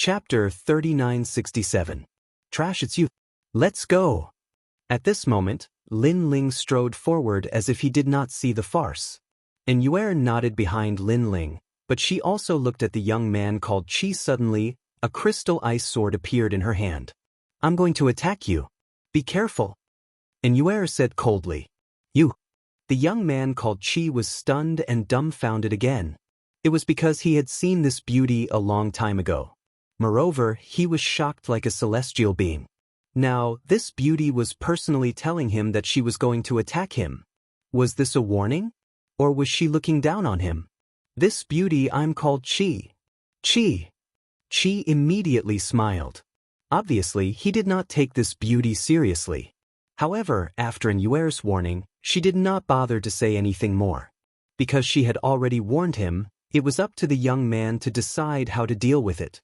Chapter 3967. Trash, it's you. Let's go. At this moment, Lin Ling strode forward as if he did not see the farce. And Yue nodded behind Lin Ling, but she also looked at the young man called Qi. Suddenly, a crystal ice sword appeared in her hand. I'm going to attack you. Be careful. And Yue said coldly. You. The young man called Qi was stunned and dumbfounded again. It was because he had seen this beauty a long time ago. Moreover, he was shocked like a celestial being. Now, this beauty was personally telling him that she was going to attack him. Was this a warning? Or was she looking down on him? This beauty I'm called Qi. Qi. Qi immediately smiled. Obviously, he did not take this beauty seriously. However, after Yue's warning, she did not bother to say anything more. Because she had already warned him, it was up to the young man to decide how to deal with it.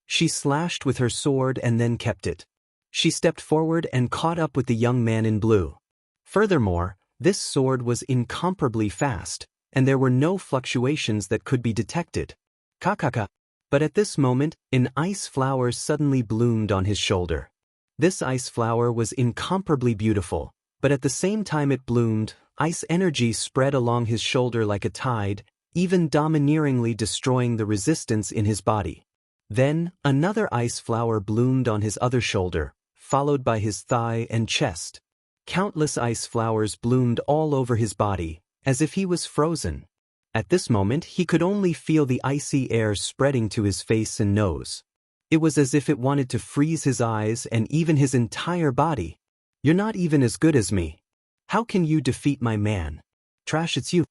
She slashed with her sword and then kept it. She stepped forward and caught up with the young man in blue. Furthermore, this sword was incomparably fast, and there were no fluctuations that could be detected. Kakaka. But at this moment, an ice flower suddenly bloomed on his shoulder. This ice flower was incomparably beautiful, but at the same time it bloomed, ice energy spread along his shoulder like a tide, even domineeringly destroying the resistance in his body. Then, another ice flower bloomed on his other shoulder, followed by his thigh and chest. Countless ice flowers bloomed all over his body, as if he was frozen. At this moment he could only feel the icy air spreading to his face and nose. It was as if it wanted to freeze his eyes and even his entire body. You're not even as good as me. How can you defeat my man? Trash, it's you.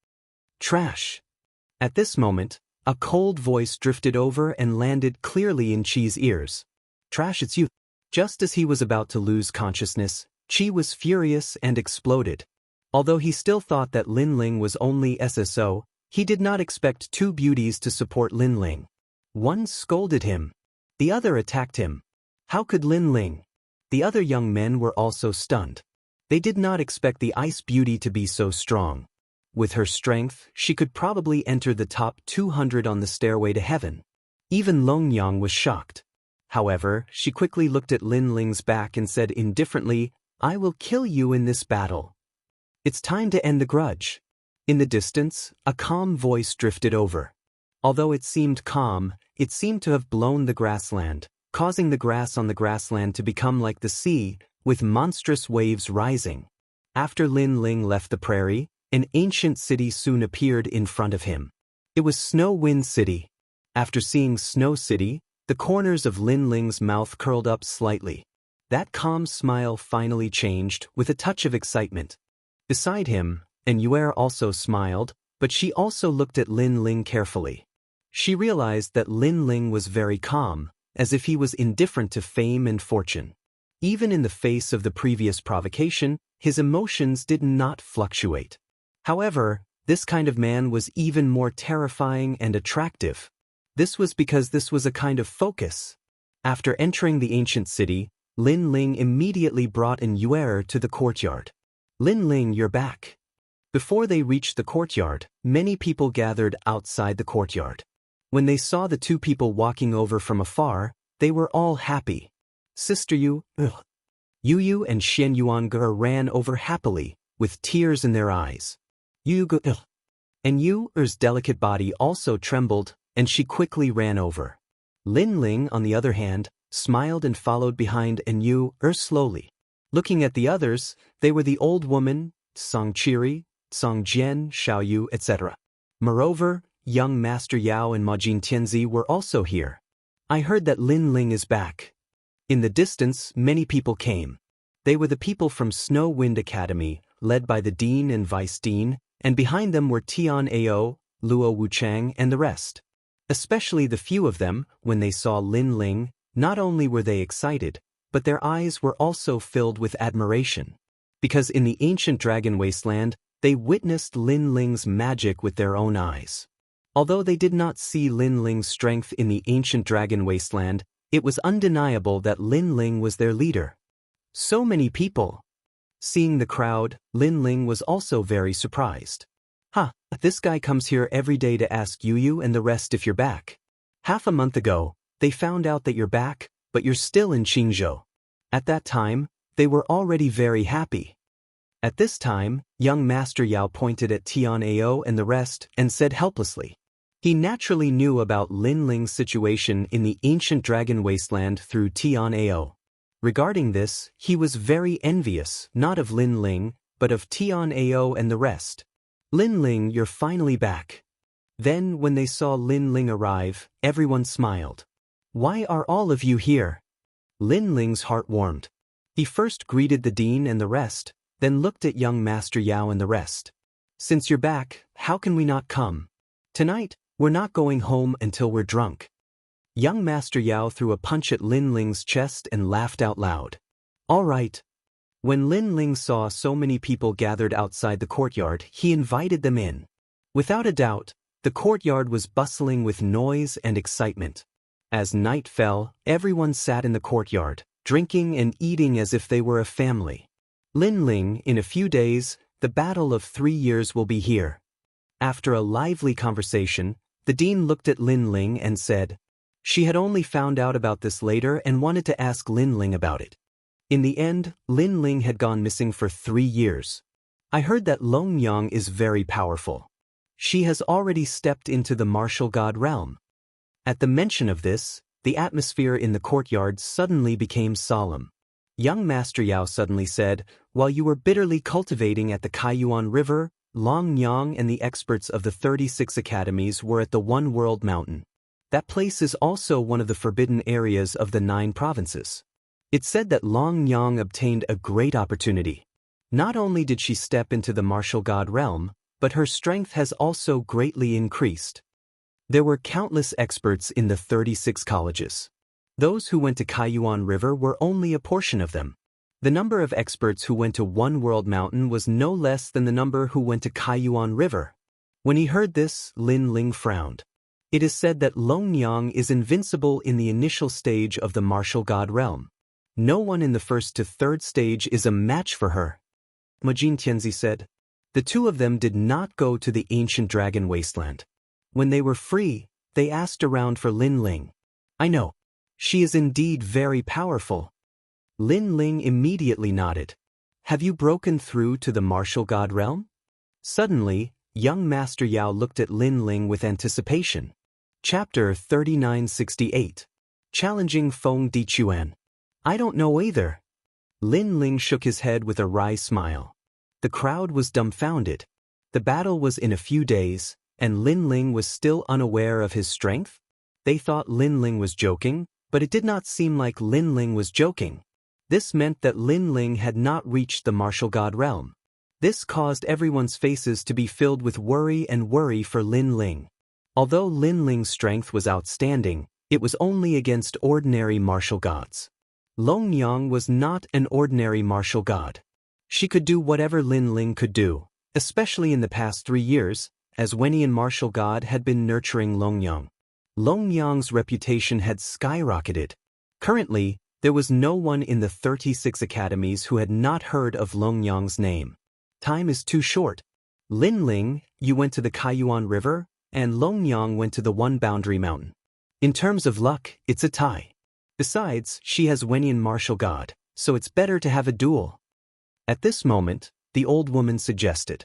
Trash. At this moment, a cold voice drifted over and landed clearly in Qi's ears. Trash, it's you. Just as he was about to lose consciousness, Qi was furious and exploded. Although he still thought that Lin Ling was only SSO, he did not expect two beauties to support Lin Ling. One scolded him. The other attacked him. How could Lin Ling? The other young men were also stunned. They did not expect the ice beauty to be so strong. With her strength, she could probably enter the top 200 on the stairway to heaven. Even Longyang was shocked. However, she quickly looked at Lin Ling's back and said indifferently, I will kill you in this battle. It's time to end the grudge. In the distance, a calm voice drifted over. Although it seemed calm, it seemed to have blown the grassland, causing the grass on the grassland to become like the sea, with monstrous waves rising. After Lin Ling left the prairie, an ancient city soon appeared in front of him. It was Snow Wind City. After seeing Snow City, the corners of Lin Ling's mouth curled up slightly. That calm smile finally changed with a touch of excitement. Beside him, Yue also smiled, but she also looked at Lin Ling carefully. She realized that Lin Ling was very calm, as if he was indifferent to fame and fortune. Even in the face of the previous provocation, his emotions did not fluctuate. However, this kind of man was even more terrifying and attractive. This was because this was a kind of focus. After entering the ancient city, Lin Ling immediately brought Yue to the courtyard. Lin Ling, you're back. Before they reached the courtyard, many people gathered outside the courtyard. When they saw the two people walking over from afar, they were all happy. Sister Yu and Xian Yuange ran over happily, with tears in their eyes. And Yu's delicate body also trembled, and she quickly ran over. Lin Ling, on the other hand, smiled and followed behind Yu slowly. Looking at the others, they were the old woman, Song Qiri, Song Jian, Xiaoyu, etc. Moreover, young Master Yao and Majin Tianzi were also here. I heard that Lin Ling is back. In the distance, many people came. They were the people from Snow Wind Academy, led by the dean and vice dean, and behind them were Tian Ao, Luo Wuchang, and the rest. Especially the few of them, when they saw Lin Ling, not only were they excited, but their eyes were also filled with admiration. Because in the ancient dragon wasteland, they witnessed Lin Ling's magic with their own eyes. Although they did not see Lin Ling's strength in the ancient dragon wasteland, it was undeniable that Lin Ling was their leader. So many people. Seeing the crowd, Lin Ling was also very surprised. This guy comes here every day to ask Yu and the rest if you're back. Half a month ago, They found out that you're back, but you're still in Qingzhou. At that time, they were already very happy. At this time, young Master Yao pointed at Tian Ao and the rest and said helplessly. He naturally knew about Lin Ling's situation in the ancient dragon wasteland through Tian Ao. Regarding this, he was very envious, not of Lin Ling, but of Tian Ao and the rest. Lin Ling, you're finally back. Then, when they saw Lin Ling arrive, everyone smiled. Why are all of you here? Lin Ling's heart warmed. He first greeted the dean and the rest, then looked at young Master Yao and the rest. Since you're back, how can we not come? Tonight, we're not going home until we're drunk. Young Master Yao threw a punch at Lin Ling's chest and laughed out loud. All right. When Lin Ling saw so many people gathered outside the courtyard, he invited them in. Without a doubt, the courtyard was bustling with noise and excitement. As night fell, everyone sat in the courtyard, drinking and eating as if they were a family. Lin Ling, in a few days, the battle of 3 years will be here. After a lively conversation, the dean looked at Lin Ling and said, she had only found out about this later and wanted to ask Lin Ling about it. In the end, Lin Ling had gone missing for 3 years. I heard that Longyang is very powerful. She has already stepped into the martial god realm. At the mention of this, the atmosphere in the courtyard suddenly became solemn. Young Master Yao suddenly said, while you were bitterly cultivating at the Kaiyuan River, Longyang and the experts of the 36 academies were at the One World Mountain. That place is also one of the forbidden areas of the 9 provinces. It said that Longyang obtained a great opportunity. Not only did she step into the martial god realm, but her strength has also greatly increased. There were countless experts in the 36 colleges. Those who went to Kaiyuan River were only a portion of them. The number of experts who went to One World Mountain was no less than the number who went to Kaiyuan River. When he heard this, Lin Ling frowned. It is said that Longyang is invincible in the initial stage of the martial god realm. No one in the 1st to 3rd stage is a match for her. Majin Tianzi said. The two of them did not go to the ancient dragon wasteland. When they were free, they asked around for Lin Ling. I know. She is indeed very powerful. Lin Ling immediately nodded. Have you broken through to the martial god realm? Suddenly, young Master Yao looked at Lin Ling with anticipation. Chapter 3968. Challenging Feng Dichuan. I don't know either. Lin Ling shook his head with a wry smile. The crowd was dumbfounded. The battle was in a few days, and Lin Ling was still unaware of his strength? They thought Lin Ling was joking, but it did not seem like Lin Ling was joking. This meant that Lin Ling had not reached the martial god realm. This caused everyone's faces to be filled with worry for Lin Ling. Although Lin Ling's strength was outstanding, it was only against ordinary martial gods. Longyang was not an ordinary martial god. She could do whatever Lin Ling could do, especially in the past 3 years, as Wenian martial god had been nurturing Longyang. Longyang's reputation had skyrocketed. Currently, there was no one in the 36 academies who had not heard of Longyang's name. Time is too short. Lin Ling, you went to the Kaiyuan River, and Longyang went to the One Boundary Mountain. In terms of luck, it's a tie. Besides, she has Wenian martial god, so it's better to have a duel. At this moment, the old woman suggested.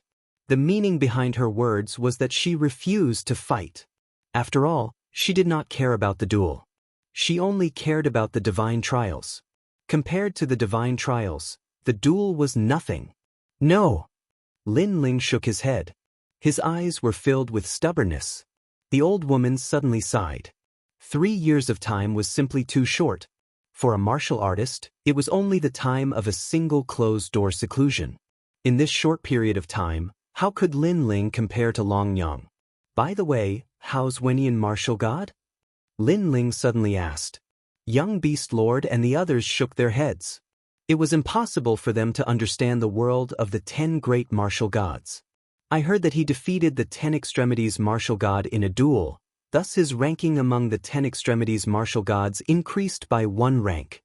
The meaning behind her words was that she refused to fight. After all, she did not care about the duel. She only cared about the divine trials. Compared to the divine trials, the duel was nothing. No. Lin Ling shook his head. His eyes were filled with stubbornness. The old woman suddenly sighed. 3 years of time was simply too short. For a martial artist, it was only the time of a single closed-door seclusion. In this short period of time, how could Lin Ling compare to Longyang? By the way, how's Wenian martial god? Lin Ling suddenly asked. Young Beast Lord and the others shook their heads. It was impossible for them to understand the world of the 10 great martial gods. I heard that he defeated the 10 extremities martial god in a duel, thus his ranking among the 10 extremities martial gods increased by 1 rank.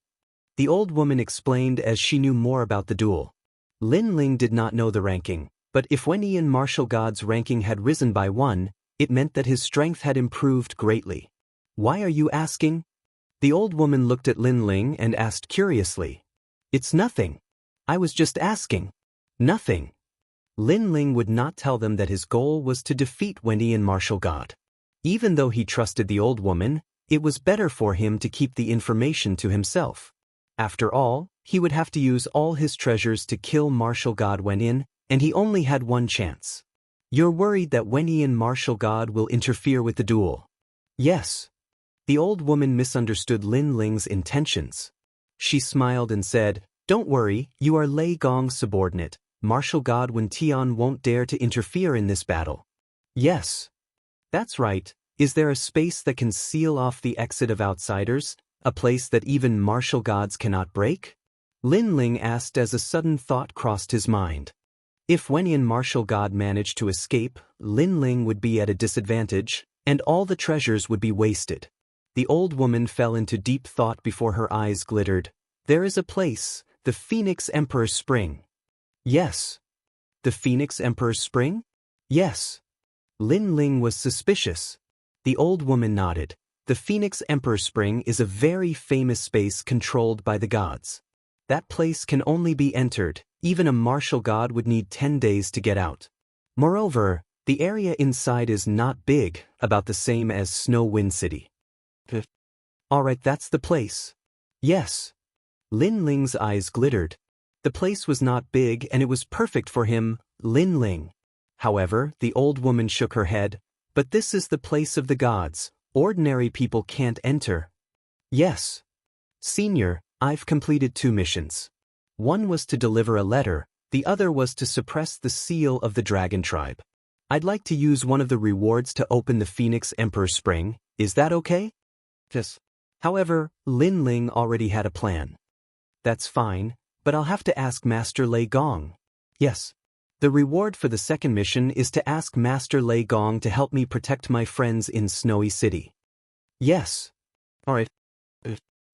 The old woman explained as she knew more about the duel. Lin Ling did not know the ranking, but if Wenian martial god's ranking had risen by 1, it meant that his strength had improved greatly. Why are you asking? The old woman looked at Lin Ling and asked curiously. It's nothing. I was just asking. Nothing. Lin Ling would not tell them that his goal was to defeat Wenyi and martial god. Even though he trusted the old woman, it was better for him to keep the information to himself. After all, he would have to use all his treasures to kill martial god Wenyi, and he only had one chance. You're worried that Wenyi and martial god will interfere with the duel? Yes. The old woman misunderstood Lin Ling's intentions. She smiled and said, Don't worry, you are Lei Gong's subordinate. Martial god Wen Tian won't dare to interfere in this battle. Yes. That's right. Is there a space that can seal off the exit of outsiders, a place that even martial gods cannot break? Lin Ling asked as a sudden thought crossed his mind. If Wenyi and martial god managed to escape, Lin Ling would be at a disadvantage, and all the treasures would be wasted. The old woman fell into deep thought before her eyes glittered. There is a place, the Phoenix Emperor's Spring. Yes. The Phoenix Emperor's Spring? Yes. Lin Ling was suspicious. The old woman nodded. The Phoenix Emperor's Spring is a very famous space controlled by the gods. That place can only be entered. Even a martial god would need 10 days to get out. Moreover, the area inside is not big, about the same as Snow Wind City. Alright, that's the place. Yes. Lin Ling's eyes glittered. The place was not big and it was perfect for him, Lin Ling. However, the old woman shook her head. But this is the place of the gods. Ordinary people can't enter. Yes. Senior, I've completed 2 missions. One was to deliver a letter, the other was to suppress the seal of the dragon tribe. I'd like to use one of the rewards to open the Phoenix Emperor's Spring. Is that okay? Yes. However, Lin Ling already had a plan. That's fine, but I'll have to ask Master Lei Gong. Yes. The reward for the second mission is to ask Master Lei Gong to help me protect my friends in Snowy City. Yes. Alright.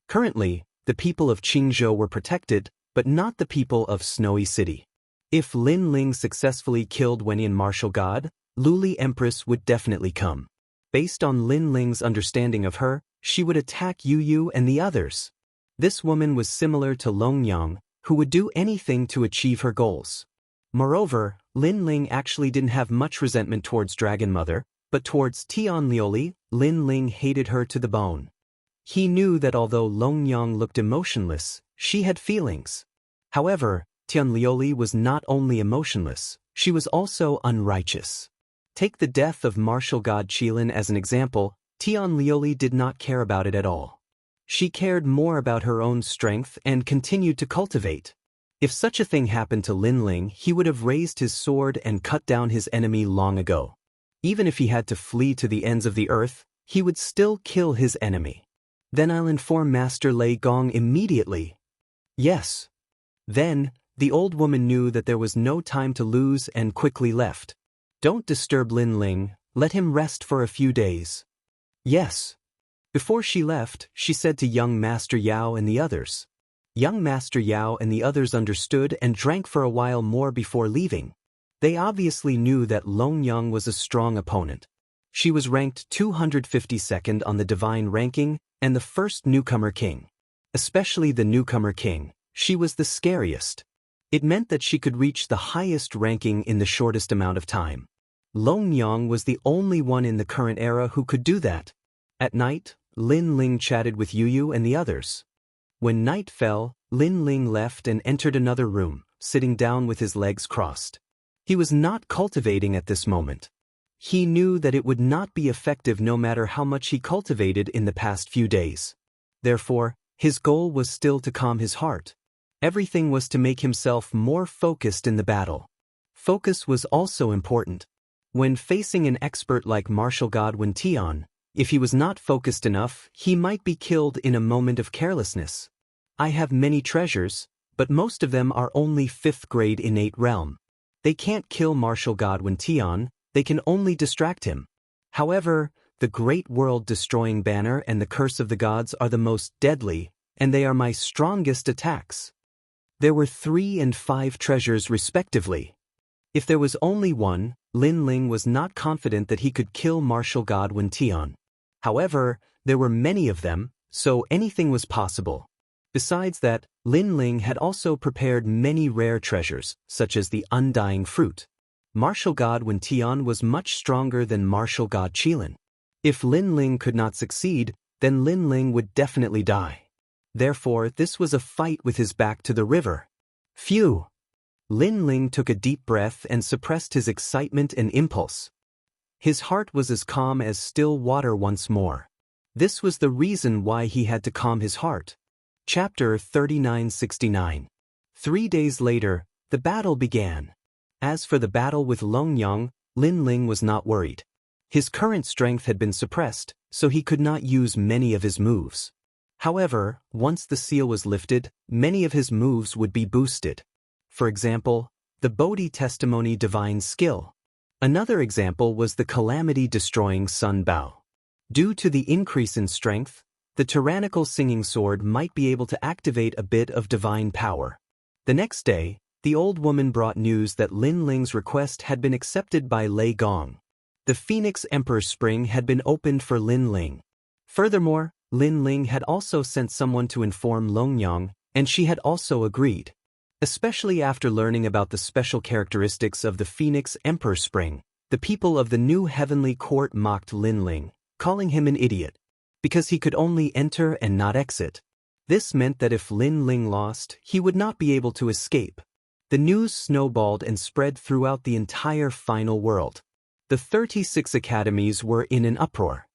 Currently, the people of Qingzhou were protected, but not the people of Snowy City. If Lin Ling successfully killed Wenyi and martial god, Luli Empress would definitely come. Based on Lin Ling's understanding of her, she would attack Yu and the others. This woman was similar to Longyang, who would do anything to achieve her goals. Moreover, Lin Ling actually didn't have much resentment towards Dragon Mother, but towards Tian Liuli, Lin Ling hated her to the bone. He knew that although Longyang looked emotionless, she had feelings. However, Tian Liuli was not only emotionless, she was also unrighteous. Take the death of martial god Qilin as an example. Tian Liuli did not care about it at all. She cared more about her own strength and continued to cultivate. If such a thing happened to Lin Ling, he would have raised his sword and cut down his enemy long ago. Even if he had to flee to the ends of the earth, he would still kill his enemy. Then I'll inform Master Lei Gong immediately. Yes. Then, the old woman knew that there was no time to lose and quickly left. Don't disturb Lin Ling, let him rest for a few days. Yes. Before she left, she said to young Master Yao and the others. Young Master Yao and the others understood and drank for a while more before leaving. They obviously knew that Longyang was a strong opponent. She was ranked 252nd on the divine ranking and the first newcomer king. Especially the newcomer king, she was the scariest. It meant that she could reach the highest ranking in the shortest amount of time. Longyang was the only one in the current era who could do that. At night, Lin Ling chatted with Yu and the others. When night fell, Lin Ling left and entered another room, sitting down with his legs crossed. He was not cultivating at this moment. He knew that it would not be effective no matter how much he cultivated in the past few days. Therefore, his goal was still to calm his heart. Everything was to make himself more focused in the battle. Focus was also important. When facing an expert like martial god Wen Tian, if he was not focused enough, he might be killed in a moment of carelessness. I have many treasures, but most of them are only 5th grade innate realm. They can't kill martial god Wen Tian, they can only distract him. However, the great world-destroying banner and the curse of the gods are the most deadly, and they are my strongest attacks. There were 3 and 5 treasures respectively. If there was only one, Lin Ling was not confident that he could kill martial god Wen Tian. However, there were many of them, so anything was possible. Besides that, Lin Ling had also prepared many rare treasures, such as the undying fruit. Martial god Wen Tian was much stronger than martial god Qilin. If Lin Ling could not succeed, then Lin Ling would definitely die. Therefore, this was a fight with his back to the river. Phew! Lin Ling took a deep breath and suppressed his excitement and impulse. His heart was as calm as still water once more. This was the reason why he had to calm his heart. Chapter 3969. 3 days later, the battle began. As for the battle with Longyang, Lin Ling was not worried. His current strength had been suppressed, so he could not use many of his moves. However, once the seal was lifted, many of his moves would be boosted. For example, the Bodhi Testimony Divine Skill. Another example was the calamity-destroying Sun Bao. Due to the increase in strength, the tyrannical singing sword might be able to activate a bit of divine power. The next day, the old woman brought news that Lin Ling's request had been accepted by Lei Gong. The Phoenix Emperor's Spring had been opened for Lin Ling. Furthermore, Lin Ling had also sent someone to inform Longyang, and she had also agreed. Especially after learning about the special characteristics of the Phoenix Emperor Spring, the people of the new heavenly court mocked Lin Ling, calling him an idiot, because he could only enter and not exit. This meant that if Lin Ling lost, he would not be able to escape. The news snowballed and spread throughout the entire final world. The 36 academies were in an uproar.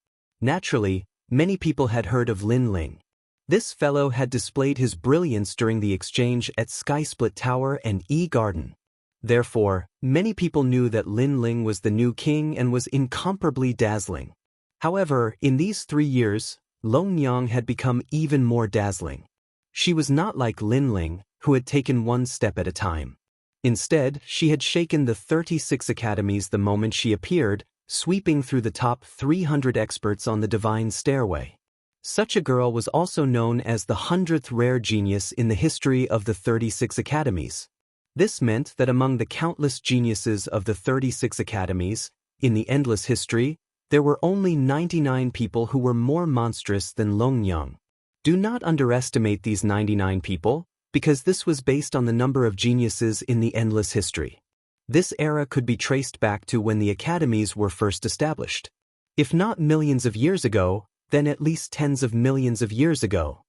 Naturally, many people had heard of Lin Ling. This fellow had displayed his brilliance during the exchange at Skysplit Tower and E-Garden. Therefore, many people knew that Lin Ling was the new king and was incomparably dazzling. However, in these 3 years, Longyang had become even more dazzling. She was not like Lin Ling, who had taken one step at a time. Instead, she had shaken the 36 academies the moment she appeared, sweeping through the top 300 experts on the divine stairway. Such a girl was also known as the 100th rare genius in the history of the 36 academies. This meant that among the countless geniuses of the 36 academies, in the endless history, there were only 99 people who were more monstrous than Longyang. Do not underestimate these 99 people, because this was based on the number of geniuses in the endless history. This era could be traced back to when the academies were first established. If not millions of years ago, then at least tens of millions of years ago.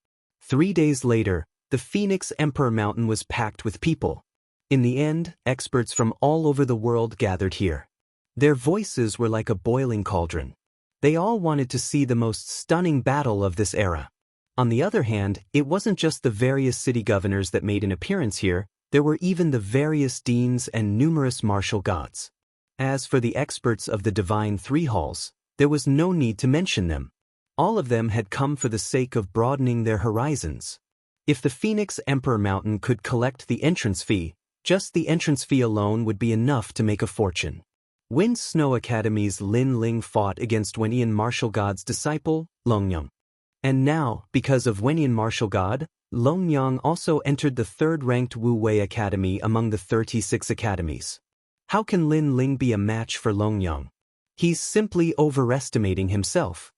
3 days later, the Phoenix Emperor Mountain was packed with people. In the end, experts from all over the world gathered here. Their voices were like a boiling cauldron. They all wanted to see the most stunning battle of this era. On the other hand, it wasn't just the various city governors that made an appearance here, there were even the various deans and numerous martial gods. As for the experts of the Divine Three Halls, there was no need to mention them. All of them had come for the sake of broadening their horizons. If the Phoenix Emperor Mountain could collect the entrance fee, just the entrance fee alone would be enough to make a fortune. Wind Snow Academy's Lin Ling fought against Wenian martial god's disciple, Longyang. And now, because of Wenian martial god, Longyang also entered the third-ranked Wu Wei Academy among the 36 academies. How can Lin Ling be a match for Longyang? He's simply overestimating himself.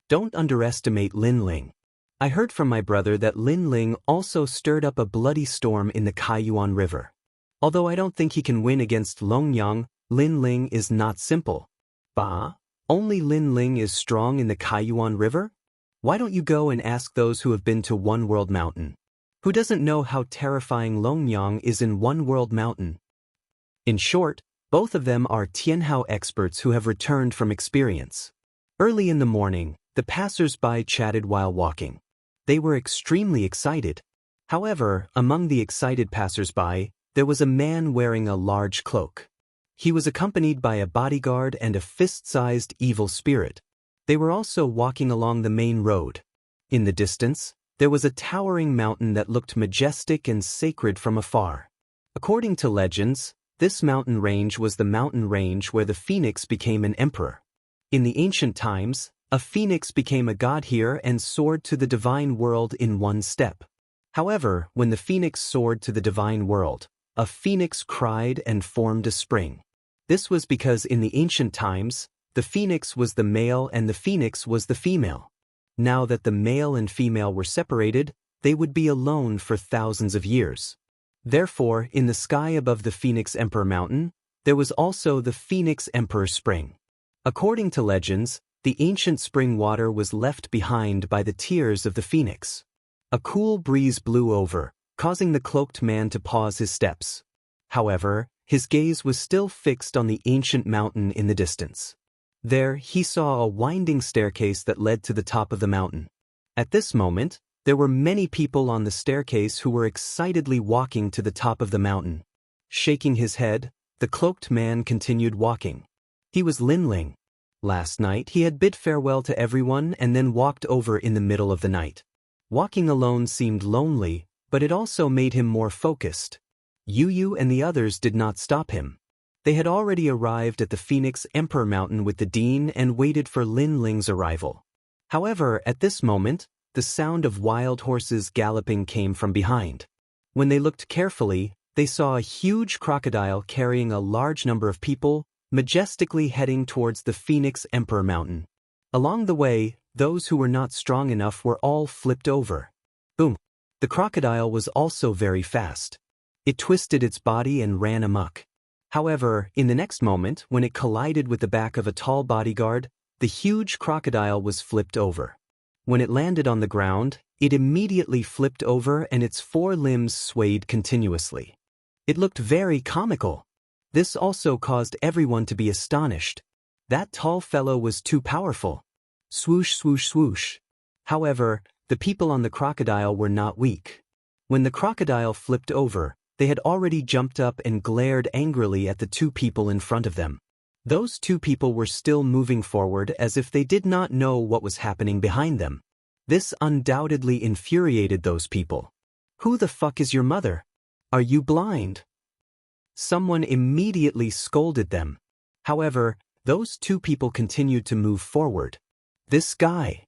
Don't underestimate Lin Ling. I heard from my brother that Lin Ling also stirred up a bloody storm in the Kaiyuan River. Although I don't think he can win against Longyang, Lin Ling is not simple. Bah? Only Lin Ling is strong in the Kaiyuan River? Why don't you go and ask those who have been to One World Mountain? Who doesn't know how terrifying Longyang is in One World Mountain? In short, both of them are Tianhao experts who have returned from experience. Early in the morning, the passers-by chatted while walking. They were extremely excited. However, among the excited passers-by, there was a man wearing a large cloak. He was accompanied by a bodyguard and a fist-sized evil spirit. They were also walking along the main road. In the distance, there was a towering mountain that looked majestic and sacred from afar. According to legends, this mountain range was the mountain range where the phoenix became an emperor. In the ancient times, a phoenix became a god here and soared to the divine world in one step. However, when the phoenix soared to the divine world, a phoenix cried and formed a spring. This was because in the ancient times, the phoenix was the male and the phoenix was the female. Now that the male and female were separated, they would be alone for thousands of years. Therefore, in the sky above the Phoenix Emperor Mountain, there was also the Phoenix Emperor Spring. According to legends, the ancient spring water was left behind by the tears of the phoenix. A cool breeze blew over, causing the cloaked man to pause his steps. However, his gaze was still fixed on the ancient mountain in the distance. There, he saw a winding staircase that led to the top of the mountain. At this moment, there were many people on the staircase who were excitedly walking to the top of the mountain. Shaking his head, the cloaked man continued walking. He was Lin Ling. Last night he had bid farewell to everyone and then walked over in the middle of the night. Walking alone seemed lonely, but it also made him more focused. Yu and the others did not stop him. They had already arrived at the Phoenix Emperor Mountain with the dean and waited for Lin Ling's arrival. However, at this moment, the sound of wild horses galloping came from behind. When they looked carefully, they saw a huge crocodile carrying a large number of people, majestically heading towards the Phoenix Emperor Mountain. Along the way, those who were not strong enough were all flipped over. Boom! The crocodile was also very fast. It twisted its body and ran amok. However, in the next moment, when it collided with the back of a tall bodyguard, the huge crocodile was flipped over. When it landed on the ground, it immediately flipped over and its four limbs swayed continuously. It looked very comical. This also caused everyone to be astonished. That tall fellow was too powerful. Swoosh, swoosh, swoosh. However, the people on the crocodile were not weak. When the crocodile flipped over, they had already jumped up and glared angrily at the two people in front of them. Those two people were still moving forward as if they did not know what was happening behind them. This undoubtedly infuriated those people. Who the fuck is your mother? Are you blind? Someone immediately scolded them. However, those two people continued to move forward. This guy.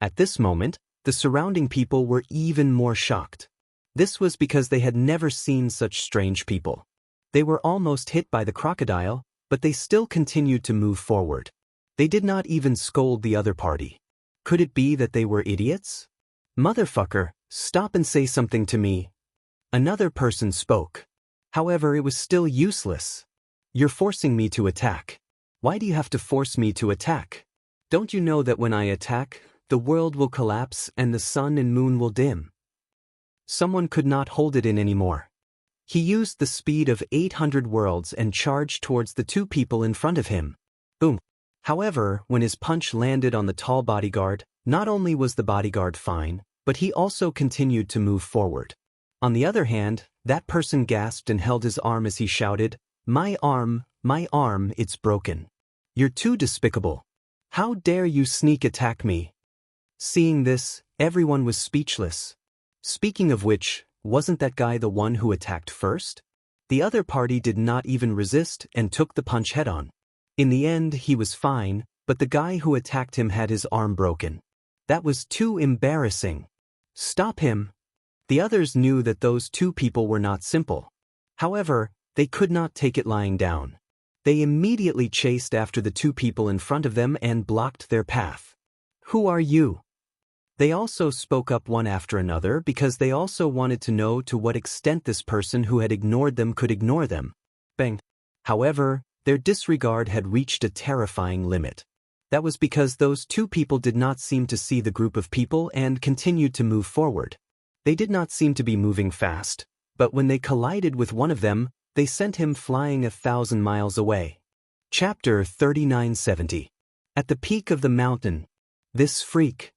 At this moment, the surrounding people were even more shocked. This was because they had never seen such strange people. They were almost hit by the crocodile, but they still continued to move forward. They did not even scold the other party. Could it be that they were idiots? Motherfucker, stop and say something to me. Another person spoke. However, it was still useless. You're forcing me to attack. Why do you have to force me to attack? Don't you know that when I attack, the world will collapse and the sun and moon will dim? Someone could not hold it in anymore. He used the speed of 800 worlds and charged towards the two people in front of him. Boom. However, when his punch landed on the tall bodyguard, not only was the bodyguard fine, but he also continued to move forward. On the other hand, that person gasped and held his arm as he shouted, my arm, it's broken. You're too despicable. How dare you sneak attack me? Seeing this, everyone was speechless. Speaking of which, wasn't that guy the one who attacked first? The other party did not even resist and took the punch head-on. In the end, he was fine, but the guy who attacked him had his arm broken. That was too embarrassing. Stop him! The others knew that those two people were not simple. However, they could not take it lying down. They immediately chased after the two people in front of them and blocked their path. Who are you? They also spoke up one after another because they also wanted to know to what extent this person who had ignored them could ignore them. Bang. However, their disregard had reached a terrifying limit. That was because those two people did not seem to see the group of people and continued to move forward. They did not seem to be moving fast, but when they collided with one of them, they sent him flying 1,000 miles away. Chapter 3970. At the peak of the mountain. This freak.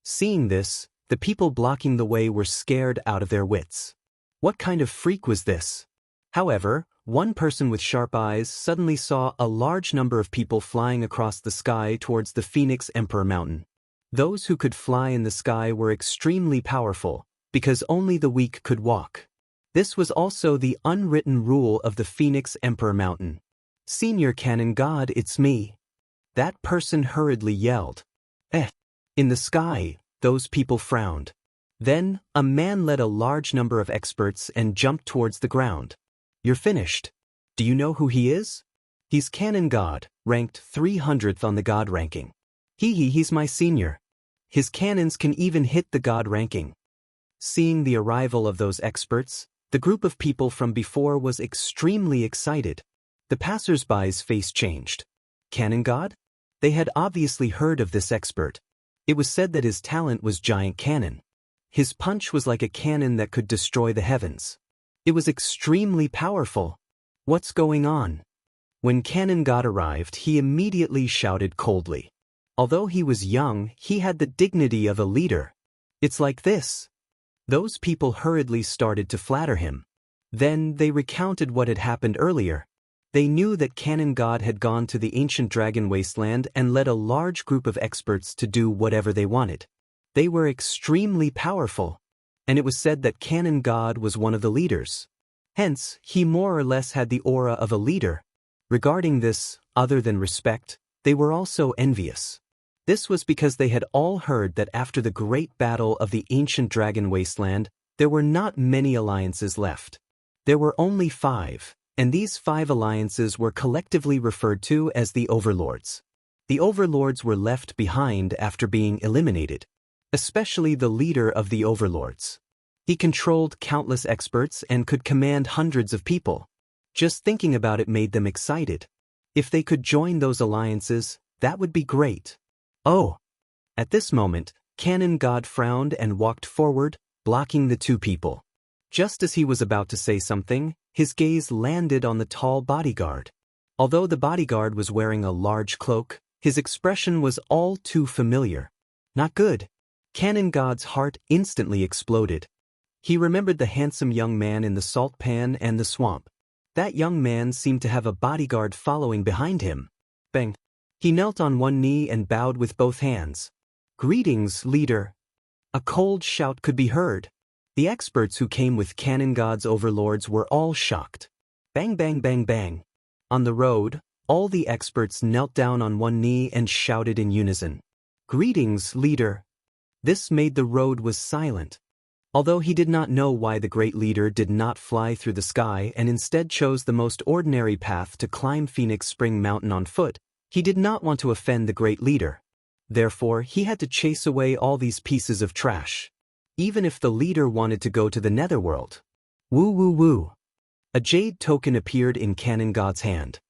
Seeing this, the people blocking the way were scared out of their wits. What kind of freak was this? However, one person with sharp eyes suddenly saw a large number of people flying across the sky towards the Phoenix Emperor Mountain. Those who could fly in the sky were extremely powerful, because only the weak could walk. This was also the unwritten rule of the Phoenix Emperor Mountain. Senior Canon God, it's me. That person hurriedly yelled. In the sky, those people frowned. Then, a man led a large number of experts and jumped towards the ground. You're finished. Do you know who he is? He's Canon God, ranked 300th on the God ranking. He's my senior. His cannons can even hit the god ranking. Seeing the arrival of those experts, the group of people from before was extremely excited. The passers-by's face changed. Cannon god? They had obviously heard of this expert. It was said that his talent was giant cannon. His punch was like a cannon that could destroy the heavens. It was extremely powerful. What's going on? When Cannon God arrived, he immediately shouted coldly. Although he was young, he had the dignity of a leader. It's like this. Those people hurriedly started to flatter him. Then they recounted what had happened earlier. They knew that Cannon God had gone to the ancient dragon wasteland and led a large group of experts to do whatever they wanted. They were extremely powerful, and it was said that Cannon God was one of the leaders. Hence, he more or less had the aura of a leader. Regarding this, other than respect, they were also envious. This was because they had all heard that after the great battle of the ancient dragon wasteland, there were not many alliances left. There were only 5, and these 5 alliances were collectively referred to as the overlords. The overlords were left behind after being eliminated, especially the leader of the overlords. He controlled countless experts and could command hundreds of people. Just thinking about it made them excited. If they could join those alliances, that would be great. Oh! At this moment, Cannon God frowned and walked forward, blocking the 2 people. Just as he was about to say something, his gaze landed on the tall bodyguard. Although the bodyguard was wearing a large cloak, his expression was all too familiar. Not good. Cannon God's heart instantly exploded. He remembered the handsome young man in the salt pan and the swamp. That young man seemed to have a bodyguard following behind him. Bang! He knelt on one knee and bowed with both hands. Greetings, leader. A cold shout could be heard. The experts who came with Cannon God's overlords were all shocked. Bang bang bang bang. On the road, all the experts knelt down on one knee and shouted in unison. Greetings, leader. This made the road was silent. Although he did not know why the great leader did not fly through the sky and instead chose the most ordinary path to climb Phoenix Spring Mountain on foot, he did not want to offend the great leader. Therefore, he had to chase away all these pieces of trash. Even if the leader wanted to go to the netherworld. Woo woo woo. A jade token appeared in Cannon God's hand.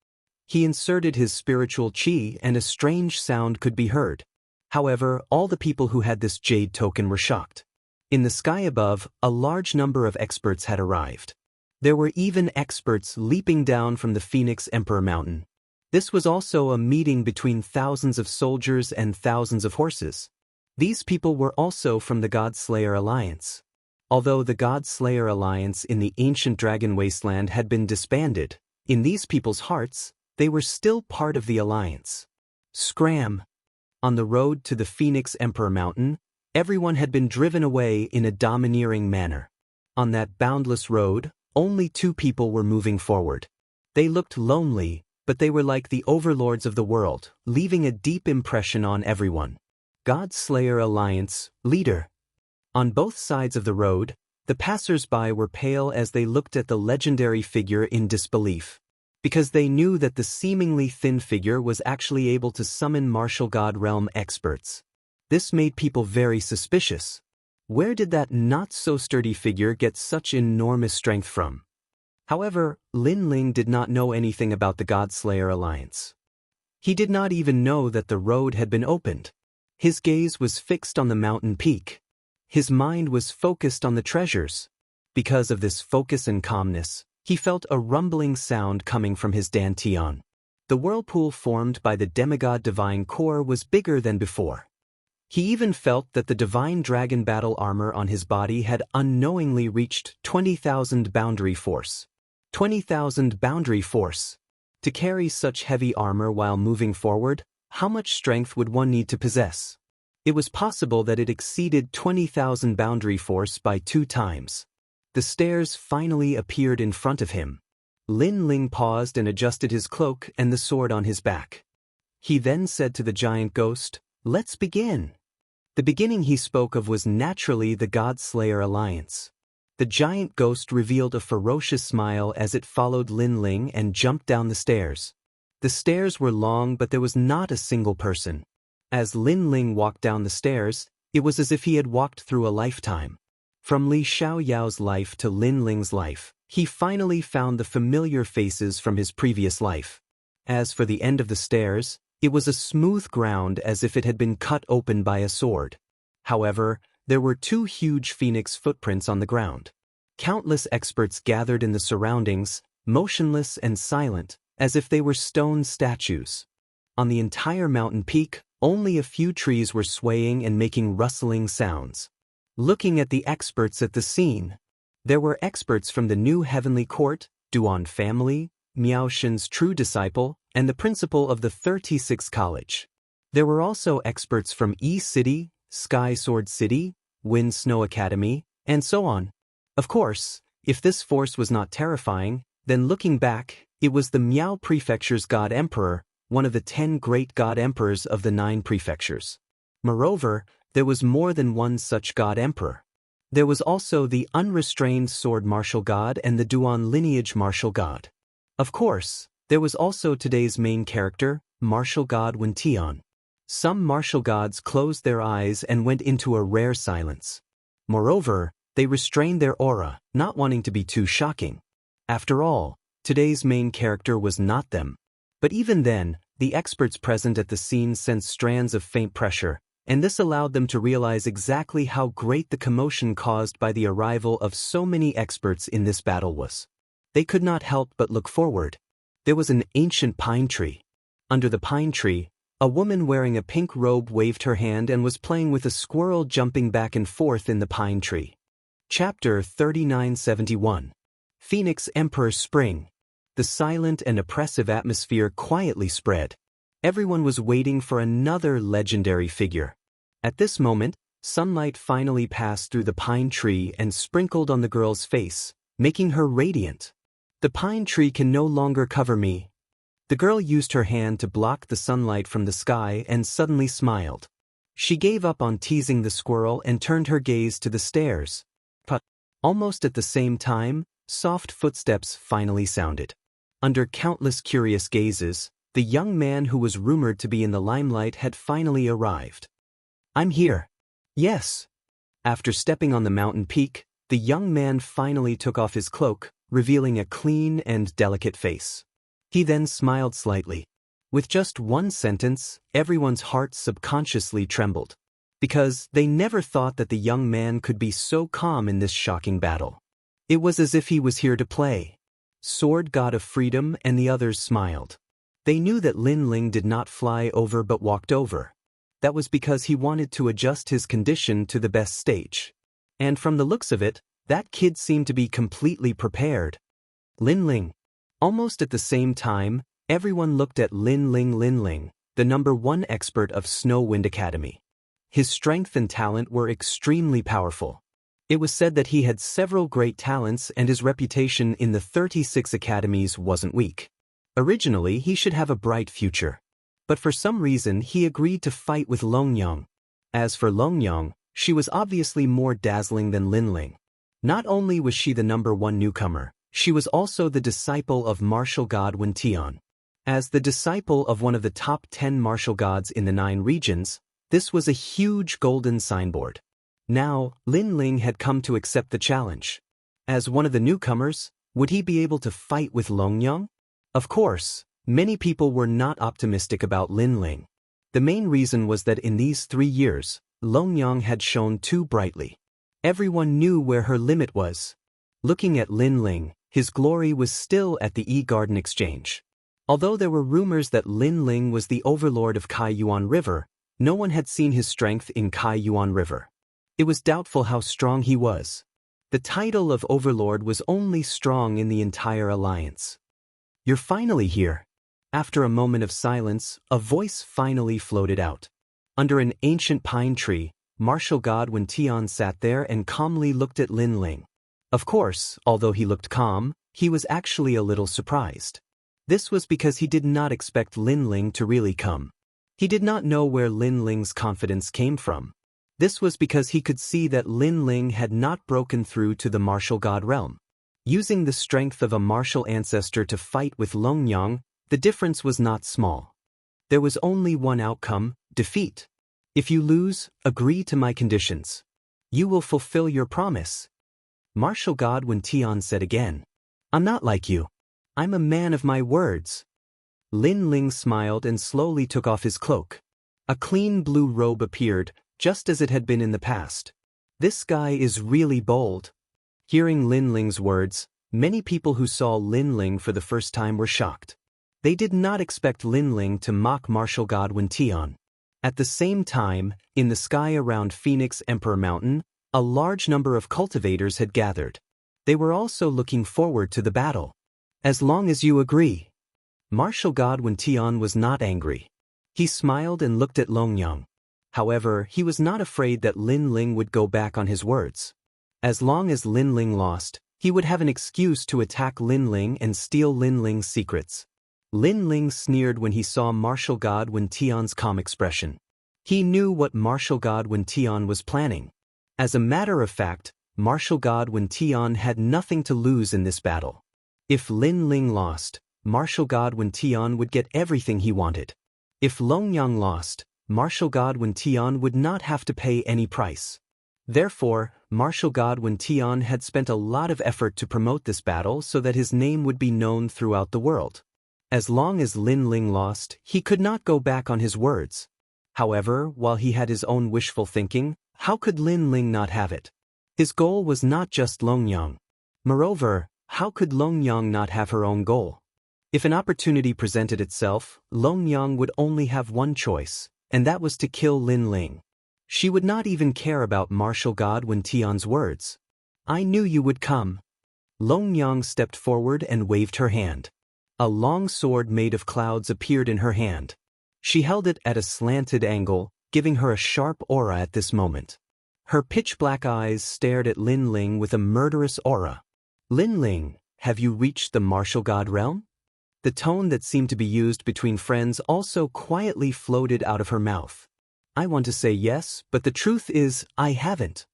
He inserted his spiritual chi and a strange sound could be heard. However, all the people who had this jade token were shocked. In the sky above, a large number of experts had arrived. There were even experts leaping down from the Phoenix Emperor Mountain. This was also a meeting between thousands of soldiers and thousands of horses. These people were also from the God-Slayer Alliance. Although the God-Slayer Alliance in the ancient dragon wasteland had been disbanded, in these people's hearts, they were still part of the alliance. Scram! On the road to the Phoenix Emperor Mountain, everyone had been driven away in a domineering manner. On that boundless road, only 2 people were moving forward. They looked lonely, but they were like the overlords of the world, leaving a deep impression on everyone. God-Slayer Alliance, leader. On both sides of the road, the passers-by were pale as they looked at the legendary figure in disbelief, because they knew that the seemingly thin figure was actually able to summon martial god realm experts. This made people very suspicious. Where did that not-so-sturdy figure get such enormous strength from? However, Lin Ling did not know anything about the God-Slayer Alliance. He did not even know that the road had been opened. His gaze was fixed on the mountain peak. His mind was focused on the treasures. Because of this focus and calmness, he felt a rumbling sound coming from his dantian. The whirlpool formed by the demigod divine core was bigger than before. He even felt that the divine dragon battle armor on his body had unknowingly reached 20,000 boundary force. 20,000 boundary force. To carry such heavy armor while moving forward, how much strength would one need to possess? It was possible that it exceeded 20,000 boundary force by 2 times. The stairs finally appeared in front of him. Lin Ling paused and adjusted his cloak and the sword on his back. He then said to the giant ghost, "Let's begin." The beginning he spoke of was naturally the God-Slayer Alliance. The giant ghost revealed a ferocious smile as it followed Lin Ling and jumped down the stairs. The stairs were long, but there was not a single person. As Lin Ling walked down the stairs, It was as if he had walked through a lifetime. From Li Xiaoyao's life to Lin Ling's life, he finally found the familiar faces from his previous life. As for the end of the stairs, it was a smooth ground as if it had been cut open by a sword. However, there were 2 huge phoenix footprints on the ground. Countless experts gathered in the surroundings, motionless and silent, as if they were stone statues. On the entire mountain peak, only a few trees were swaying and making rustling sounds. Looking at the experts at the scene, there were experts from the new heavenly court, Duan family, Miao Shen's true disciple, and the principal of the 36 college. There were also experts from E City, Sky Sword City, Wind Snow Academy, and so on. Of course, if this force was not terrifying, then looking back, it was the Miao Prefecture's God Emperor, one of the 10 great God Emperors of the 9 prefectures. Moreover, there was more than one such God Emperor. There was also the unrestrained sword martial god and the Duan lineage martial god. Of course, there was also today's main character, martial god Wen Tian. Some martial gods closed their eyes and went into a rare silence. Moreover, they restrained their aura, not wanting to be too shocking. After all, today's main character was not them. But even then, the experts present at the scene sensed strands of faint pressure, and this allowed them to realize exactly how great the commotion caused by the arrival of so many experts in this battle was. They could not help but look forward. There was an ancient pine tree. Under the pine tree, a woman wearing a pink robe waved her hand and was playing with a squirrel jumping back and forth in the pine tree. Chapter 3971. Phoenix Emperor Spring. The silent and oppressive atmosphere quietly spread. Everyone was waiting for another legendary figure. At this moment, sunlight finally passed through the pine tree and sprinkled on the girl's face, making her radiant. The pine tree can no longer cover me. The girl used her hand to block the sunlight from the sky and suddenly smiled. She gave up on teasing the squirrel and turned her gaze to the stairs. But, almost at the same time, soft footsteps finally sounded. Under countless curious gazes, the young man who was rumored to be in the limelight had finally arrived. "I'm here." "Yes." After stepping on the mountain peak, the young man finally took off his cloak, revealing a clean and delicate face. He then smiled slightly. With just one sentence, everyone's heart subconsciously trembled, because they never thought that the young man could be so calm in this shocking battle. It was as if he was here to play. Sword God of Freedom and the others smiled. They knew that Lin Ling did not fly over but walked over. That was because he wanted to adjust his condition to the best stage. And from the looks of it, that kid seemed to be completely prepared. Lin Ling. Almost at the same time, everyone looked at Lin Ling, the #1 expert of Snow Wind Academy. His strength and talent were extremely powerful. It was said that he had several great talents and his reputation in the 36 academies wasn't weak. Originally, he should have a bright future. But for some reason, he agreed to fight with Longyang. As for Longyang, she was obviously more dazzling than Lin Ling. Not only was she the #1 newcomer, she was also the disciple of martial god Wen Tian. As the disciple of one of the top 10 martial gods in the 9 regions, this was a huge golden signboard. Now, Lin Ling had come to accept the challenge. As one of the newcomers, would he be able to fight with Longyang? Of course, many people were not optimistic about Lin Ling. The main reason was that in these 3 years, Longyang had shone too brightly. Everyone knew where her limit was. Looking at Lin Ling, his glory was still at the E-Garden Exchange. Although there were rumors that Lin Ling was the overlord of Kaiyuan River, no one had seen his strength in Kaiyuan River. It was doubtful how strong he was. The title of overlord was only strong in the entire alliance. "You're finally here." After a moment of silence, a voice finally floated out. Under an ancient pine tree, martial god Wen Tian sat there and calmly looked at Lin Ling. Of course, although he looked calm, he was actually a little surprised. This was because he did not expect Lin Ling to really come. He did not know where Lin Ling's confidence came from. This was because he could see that Lin Ling had not broken through to the martial god realm. Using the strength of a martial ancestor to fight with Longyang, the difference was not small. There was only one outcome: defeat. If you lose, agree to my conditions. You will fulfill your promise. Martial God Wen Tian said again. I'm not like you. I'm a man of my words. Lin Ling smiled and slowly took off his cloak. A clean blue robe appeared, just as it had been in the past. This guy is really bold. Hearing Lin Ling's words, many people who saw Lin Ling for the first time were shocked. They did not expect Lin Ling to mock martial god Wen Tian. At the same time, in the sky around Phoenix Emperor Mountain, a large number of cultivators had gathered. They were also looking forward to the battle. As long as you agree. Martial god Wen Tian was not angry. He smiled and looked at Longyang. However, he was not afraid that Lin Ling would go back on his words. As long as Lin Ling lost, he would have an excuse to attack Lin Ling and steal Lin Ling's secrets. Lin Ling sneered when he saw martial god Wen Tian's calm expression. He knew what martial god Wen Tian was planning. As a matter of fact, martial god Wen Tian had nothing to lose in this battle. If Lin Ling lost, martial god Wen Tian would get everything he wanted. If Longyang lost, martial god Wen Tian would not have to pay any price. Therefore, martial god Wen Tian had spent a lot of effort to promote this battle so that his name would be known throughout the world. As long as Lin Ling lost, he could not go back on his words. However, while he had his own wishful thinking, how could Lin Ling not have it? His goal was not just Longyang. Moreover, how could Longyang not have her own goal? If an opportunity presented itself, Longyang would only have one choice, and that was to kill Lin Ling. She would not even care about martial god Wen Tian's words. I knew you would come. Longyang stepped forward and waved her hand. A long sword made of clouds appeared in her hand. She held it at a slanted angle, giving her a sharp aura at this moment. Her pitch-black eyes stared at Lin Ling with a murderous aura. Lin Ling, have you reached the martial god realm? The tone that seemed to be used between friends also quietly floated out of her mouth. I want to say yes, but the truth is, I haven't.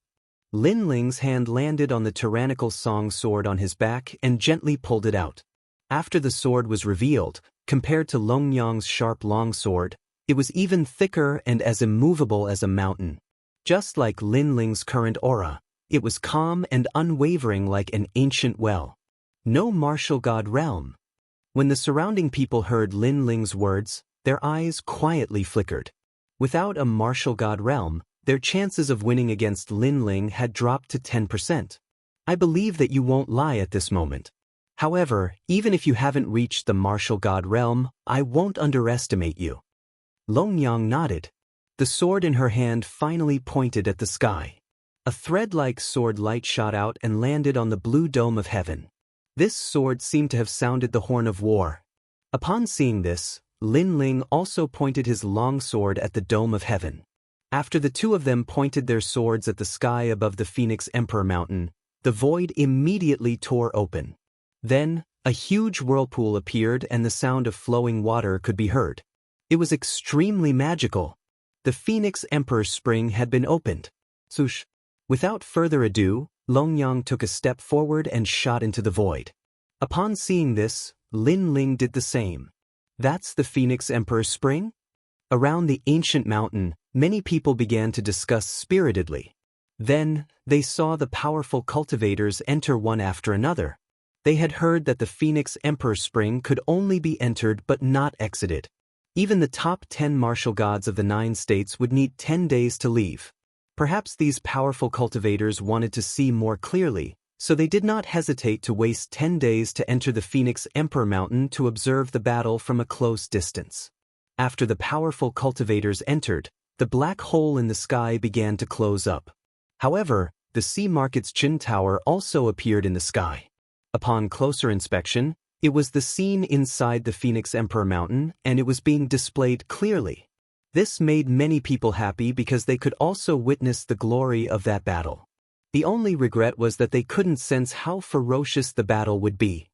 Lin Ling's hand landed on the tyrannical song sword on his back and gently pulled it out. After the sword was revealed, compared to Longyang's sharp long sword, it was even thicker and as immovable as a mountain. Just like Lin Ling's current aura, it was calm and unwavering like an ancient well. No martial god realm. When the surrounding people heard Lin Ling's words, their eyes quietly flickered. Without a martial god realm, their chances of winning against Lin Ling had dropped to 10%. I believe that you won't lie at this moment. However, even if you haven't reached the martial god realm, I won't underestimate you. Longyang nodded. The sword in her hand finally pointed at the sky. A thread-like sword light shot out and landed on the blue dome of heaven. This sword seemed to have sounded the horn of war. Upon seeing this, Lin Ling also pointed his long sword at the dome of heaven. After the two of them pointed their swords at the sky above the Phoenix Emperor Mountain, the void immediately tore open. Then, a huge whirlpool appeared and the sound of flowing water could be heard. It was extremely magical. The Phoenix Emperor Spring had been opened. Swoosh! Without further ado, Longyang took a step forward and shot into the void. Upon seeing this, Lin Ling did the same. That's the Phoenix Emperor Spring? Around the ancient mountain, many people began to discuss spiritedly. Then, they saw the powerful cultivators enter one after another. They had heard that the Phoenix Emperor Spring could only be entered but not exited. Even the top 10 martial gods of the 9 states would need 10 days to leave. Perhaps these powerful cultivators wanted to see more clearly, so they did not hesitate to waste 10 days to enter the Phoenix Emperor Mountain to observe the battle from a close distance. After the powerful cultivators entered, the black hole in the sky began to close up. However, the Sea Market's Chin Tower also appeared in the sky. Upon closer inspection, it was the scene inside the Phoenix Emperor Mountain, and it was being displayed clearly. This made many people happy because they could also witness the glory of that battle. The only regret was that they couldn't sense how ferocious the battle would be.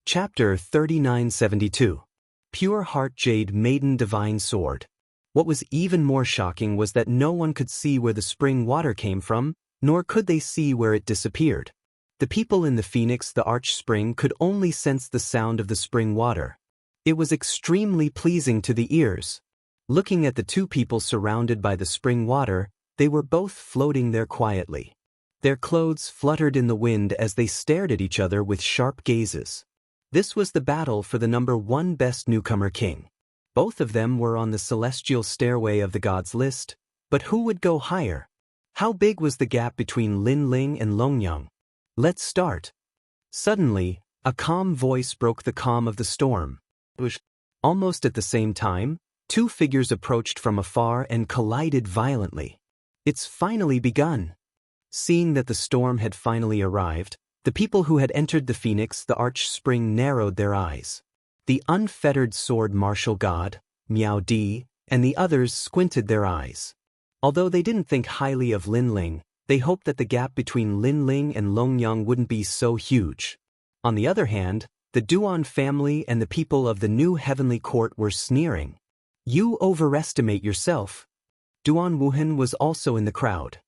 Chapter 3972. Pure Heart Jade Maiden Divine Sword. What was even more shocking was that no one could see where the spring water came from, nor could they see where it disappeared. The people in the Phoenix the Arch Spring could only sense the sound of the spring water. It was extremely pleasing to the ears. Looking at the two people surrounded by the spring water, they were both floating there quietly. Their clothes fluttered in the wind as they stared at each other with sharp gazes. This was the battle for the #1 best newcomer king. Both of them were on the celestial stairway of the gods list, but who would go higher? How big was the gap between Lin Ling and Longyang? Let's start. Suddenly, a calm voice broke the calm of the storm. Almost at the same time, two figures approached from afar and collided violently. It's finally begun. Seeing that the storm had finally arrived, the people who had entered the Phoenix, the Arch Spring, narrowed their eyes. The unfettered sword martial god, Miao Di, and the others squinted their eyes. Although they didn't think highly of Lin Ling, they hoped that the gap between Lin Ling and Longyang wouldn't be so huge. On the other hand, the Duan family and the people of the new heavenly court were sneering. You overestimate yourself. Duan Wuhan was also in the crowd.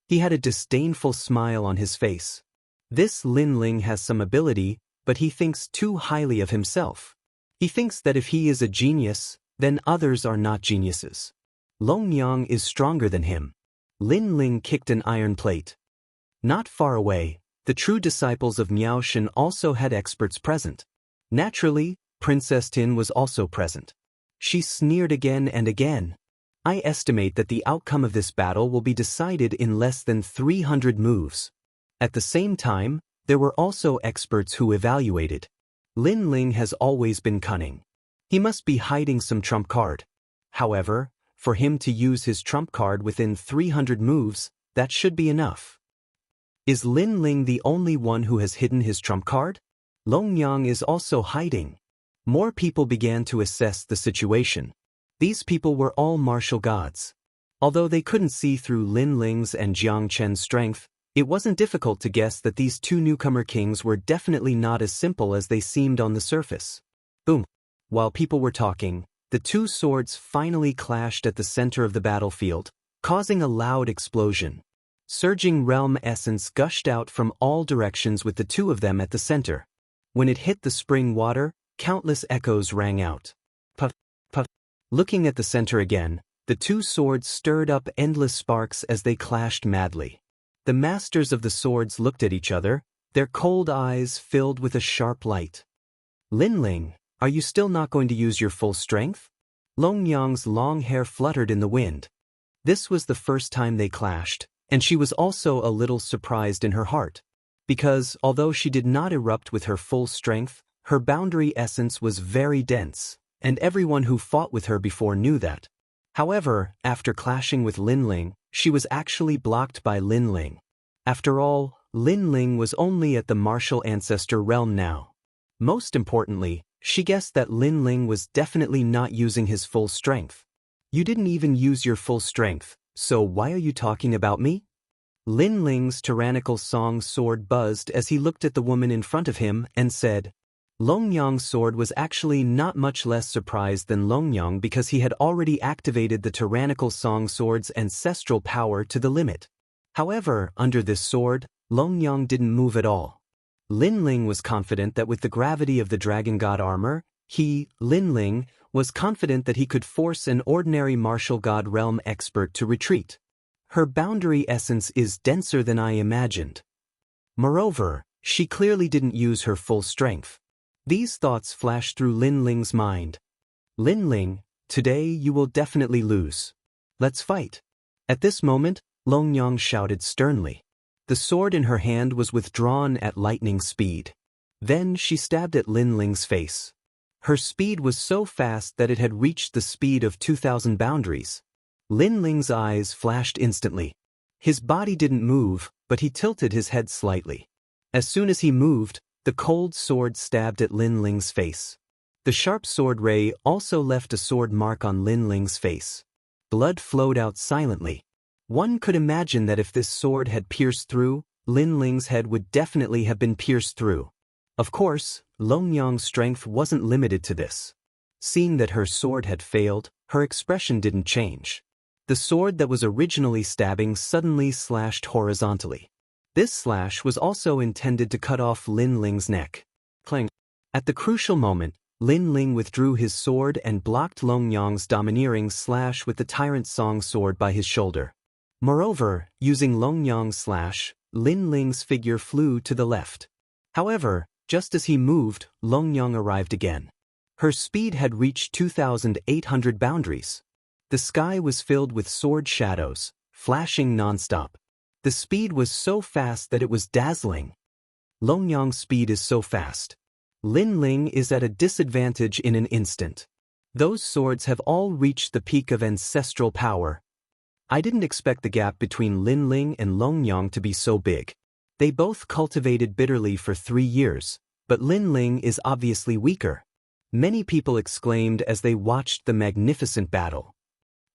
He had a disdainful smile on his face. This Lin Ling has some ability, but he thinks too highly of himself. He thinks that if he is a genius, then others are not geniuses. Longyang is stronger than him. Lin Ling kicked an iron plate. Not far away, the true disciples of Miaoshan also had experts present. Naturally, Princess Tin was also present. She sneered again and again. I estimate that the outcome of this battle will be decided in less than 300 moves. At the same time, there were also experts who evaluated. Lin Ling has always been cunning. He must be hiding some trump card. However, for him to use his trump card within 300 moves, that should be enough. Is Lin Ling the only one who has hidden his trump card? Longyang is also hiding. More people began to assess the situation. These people were all martial gods. Although they couldn't see through Lin Ling's and Jiang Chen's strength, it wasn't difficult to guess that these two newcomer kings were definitely not as simple as they seemed on the surface. Boom! While people were talking, the two swords finally clashed at the center of the battlefield, causing a loud explosion. Surging realm essence gushed out from all directions with the two of them at the center. When it hit the spring water, countless echoes rang out. Puff, puff. Looking at the center again, the two swords stirred up endless sparks as they clashed madly. The masters of the swords looked at each other, their cold eyes filled with a sharp light. Lin Ling, are you still not going to use your full strength? Longyang's long hair fluttered in the wind. This was the first time they clashed, and she was also a little surprised in her heart. Because, although she did not erupt with her full strength, her boundary essence was very dense, and everyone who fought with her before knew that. However, after clashing with Lin Ling, she was actually blocked by Lin Ling. After all, Lin Ling was only at the martial ancestor realm now. Most importantly, she guessed that Lin Ling was definitely not using his full strength. You didn't even use your full strength, so why are you talking about me? Lin Ling's tyrannical song sword buzzed as he looked at the woman in front of him and said, Longyang's sword was actually not much less surprised than Longyang because he had already activated the tyrannical song sword's ancestral power to the limit. However, under this sword, Longyang didn't move at all. Lin Ling was confident that with the gravity of the dragon god armor, he, Lin Ling, was confident that he could force an ordinary martial god realm expert to retreat. Her boundary essence is denser than I imagined. Moreover, she clearly didn't use her full strength. These thoughts flashed through Lin Ling's mind. Lin Ling, today you will definitely lose. Let's fight. At this moment, Longyang shouted sternly. The sword in her hand was withdrawn at lightning speed. Then she stabbed at Lin Ling's face. Her speed was so fast that it had reached the speed of 2,000 boundaries. Lin Ling's eyes flashed instantly. His body didn't move, but he tilted his head slightly. As soon as he moved, the cold sword stabbed at Lin Ling's face. The sharp sword ray also left a sword mark on Lin Ling's face. Blood flowed out silently. One could imagine that if this sword had pierced through, Lin Ling's head would definitely have been pierced through. Of course, Longyang's strength wasn't limited to this. Seeing that her sword had failed, her expression didn't change. The sword that was originally stabbing suddenly slashed horizontally. This slash was also intended to cut off Lin Ling's neck. Clang. At the crucial moment, Lin Ling withdrew his sword and blocked Longyang's domineering slash with the Tyrant Song sword by his shoulder. Moreover, using Longyang's slash, Lin Ling's figure flew to the left. However, just as he moved, Longyang arrived again. Her speed had reached 2,800 boundaries. The sky was filled with sword shadows, flashing non-stop. The speed was so fast that it was dazzling. Longyang's speed is so fast. Lin Ling is at a disadvantage in an instant. Those swords have all reached the peak of ancestral power. I didn't expect the gap between Lin Ling and Longyang to be so big. They both cultivated bitterly for 3 years, but Lin Ling is obviously weaker. Many people exclaimed as they watched the magnificent battle.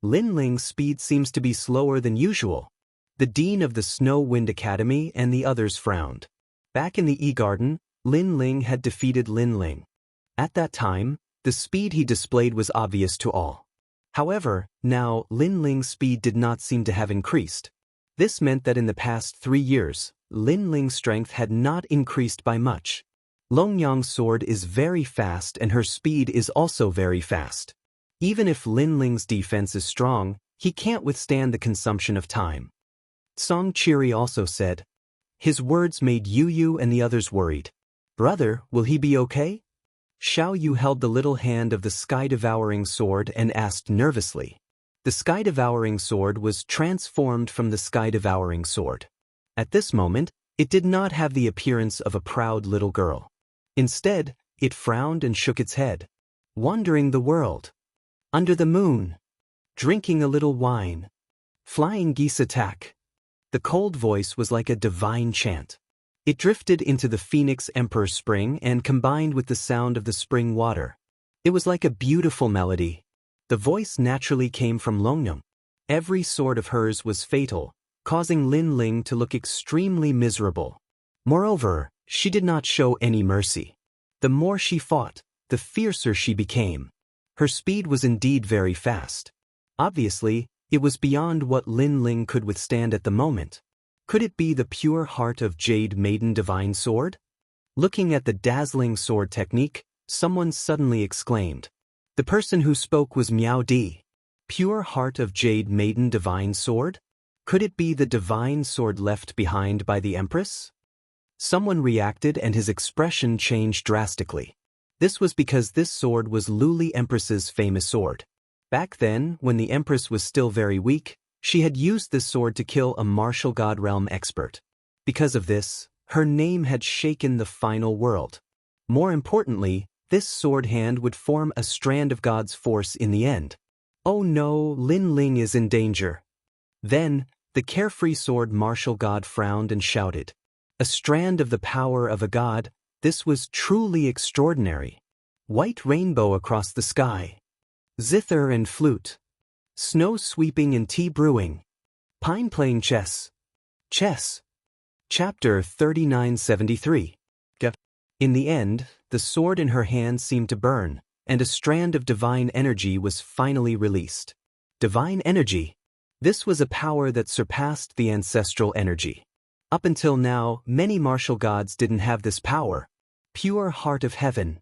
Lin Ling's speed seems to be slower than usual. The dean of the Snow Wind Academy and the others frowned. Back in the E-Garden, Lin Ling had defeated Lin Ling. At that time, the speed he displayed was obvious to all. However, now Lin Ling's speed did not seem to have increased. This meant that in the past 3 years, Lin Ling's strength had not increased by much. Longyang's sword is very fast and her speed is also very fast. Even if Lin Ling's defense is strong, he can't withstand the consumption of time. Song Chiri also said. His words made Yu Yu and the others worried. Brother, will he be okay? Xiao Yu held the little hand of the sky-devouring sword and asked nervously. The sky-devouring sword was transformed from the sky-devouring sword. At this moment, it did not have the appearance of a proud little girl. Instead, it frowned and shook its head. Wandering the world. Under the moon. Drinking a little wine. Flying geese attack. The cold voice was like a divine chant. It drifted into the Phoenix Emperor Spring and combined with the sound of the spring water. It was like a beautiful melody. The voice naturally came from Longyang. Every sword of hers was fatal, causing Lin Ling to look extremely miserable. Moreover, she did not show any mercy. The more she fought, the fiercer she became. Her speed was indeed very fast. Obviously, it was beyond what Lin Ling could withstand at the moment. Could it be the pure heart of Jade Maiden Divine Sword? Looking at the dazzling sword technique, someone suddenly exclaimed. The person who spoke was Miao Di. Pure heart of Jade Maiden Divine Sword? Could it be the divine sword left behind by the Empress? Someone reacted and his expression changed drastically. This was because this sword was Luli Empress's famous sword. Back then, when the Empress was still very weak, she had used this sword to kill a martial god realm expert. Because of this, her name had shaken the final world. More importantly, this sword hand would form a strand of God's force in the end. Oh no, Lin Ling is in danger. Then, the carefree sword martial god frowned and shouted. A strand of the power of a god, this was truly extraordinary. White rainbow across the sky. Zither and flute. Snow sweeping and tea brewing. Pine playing chess. Chess. Chapter 3973. In the end, the sword in her hand seemed to burn, and a strand of divine energy was finally released. Divine energy. This was a power that surpassed the ancestral energy. Up until now, many martial gods didn't have this power. Pure heart of heaven.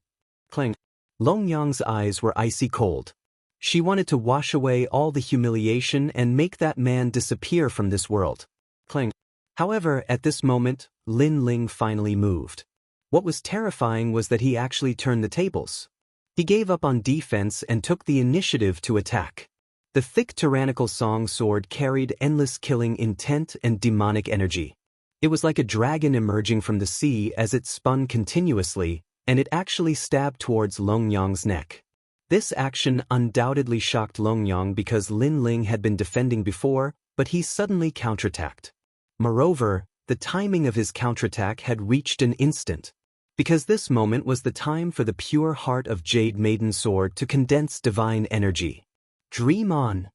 Clang. Longyang's eyes were icy cold. She wanted to wash away all the humiliation and make that man disappear from this world. Clang. However, at this moment, Lin Ling finally moved. What was terrifying was that he actually turned the tables. He gave up on defense and took the initiative to attack. The thick tyrannical song sword carried endless killing intent and demonic energy. It was like a dragon emerging from the sea as it spun continuously, and it actually stabbed towards Longyang's neck. This action undoubtedly shocked Longyang because Lin Ling had been defending before, but he suddenly counterattacked. Moreover, the timing of his counterattack had reached an instant. Because this moment was the time for the pure heart of Jade Maiden Sword to condense divine energy. Dream on!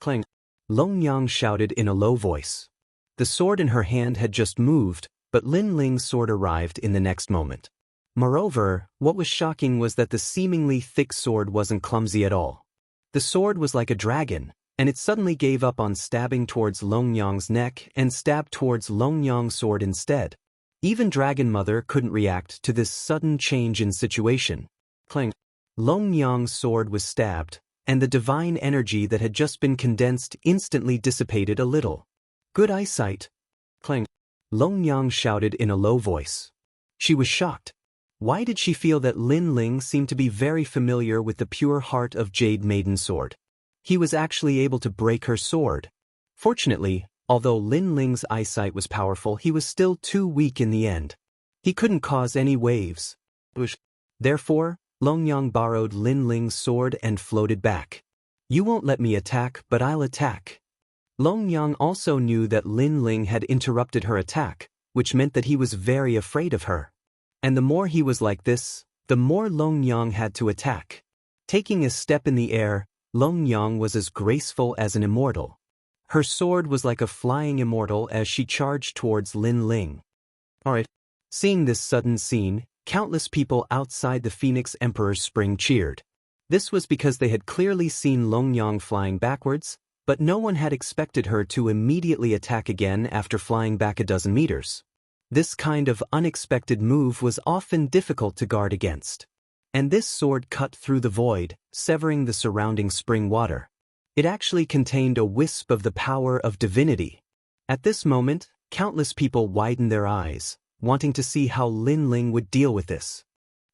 Clang! Longyang shouted in a low voice. The sword in her hand had just moved, but Lin Ling's sword arrived in the next moment. Moreover, what was shocking was that the seemingly thick sword wasn't clumsy at all. The sword was like a dragon, and it suddenly gave up on stabbing towards Longyang's neck and stabbed towards Longyang's sword instead. Even Dragon Mother couldn't react to this sudden change in situation. Clang. Long Yang's sword was stabbed, and the divine energy that had just been condensed instantly dissipated a little. Good eyesight. Clang. Long Yang shouted in a low voice. She was shocked. Why did she feel that Lin Ling seemed to be very familiar with the pure heart of Jade Maiden's sword? He was actually able to break her sword. Fortunately, although Lin Ling's eyesight was powerful, he was still too weak in the end. He couldn't cause any waves. Therefore, Long Yang borrowed Lin Ling's sword and floated back. You won't let me attack, but I'll attack. Long Yang also knew that Lin Ling had interrupted her attack, which meant that he was very afraid of her. And the more he was like this, the more Long Yang had to attack. Taking a step in the air, Long Yang was as graceful as an immortal. Her sword was like a flying immortal as she charged towards Lin Ling. Alright. Seeing this sudden scene, countless people outside the Phoenix Emperor's spring cheered. This was because they had clearly seen Long Yang flying backwards, but no one had expected her to immediately attack again after flying back a dozen meters. This kind of unexpected move was often difficult to guard against. And this sword cut through the void, severing the surrounding spring water. It actually contained a wisp of the power of divinity. At this moment, countless people widened their eyes, wanting to see how Lin Ling would deal with this.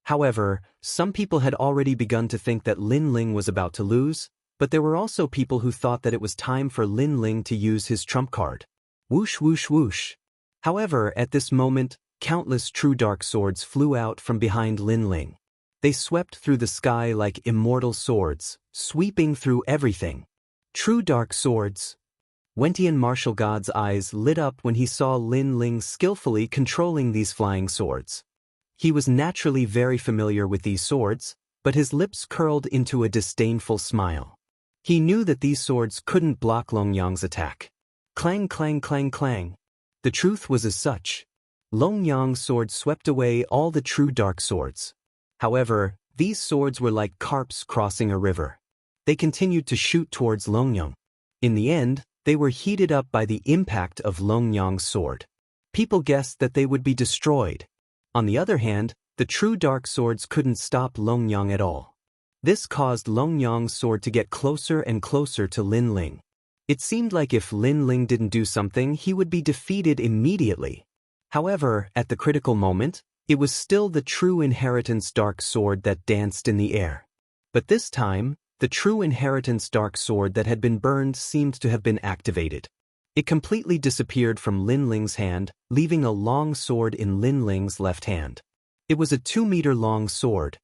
However, some people had already begun to think that Lin Ling was about to lose, but there were also people who thought that it was time for Lin Ling to use his trump card. Whoosh whoosh whoosh. However, at this moment, countless true dark swords flew out from behind Lin Ling. They swept through the sky like immortal swords, sweeping through everything. True dark swords. Wentian martial god's eyes lit up when he saw Lin Ling skillfully controlling these flying swords. He was naturally very familiar with these swords, but his lips curled into a disdainful smile. He knew that these swords couldn't block Long Yang's attack. Clang clang clang clang. The truth was as such. Long Yang's sword swept away all the true dark swords. However, these swords were like carps crossing a river. They continued to shoot towards Long Yang. In the end, they were heated up by the impact of Long Yang's sword. People guessed that they would be destroyed. On the other hand, the true dark swords couldn't stop Long Yang at all. This caused Long Yang's sword to get closer and closer to Lin Ling. It seemed like if Lin Ling didn't do something, he would be defeated immediately. However, at the critical moment, it was still the true inheritance dark sword that danced in the air. But this time, the true inheritance dark sword that had been burned seemed to have been activated. It completely disappeared from Lin Ling's hand, leaving a long sword in Lin Ling's left hand. It was a 2-meter-long sword.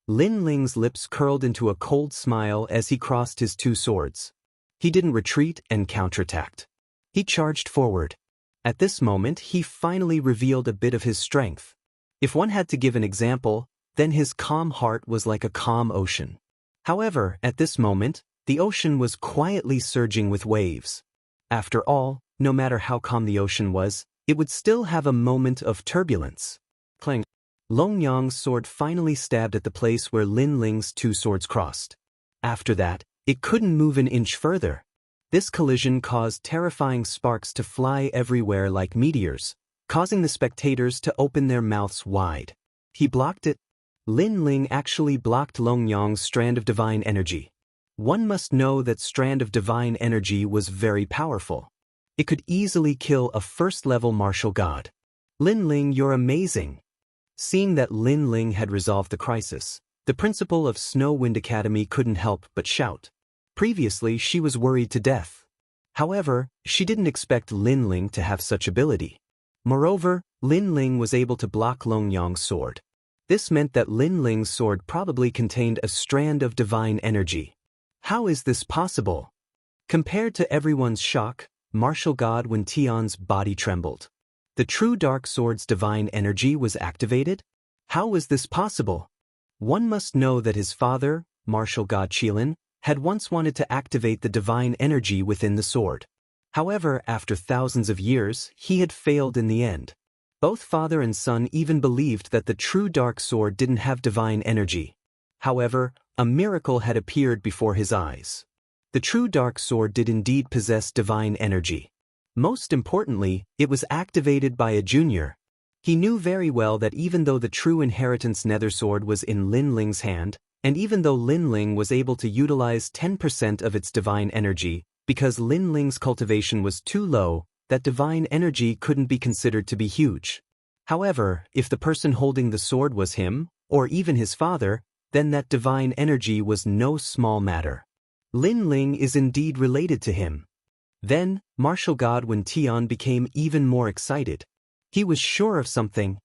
Lin Ling's lips curled into a cold smile as he crossed his two swords. He didn't retreat and counterattacked. He charged forward. At this moment, he finally revealed a bit of his strength. If one had to give an example, then his calm heart was like a calm ocean. However, at this moment, the ocean was quietly surging with waves. After all, no matter how calm the ocean was, it would still have a moment of turbulence. Clang. Long Yang's sword finally stabbed at the place where Lin Ling's two swords crossed. After that, it couldn't move an inch further. This collision caused terrifying sparks to fly everywhere like meteors, causing the spectators to open their mouths wide. He blocked it. Lin Ling actually blocked Long Yang's strand of divine energy. One must know that strand of divine energy was very powerful. It could easily kill a first-level martial god. Lin Ling, you're amazing. Seeing that Lin Ling had resolved the crisis, the principal of Snow Wind Academy couldn't help but shout. Previously, she was worried to death. However, she didn't expect Lin Ling to have such ability. Moreover, Lin Ling was able to block Long Yang's sword. This meant that Lin Ling's sword probably contained a strand of divine energy. How is this possible? Compared to everyone's shock, martial god Wen Tian's body trembled. The true dark sword's divine energy was activated? How was this possible? One must know that his father, martial god Qilin, had once wanted to activate the divine energy within the sword. However, after thousands of years, he had failed in the end. Both father and son even believed that the true dark sword didn't have divine energy. However, a miracle had appeared before his eyes. The true dark sword did indeed possess divine energy. Most importantly, it was activated by a junior. He knew very well that even though the true inheritance nether sword was in Lin Ling's hand, And even though Lin Ling was able to utilize 10% of its divine energy, because Lin Ling's cultivation was too low, that divine energy couldn't be considered to be huge. However, if the person holding the sword was him, or even his father, then that divine energy was no small matter. Lin Ling is indeed related to him. Then, martial god Wen Tian became even more excited. He was sure of something.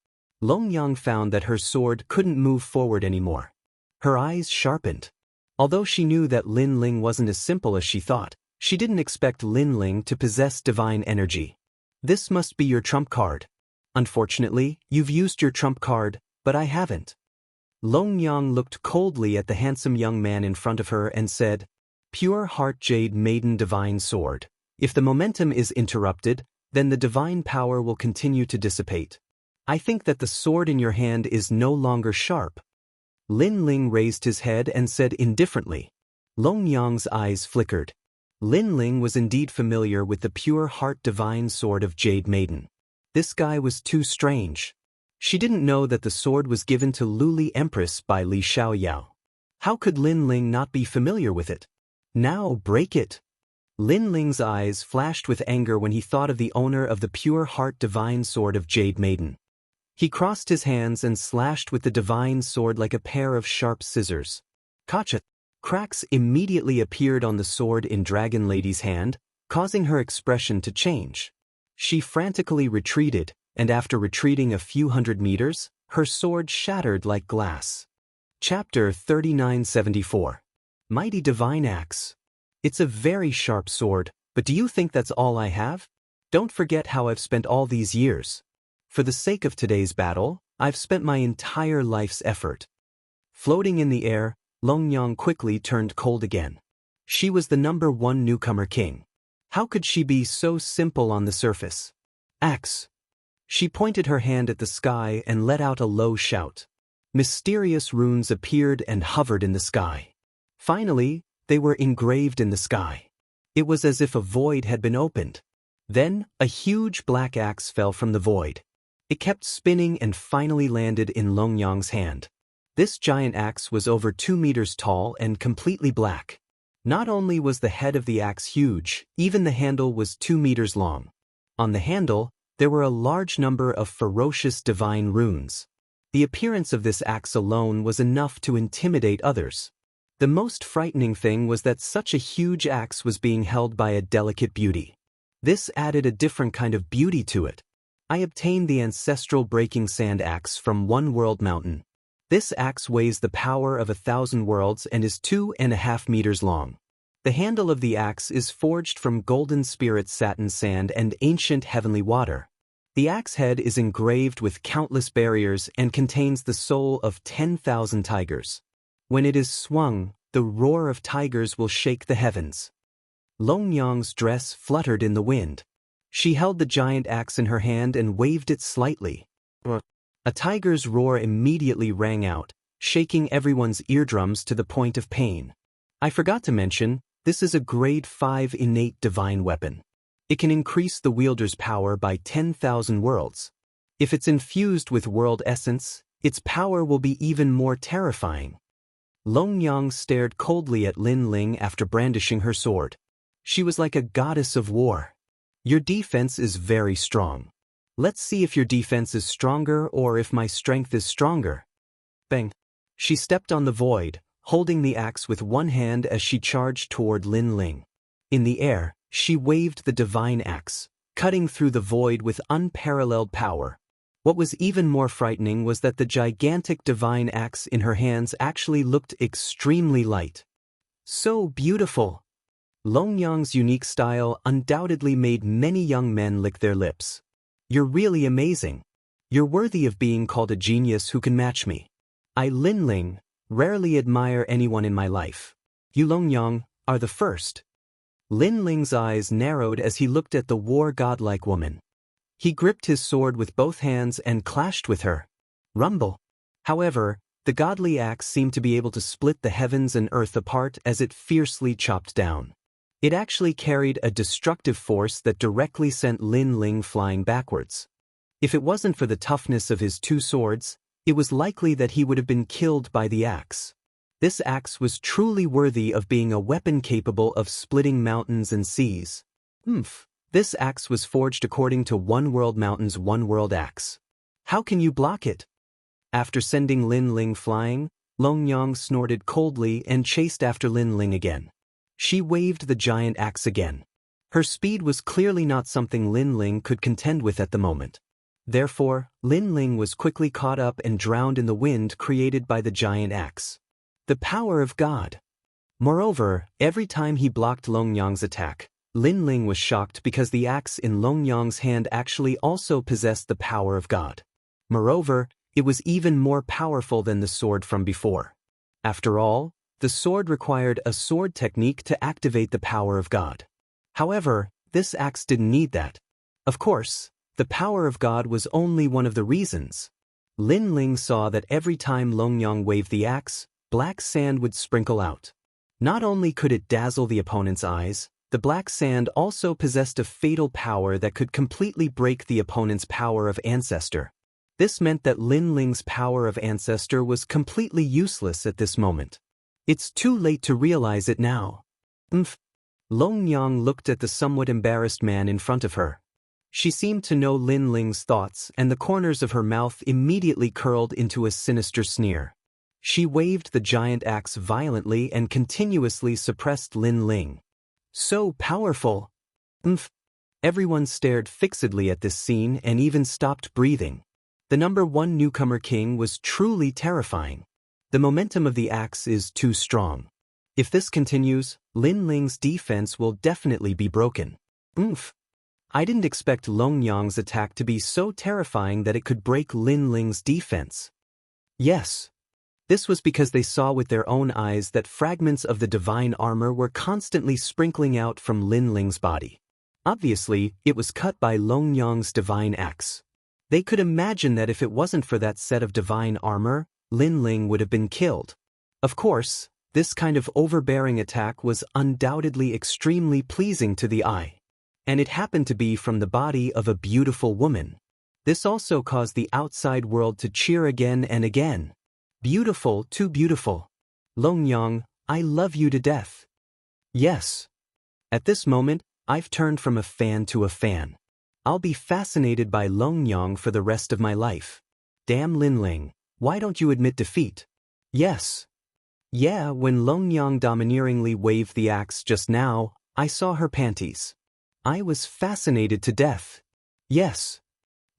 Longyang found that her sword couldn't move forward anymore. Her eyes sharpened. Although she knew that Lin Ling wasn't as simple as she thought, she didn't expect Lin Ling to possess divine energy. This must be your trump card. Unfortunately, you've used your trump card, but I haven't. Longyang looked coldly at the handsome young man in front of her and said, "Pure heart jade maiden divine sword. If the momentum is interrupted, then the divine power will continue to dissipate. I think that the sword in your hand is no longer sharp." Lin Ling raised his head and said indifferently. Longyang's eyes flickered. Lin Ling was indeed familiar with the pure heart divine sword of Jade Maiden. This guy was too strange. She didn't know that the sword was given to Luli Empress by Li Xiaoyao. How could Lin Ling not be familiar with it? Now break it. Lin Ling's eyes flashed with anger when he thought of the owner of the pure heart divine sword of Jade Maiden. He crossed his hands and slashed with the divine sword like a pair of sharp scissors. Kacha! Cracks immediately appeared on the sword in Dragon Lady's hand, causing her expression to change. She frantically retreated, and after retreating a few hundred meters, her sword shattered like glass. Chapter 3974. Mighty Divine Axe. It's a very sharp sword, but do you think that's all I have? Don't forget how I've spent all these years. For the sake of today's battle, I've spent my entire life's effort. Floating in the air, Longyang quickly turned cold again. She was the #1 newcomer king. How could she be so simple on the surface? Axe. She pointed her hand at the sky and let out a low shout. Mysterious runes appeared and hovered in the sky. Finally, they were engraved in the sky. It was as if a void had been opened. Then, a huge black axe fell from the void. It kept spinning and finally landed in Longyang's hand. This giant axe was over 2 meters tall and completely black. Not only was the head of the axe huge, even the handle was 2 meters long. On the handle, there were a large number of ferocious divine runes. The appearance of this axe alone was enough to intimidate others. The most frightening thing was that such a huge axe was being held by a delicate beauty. This added a different kind of beauty to it. I obtained the ancestral breaking sand axe from One World Mountain. This axe weighs the power of 1,000 worlds and is 2.5 meters long. The handle of the axe is forged from golden spirit satin sand and ancient heavenly water. The axe head is engraved with countless barriers and contains the soul of 10,000 tigers. When it is swung, the roar of tigers will shake the heavens. Longyang's dress fluttered in the wind. She held the giant axe in her hand and waved it slightly. A tiger's roar immediately rang out, shaking everyone's eardrums to the point of pain. I forgot to mention, this is a grade 5 innate divine weapon. It can increase the wielder's power by 10,000 worlds. If it's infused with world essence, its power will be even more terrifying. Longyang stared coldly at Lin Ling after brandishing her sword. She was like a goddess of war. Your defense is very strong. Let's see if your defense is stronger or if my strength is stronger. Bang! She stepped on the void, holding the axe with one hand as she charged toward Lin Ling. In the air, she waved the divine axe, cutting through the void with unparalleled power. What was even more frightening was that the gigantic divine axe in her hands actually looked extremely light. So beautiful! Longyang's unique style undoubtedly made many young men lick their lips. You're really amazing. You're worthy of being called a genius who can match me. I, Lin Ling, rarely admire anyone in my life. You, Longyang, are the first. Lin Ling's eyes narrowed as he looked at the war godlike woman. He gripped his sword with both hands and clashed with her. Rumble. However, the godly axe seemed to be able to split the heavens and earth apart as it fiercely chopped down. It actually carried a destructive force that directly sent Lin Ling flying backwards. If it wasn't for the toughness of his 2 swords, it was likely that he would have been killed by the axe. This axe was truly worthy of being a weapon capable of splitting mountains and seas. This axe was forged according to One World Mountain's One World Axe. How can you block it? After sending Lin Ling flying, Longyang snorted coldly and chased after Lin Ling again. She waved the giant axe again. Her speed was clearly not something Lin Ling could contend with at the moment. Therefore, Lin Ling was quickly caught up and drowned in the wind created by the giant axe. The power of God. Moreover, every time he blocked Longyang's attack, Lin Ling was shocked because the axe in Longyang's hand actually also possessed the power of God. Moreover, it was even more powerful than the sword from before. After all, the sword required a sword technique to activate the power of God. However, this axe didn't need that. Of course, the power of God was only one of the reasons. Lin Ling saw that every time Longyang waved the axe, black sand would sprinkle out. Not only could it dazzle the opponent's eyes, the black sand also possessed a fatal power that could completely break the opponent's power of ancestor. This meant that Lin Ling's power of ancestor was completely useless at this moment. It's too late to realize it now. Longyang looked at the somewhat embarrassed man in front of her. She seemed to know Lin Ling's thoughts, and the corners of her mouth immediately curled into a sinister sneer. She waved the giant axe violently and continuously suppressed Lin Ling. So powerful! Everyone stared fixedly at this scene and even stopped breathing. The #1 newcomer king was truly terrifying. The momentum of the axe is too strong. If this continues, Lin Ling's defense will definitely be broken. I didn't expect Longyang's attack to be so terrifying that it could break Lin Ling's defense. Yes. This was because they saw with their own eyes that fragments of the divine armor were constantly sprinkling out from Lin Ling's body. Obviously, it was cut by Longyang's divine axe. They could imagine that if it wasn't for that set of divine armor, Lin Ling would have been killed. Of course, this kind of overbearing attack was undoubtedly extremely pleasing to the eye. And it happened to be from the body of a beautiful woman. This also caused the outside world to cheer again and again. Beautiful, too beautiful. Longyang, I love you to death. Yes. At this moment, I've turned from a fan to a fan. I'll be fascinated by Longyang for the rest of my life. Damn Lin Ling, why don't you admit defeat? Yes. Yeah, when Longyang domineeringly waved the axe just now, I saw her panties. I was fascinated to death. Yes.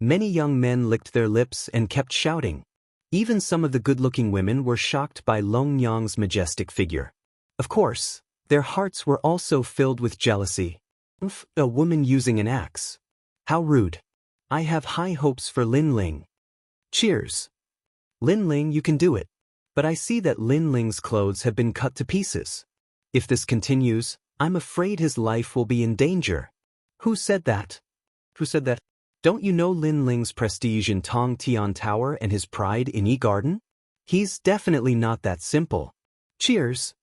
Many young men licked their lips and kept shouting. Even some of the good-looking women were shocked by Longyang's majestic figure. Of course, their hearts were also filled with jealousy. A woman using an axe. How rude. I have high hopes for Lin Ling. Cheers. Lin Ling, you can do it. But I see that Lin Ling's clothes have been cut to pieces. If this continues, I'm afraid his life will be in danger. Who said that? Who said that? Don't you know Lin Ling's prestige in Tong Tian Tower and his pride in Yi Garden? He's definitely not that simple. Cheers.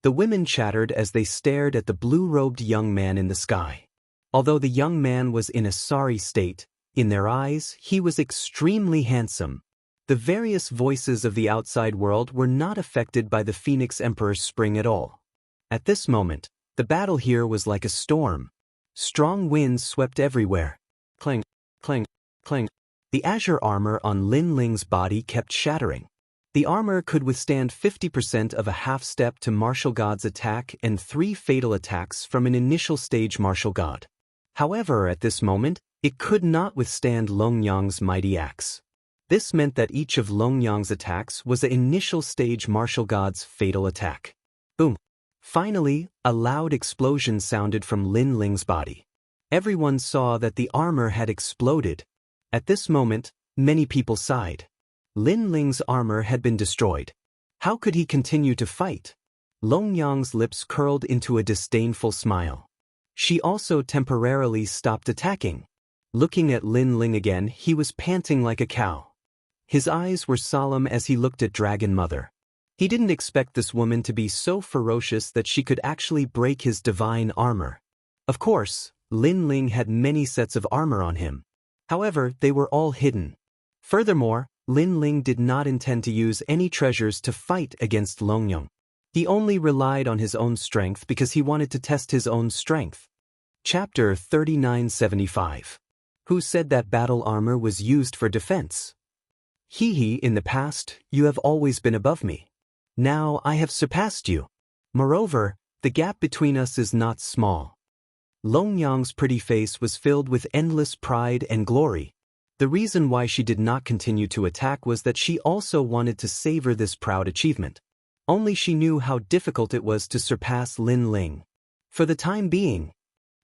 The women chattered as they stared at the blue-robed young man in the sky. Although the young man was in a sorry state, in their eyes he was extremely handsome. The various voices of the outside world were not affected by the Phoenix Emperor's spring at all. At this moment, the battle here was like a storm. Strong winds swept everywhere. Clang, clang, clang. The azure armor on Lin Ling's body kept shattering. The armor could withstand 50% of a half-step to martial god's attack and 3 fatal attacks from an initial stage martial god. However, at this moment, it could not withstand Longyang's mighty axe. This meant that each of Longyang's attacks was an initial stage martial god's fatal attack. Boom. Finally, a loud explosion sounded from Lin Ling's body. Everyone saw that the armor had exploded. At this moment, many people sighed. Lin Ling's armor had been destroyed. How could he continue to fight? Longyang's lips curled into a disdainful smile. She also temporarily stopped attacking. Looking at Lin Ling again, he was panting like a cow. His eyes were solemn as he looked at Dragon Mother. He didn't expect this woman to be so ferocious that she could actually break his divine armor. Of course, Lin Ling had many sets of armor on him. However, they were all hidden. Furthermore, Lin Ling did not intend to use any treasures to fight against Longyang. He only relied on his own strength because he wanted to test his own strength. Chapter 3975. Who said that battle armor was used for defense? He, in the past, you have always been above me. Now I have surpassed you. Moreover, the gap between us is not small. Longyang's pretty face was filled with endless pride and glory. The reason why she did not continue to attack was that she also wanted to savor this proud achievement. Only she knew how difficult it was to surpass Lin Ling. For the time being,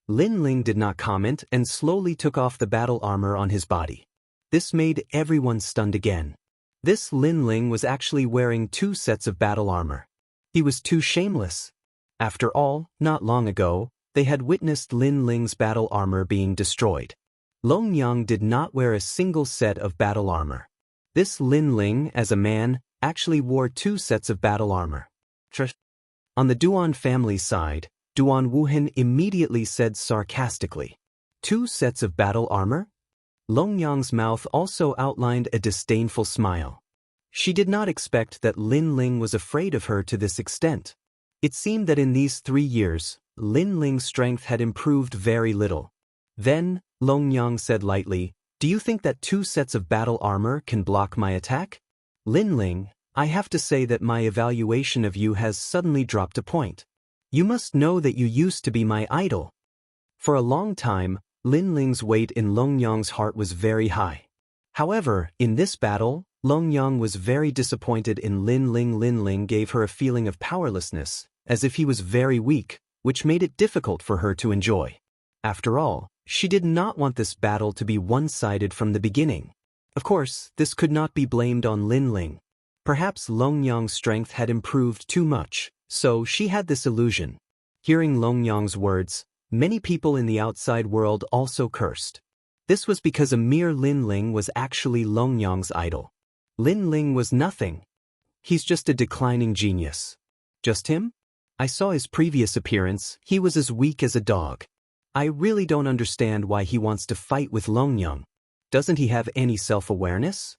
Lin Ling did not comment and slowly took off the battle armor on his body. This made everyone stunned again. This Lin Ling was actually wearing 2 sets of battle armor. He was too shameless. After all, not long ago, they had witnessed Lin Ling's battle armor being destroyed. Longyang did not wear a single set of battle armor. This Lin Ling, as a man, actually wore 2 sets of battle armor. On the Duan family side, Duan Wuhan immediately said sarcastically, 2 sets of battle armor? Longyang's mouth also outlined a disdainful smile. She did not expect that Lin Ling was afraid of her to this extent. It seemed that in these 3 years, Lin Ling's strength had improved very little. Then, Longyang said lightly, do you think that 2 sets of battle armor can block my attack? Lin Ling, I have to say that my evaluation of you has suddenly dropped a point. You must know that you used to be my idol. For a long time, Lin Ling's weight in Longyang's heart was very high. However, in this battle, Longyang was very disappointed in Lin Ling. Lin Ling gave her a feeling of powerlessness, as if he was very weak, which made it difficult for her to enjoy. After all, she did not want this battle to be one-sided from the beginning. Of course, this could not be blamed on Lin Ling. Perhaps Longyang's strength had improved too much, so she had this illusion. Hearing Longyang's words, many people in the outside world also cursed. This was because a mere Lin Ling was actually Longyang's idol. Lin Ling was nothing. He's just a declining genius. Just him? I saw his previous appearance, he was as weak as a dog. I really don't understand why he wants to fight with Longyang. Doesn't he have any self-awareness?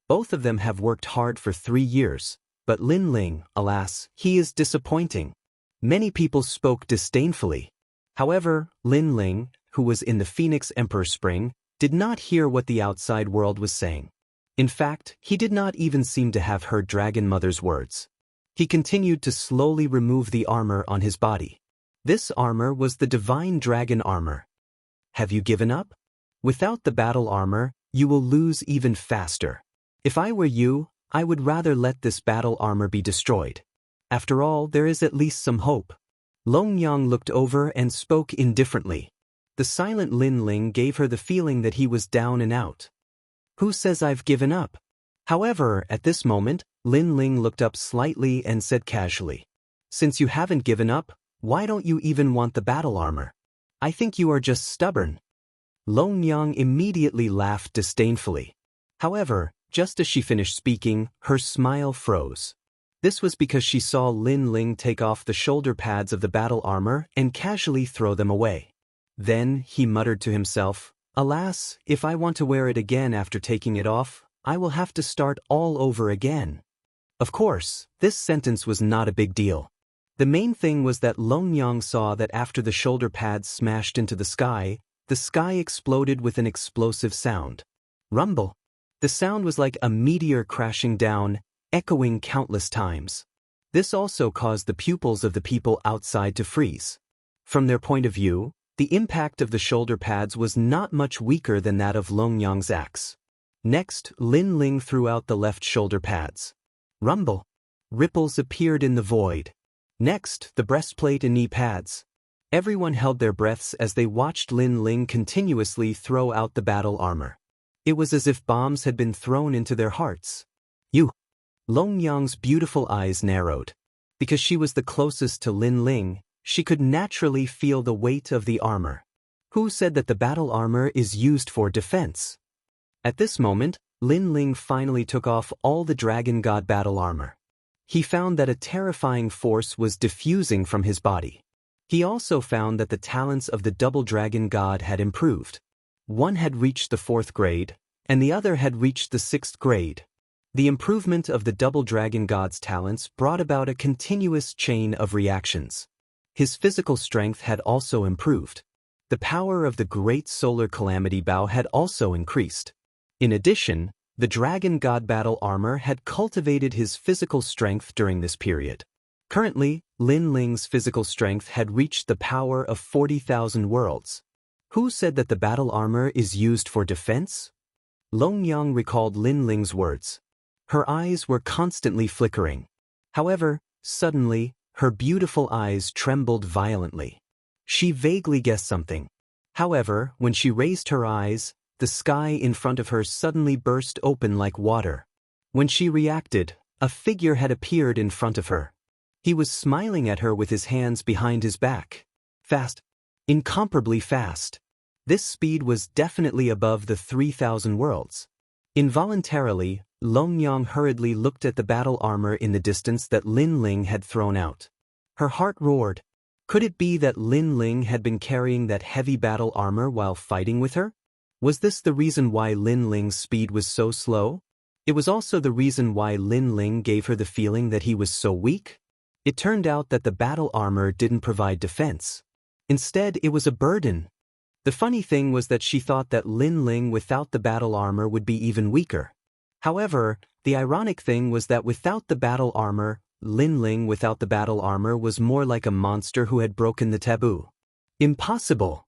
Both of them have worked hard for 3 years, but Lin Ling, alas, he is disappointing. Many people spoke disdainfully. However, Lin Ling, who was in the Phoenix Emperor Spring, did not hear what the outside world was saying. In fact, he did not even seem to have heard Dragon Mother's words. He continued to slowly remove the armor on his body. This armor was the divine dragon armor. Have you given up? Without the battle armor, you will lose even faster. If I were you, I would rather let this battle armor be destroyed. After all, there is at least some hope. Longyang looked over and spoke indifferently. The silent Lin Ling gave her the feeling that he was down and out. Who says I've given up? However, at this moment, Lin Ling looked up slightly and said casually, since you haven't given up, why don't you even want the battle armor? I think you are just stubborn. Longyang immediately laughed disdainfully. However, just as she finished speaking, her smile froze. This was because she saw Lin Ling take off the shoulder pads of the battle armor and casually throw them away. Then he muttered to himself, alas, if I want to wear it again after taking it off, I will have to start all over again. Of course, this sentence was not a big deal. The main thing was that Longyang saw that after the shoulder pads smashed into the sky exploded with an explosive sound. Rumble. The sound was like a meteor crashing down, echoing countless times. This also caused the pupils of the people outside to freeze. From their point of view, the impact of the shoulder pads was not much weaker than that of Longyang's axe. Next, Lin Ling threw out the left shoulder pads. Rumble. Ripples appeared in the void. Next, the breastplate and knee pads. Everyone held their breaths as they watched Lin Ling continuously throw out the battle armor. It was as if bombs had been thrown into their hearts. You. Longyang's beautiful eyes narrowed. Because she was the closest to Lin Ling, she could naturally feel the weight of the armor. Who said that the battle armor is used for defense? At this moment, Lin Ling finally took off all the Dragon God battle armor. He found that a terrifying force was diffusing from his body. He also found that the talents of the double Dragon God had improved. One had reached the 4th grade, and the other had reached the 6th grade. The improvement of the double dragon god's talents brought about a continuous chain of reactions. His physical strength had also improved. The power of the great solar calamity bow had also increased. In addition, the dragon god battle armor had cultivated his physical strength during this period. Currently, Lin Ling's physical strength had reached the power of 40,000 worlds. Who said that the battle armor is used for defense? Longyang recalled Lin Ling's words. Her eyes were constantly flickering. However, suddenly, her beautiful eyes trembled violently. She vaguely guessed something. However, when she raised her eyes, the sky in front of her suddenly burst open like water. When she reacted, a figure had appeared in front of her. He was smiling at her with his hands behind his back. Fast. Incomparably fast. This speed was definitely above the 3,000 worlds. Involuntarily, Longyang hurriedly looked at the battle armor in the distance that Lin Ling had thrown out. Her heart roared. Could it be that Lin Ling had been carrying that heavy battle armor while fighting with her? Was this the reason why Lin Ling's speed was so slow? It was also the reason why Lin Ling gave her the feeling that he was so weak. It turned out that the battle armor didn't provide defense. Instead, it was a burden. The funny thing was that she thought that Lin Ling without the battle armor would be even weaker. However, the ironic thing was that without the battle armor, Lin Ling without the battle armor was more like a monster who had broken the taboo. Impossible!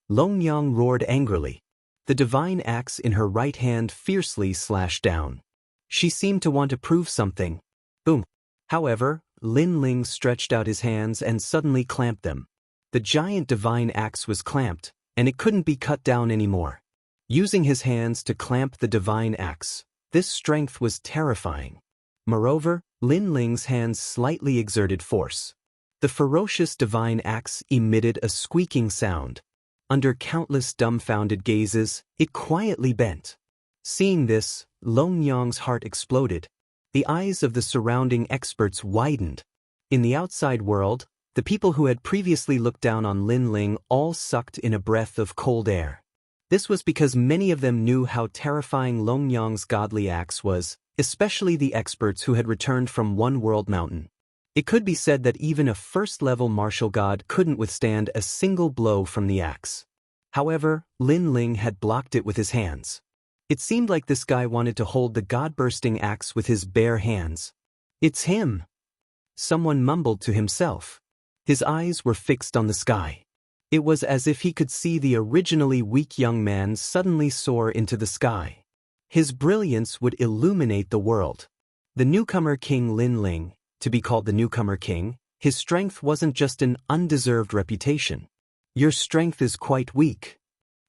Longyang roared angrily. The divine axe in her right hand fiercely slashed down. She seemed to want to prove something. Boom! However, Lin Ling stretched out his hands and suddenly clamped them. The giant divine axe was clamped, and it couldn't be cut down anymore. Using his hands to clamp the divine axe, this strength was terrifying. Moreover, Lin Ling's hands slightly exerted force. The ferocious divine axe emitted a squeaking sound. Under countless dumbfounded gazes, it quietly bent. Seeing this, Longyang's heart exploded. The eyes of the surrounding experts widened. In the outside world, the people who had previously looked down on Lin Ling all sucked in a breath of cold air. This was because many of them knew how terrifying Longyang's godly axe was, especially the experts who had returned from One World Mountain. It could be said that even a first-level martial god couldn't withstand a single blow from the axe. However, Lin Ling had blocked it with his hands. It seemed like this guy wanted to hold the god-bursting axe with his bare hands. It's him! Someone mumbled to himself. His eyes were fixed on the sky. It was as if he could see the originally weak young man suddenly soar into the sky. His brilliance would illuminate the world. The newcomer King Lin Ling, to be called the newcomer king, his strength wasn't just an undeserved reputation. Your strength is quite weak.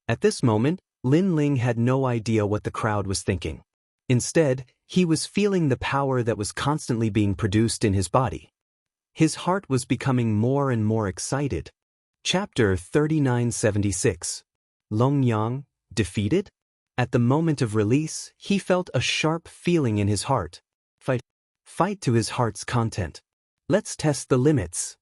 At this moment, Lin Ling had no idea what the crowd was thinking. Instead, he was feeling the power that was constantly being produced in his body. His heart was becoming more and more excited. Chapter 3976. Longyang, defeated? At the moment of release, he felt a sharp feeling in his heart. Fight to his heart's content. Let's test the limits.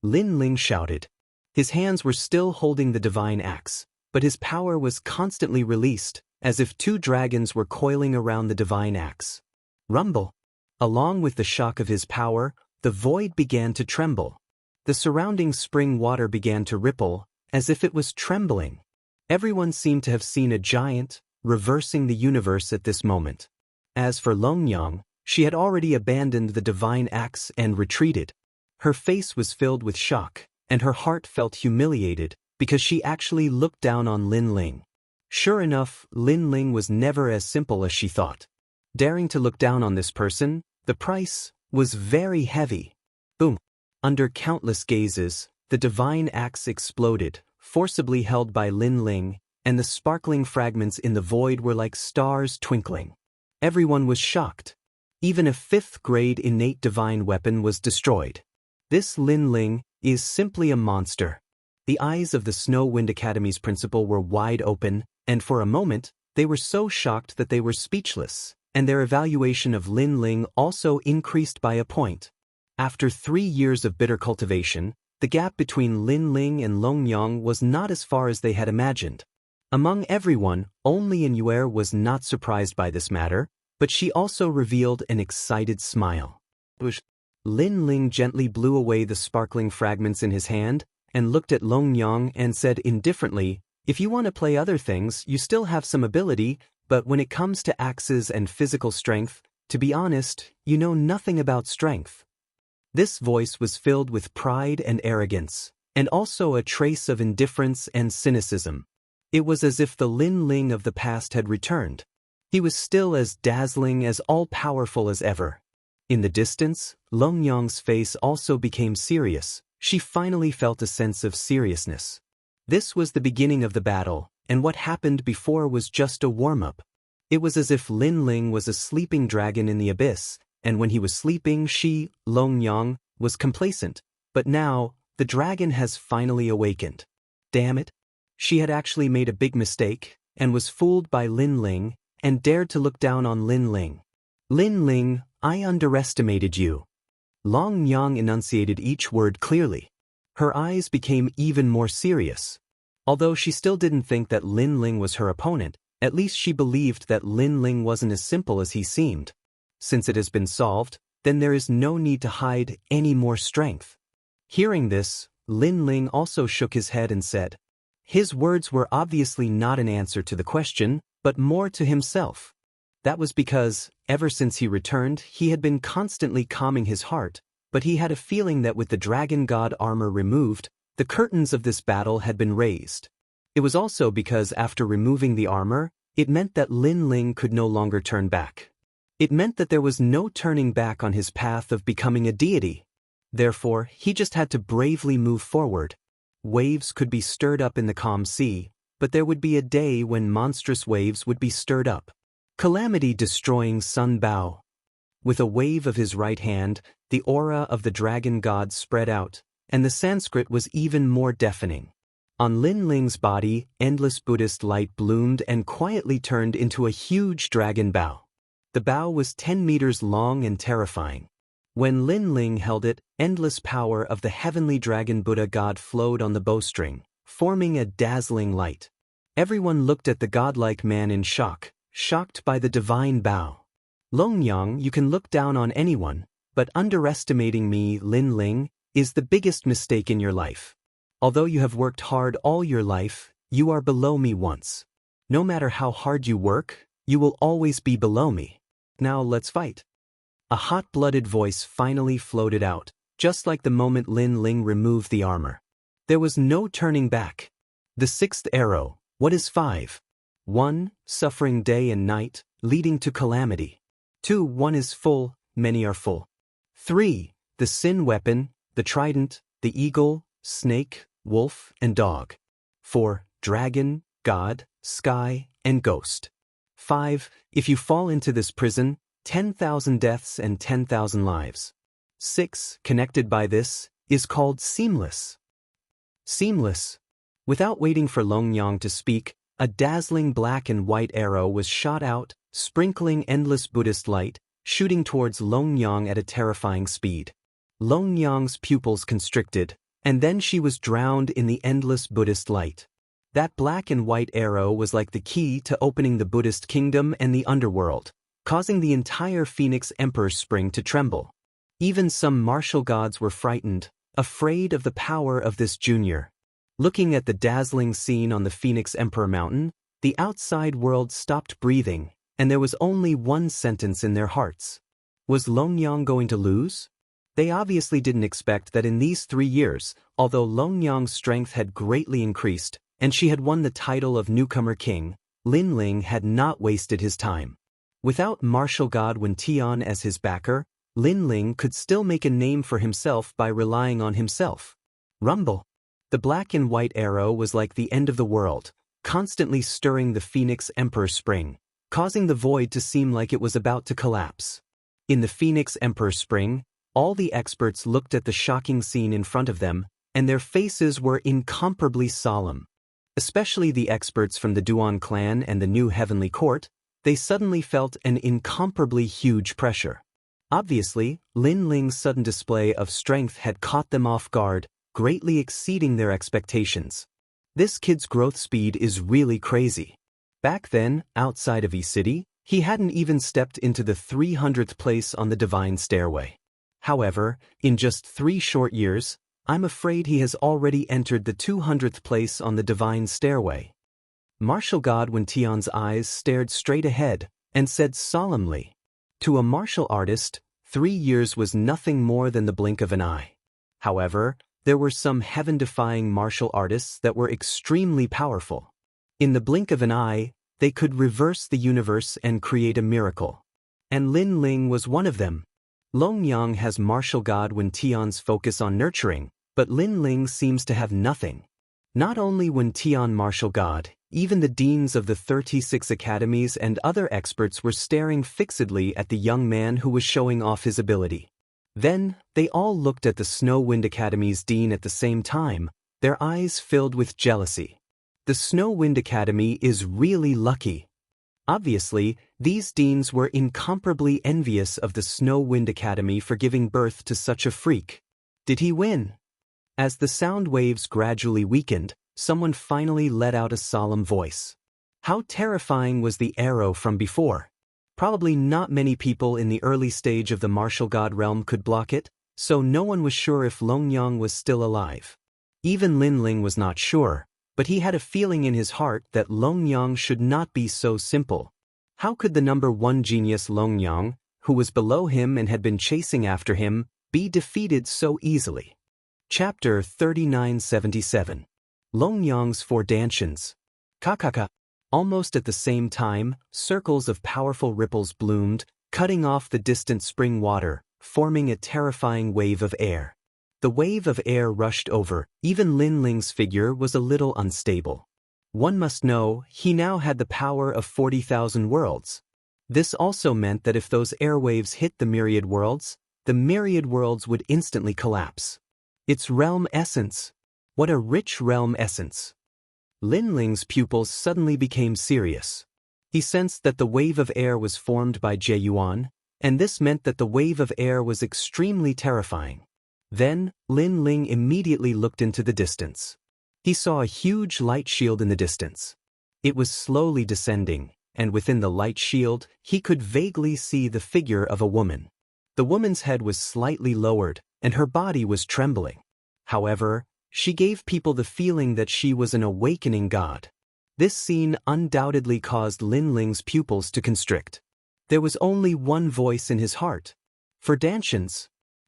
Lin Ling shouted. His hands were still holding the divine axe, but his power was constantly released, as if two dragons were coiling around the divine axe. Rumble. Along with the shock of his power, the void began to tremble. The surrounding spring water began to ripple, as if it was trembling. Everyone seemed to have seen a giant, reversing the universe at this moment. As for Longyang, she had already abandoned the divine axe and retreated. Her face was filled with shock, and her heart felt humiliated, because she actually looked down on Lin Ling. Sure enough, Lin Ling was never as simple as she thought. Daring to look down on this person, the price was very heavy. Boom! Under countless gazes, the divine axe exploded, forcibly held by Lin Ling, and the sparkling fragments in the void were like stars twinkling. Everyone was shocked. Even a 5th-grade innate divine weapon was destroyed. This Lin Ling is simply a monster. The eyes of the Snow Wind Academy's principal were wide open, and for a moment, they were so shocked that they were speechless, and their evaluation of Lin Ling also increased by a point. After 3 years of bitter cultivation, the gap between Lin Ling and Longyang was not as far as they had imagined. Among everyone, only Inyue was not surprised by this matter, but she also revealed an excited smile. Lin Ling gently blew away the sparkling fragments in his hand and looked at Longyang and said indifferently, "If you want to play other things, you still have some ability, but when it comes to axes and physical strength, to be honest, you know nothing about strength." This voice was filled with pride and arrogance, and also a trace of indifference and cynicism. It was as if the Lin Ling of the past had returned. He was still as dazzling, as all-powerful as ever. In the distance, Longyang's face also became serious. She finally felt a sense of seriousness. This was the beginning of the battle, and what happened before was just a warm-up. It was as if Lin Ling was a sleeping dragon in the abyss, and when he was sleeping, she, Longyang, was complacent. But now, the dragon has finally awakened. Damn it. She had actually made a big mistake, and was fooled by Lin Ling, and dared to look down on Lin Ling. "Lin Ling, I underestimated you." Longyang enunciated each word clearly. Her eyes became even more serious. Although she still didn't think that Lin Ling was her opponent, at least she believed that Lin Ling wasn't as simple as he seemed. Since it has been solved, then there is no need to hide any more strength. Hearing this, Lin Ling also shook his head and said. His words were obviously not an answer to the question, but more to himself. That was because, ever since he returned, he had been constantly calming his heart, but he had a feeling that with the dragon god armor removed, the curtains of this battle had been raised. It was also because after removing the armor, it meant that Lin Ling could no longer turn back. It meant that there was no turning back on his path of becoming a deity. Therefore, he just had to bravely move forward. Waves could be stirred up in the calm sea, but there would be a day when monstrous waves would be stirred up. Calamity destroying Sun Bao. With a wave of his right hand, the aura of the dragon god spread out, and the Sanskrit was even more deafening. On Lin Ling's body, endless Buddhist light bloomed and quietly turned into a huge dragon bow. The bow was 10 meters long and terrifying. When Lin Ling held it, endless power of the heavenly dragon Buddha god flowed on the bowstring, forming a dazzling light. Everyone looked at the godlike man in shock, shocked by the divine bow. Longyang, you can look down on anyone, but underestimating me, Lin Ling, is the biggest mistake in your life. Although you have worked hard all your life, you are below me once. No matter how hard you work, you will always be below me. Now let's fight. A hot-blooded voice finally floated out, just like the moment Lin Ling removed the armor. There was no turning back. The sixth arrow, what is 5? 1. Suffering day and night, leading to calamity. 2. One is full, many are full. 3. The sin weapon, the trident, the eagle, snake, wolf, and dog. 4. Dragon, god, sky, and ghost. 5. If you fall into this prison, 10,000 deaths and 10,000 lives. 6. Connected by this, is called seamless. Seamless. Without waiting for Longyang to speak, a dazzling black and white arrow was shot out, sprinkling endless Buddhist light, shooting towards Longyang at a terrifying speed. Longyang's pupils constricted, and then she was drowned in the endless Buddhist light. That black and white arrow was like the key to opening the Buddhist kingdom and the underworld, causing the entire Phoenix Emperor's spring to tremble. Even some martial gods were frightened, afraid of the power of this junior. Looking at the dazzling scene on the Phoenix Emperor Mountain, the outside world stopped breathing, and there was only one sentence in their hearts. Was Longyang going to lose? They obviously didn't expect that in these 3 years, although Longyang's strength had greatly increased, and she had won the title of newcomer king, Lin Ling had not wasted his time. Without martial god Wen Tian as his backer, Lin Ling could still make a name for himself by relying on himself. Rumble. The black and white arrow was like the end of the world, constantly stirring the Phoenix Emperor's spring, causing the void to seem like it was about to collapse. In the Phoenix Emperor's spring, all the experts looked at the shocking scene in front of them, and their faces were incomparably solemn. Especially the experts from the Duan clan and the new heavenly court, they suddenly felt an incomparably huge pressure. Obviously, Lin Ling's sudden display of strength had caught them off guard, greatly exceeding their expectations. This kid's growth speed is really crazy. Back then, outside of E-City, he hadn't even stepped into the 300th place on the divine stairway. However, in just 3 short years, I'm afraid he has already entered the 200th place on the divine stairway. Martial God Wen Tian's eyes stared straight ahead and said solemnly, "To a martial artist, 3 years was nothing more than the blink of an eye." However, there were some heaven-defying martial artists that were extremely powerful. In the blink of an eye, they could reverse the universe and create a miracle. And Lin Ling was one of them. Longyang has martial God Wen Tian's focus on nurturing, but Lin Ling seems to have nothing. Not only Wen Tian martial God, even the deans of the 36 academies and other experts were staring fixedly at the young man who was showing off his ability. Then, they all looked at the Snow Wind Academy's dean at the same time, their eyes filled with jealousy. The Snow Wind Academy is really lucky. Obviously, these deans were incomparably envious of the Snow Wind Academy for giving birth to such a freak. Did he win? As the sound waves gradually weakened, someone finally let out a solemn voice. How terrifying was the arrow from before? Probably not many people in the early stage of the martial god realm could block it, so no one was sure if Longyang was still alive. Even Lin Ling was not sure, but he had a feeling in his heart that Longyang should not be so simple. How could the number 1 genius Longyang, who was below him and had been chasing after him, be defeated so easily? Chapter 3977. Longyang's 4 Dantians. Kakaka. Almost at the same time, circles of powerful ripples bloomed, cutting off the distant spring water, forming a terrifying wave of air. The wave of air rushed over, even Lin Ling's figure was a little unstable. One must know, he now had the power of 40,000 worlds. This also meant that if those airwaves hit the myriad worlds would instantly collapse. Its realm essence. What a rich realm essence. Lin Ling's pupils suddenly became serious. He sensed that the wave of air was formed by Jie Yuan, and this meant that the wave of air was extremely terrifying. Then, Lin Ling immediately looked into the distance. He saw a huge light shield in the distance. It was slowly descending, and within the light shield, he could vaguely see the figure of a woman. The woman's head was slightly lowered, and her body was trembling. However, she gave people the feeling that she was an awakening god. This scene undoubtedly caused Lin Ling's pupils to constrict. There was only one voice in his heart. For Dantians,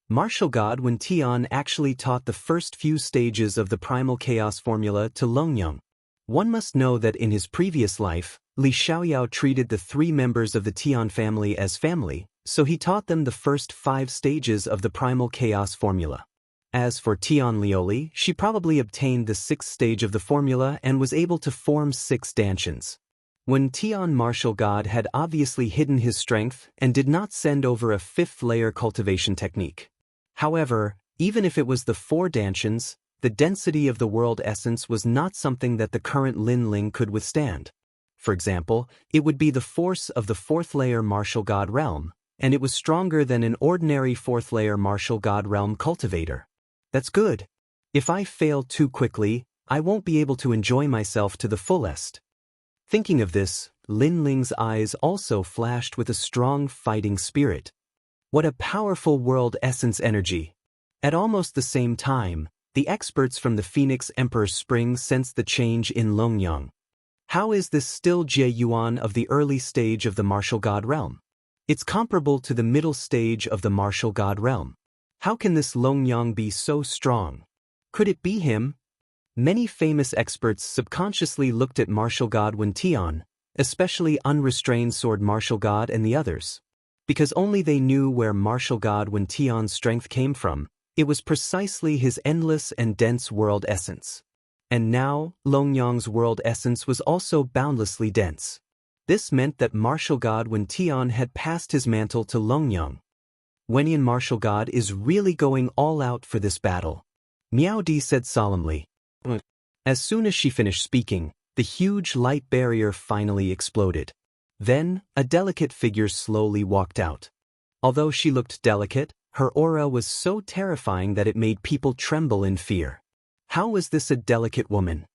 martial god Wen Tian actually taught the first few stages of the primal chaos formula to Longyang. One must know that in his previous life, Li Xiaoyao treated the 3 members of the Tian family as family, so he taught them the first 5 stages of the primal chaos formula. As for Tian Lioli, she probably obtained the 6th stage of the formula and was able to form 6 Dantians. When Tian martial god had obviously hidden his strength and did not send over a 5th layer cultivation technique. However, even if it was the 4 Dantians, the density of the world essence was not something that the current Lin Ling could withstand. For example, it would be the force of the 4th layer martial god realm, and it was stronger than an ordinary 4th layer martial god realm cultivator. That's good. If I fail too quickly, I won't be able to enjoy myself to the fullest. Thinking of this, Lin Ling's eyes also flashed with a strong fighting spirit. What a powerful world essence energy. At almost the same time, the experts from the Phoenix Emperor's Spring sensed the change in Longyang. How is this still Jie Yuan of the early stage of the martial god realm? It's comparable to the middle stage of the martial god realm. How can this Longyang be so strong? Could it be him? Many famous experts subconsciously looked at martial god Wen Tian, especially unrestrained sword martial god and the others. Because only they knew where martial god Wen Tian's strength came from, it was precisely his endless and dense world essence. And now, Longyang's world essence was also boundlessly dense. This meant that martial god Wen Tian had passed his mantle to Longyang. Wenian martial god is really going all out for this battle, Miao Di said solemnly. As soon as she finished speaking, the huge light barrier finally exploded. Then, a delicate figure slowly walked out. Although she looked delicate, her aura was so terrifying that it made people tremble in fear. How was this a delicate woman?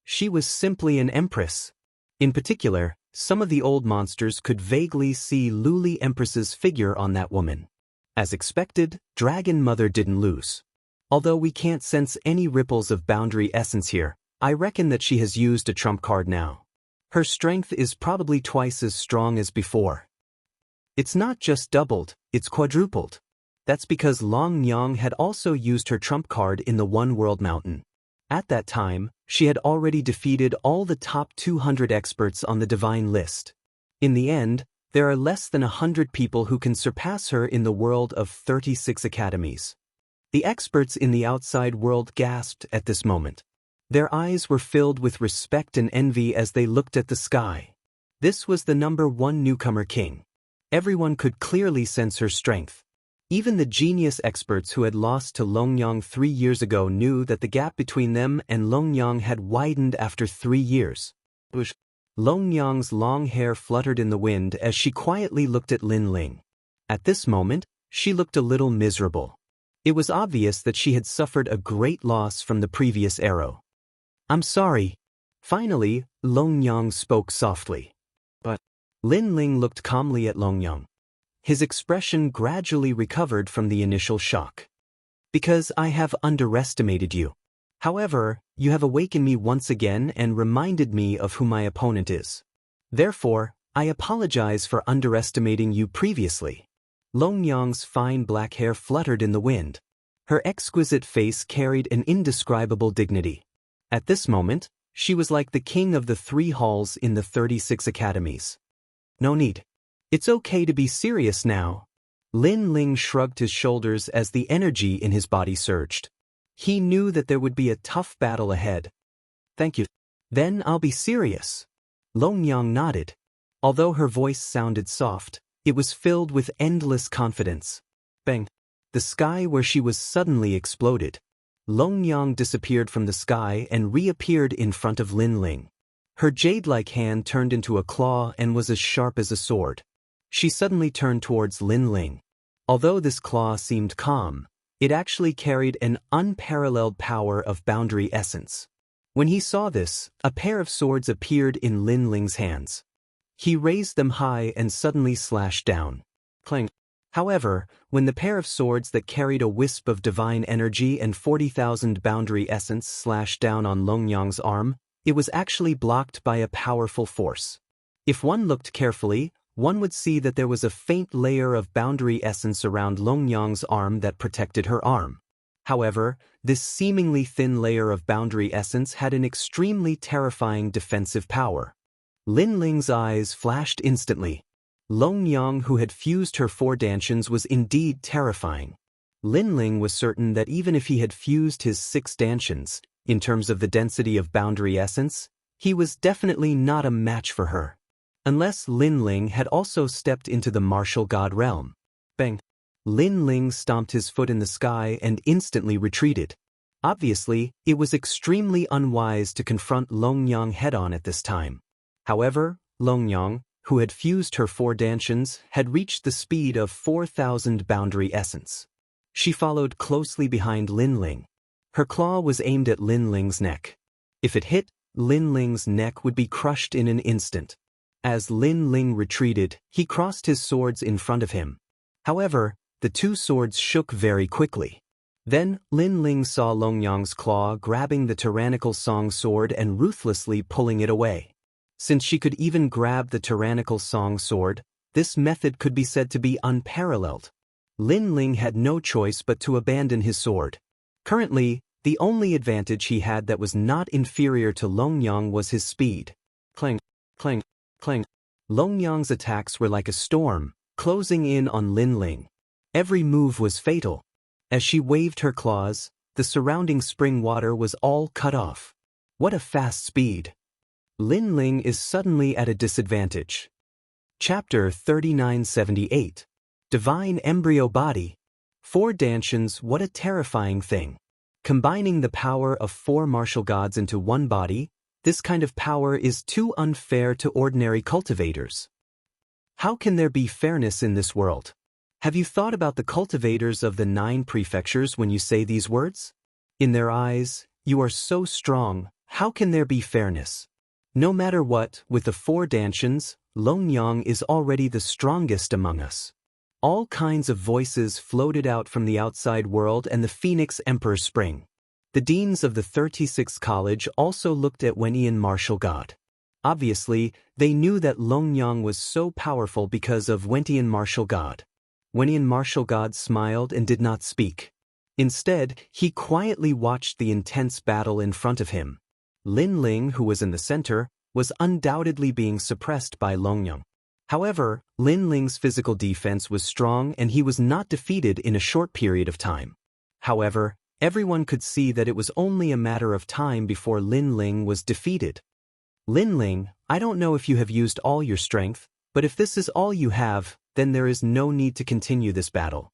she was simply an empress. In particular, some of the old monsters could vaguely see Luli Empress's figure on that woman. As expected, Dragon Mother didn't lose. Although we can't sense any ripples of boundary essence here, I reckon that she has used a trump card now. Her strength is probably twice as strong as before. It's not just doubled, it's quadrupled. That's because Long Nyang had also used her trump card in the One World Mountain. At that time, she had already defeated all the top 200 experts on the divine list. In the end, there are less than 100 people who can surpass her in the world of 36 academies. The experts in the outside world gasped at this moment. Their eyes were filled with respect and envy as they looked at the sky. This was the #1 newcomer king. Everyone could clearly sense her strength. Even the genius experts who had lost to Longyang 3 years ago knew that the gap between them and Longyang had widened after 3 years. Longyang's long hair fluttered in the wind as she quietly looked at Lin Ling. At this moment, she looked a little miserable. It was obvious that she had suffered a great loss from the previous arrow. "I'm sorry." Finally, Longyang spoke softly. But Lin Ling looked calmly at Longyang. His expression gradually recovered from the initial shock. "Because I have underestimated you. However, you have awakened me once again and reminded me of who my opponent is. Therefore, I apologize for underestimating you previously." Longyang's fine black hair fluttered in the wind. Her exquisite face carried an indescribable dignity. At this moment, she was like the king of the 3 halls in the 36 academies. "No need. It's okay to be serious now." Lin Ling shrugged his shoulders as the energy in his body surged. He knew that there would be a tough battle ahead. "Thank you. Then I'll be serious." Longyang nodded. Although her voice sounded soft, it was filled with endless confidence. Bang! The sky where she was suddenly exploded. Longyang disappeared from the sky and reappeared in front of Lin Ling. Her jade-like hand turned into a claw and was as sharp as a sword. She suddenly turned towards Lin Ling. Although this claw seemed calm, it actually carried an unparalleled power of boundary essence. When he saw this, a pair of swords appeared in Lin Ling's hands. He raised them high and suddenly slashed down. Clang. However, when the pair of swords that carried a wisp of divine energy and 40,000 boundary essence slashed down on Longyang's arm, it was actually blocked by a powerful force. If one looked carefully, one would see that there was a faint layer of boundary essence around Longyang's arm that protected her arm. However, this seemingly thin layer of boundary essence had an extremely terrifying defensive power. Lin Ling's eyes flashed instantly. Longyang, who had fused her 4 dantians, was indeed terrifying. Lin Ling was certain that even if he had fused his 6 dantians, in terms of the density of boundary essence, he was definitely not a match for her. Unless Lin Ling had also stepped into the martial god realm. Bang! Lin Ling stomped his foot in the sky and instantly retreated. Obviously, it was extremely unwise to confront Longyang head-on at this time. However, Longyang, who had fused her 4 dantians, had reached the speed of 4,000 boundary essence. She followed closely behind Lin Ling. Her claw was aimed at Lin Ling's neck. If it hit, Lin Ling's neck would be crushed in an instant. As Lin Ling retreated, he crossed his swords in front of him. However, the 2 swords shook very quickly. Then, Lin Ling saw Longyang's claw grabbing the tyrannical song sword and ruthlessly pulling it away. Since she could even grab the tyrannical song sword, this method could be said to be unparalleled. Lin Ling had no choice but to abandon his sword. Currently, the only advantage he had that was not inferior to Longyang was his speed. Clang, clang, clang. Longyang's attacks were like a storm, closing in on Lin Ling. Every move was fatal. As she waved her claws, the surrounding spring water was all cut off. What a fast speed! Lin Ling is suddenly at a disadvantage. Chapter 3978. Divine Embryo Body. 4 dantians, what a terrifying thing. Combining the power of 4 martial gods into one body, this kind of power is too unfair to ordinary cultivators. How can there be fairness in this world? Have you thought about the cultivators of the 9 prefectures when you say these words? In their eyes, you are so strong, how can there be fairness? No matter what, with the 4 dantians, Longyang is already the strongest among us. All kinds of voices floated out from the outside world and the Phoenix Emperor Spring. The deans of the 36th College also looked at Wenian martial god. Obviously, they knew that Longyang was so powerful because of Wentian martial god. Wenian martial god smiled and did not speak. Instead, he quietly watched the intense battle in front of him. Lin Ling, who was in the center, was undoubtedly being suppressed by Longyang. However, Lin Ling's physical defense was strong and he was not defeated in a short period of time. However, everyone could see that it was only a matter of time before Lin Ling was defeated. Lin Ling, I don't know if you have used all your strength, but if this is all you have, then there is no need to continue this battle.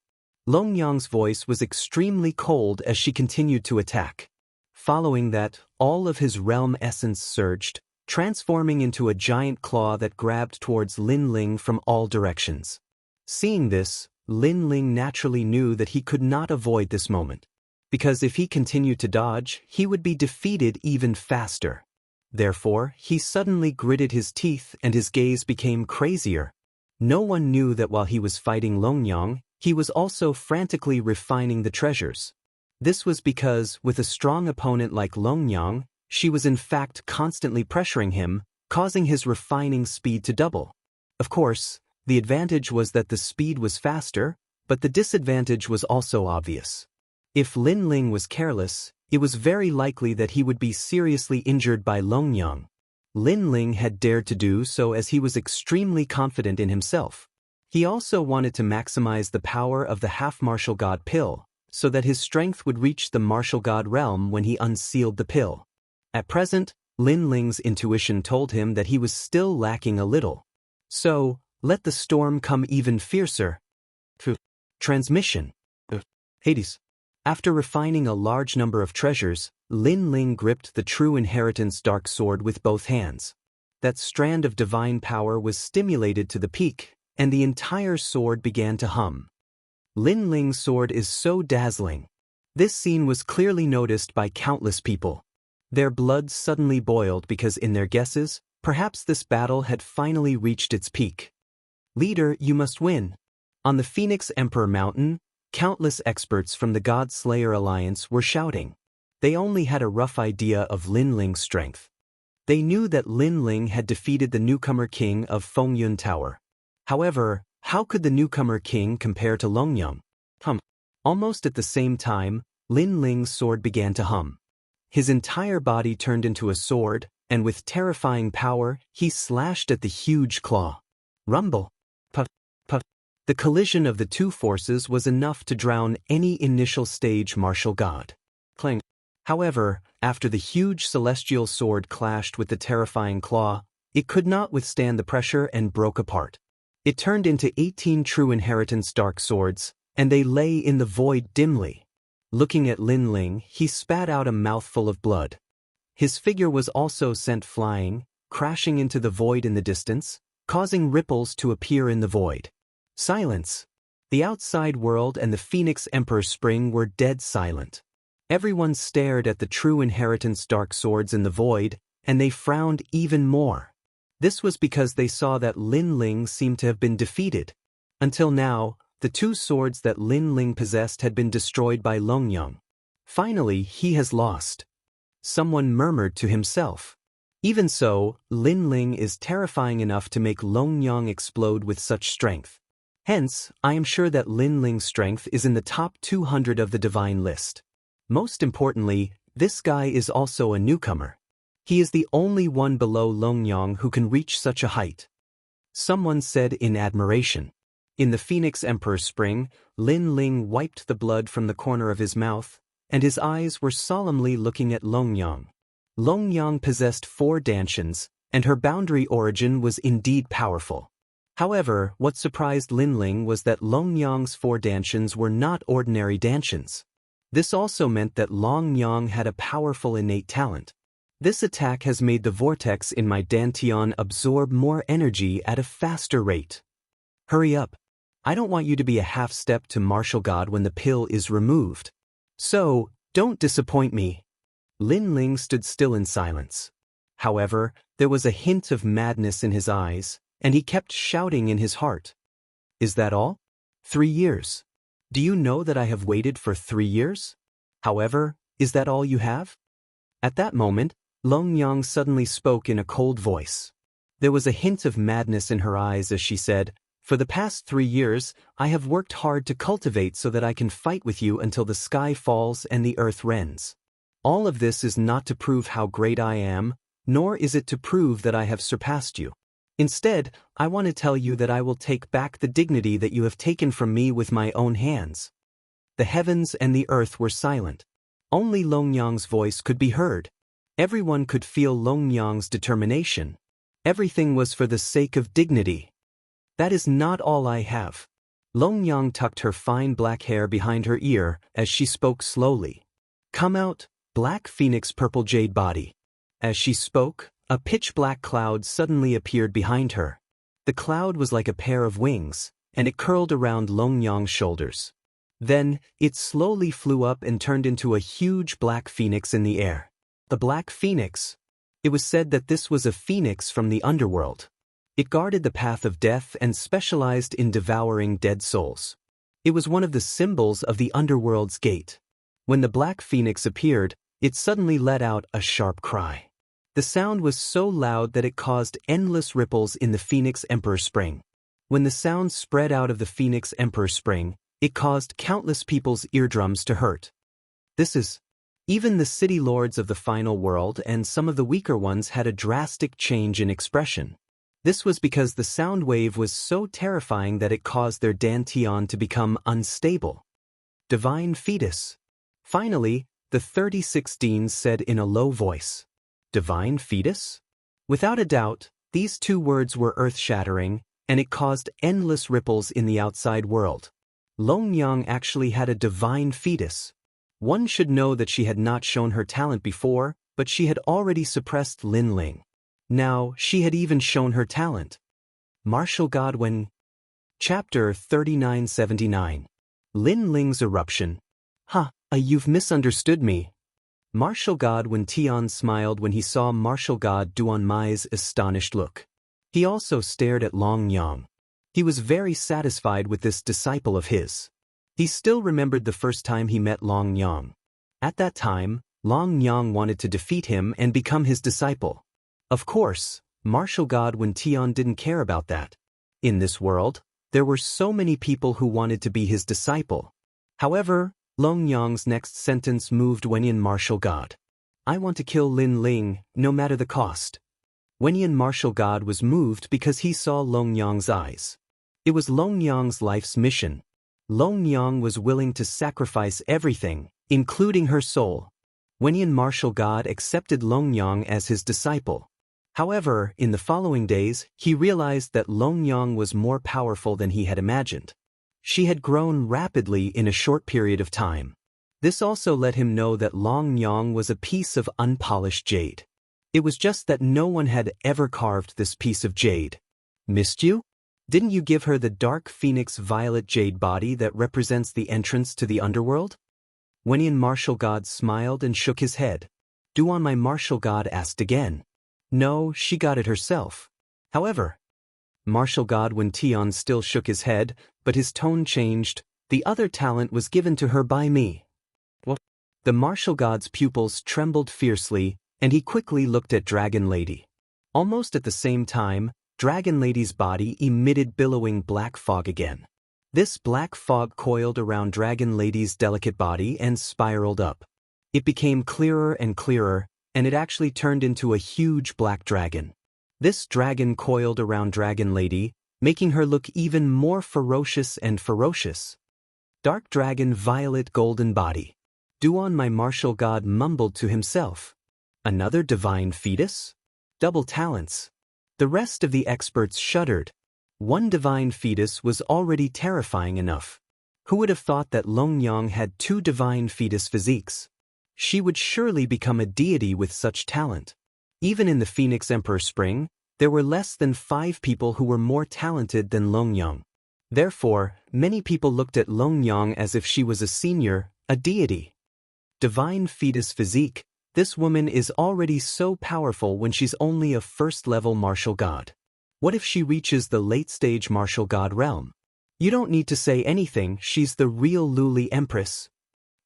Longyang's voice was extremely cold as she continued to attack. Following that, all of his realm essence surged, transforming into a giant claw that grabbed towards Lin Ling from all directions. Seeing this, Lin Ling naturally knew that he could not avoid this moment, because if he continued to dodge, he would be defeated even faster. Therefore, he suddenly gritted his teeth and his gaze became crazier. No one knew that while he was fighting Longyang, he was also frantically refining the treasures. This was because, with a strong opponent like Longyang, she was in fact constantly pressuring him, causing his refining speed to double. Of course, the advantage was that the speed was faster, but the disadvantage was also obvious. If Lin Ling was careless, it was very likely that he would be seriously injured by Longyang. Lin Ling had dared to do so as he was extremely confident in himself. He also wanted to maximize the power of the half-martial god pill, so that his strength would reach the martial god realm when he unsealed the pill. At present, Lin Ling's intuition told him that he was still lacking a little. So, let the storm come even fiercer. Transmission. Hades. After refining a large number of treasures, Lin Ling gripped the true inheritance dark sword with both hands. That strand of divine power was stimulated to the peak, and the entire sword began to hum. Lin Ling's sword is so dazzling. This scene was clearly noticed by countless people. Their blood suddenly boiled because in their guesses, perhaps this battle had finally reached its peak. Leader, you must win. On the Phoenix Emperor Mountain, countless experts from the God Slayer Alliance were shouting. They only had a rough idea of Lin Ling's strength. They knew that Lin Ling had defeated the newcomer king of Fengyun Tower. However, how could the newcomer king compare to Longyang? Almost at the same time, Lin Ling's sword began to hum. His entire body turned into a sword, and with terrifying power, he slashed at the huge claw. Rumble. Puff, puff. The collision of the two forces was enough to drown any initial stage martial god. Clang. However, after the huge celestial sword clashed with the terrifying claw, it could not withstand the pressure and broke apart. It turned into 18 true inheritance dark swords, and they lay in the void dimly. Looking at Lin Ling, he spat out a mouthful of blood. His figure was also sent flying, crashing into the void in the distance, causing ripples to appear in the void. Silence. The outside world and the Phoenix Emperor Spring were dead silent. Everyone stared at the true inheritance dark swords in the void, and they frowned even more. This was because they saw that Lin Ling seemed to have been defeated. Until now, the two swords that Lin Ling possessed had been destroyed by Longyang. Finally, he has lost. Someone murmured to himself. Even so, Lin Ling is terrifying enough to make Longyang explode with such strength. Hence, I am sure that Lin Ling's strength is in the top 200 of the divine list. Most importantly, this guy is also a newcomer. He is the only one below Longyang who can reach such a height. Someone said in admiration. In the Phoenix Emperor Spring, Lin Ling wiped the blood from the corner of his mouth, and his eyes were solemnly looking at Longyang. Longyang possessed 4 dantians, and her boundary origin was indeed powerful. However, what surprised Lin Ling was that Longyang's 4 dantians were not ordinary dantians. This also meant that Longyang had a powerful innate talent. This attack has made the vortex in my dantian absorb more energy at a faster rate. Hurry up. I don't want you to be a half-step to martial god when the pill is removed. So, don't disappoint me. Lin Ling stood still in silence. However, there was a hint of madness in his eyes, and he kept shouting in his heart. Is that all? 3 years. Do you know that I have waited for 3 years? However, is that all you have? At that moment, Long Yang suddenly spoke in a cold voice. There was a hint of madness in her eyes as she said, "For the past 3 years, I have worked hard to cultivate so that I can fight with you until the sky falls and the earth rends. All of this is not to prove how great I am, nor is it to prove that I have surpassed you. Instead, I want to tell you that I will take back the dignity that you have taken from me with my own hands." The heavens and the earth were silent. Only Long Yang's voice could be heard. Everyone could feel Long Yang's determination. Everything was for the sake of dignity. "That is not all I have." Long Yang tucked her fine black hair behind her ear as she spoke slowly. "Come out, black phoenix purple jade body." As she spoke, a pitch-black cloud suddenly appeared behind her. The cloud was like a pair of wings, and it curled around Long Yang's shoulders. Then, it slowly flew up and turned into a huge black phoenix in the air. The black phoenix. It was said that this was a phoenix from the underworld. It guarded the path of death and specialized in devouring dead souls. It was one of the symbols of the underworld's gate. When the black phoenix appeared, it suddenly let out a sharp cry. The sound was so loud that it caused endless ripples in the Phoenix Emperor Spring. When the sound spread out of the Phoenix Emperor Spring, it caused countless people's eardrums to hurt. Even the city lords of the final world and some of the weaker ones had a drastic change in expression. This was because the sound wave was so terrifying that it caused their dantian to become unstable. Divine fetus. Finally, the 3016 said in a low voice. Divine fetus? Without a doubt, these 2 words were earth-shattering, and it caused endless ripples in the outside world. Long Yang actually had a divine fetus. One should know that she had not shown her talent before, but she had already suppressed Lin Ling. Now, she had even shown her talent. Martial God Wen. Chapter 3979. Lin Ling's Eruption. You've misunderstood me. Martial God Wen Tian smiled when he saw Martial God Duan Mai's astonished look. He also stared at Long Yang. He was very satisfied with this disciple of his. He still remembered the first time he met Long Yang. At that time, Long Yang wanted to defeat him and become his disciple. Of course, Martial God Wen Tian didn't care about that. In this world, there were so many people who wanted to be his disciple. However, Long Yang's next sentence moved Wenyan Martial God. I want to kill Lin Ling, no matter the cost. Wenyan Martial God was moved because he saw Long Yang's eyes. It was Long Yang's life's mission. Long Yang was willing to sacrifice everything, including her soul. Wenyan Martial God accepted Long Yang as his disciple. However, in the following days, he realized that Long Yang was more powerful than he had imagined. She had grown rapidly in a short period of time. This also let him know that Long Yang was a piece of unpolished jade. It was just that no one had ever carved this piece of jade. Missed you? Didn't you give her the dark phoenix violet jade body that represents the entrance to the underworld? Wenyan Martial God smiled and shook his head. Duan my Martial God asked again. No, she got it herself. However, Martial God Wen Tian still shook his head, but his tone changed. The other talent was given to her by me. What? The Martial God's pupils trembled fiercely, and he quickly looked at Dragon Lady. Almost at the same time, Dragon Lady's body emitted billowing black fog again. This black fog coiled around Dragon Lady's delicate body and spiraled up. It became clearer and clearer, and it actually turned into a huge black dragon. This dragon coiled around Dragon Lady, making her look even more ferocious and ferocious. Dark Dragon Violet Golden Body. Duan my Martial God mumbled to himself. Another divine fetus? Double talents. The rest of the experts shuddered. One divine fetus was already terrifying enough. Who would have thought that Long Yang had 2 divine fetus physiques? She would surely become a deity with such talent. Even in the Phoenix Emperor Spring, there were less than 5 people who were more talented than Long Yang. Therefore, many people looked at Long Yang as if she was a senior, a deity. Divine fetus physique, This woman is already so powerful when she's only a first-level martial god. What if she reaches the late-stage martial god realm? You don't need to say anything, she's the real Luli Empress.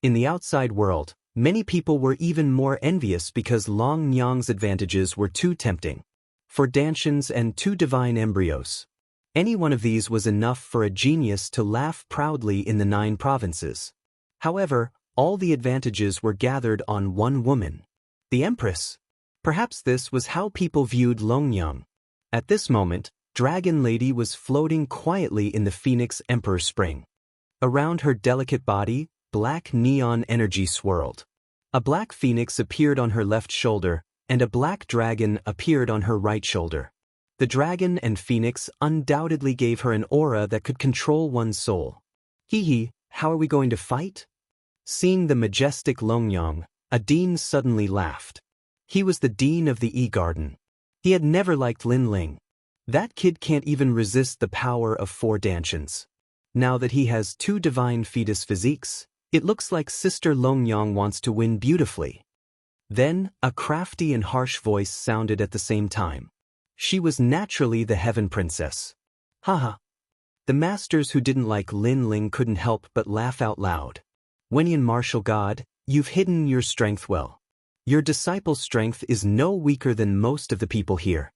In the outside world, many people were even more envious because Long Nyang's advantages were too tempting. 4 Dantians and 2 divine embryos. Any one of these was enough for a genius to laugh proudly in the 9 provinces. However, all the advantages were gathered on one woman. The Empress. Perhaps this was how people viewed Longnyang. At this moment, Dragon Lady was floating quietly in the Phoenix Emperor Spring. Around her delicate body, black neon energy swirled. A black phoenix appeared on her left shoulder, and a black dragon appeared on her right shoulder. The dragon and phoenix undoubtedly gave her an aura that could control one's soul. Hee, how are we going to fight? Seeing the majestic Longnyang, a dean suddenly laughed. He was the dean of the E-Garden. He had never liked Lin Ling. That kid can't even resist the power of 4 Dantians. Now that he has 2 divine fetus physiques, it looks like Sister Longnyang wants to win beautifully. Then, a crafty and harsh voice sounded at the same time. She was naturally the Heaven Princess. Haha. The masters who didn't like Lin Ling couldn't help but laugh out loud. Wenian martial god, you've hidden your strength well. Your disciple's strength is no weaker than most of the people here.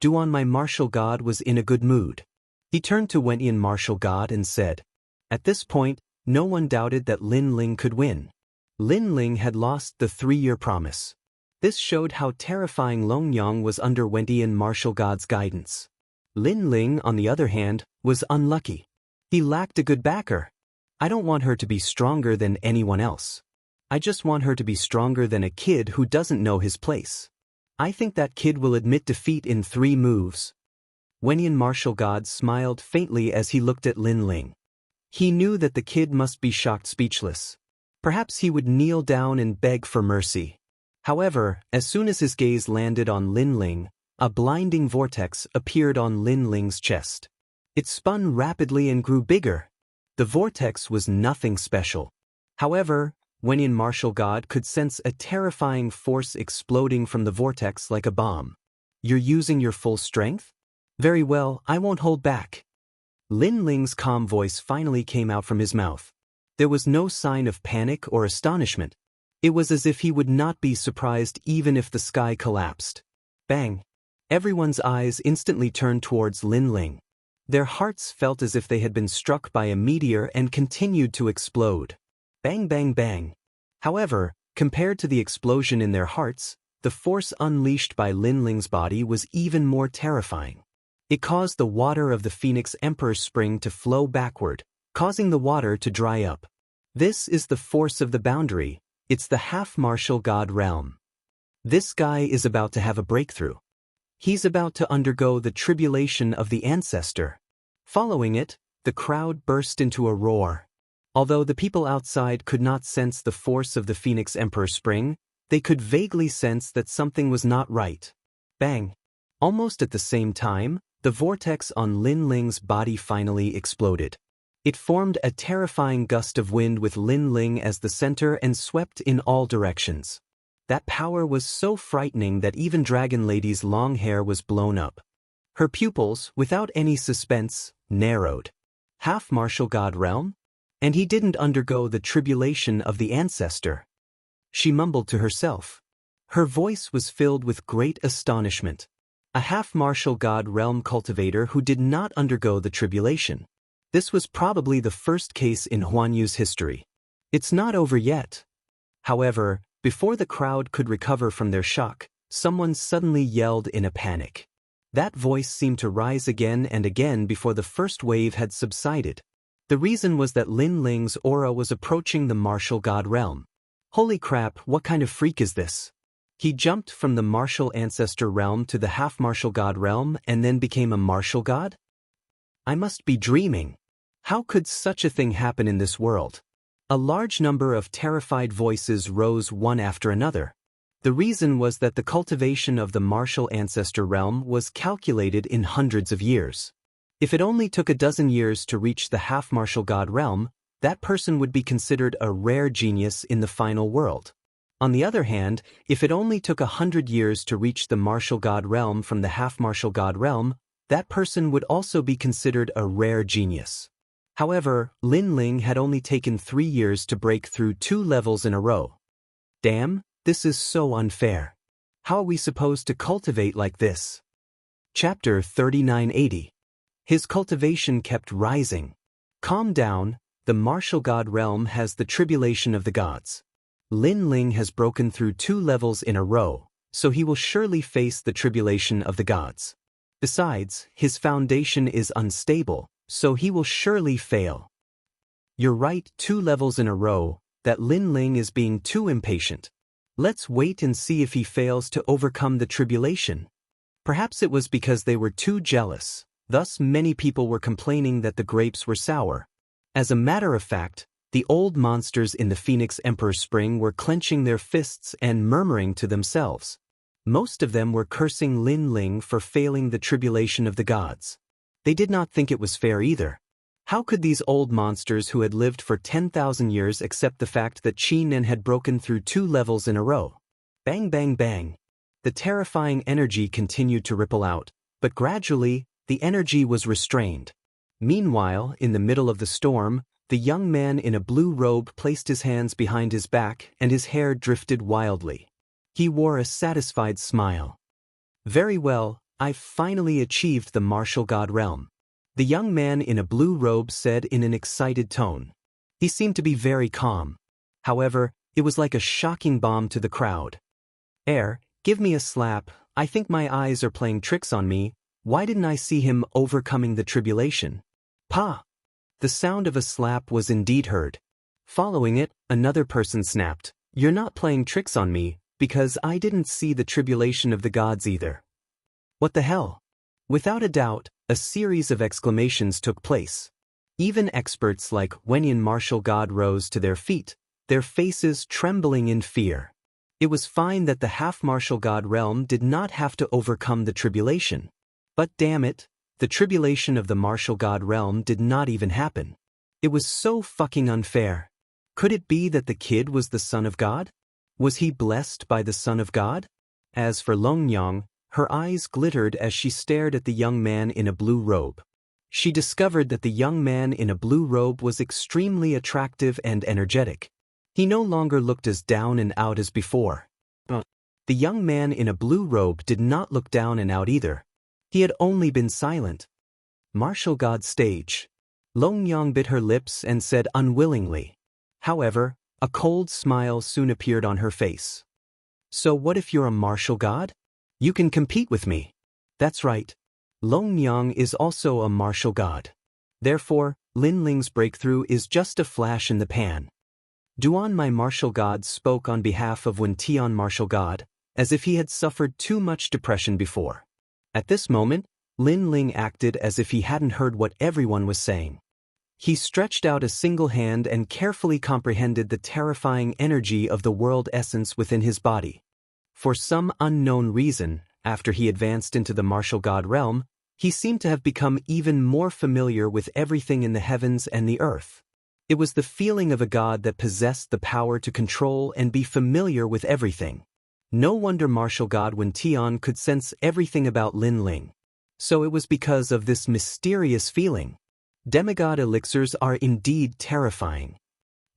Duan, my martial god, was in a good mood. He turned to Wenian martial god and said. At this point, no one doubted that Lin Ling could win. Lin Ling had lost the 3-year promise. This showed how terrifying Longnyang was under Wentian martial god's guidance. Lin Ling, on the other hand, was unlucky. He lacked a good backer. I don't want her to be stronger than anyone else. I just want her to be stronger than a kid who doesn't know his place. I think that kid will admit defeat in 3 moves. Wenian martial god smiled faintly as he looked at Lin Ling. He knew that the kid must be shocked speechless. Perhaps he would kneel down and beg for mercy. However, as soon as his gaze landed on Lin Ling, a blinding vortex appeared on Lin Ling's chest. It spun rapidly and grew bigger. The vortex was nothing special. However, Wenian martial god could sense a terrifying force exploding from the vortex like a bomb. You're using your full strength? Very well, I won't hold back. Lin Ling's calm voice finally came out from his mouth. There was no sign of panic or astonishment. It was as if he would not be surprised even if the sky collapsed. Bang! Everyone's eyes instantly turned towards Lin Ling. Their hearts felt as if they had been struck by a meteor and continued to explode. Bang, bang, bang. However, compared to the explosion in their hearts, the force unleashed by Lin Ling's body was even more terrifying. It caused the water of the Phoenix Emperor's Spring to flow backward, causing the water to dry up. This is the force of the boundary. It's the half-martial god realm. This guy is about to have a breakthrough. He's about to undergo the tribulation of the ancestor. Following it, the crowd burst into a roar. Although the people outside could not sense the force of the Phoenix Emperor's Spring, they could vaguely sense that something was not right. Bang! Almost at the same time, the vortex on Lin Ling's body finally exploded. It formed a terrifying gust of wind with Lin Ling as the center and swept in all directions. That power was so frightening that even Dragon Lady's long hair was blown up. Her pupils, without any suspense, narrowed. Half martial god realm? And he didn't undergo the tribulation of the ancestor. She mumbled to herself. Her voice was filled with great astonishment. A half-martial god realm cultivator who did not undergo the tribulation. This was probably the first case in Huanyu's history. It's not over yet. However, before the crowd could recover from their shock, someone suddenly yelled in a panic. That voice seemed to rise again and again before the first wave had subsided. The reason was that Lin Ling's aura was approaching the martial god realm. Holy crap, what kind of freak is this? He jumped from the martial ancestor realm to the half-martial god realm and then became a martial god? I must be dreaming. How could such a thing happen in this world? A large number of terrified voices rose one after another. The reason was that the cultivation of the martial ancestor realm was calculated in hundreds of years. If it only took a dozen years to reach the half-martial god realm, that person would be considered a rare genius in the final world. On the other hand, if it only took 100 years to reach the martial god realm from the half-martial god realm, that person would also be considered a rare genius. However, Lin Ling had only taken 3 years to break through 2 levels in a row. Damn, this is so unfair. How are we supposed to cultivate like this? Chapter 3980. His cultivation kept rising. Calm down, the martial god realm has the tribulation of the gods. Lin Ling has broken through 2 levels in a row, so he will surely face the tribulation of the gods. Besides, his foundation is unstable, so he will surely fail. You're right, 2 levels in a row, that Lin Ling is being too impatient. Let's wait and see if he fails to overcome the tribulation. Perhaps it was because they were too jealous, thus many people were complaining that the grapes were sour. As a matter of fact, the old monsters in the Phoenix Emperor Spring were clenching their fists and murmuring to themselves. Most of them were cursing Lin Ling for failing the tribulation of the gods. They did not think it was fair either. How could these old monsters who had lived for 10,000 years accept the fact that Qinan had broken through 2 levels in a row? Bang bang bang. The terrifying energy continued to ripple out, but gradually, the energy was restrained. Meanwhile, in the middle of the storm, the young man in a blue robe placed his hands behind his back and his hair drifted wildly. He wore a satisfied smile. Very well, I've finally achieved the martial god realm. The young man in a blue robe said in an excited tone. He seemed to be very calm. However, it was like a shocking bomb to the crowd. Give me a slap, I think my eyes are playing tricks on me. Why didn't I see him overcoming the tribulation? Pa! The sound of a slap was indeed heard. Following it, another person snapped, You're not playing tricks on me, because I didn't see the tribulation of the gods either. What the hell? Without a doubt, a series of exclamations took place. Even experts like Wenyan martial god rose to their feet, their faces trembling in fear. It was fine that the half-martial god realm did not have to overcome the tribulation. But damn it, the tribulation of the martial god realm did not even happen. It was so fucking unfair. Could it be that the kid was the son of God? Was he blessed by the son of God? As for Longyang, her eyes glittered as she stared at the young man in a blue robe. She discovered that the young man in a blue robe was extremely attractive and energetic. He no longer looked as down and out as before. But the young man in a blue robe did not look down and out either. He had only been silent. Martial god stage. Longyang bit her lips and said unwillingly. However, a cold smile soon appeared on her face. So what if you're a martial god? You can compete with me. That's right. Longyang is also a martial god. Therefore, Lin Ling's breakthrough is just a flash in the pan. Duan, my martial god, spoke on behalf of Wen Tian martial god, as if he had suffered too much depression before. At this moment, Lin Ling acted as if he hadn't heard what everyone was saying. He stretched out a single hand and carefully comprehended the terrifying energy of the world essence within his body. For some unknown reason, after he advanced into the martial god realm, he seemed to have become even more familiar with everything in the heavens and the earth. It was the feeling of a god that possessed the power to control and be familiar with everything. No wonder martial god Wen Tian could sense everything about Lin Ling. So it was because of this mysterious feeling. Demigod elixirs are indeed terrifying.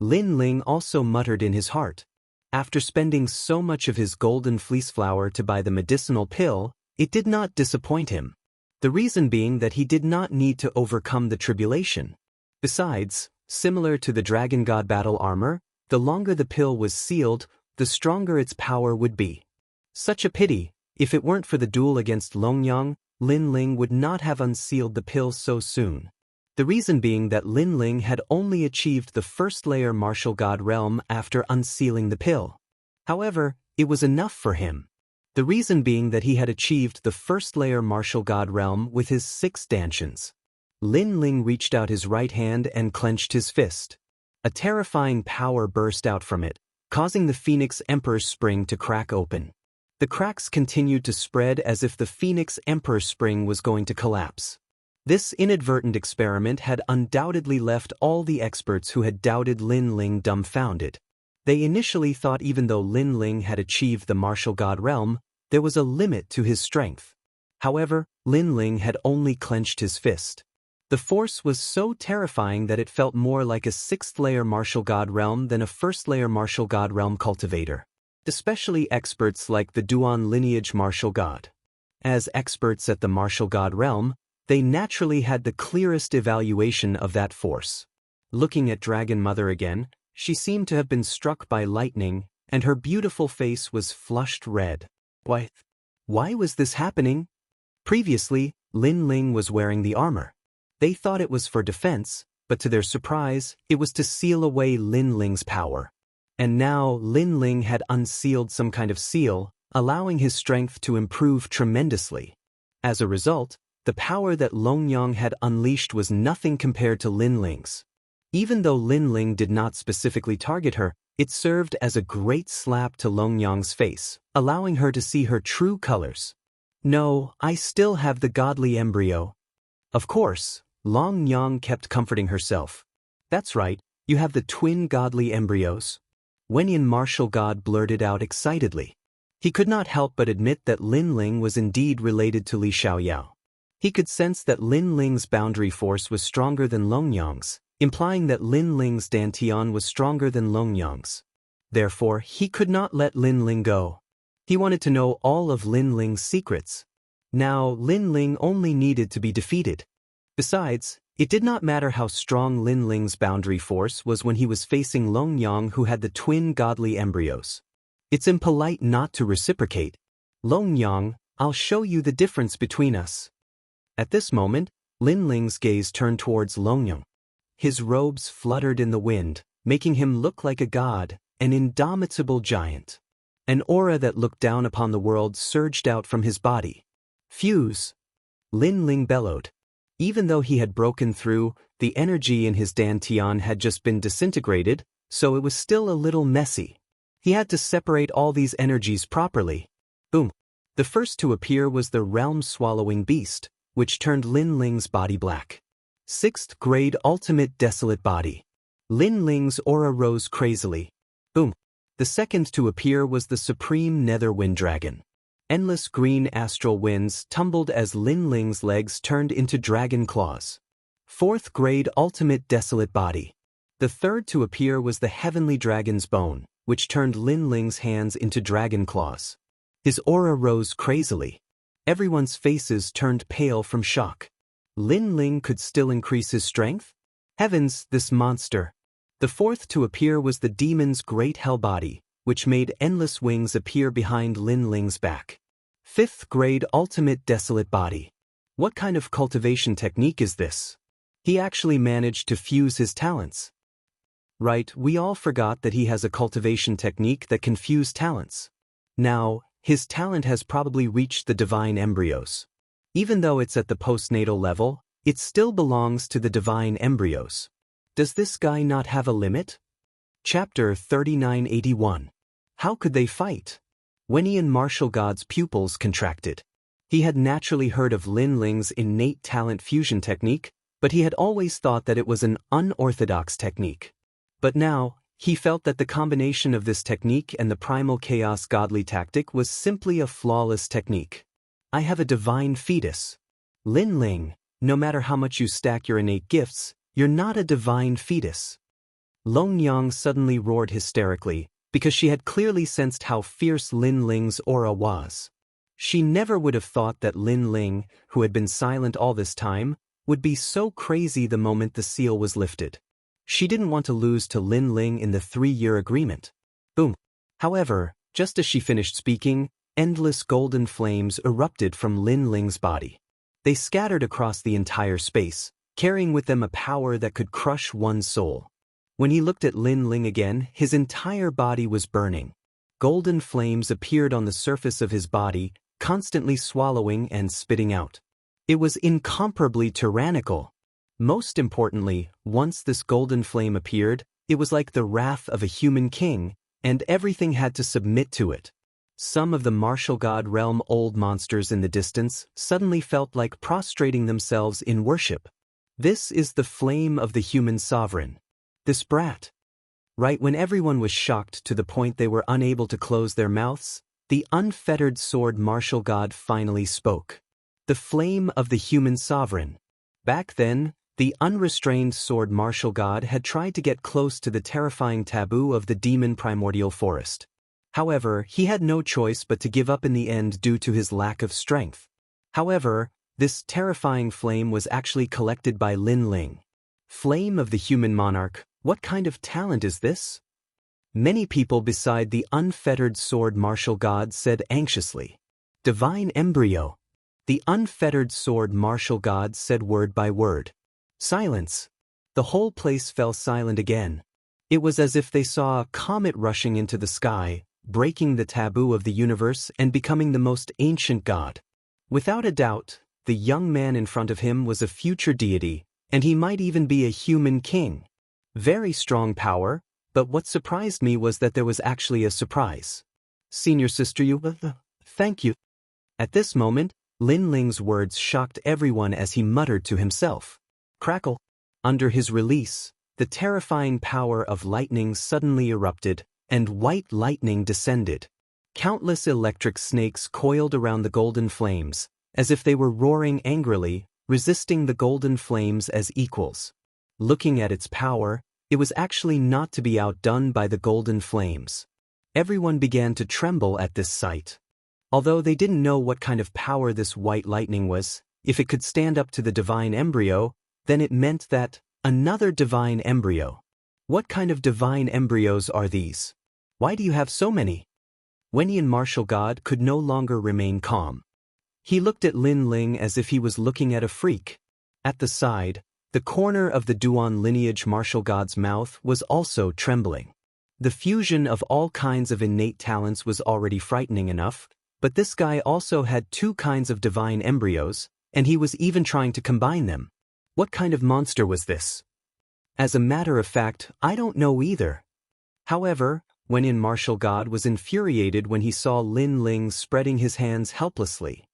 Lin Ling also muttered in his heart. After spending so much of his golden fleece flower to buy the medicinal pill, it did not disappoint him. The reason being that he did not need to overcome the tribulation. Besides, similar to the dragon god battle armor, the longer the pill was sealed, the stronger its power would be. Such a pity, if it weren't for the duel against Longyang, Lin Ling would not have unsealed the pill so soon. The reason being that Lin Ling had only achieved the first layer martial god realm after unsealing the pill. However, it was enough for him. The reason being that he had achieved the first layer martial god realm with his 6 dantians. Lin Ling reached out his right hand and clenched his fist. A terrifying power burst out from it, causing the Phoenix Emperor's spring to crack open. The cracks continued to spread as if the Phoenix Emperor's spring was going to collapse. This inadvertent experiment had undoubtedly left all the experts who had doubted Lin Ling dumbfounded. They initially thought even though Lin Ling had achieved the martial god realm, there was a limit to his strength. However, Lin Ling had only clenched his fist. The force was so terrifying that it felt more like a 6th-layer martial god realm than a 1st-layer martial god realm cultivator. Especially experts like the Duan lineage martial god. As experts at the martial god realm, they naturally had the clearest evaluation of that force. Looking at Dragon Mother again, she seemed to have been struck by lightning, and her beautiful face was flushed red. Why was this happening? Previously, Lin Ling was wearing the armor. They thought it was for defense, but to their surprise, it was to seal away Lin Ling's power. And now Lin Ling had unsealed some kind of seal, allowing his strength to improve tremendously. As a result, the power that Longyang had unleashed was nothing compared to Lin Ling's. Even though Lin Ling did not specifically target her, it served as a great slap to Longyang's face, allowing her to see her true colors. No, I still have the godly embryo. Of course, Longyang kept comforting herself. That's right, you have the twin godly embryos. Wenyan martial god blurted out excitedly. He could not help but admit that Lin Ling was indeed related to Li Xiaoyao. He could sense that Lin Ling's boundary force was stronger than Longyang's, implying that Lin Ling's dantian was stronger than Longyang's. Therefore, he could not let Lin Ling go. He wanted to know all of Lin Ling's secrets. Now, Lin Ling only needed to be defeated. Besides, it did not matter how strong Lin Ling's boundary force was when he was facing Longyang, who had the twin godly embryos. It's impolite not to reciprocate. Longyang, I'll show you the difference between us. At this moment, Lin Ling's gaze turned towards Longyang. His robes fluttered in the wind, making him look like a god, an indomitable giant. An aura that looked down upon the world surged out from his body. Fuse! Lin Ling bellowed. Even though he had broken through, the energy in his dantian had just been disintegrated, so it was still a little messy. He had to separate all these energies properly. Boom! The first to appear was the realm-swallowing beast, which turned Lin Ling's body black. 6th grade ultimate desolate body. Lin Ling's aura rose crazily. Boom! The second to appear was the supreme nether wind dragon. Endless green astral winds tumbled as Lin Ling's legs turned into dragon claws. 4th grade ultimate desolate body. The third to appear was the heavenly dragon's bone, which turned Lin Ling's hands into dragon claws. His aura rose crazily. Everyone's faces turned pale from shock. Lin Ling could still increase his strength? Heavens, this monster! The fourth to appear was the demon's great hell body, which made endless wings appear behind Lin Ling's back. 5th grade ultimate desolate body. What kind of cultivation technique is this? He actually managed to fuse his talents. Right, we all forgot that he has a cultivation technique that can fuse talents. Now, his talent has probably reached the divine embryos. Even though it's at the postnatal level, it still belongs to the divine embryos. Does this guy not have a limit? Chapter 3981. How could they fight? Wenyan martial god's pupils contracted. He had naturally heard of Lin Ling's innate talent fusion technique, but he had always thought that it was an unorthodox technique. But now, he felt that the combination of this technique and the primal chaos godly tactic was simply a flawless technique. I have a divine fetus. Lin Ling, no matter how much you stack your innate gifts, you're not a divine fetus. Longyang suddenly roared hysterically, because she had clearly sensed how fierce Lin Ling's aura was. She never would have thought that Lin Ling, who had been silent all this time, would be so crazy the moment the seal was lifted. She didn't want to lose to Lin Ling in the 3-year agreement. Boom. However, just as she finished speaking, endless golden flames erupted from Lin Ling's body. They scattered across the entire space, carrying with them a power that could crush one's soul. When he looked at Lin Ling again, his entire body was burning. Golden flames appeared on the surface of his body, constantly swallowing and spitting out. It was incomparably tyrannical. Most importantly, once this golden flame appeared, it was like the wrath of a human king, and everything had to submit to it. Some of the martial god realm old monsters in the distance suddenly felt like prostrating themselves in worship. This is the flame of the human sovereign. This brat. Right when everyone was shocked to the point they were unable to close their mouths, the unfettered sword martial god finally spoke. The flame of the human sovereign. Back then, the unrestrained sword martial god had tried to get close to the terrifying taboo of the demon primordial forest. However, he had no choice but to give up in the end due to his lack of strength. However, this terrifying flame was actually collected by Lin Ling. Flame of the human monarch, what kind of talent is this? Many people beside the unfettered sword martial god said anxiously. Divine embryo. The unfettered sword martial god said word by word. Silence. The whole place fell silent again. It was as if they saw a comet rushing into the sky, breaking the taboo of the universe and becoming the most ancient god. Without a doubt, the young man in front of him was a future deity, and he might even be a human king. Very strong power, but what surprised me was that there was actually a surprise. Senior sister, thank you. At this moment, Lin Ling's words shocked everyone as he muttered to himself. Crackle. Under his release, the terrifying power of lightning suddenly erupted, and white lightning descended. Countless electric snakes coiled around the golden flames, as if they were roaring angrily, resisting the golden flames as equals. Looking at its power, it was actually not to be outdone by the golden flames. Everyone began to tremble at this sight. Although they didn't know what kind of power this white lightning was, if it could stand up to the divine embryo, then it meant that another divine embryo. What kind of divine embryos are these? Why do you have so many? Wenian martial god could no longer remain calm. He looked at Lin Ling as if he was looking at a freak. At the side, the corner of the Duan lineage martial god's mouth was also trembling. The fusion of all kinds of innate talents was already frightening enough, but this guy also had two kinds of divine embryos, and he was even trying to combine them. What kind of monster was this? As a matter of fact, I don't know either. However, Wenian martial god was infuriated when he saw Lin Ling spreading his hands helplessly.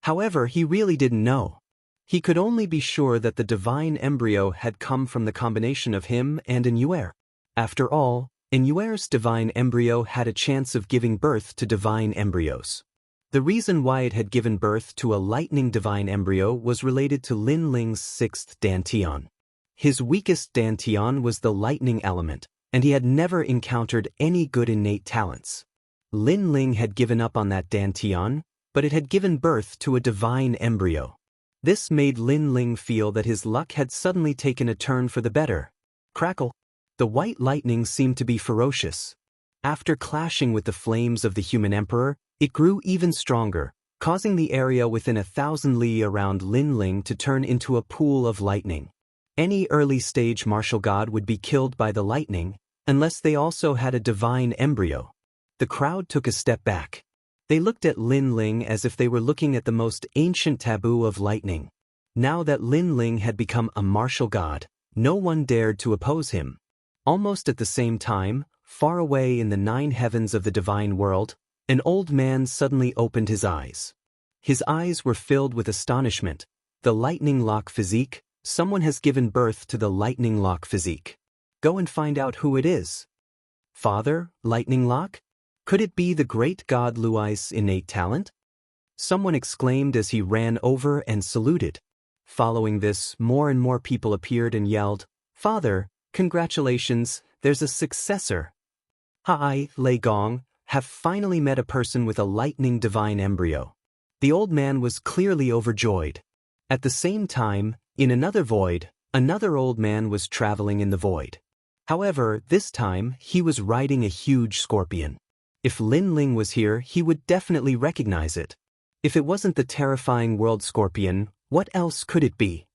However, he really didn't know. He could only be sure that the divine embryo had come from the combination of him and Inuer. After all, Inuer's divine embryo had a chance of giving birth to divine embryos. The reason why it had given birth to a lightning divine embryo was related to Lin Ling's sixth dantian. His weakest dantian was the lightning element, and he had never encountered any good innate talents. Lin Ling had given up on that dantian, but it had given birth to a divine embryo. This made Lin Ling feel that his luck had suddenly taken a turn for the better. Crackle. The white lightning seemed to be ferocious. After clashing with the flames of the human emperor, it grew even stronger, causing the area within 1,000 li around Lin Ling to turn into a pool of lightning. Any early-stage martial god would be killed by the lightning, unless they also had a divine embryo. The crowd took a step back. They looked at Lin Ling as if they were looking at the most ancient taboo of lightning. Now that Lin Ling had become a martial god, no one dared to oppose him. Almost at the same time, far away in the 9 heavens of the divine world, an old man suddenly opened his eyes. His eyes were filled with astonishment. The lightning lock physique, someone has given birth to the lightning lock physique. Go and find out who it is. Father, lightning lock? Could it be the great god Luai's innate talent? Someone exclaimed as he ran over and saluted. Following this, more and more people appeared and yelled, Father, congratulations, there's a successor. Hi, Lei Gong, have finally met a person with a lightning divine embryo. The old man was clearly overjoyed. At the same time, in another void, another old man was traveling in the void. However, this time, he was riding a huge scorpion. If Lin Ling was here, he would definitely recognize it. If it wasn't the terrifying world scorpion, what else could it be?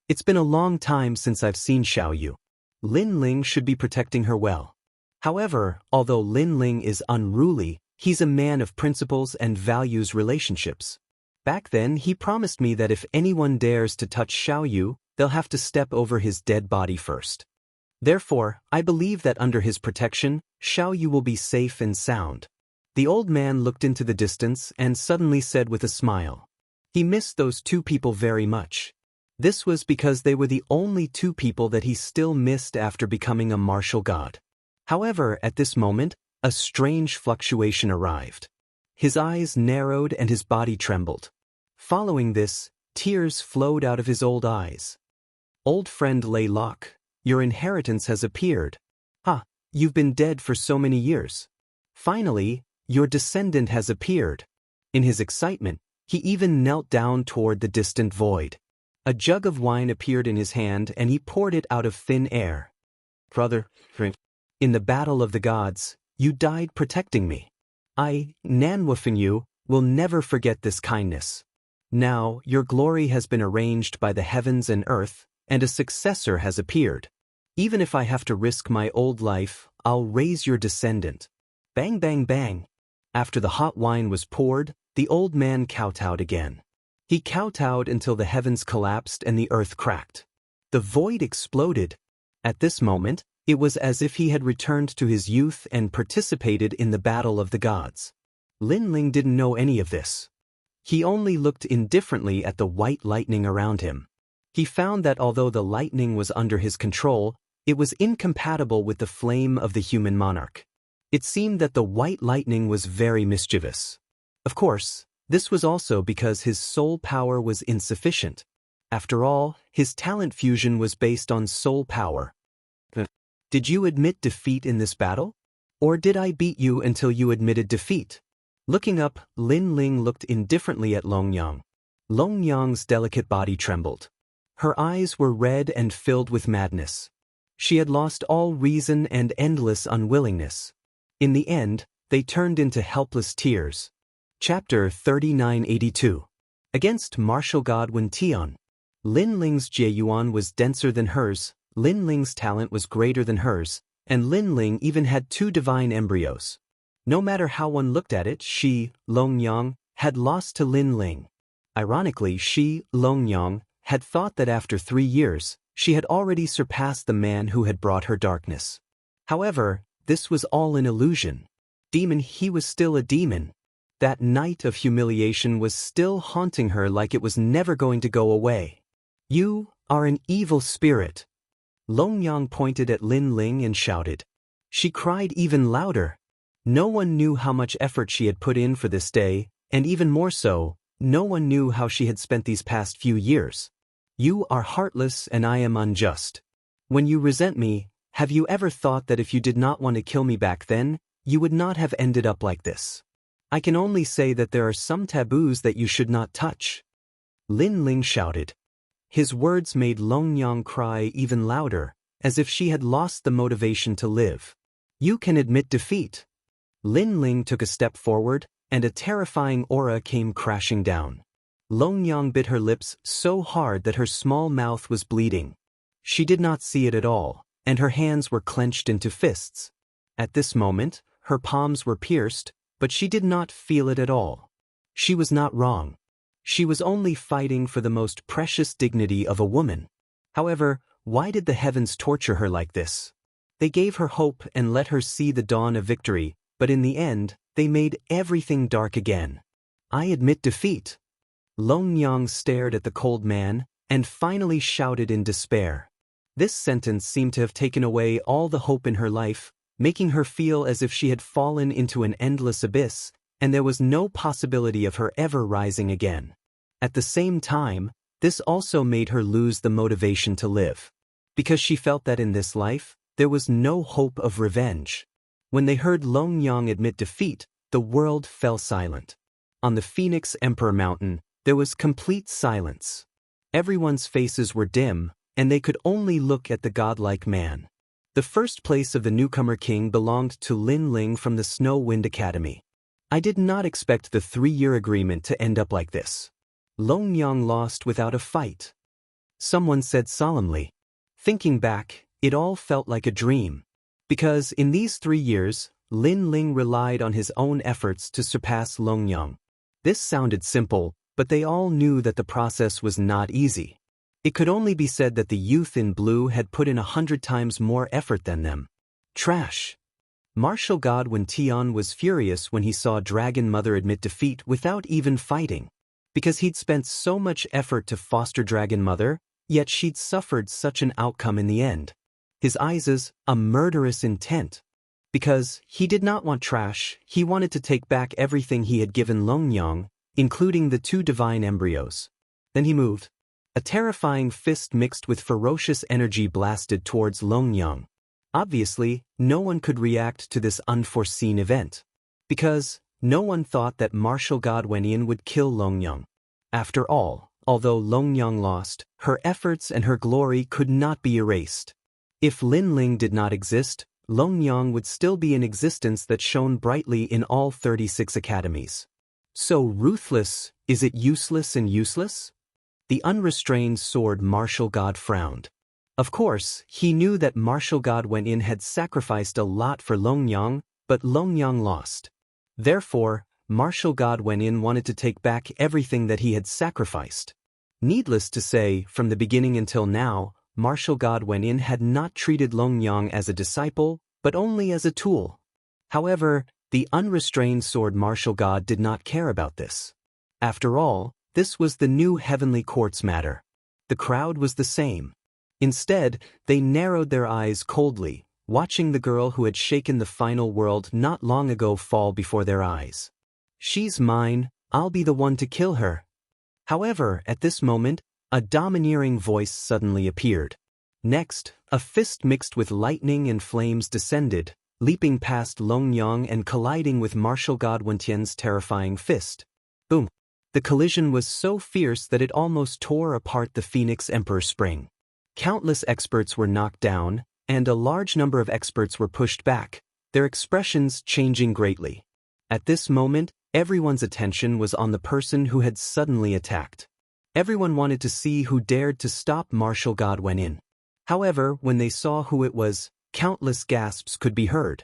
It's been a long time since I've seen Xiaoyu. Lin Ling should be protecting her well. However, although Lin Ling is unruly, he's a man of principles and values relationships. Back then, he promised me that if anyone dares to touch Xiaoyu, they'll have to step over his dead body first. Therefore, I believe that under his protection, Xiaoyu will be safe and sound. The old man looked into the distance and suddenly said with a smile. He missed those 2 people very much. This was because they were the only 2 people that he still missed after becoming a martial god. However, at this moment, a strange fluctuation arrived. His eyes narrowed and his body trembled. Following this, tears flowed out of his old eyes. Old friend Lei Lok, your inheritance has appeared. You've been dead for so many years. Finally, your descendant has appeared. In his excitement, he even knelt down toward the distant void. A jug of wine appeared in his hand and he poured it out of thin air. Brother, in the battle of the gods, you died protecting me. I, Nanwufeng you, will never forget this kindness. Now, your glory has been arranged by the heavens and earth, and a successor has appeared. Even if I have to risk my old life, I'll raise your descendant. Bang bang bang. After the hot wine was poured, the old man kowtowed again. He kowtowed until the heavens collapsed and the earth cracked. The void exploded. At this moment, it was as if he had returned to his youth and participated in the battle of the gods. Lin Ling didn't know any of this. He only looked indifferently at the white lightning around him. He found that although the lightning was under his control, it was incompatible with the flame of the human monarch. It seemed that the white lightning was very mischievous. Of course, this was also because his soul power was insufficient. After all, his talent fusion was based on soul power. Did you admit defeat in this battle? Or did I beat you until you admitted defeat? Looking up, Lin Ling looked indifferently at Longyang. Longyang's delicate body trembled. Her eyes were red and filled with madness. She had lost all reason and endless unwillingness. In the end, they turned into helpless tears. Chapter 3982. Against martial god Wen Tian. Lin Ling's Jieyuan was denser than hers, Lin Ling's talent was greater than hers, and Lin Ling even had 2 divine embryos. No matter how one looked at it, she, Longyang, had lost to Lin Ling. Ironically, she, Longyang, had thought that after 3 years, she had already surpassed the man who had brought her darkness. However, this was all an illusion. Demon, he was still a demon. That night of humiliation was still haunting her like it was never going to go away. You are an evil spirit. Longyang pointed at Lin Ling and shouted. She cried even louder. No one knew how much effort she had put in for this day, and even more so, no one knew how she had spent these past few years. You are heartless and I am unjust. When you resent me, have you ever thought that if you did not want to kill me back then, you would not have ended up like this? I can only say that there are some taboos that you should not touch. Lin Ling shouted. His words made Longyang cry even louder, as if she had lost the motivation to live. You can admit defeat. Lin Ling took a step forward, and a terrifying aura came crashing down. Longyang bit her lips so hard that her small mouth was bleeding. She did not see it at all, and her hands were clenched into fists. At this moment, her palms were pierced, but she did not feel it at all. She was not wrong. She was only fighting for the most precious dignity of a woman. However, why did the heavens torture her like this? They gave her hope and let her see the dawn of victory, but in the end, they made everything dark again. I admit defeat. Longyang stared at the cold man, and finally shouted in despair. This sentence seemed to have taken away all the hope in her life, making her feel as if she had fallen into an endless abyss, and there was no possibility of her ever rising again. At the same time, this also made her lose the motivation to live. Because she felt that in this life, there was no hope of revenge. When they heard Longyang admit defeat, the world fell silent. On the Phoenix Emperor Mountain, there was complete silence. Everyone's faces were dim, and they could only look at the godlike man. The first place of the newcomer king belonged to Lin Ling from the Snow Wind Academy. I did not expect the 3-year agreement to end up like this. Longyang lost without a fight. Someone said solemnly. Thinking back, it all felt like a dream. Because in these 3 years, Lin Ling relied on his own efforts to surpass Longyang. This sounded simple, but they all knew that the process was not easy. It could only be said that the youth in blue had put in 100 times more effort than them. Trash. Martial god Wen Tian was furious when he saw Dragon Mother admit defeat without even fighting. Because he'd spent so much effort to foster Dragon Mother, yet she'd suffered such an outcome in the end. His eyes, a murderous intent. Because he did not want trash, he wanted to take back everything he had given Longyang, including the 2 divine embryos. Then he moved. A terrifying fist mixed with ferocious energy blasted towards Longyang. Obviously, no one could react to this unforeseen event. Because no one thought that martial god Wen Yin would kill Longyang. After all, although Longyang lost, her efforts and her glory could not be erased. If Lin Ling did not exist, Longyang would still be in existence that shone brightly in all 36 academies. So ruthless, is it useless and useless? The unrestrained sword martial god frowned. Of course, he knew that martial god Wen Yin had sacrificed a lot for Longyang, but Longyang lost. Therefore, martial god Wen Yin wanted to take back everything that he had sacrificed. Needless to say, from the beginning until now, martial god Wen Yin had not treated Longyang as a disciple, but only as a tool. However, the unrestrained sword martial god did not care about this. After all, this was the new heavenly court's matter. The crowd was the same. Instead, they narrowed their eyes coldly, watching the girl who had shaken the final world not long ago fall before their eyes. She's mine, I'll be the one to kill her. However, at this moment, a domineering voice suddenly appeared. Next, a fist mixed with lightning and flames descended, leaping past Longyang and colliding with martial god Wen Tian's terrifying fist. Boom! The collision was so fierce that it almost tore apart the Phoenix Emperor Spring. Countless experts were knocked down, and a large number of experts were pushed back, their expressions changing greatly. At this moment, everyone's attention was on the person who had suddenly attacked. Everyone wanted to see who dared to stop martial god Wen Yin. However, when they saw who it was, countless gasps could be heard.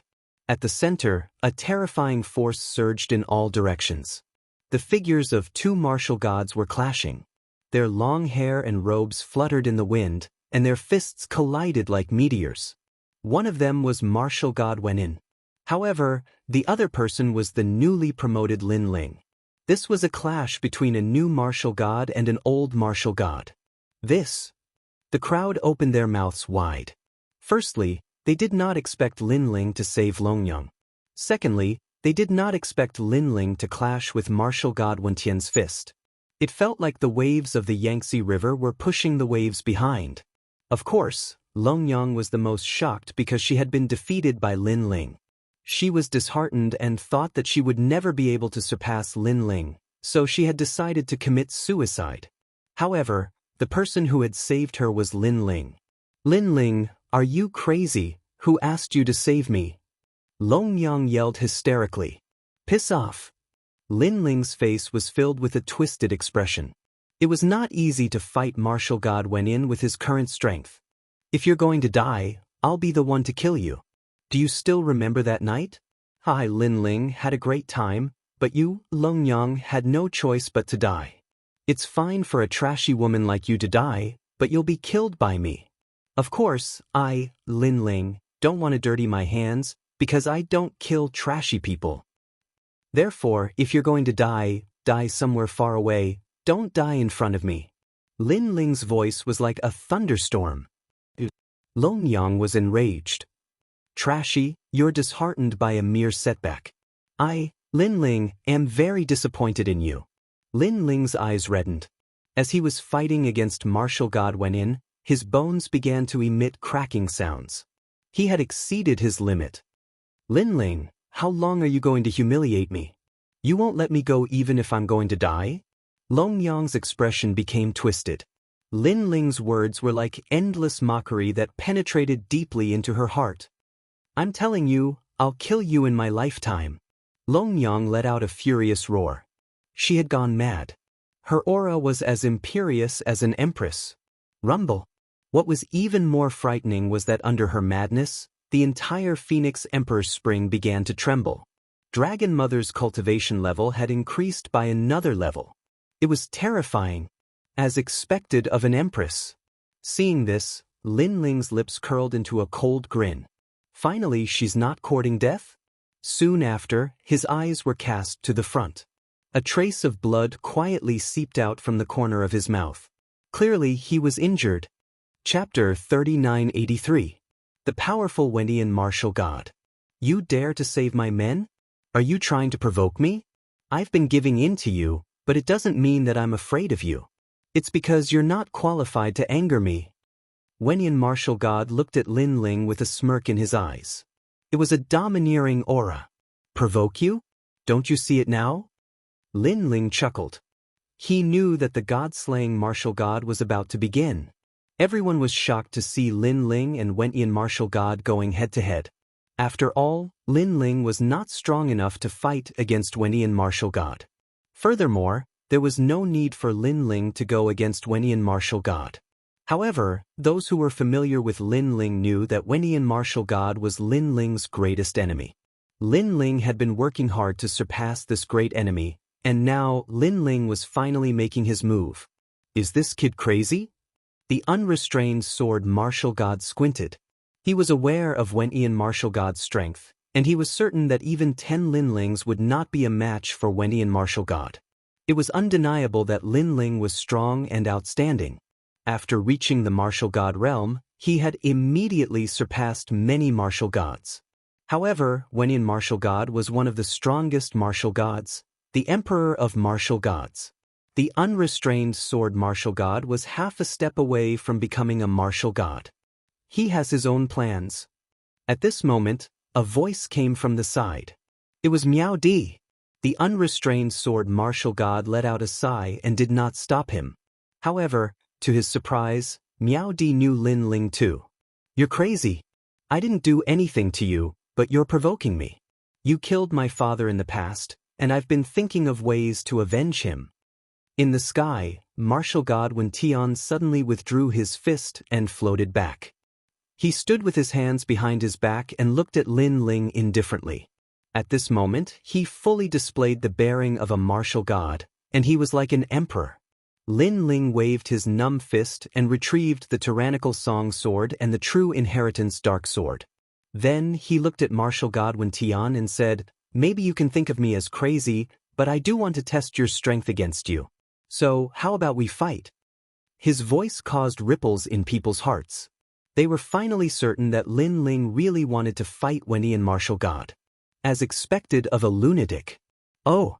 At the center, a terrifying force surged in all directions. The figures of 2 martial gods were clashing. Their long hair and robes fluttered in the wind, and their fists collided like meteors. One of them was martial god Wen Yin. However, the other person was the newly promoted Lin Ling. This was a clash between a new martial god and an old martial god. The crowd opened their mouths wide. Firstly, they did not expect Lin Ling to save Longyang. Secondly, they did not expect Lin Ling to clash with martial god Wen Tian's fist. It felt like the waves of the Yangtze River were pushing the waves behind. Of course, Longyang was the most shocked because she had been defeated by Lin Ling. She was disheartened and thought that she would never be able to surpass Lin Ling, so she had decided to commit suicide. However, the person who had saved her was Lin Ling. Lin Ling, are you crazy? Who asked you to save me? Longyang yelled hysterically. Piss off. Lin Ling's face was filled with a twisted expression. It was not easy to fight martial god Wen Yin with his current strength. If you're going to die, I'll be the one to kill you. Do you still remember that night? I, Lin Ling, had a great time, but you, Longyang, had no choice but to die. It's fine for a trashy woman like you to die, but you'll be killed by me. Of course, I, Lin Ling, don't want to dirty my hands, because I don't kill trashy people. Therefore, if you're going to die, die somewhere far away, don't die in front of me. Lin Ling's voice was like a thunderstorm. Longyang was enraged. Trashy, you're disheartened by a mere setback. I, Lin Ling, am very disappointed in you. Lin Ling's eyes reddened. As he was fighting against martial god Wen Yin, his bones began to emit cracking sounds. He had exceeded his limit. Lin Ling, how long are you going to humiliate me? You won't let me go even if I'm going to die? Longyang's expression became twisted. Lin Ling's words were like endless mockery that penetrated deeply into her heart. I'm telling you, I'll kill you in my lifetime. Longyang let out a furious roar. She had gone mad. Her aura was as imperious as an empress. Rumble. What was even more frightening was that under her madness, the entire Phoenix Emperor's spring began to tremble. Dragon Mother's cultivation level had increased by another level. It was terrifying, as expected of an empress. Seeing this, Lin Ling's lips curled into a cold grin. Finally, she's not courting death? Soon after, his eyes were cast to the front. A trace of blood quietly seeped out from the corner of his mouth. Clearly, he was injured. Chapter 3983. The Powerful Wen Yin Martial God. You dare to save my men? Are you trying to provoke me? I've been giving in to you, but it doesn't mean that I'm afraid of you. It's because you're not qualified to anger me. Wenyan martial god looked at Lin Ling with a smirk in his eyes. It was a domineering aura. Provoke you? Don't you see it now? Lin Ling chuckled. He knew that the god-slaying martial god was about to begin. Everyone was shocked to see Lin Ling and Wenyan martial god going head-to-head. After all, Lin Ling was not strong enough to fight against Wenyan martial god. Furthermore, there was no need for Lin Ling to go against Wenyan martial god. However, those who were familiar with Lin Ling knew that Wenyan martial god was Lin Ling's greatest enemy. Lin Ling had been working hard to surpass this great enemy, and now Lin Ling was finally making his move. Is this kid crazy? The unrestrained sword martial god squinted. He was aware of Wenyan martial god's strength, and he was certain that even 10 Lin Lings would not be a match for Wenyan martial god. It was undeniable that Lin Ling was strong and outstanding. After reaching the martial god realm, he had immediately surpassed many martial gods. However, Wenyan martial god was one of the strongest martial gods, the emperor of martial gods. The unrestrained sword martial god was half a step away from becoming a martial god. He has his own plans. At this moment, a voice came from the side. It was Miao Di. The unrestrained sword martial god let out a sigh and did not stop him. However, to his surprise, Miao Di knew Lin Ling too. You're crazy. I didn't do anything to you, but you're provoking me. You killed my father in the past, and I've been thinking of ways to avenge him. In the sky, martial god Wen Tian suddenly withdrew his fist and floated back. He stood with his hands behind his back and looked at Lin Ling indifferently. At this moment, he fully displayed the bearing of a martial god, and he was like an emperor. Lin Ling waved his numb fist and retrieved the tyrannical song sword and the true inheritance dark sword. Then he looked at martial god Wen Tian and said, maybe you can think of me as crazy, but I do want to test your strength against you. So, how about we fight? His voice caused ripples in people's hearts. They were finally certain that Lin Ling really wanted to fight Wenyan martial god. As expected of a lunatic. Oh!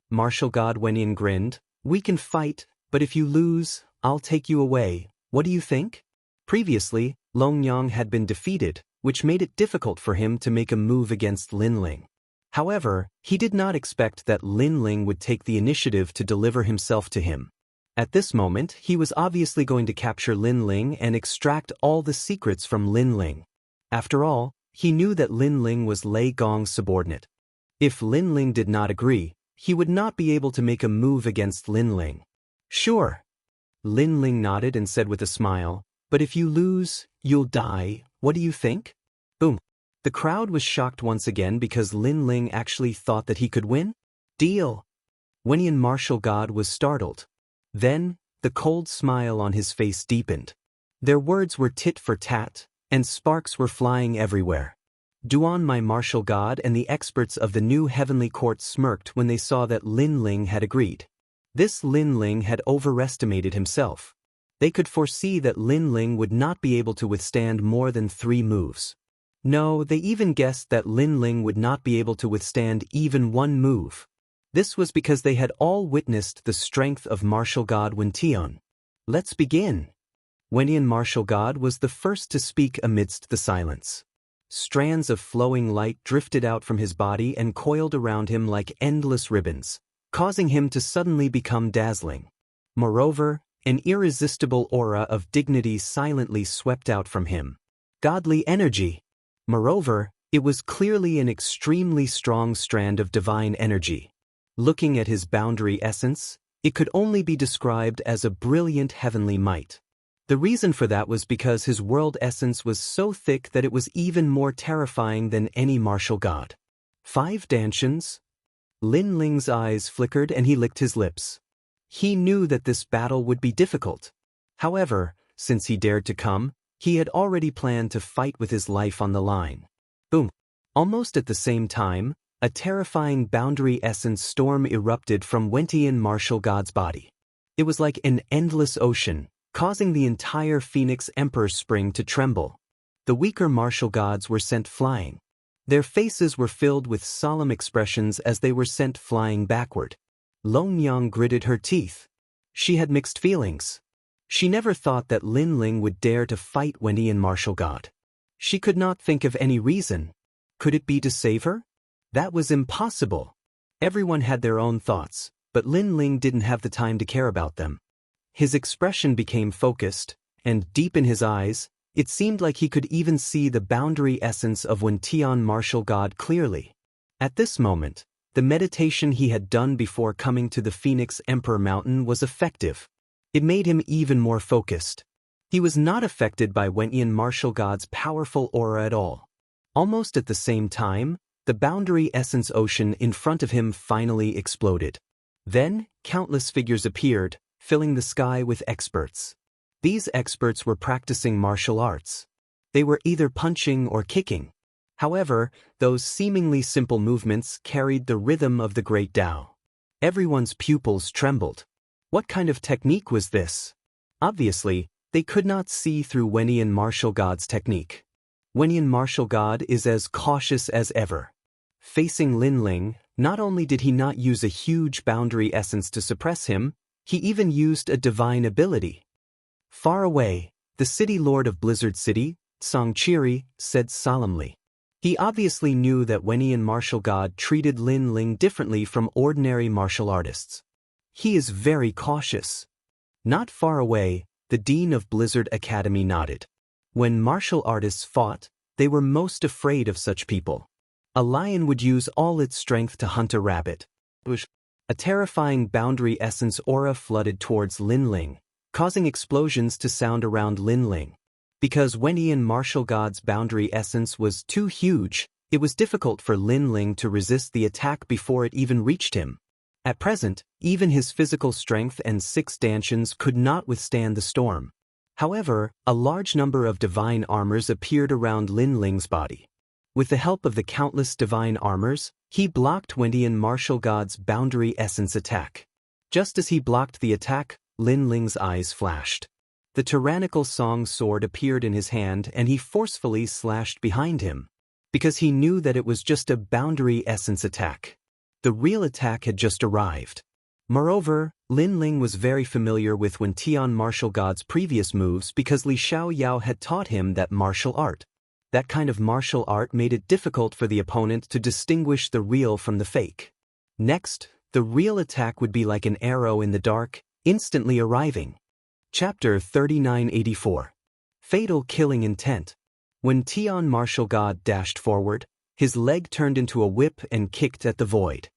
Martial god Wenyan grinned, we can fight, but if you lose, I'll take you away. What do you think? Previously, Longyang had been defeated, which made it difficult for him to make a move against Lin Ling. However, he did not expect that Lin Ling would take the initiative to deliver himself to him. At this moment, he was obviously going to capture Lin Ling and extract all the secrets from Lin Ling. After all, he knew that Lin Ling was Lei Gong's subordinate. If Lin Ling did not agree, he would not be able to make a move against Lin Ling. Sure. Lin Ling nodded and said with a smile, but if you lose, you'll die. What do you think? Boom. The crowd was shocked once again because Lin Ling actually thought that he could win. Deal. Wenyan martial god was startled. Then, the cold smile on his face deepened. Their words were tit for tat, and sparks were flying everywhere. Duan my martial god and the experts of the new heavenly court smirked when they saw that Lin Ling had agreed. This Lin Ling had overestimated himself. They could foresee that Lin Ling would not be able to withstand more than 3 moves. No, they even guessed that Lin Ling would not be able to withstand even 1 move. This was because they had all witnessed the strength of martial god Wen Tian. Let's begin. Wenyan martial god was the first to speak amidst the silence. Strands of flowing light drifted out from his body and coiled around him like endless ribbons, causing him to suddenly become dazzling. Moreover, an irresistible aura of dignity silently swept out from him. Godly energy. Moreover, it was clearly an extremely strong strand of divine energy. Looking at his boundary essence, it could only be described as a brilliant heavenly might. The reason for that was because his world essence was so thick that it was even more terrifying than any martial god. 5 dantians? Lin Ling's eyes flickered and he licked his lips. He knew that this battle would be difficult. However, since he dared to come, he had already planned to fight with his life on the line. Boom! Almost at the same time, a terrifying boundary essence storm erupted from Wenyan martial god's body. It was like an endless ocean, causing the entire Phoenix Emperor Spring to tremble. The weaker martial gods were sent flying. Their faces were filled with solemn expressions as they were sent flying backward. Long Yang gritted her teeth. She had mixed feelings. She never thought that Lin Ling would dare to fight Wenyi and martial god. She could not think of any reason. Could it be to save her? That was impossible. Everyone had their own thoughts, but Lin Ling didn't have the time to care about them. His expression became focused, and deep in his eyes, it seemed like he could even see the boundary essence of Wuxian martial god clearly. At this moment, the meditation he had done before coming to the Phoenix Emperor Mountain was effective. It made him even more focused. He was not affected by Wuxian martial god's powerful aura at all. Almost at the same time, the boundary essence ocean in front of him finally exploded. Then, countless figures appeared, filling the sky with experts. These experts were practicing martial arts. They were either punching or kicking. However, those seemingly simple movements carried the rhythm of the great Tao. Everyone's pupils trembled. What kind of technique was this? Obviously, they could not see through Wuxian martial god's technique. Wuxian martial god is as cautious as ever. Facing Lin Ling, not only did he not use a huge boundary essence to suppress him, he even used a divine ability. Far away, the city lord of Blizzard City, Songqiri, said solemnly. He obviously knew that Wuxian martial god treated Lin Ling differently from ordinary martial artists. He is very cautious. Not far away, the dean of Blizzard Academy nodded. When martial artists fought, they were most afraid of such people. A lion would use all its strength to hunt a rabbit. A terrifying boundary essence aura flooded towards Lin Ling, causing explosions to sound around Lin Ling. Because Wuxian martial god's boundary essence was too huge, it was difficult for Lin Ling to resist the attack before it even reached him. At present, even his physical strength and 6 dantians could not withstand the storm. However, a large number of divine armors appeared around Lin Ling's body. With the help of the countless divine armors, he blocked Wuxian martial god's boundary essence attack. Just as he blocked the attack, Lin Ling's eyes flashed. The tyrannical song sword appeared in his hand and he forcefully slashed behind him. Because he knew that it was just a boundary essence attack. The real attack had just arrived. Moreover, Lin Ling was very familiar with Wuxian martial god's previous moves because Li Xiaoyao had taught him that martial art. That kind of martial art made it difficult for the opponent to distinguish the real from the fake. Next, the real attack would be like an arrow in the dark, instantly arriving. Chapter 3984. Fatal Killing Intent. When Tian martial god dashed forward, his leg turned into a whip and kicked at the void.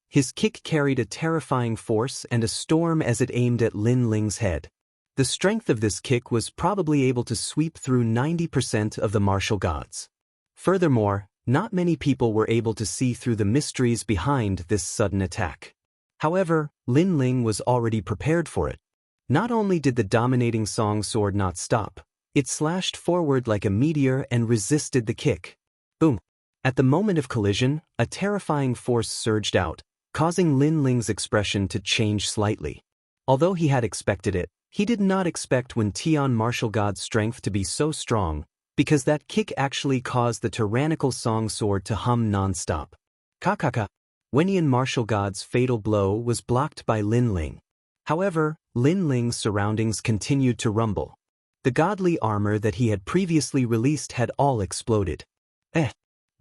His kick carried a terrifying force and a storm as it aimed at Lin Ling's head. The strength of this kick was probably able to sweep through 90% of the martial gods. Furthermore, not many people were able to see through the mysteries behind this sudden attack. However, Lin Ling was already prepared for it. Not only did the dominating song sword not stop, it slashed forward like a meteor and resisted the kick. Boom! At the moment of collision, a terrifying force surged out, causing Lin Ling's expression to change slightly. Although he had expected it, he did not expect Wuxian martial god's strength to be so strong, because that kick actually caused the tyrannical song sword to hum non-stop. Kakaka! Wuxian martial god's fatal blow was blocked by Lin Ling. However, Lin Ling's surroundings continued to rumble. The godly armor that he had previously released had all exploded.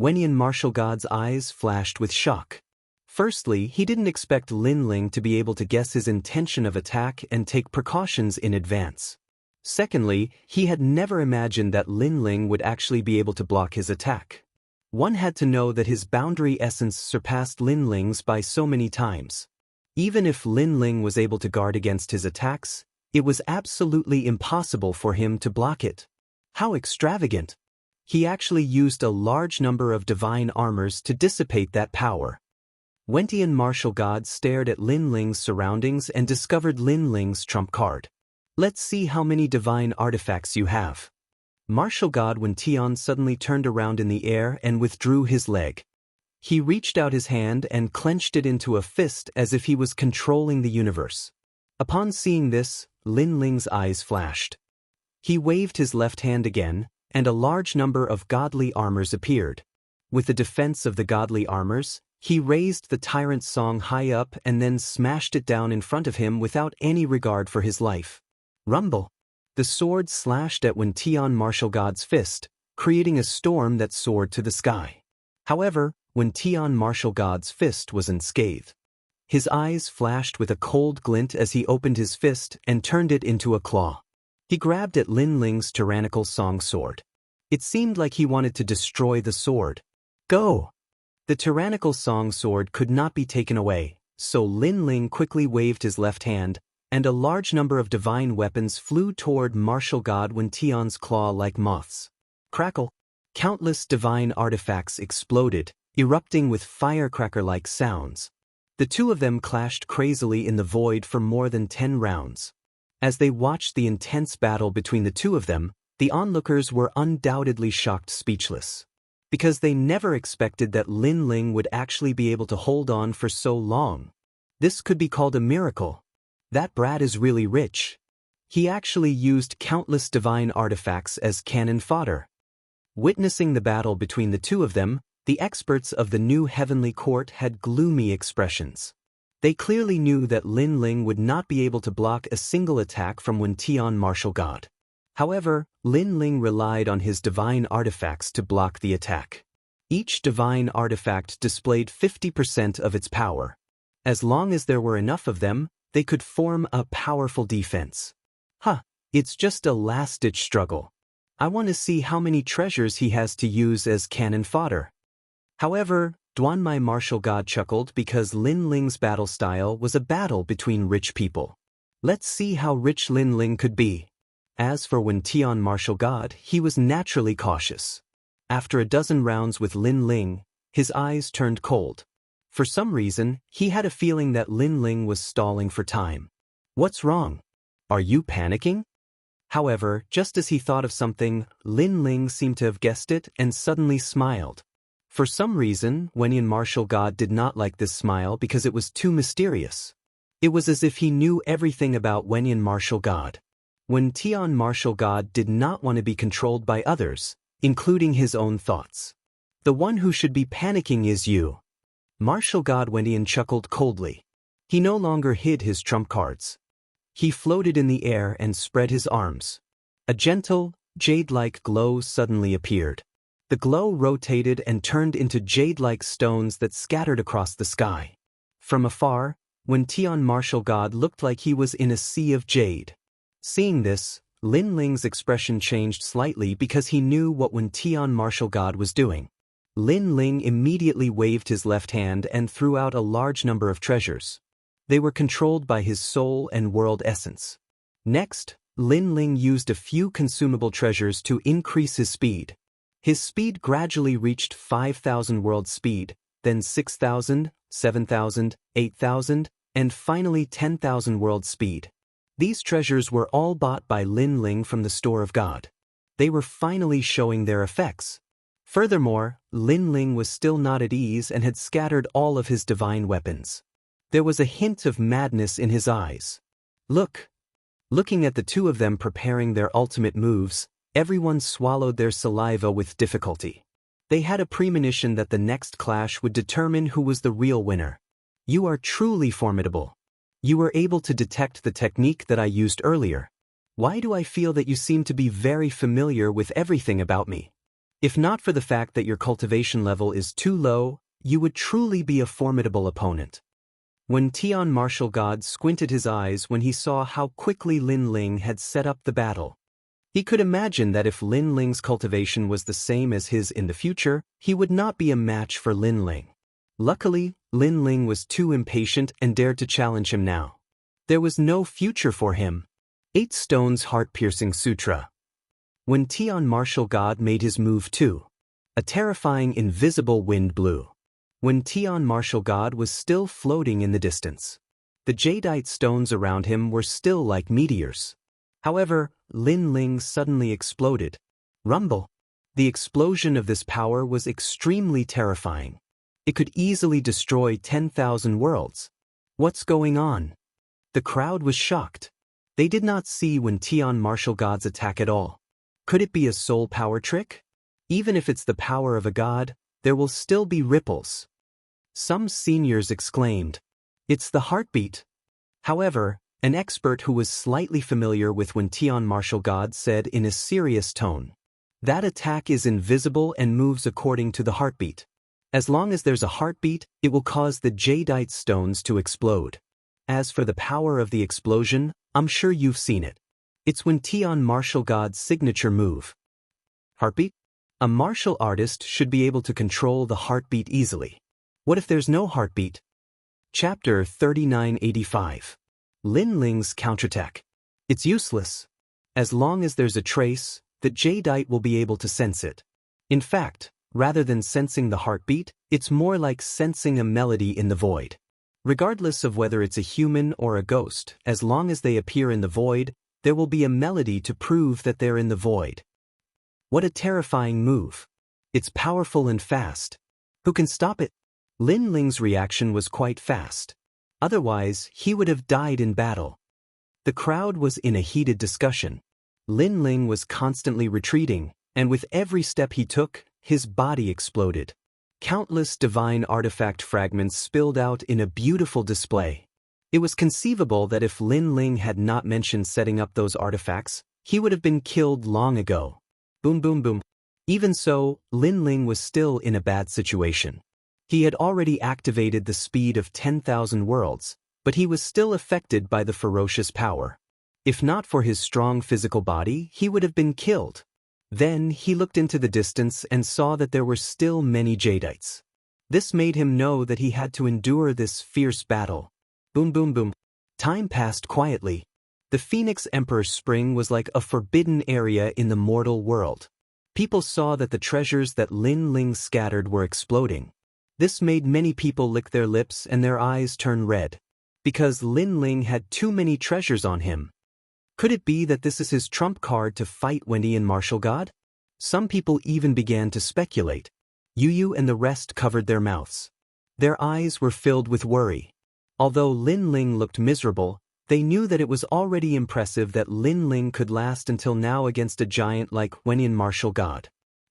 Wuxian martial god's eyes flashed with shock. Firstly, he didn't expect Lin Ling to be able to guess his intention of attack and take precautions in advance. Secondly, he had never imagined that Lin Ling would actually be able to block his attack. One had to know that his boundary essence surpassed Lin Ling's by so many times. Even if Lin Ling was able to guard against his attacks, it was absolutely impossible for him to block it. How extravagant! He actually used a large number of divine armors to dissipate that power. Wuxian martial god stared at Lin Ling's surroundings and discovered Lin Ling's trump card. Let's see how many divine artifacts you have. Martial god Wuxian suddenly turned around in the air and withdrew his leg. He reached out his hand and clenched it into a fist as if he was controlling the universe. Upon seeing this, Lin Ling's eyes flashed. He waved his left hand again, and a large number of godly armors appeared. With the defense of the godly armors, he raised the tyrant's song high up and then smashed it down in front of him without any regard for his life. Rumble! The sword slashed at Wuxian martial god's fist, creating a storm that soared to the sky. However, Wuxian martial god's fist was unscathed. His eyes flashed with a cold glint as he opened his fist and turned it into a claw. He grabbed at Lin Ling's tyrannical song sword. It seemed like he wanted to destroy the sword. Go! The tyrannical song sword could not be taken away, so Lin Ling quickly waved his left hand, and a large number of divine weapons flew toward martial god Wuxian's claw like moths. Crackle! Countless divine artifacts exploded, erupting with firecracker-like sounds. The two of them clashed crazily in the void for more than 10 rounds. As they watched the intense battle between the two of them, the onlookers were undoubtedly shocked speechless. Because they never expected that Lin Ling would actually be able to hold on for so long. This could be called a miracle. That brat is really rich. He actually used countless divine artifacts as cannon fodder. Witnessing the battle between the two of them, the experts of the new heavenly court had gloomy expressions. They clearly knew that Lin Ling would not be able to block a single attack from Wuxian martial god. However, Lin Ling relied on his divine artifacts to block the attack. Each divine artifact displayed 50% of its power. As long as there were enough of them, they could form a powerful defense. It's just a last-ditch struggle. I want to see how many treasures he has to use as cannon fodder. However, Duanmai martial god chuckled because Lin Ling's battle style was a battle between rich people. Let's see how rich Lin Ling could be. As for Wuxian martial god, he was naturally cautious. After a dozen rounds with Lin Ling, his eyes turned cold. For some reason, he had a feeling that Lin Ling was stalling for time. What's wrong? Are you panicking? However, just as he thought of something, Lin Ling seemed to have guessed it and suddenly smiled. For some reason, Wuxian martial god did not like this smile because it was too mysterious. It was as if he knew everything about Wuxian martial god. Wuxian martial god did not want to be controlled by others, including his own thoughts. The one who should be panicking is you. Martial god Wuxian chuckled coldly. He no longer hid his trump cards. He floated in the air and spread his arms. A gentle, jade-like glow suddenly appeared. The glow rotated and turned into jade-like stones that scattered across the sky. From afar, Wuxian martial god looked like he was in a sea of jade. Seeing this, Lin Ling's expression changed slightly because he knew what Wuxian martial god was doing. Lin Ling immediately waved his left hand and threw out a large number of treasures. They were controlled by his soul and world essence. Next, Lin Ling used a few consumable treasures to increase his speed. His speed gradually reached 5,000 world speed, then 6,000, 7,000, 8,000, and finally 10,000 world speed. These treasures were all bought by Lin Ling from the store of God. They were finally showing their effects. Furthermore, Lin Ling was still not at ease and had scattered all of his divine weapons. There was a hint of madness in his eyes. Looking at the two of them preparing their ultimate moves, everyone swallowed their saliva with difficulty. They had a premonition that the next clash would determine who was the real winner. You are truly formidable. You were able to detect the technique that I used earlier. Why do I feel that you seem to be very familiar with everything about me? If not for the fact that your cultivation level is too low, you would truly be a formidable opponent. Wuxian martial god squinted his eyes when he saw how quickly Lin Ling had set up the battle. He could imagine that if Lin Ling's cultivation was the same as his in the future, he would not be a match for Lin Ling. Luckily, Lin Ling was too impatient and dared to challenge him now. There was no future for him. 8 Stones Heart-Piercing Sutra. Wuxian martial god made his move too. A terrifying invisible wind blew. Wuxian martial god was still floating in the distance. The jadeite stones around him were still like meteors. However, Lin Ling suddenly exploded. Rumble! The explosion of this power was extremely terrifying. It could easily destroy 10,000 worlds. What's going on? The crowd was shocked. They did not see Wuxian martial god's attack at all. Could it be a soul power trick? Even if it's the power of a god, there will still be ripples. Some seniors exclaimed, "It's the heartbeat." However, an expert who was slightly familiar with Wuxian martial god said in a serious tone, "That attack is invisible and moves according to the heartbeat. As long as there's a heartbeat, it will cause the jadeite stones to explode. As for the power of the explosion, I'm sure you've seen it. It's Wuxian martial god's signature move." Heartbeat? A martial artist should be able to control the heartbeat easily. What if there's no heartbeat? Chapter 3985. Lin Ling's counterattack. It's useless. As long as there's a trace, the jadeite will be able to sense it. In fact, rather than sensing the heartbeat, it's more like sensing a melody in the void. Regardless of whether it's a human or a ghost, as long as they appear in the void, there will be a melody to prove that they're in the void. What a terrifying move. It's powerful and fast. Who can stop it? Lin Ling's reaction was quite fast. Otherwise, he would have died in battle. The crowd was in a heated discussion. Lin Ling was constantly retreating, and with every step he took, his body exploded. Countless divine artifact fragments spilled out in a beautiful display. It was conceivable that if Lin Ling had not mentioned setting up those artifacts, he would have been killed long ago. Boom boom boom. Even so, Lin Ling was still in a bad situation. He had already activated the speed of 10,000 worlds, but he was still affected by the ferocious power. If not for his strong physical body, he would have been killed. Then he looked into the distance and saw that there were still many jadeites. This made him know that he had to endure this fierce battle. Boom boom boom. Time passed quietly. The Phoenix Emperor's Spring was like a forbidden area in the mortal world. People saw that the treasures that Lin Ling scattered were exploding. This made many people lick their lips and their eyes turn red. Because Lin Ling had too many treasures on him. Could it be that this is his trump card to fight Wuxian martial god? Some people even began to speculate. Yu and the rest covered their mouths. Their eyes were filled with worry. Although Lin Ling looked miserable, they knew that it was already impressive that Lin Ling could last until now against a giant like Wuxian martial god.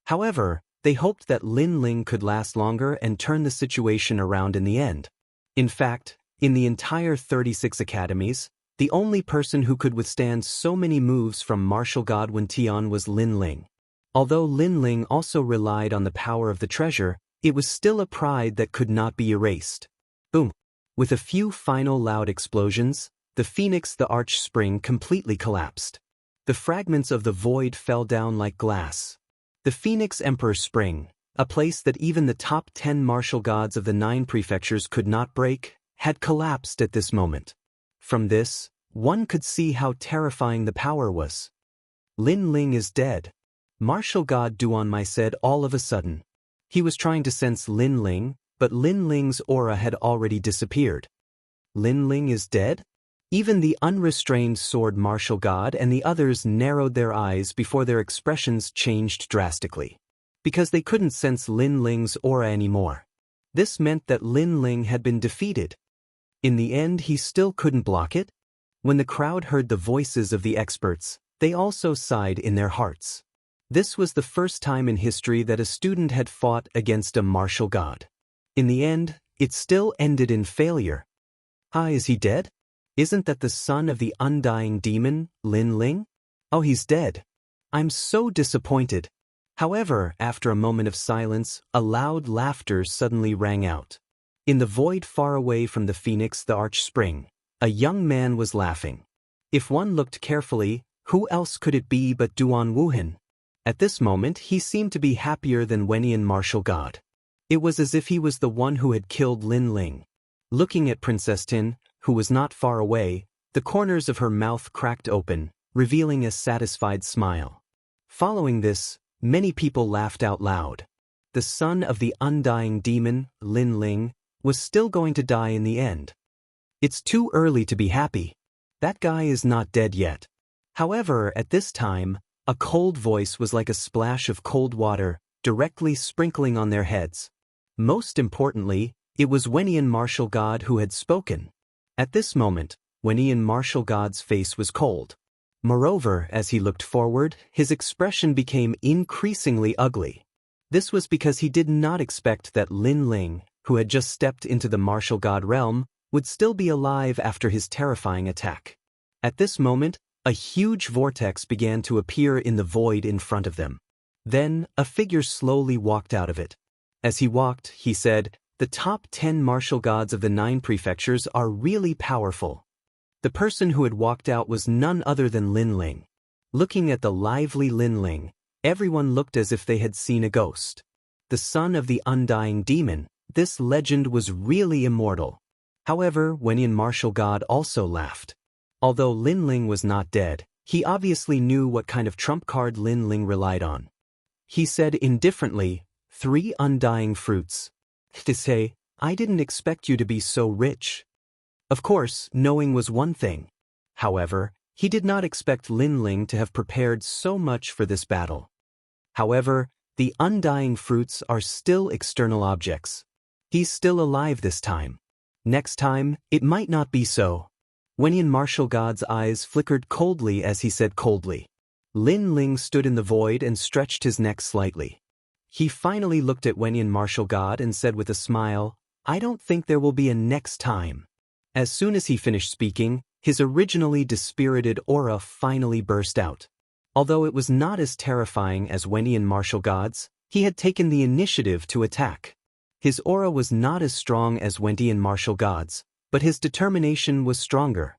However, they hoped that Lin Ling could last longer and turn the situation around in the end. In fact, in the entire 36 academies, the only person who could withstand so many moves from martial god Wuxian was Lin Ling. Although Lin Ling also relied on the power of the treasure, it was still a pride that could not be erased. Boom! With a few final loud explosions, the Phoenix the Arch Spring completely collapsed. The fragments of the void fell down like glass. The Phoenix Emperor Spring, a place that even the top 10 martial gods of the 9 prefectures could not break, had collapsed at this moment. From this, one could see how terrifying the power was. Lin Ling is dead. Martial god Duanmai said all of a sudden. He was trying to sense Lin Ling, but Lin Ling's aura had already disappeared. Lin Ling is dead? Even the unrestrained sword martial god and the others narrowed their eyes before their expressions changed drastically. Because they couldn't sense Lin Ling's aura anymore. This meant that Lin Ling had been defeated. In the end, he still couldn't block it. When the crowd heard the voices of the experts, they also sighed in their hearts. This was the first time in history that a student had fought against a martial god. In the end, it still ended in failure. Is he dead? Isn't that the son of the undying demon, Lin Ling? Oh, he's dead. I'm so disappointed. However, after a moment of silence, a loud laughter suddenly rang out. In the void far away from the Phoenix the Arch Spring, a young man was laughing. If one looked carefully, who else could it be but Duan Wuhan? At this moment, he seemed to be happier than Wuxian martial god. It was as if he was the one who had killed Lin Ling. Looking at Princess Tin, who was not far away, the corners of her mouth cracked open, revealing a satisfied smile. Following this, many people laughed out loud. The son of the undying demon, Lin Ling, was still going to die in the end. It's too early to be happy. That guy is not dead yet. However, at this time, a cold voice was like a splash of cold water, directly sprinkling on their heads. Most importantly, it was Wuxian martial god who had spoken. At this moment, Wuxian martial god's face was cold. Moreover, as he looked forward, his expression became increasingly ugly. This was because he did not expect that Lin Ling, who had just stepped into the martial god realm, would still be alive after his terrifying attack. At this moment, a huge vortex began to appear in the void in front of them. Then, a figure slowly walked out of it. As he walked, he said, "The top 10 martial gods of the 9 prefectures are really powerful." The person who had walked out was none other than Lin Ling. Looking at the lively Lin Ling, everyone looked as if they had seen a ghost. The son of the undying demon, this legend was really immortal. However, Wenian martial god also laughed. Although Lin Ling was not dead, he obviously knew what kind of trump card Lin Ling relied on. He said indifferently, 3 undying fruits. To say, I didn't expect you to be so rich. Of course, knowing was one thing. However, he did not expect Lin Ling to have prepared so much for this battle. However, the undying fruits are still external objects. He's still alive this time. Next time, it might not be so. Wenian martial god's eyes flickered coldly as he said coldly. Lin Ling stood in the void and stretched his neck slightly. He finally looked at Wenian martial god and said with a smile, "I don't think there will be a next time." As soon as he finished speaking, his originally dispirited aura finally burst out. Although it was not as terrifying as Wenian martial god's, he had taken the initiative to attack. His aura was not as strong as Wentian martial god's, but his determination was stronger.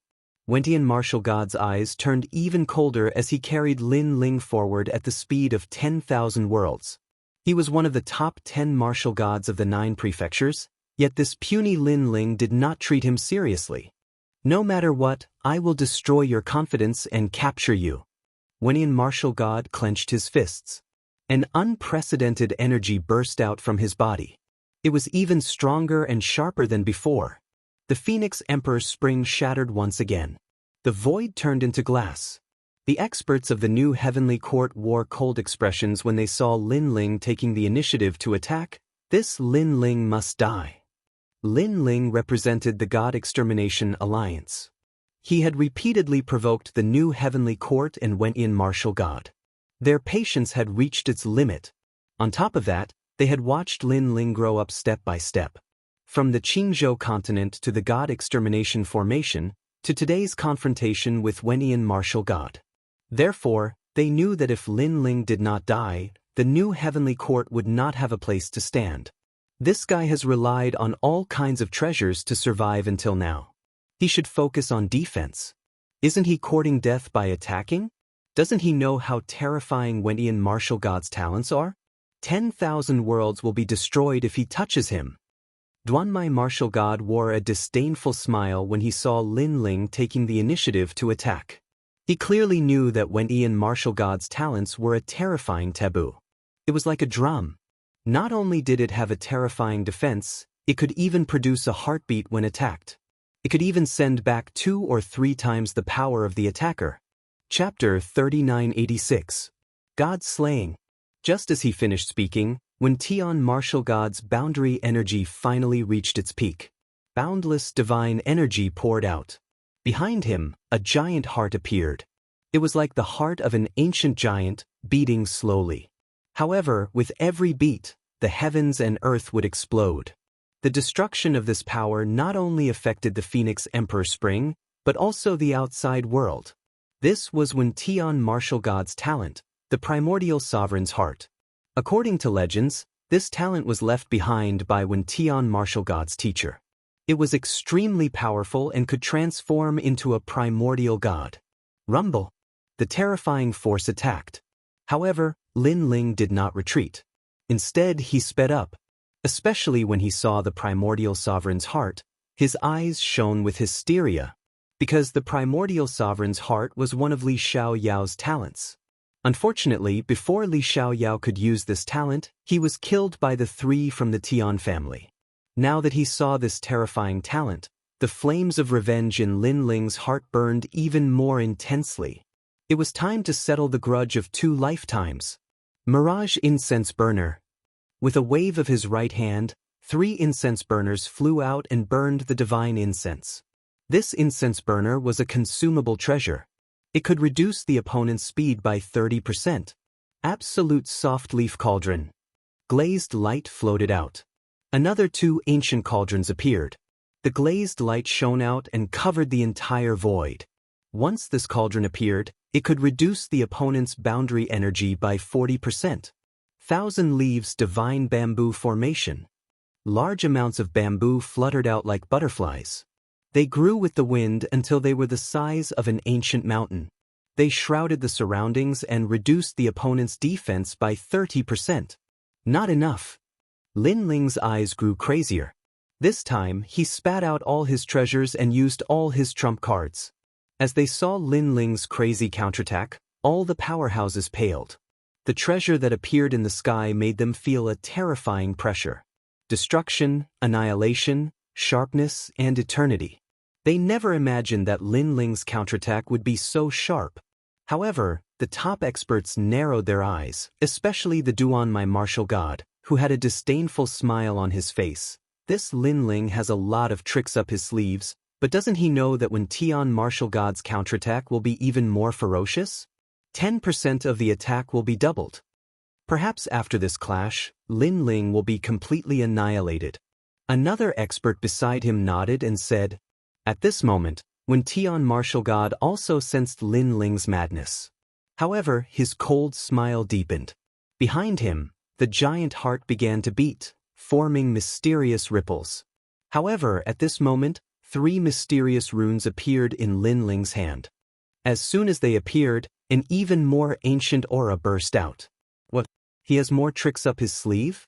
Wentian martial god's eyes turned even colder as he carried Lin Ling forward at the speed of 10,000 worlds. He was one of the top 10 martial gods of the 9 prefectures, yet this puny Lin Ling did not treat him seriously. "No matter what, I will destroy your confidence and capture you." Wenian martial god clenched his fists. An unprecedented energy burst out from his body. It was even stronger and sharper than before. The Phoenix Emperor's spring shattered once again. The void turned into glass. The experts of the new heavenly court wore cold expressions when they saw Lin Ling taking the initiative to attack. This Lin Ling must die. Lin Ling represented the God Extermination Alliance. He had repeatedly provoked the new heavenly court and Wentian martial god. Their patience had reached its limit. On top of that, they had watched Lin Ling grow up step by step. From the Qingzhou continent to the God Extermination Formation, to today's confrontation with Wenian martial god. Therefore, they knew that if Lin Ling did not die, the new heavenly court would not have a place to stand. This guy has relied on all kinds of treasures to survive until now. He should focus on defense. Isn't he courting death by attacking? Doesn't he know how terrifying Wentian martial god's talents are? 10,000 worlds will be destroyed if he touches him. Duanmai martial god wore a disdainful smile when he saw Lin Ling taking the initiative to attack. He clearly knew that Wentian martial god's talents were a terrifying taboo. It was like a drum. Not only did it have a terrifying defense, it could even produce a heartbeat when attacked. It could even send back 2 or 3 times the power of the attacker. Chapter 3986. God Slaying. Just as he finished speaking, Wentian martial god's boundary energy finally reached its peak. Boundless divine energy poured out. Behind him, a giant heart appeared. It was like the heart of an ancient giant, beating slowly. However, with every beat, the heavens and earth would explode. The destruction of this power not only affected the Phoenix Emperor Spring, but also the outside world. This was Wentian martial god's talent, the primordial sovereign's heart. According to legends, this talent was left behind by Wentian martial god's teacher. It was extremely powerful and could transform into a primordial god. Rumble. The terrifying force attacked. However, Lin Ling did not retreat. Instead, he sped up. Especially when he saw the primordial sovereign's heart, his eyes shone with hysteria. Because the primordial sovereign's heart was one of Li Xiaoyao's talents. Unfortunately, before Li Xiaoyao could use this talent, he was killed by the 3 from the Tian family. Now that he saw this terrifying talent, the flames of revenge in Lin Ling's heart burned even more intensely. It was time to settle the grudge of 2 lifetimes. Mirage Incense Burner. With a wave of his right hand, 3 incense burners flew out and burned the divine incense. This incense burner was a consumable treasure. It could reduce the opponent's speed by 30%. Absolute soft leaf cauldron. glazed light floated out. Another 2 ancient cauldrons appeared. The glazed light shone out and covered the entire void. Once this cauldron appeared, it could reduce the opponent's boundary energy by 40%. Thousand Leaves Divine Bamboo Formation. Large amounts of bamboo fluttered out like butterflies. They grew with the wind until they were the size of an ancient mountain. They shrouded the surroundings and reduced the opponent's defense by 30%. Not enough. Lin Ling's eyes grew crazier. This time, he spat out all his treasures and used all his trump cards. As they saw Lin Ling's crazy counterattack, all the powerhouses paled. The treasure that appeared in the sky made them feel a terrifying pressure. Destruction, annihilation, sharpness, and eternity. They never imagined that Lin Ling's counterattack would be so sharp. However, the top experts narrowed their eyes, especially the Duan, my martial god, who had a disdainful smile on his face. This Lin Ling has a lot of tricks up his sleeves, but doesn't he know that when Tian martial god's counterattack will be even more ferocious? 10% of the attack will be doubled. Perhaps after this clash, Lin Ling will be completely annihilated. Another expert beside him nodded and said, at this moment, when Tian martial god also sensed Lin Ling's madness. However, his cold smile deepened. Behind him, the giant heart began to beat, forming mysterious ripples. However, at this moment, 3 mysterious runes appeared in Lin Ling's hand. As soon as they appeared, an even more ancient aura burst out. What? He has more tricks up his sleeve?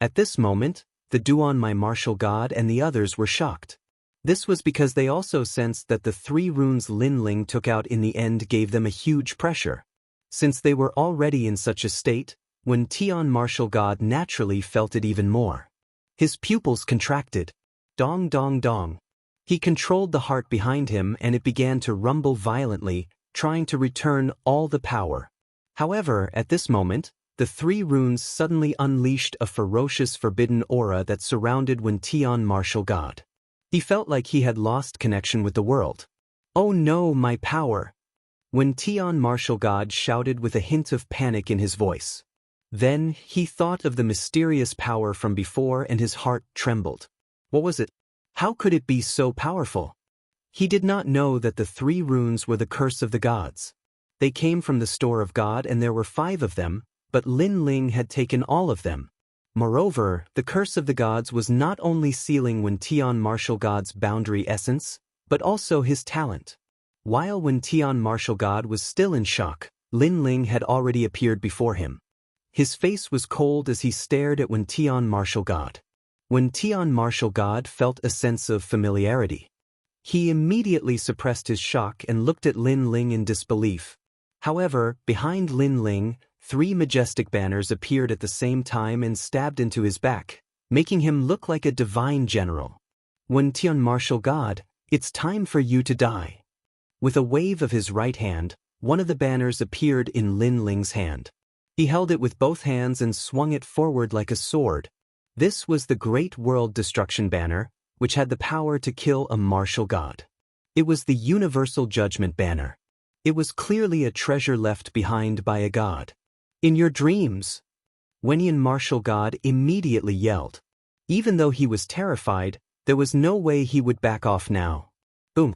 At this moment, the Duan, my martial god, and the others were shocked. This was because they also sensed that the 3 runes Lin Ling took out in the end gave them a huge pressure. Since they were already in such a state, when Tian martial god naturally felt it even more. His pupils contracted. Dong dong dong. He controlled the heart behind him and it began to rumble violently, trying to return all the power. However, at this moment, the 3 runes suddenly unleashed a ferocious forbidden aura that surrounded Wen Tian martial god. He felt like he had lost connection with the world. Oh no, my power! Wen Tian martial god shouted with a hint of panic in his voice. Then, he thought of the mysterious power from before and his heart trembled. What was it? How could it be so powerful? He did not know that the 3 runes were the curse of the gods. They came from the store of God and there were 5 of them, but Lin Ling had taken all of them. Moreover, the curse of the gods was not only sealing Wen Tian martial god's boundary essence, but also his talent. While Wen Tian martial god was still in shock, Lin Ling had already appeared before him. His face was cold as he stared at Wen Tian martial god. Wen Tian martial god felt a sense of familiarity. He immediately suppressed his shock and looked at Lin Ling in disbelief. However, behind Lin Ling, 3 majestic banners appeared at the same time and stabbed into his back, making him look like a divine general. Wen Tian martial god, it's time for you to die. With a wave of his right hand, one of the banners appeared in Lin Ling's hand. He held it with both hands and swung it forward like a sword. This was the Great World Destruction Banner, which had the power to kill a martial god. It was the Universal Judgment Banner. It was clearly a treasure left behind by a god. In your dreams, Wenian martial god immediately yelled. Even though he was terrified, there was no way he would back off now. Boom.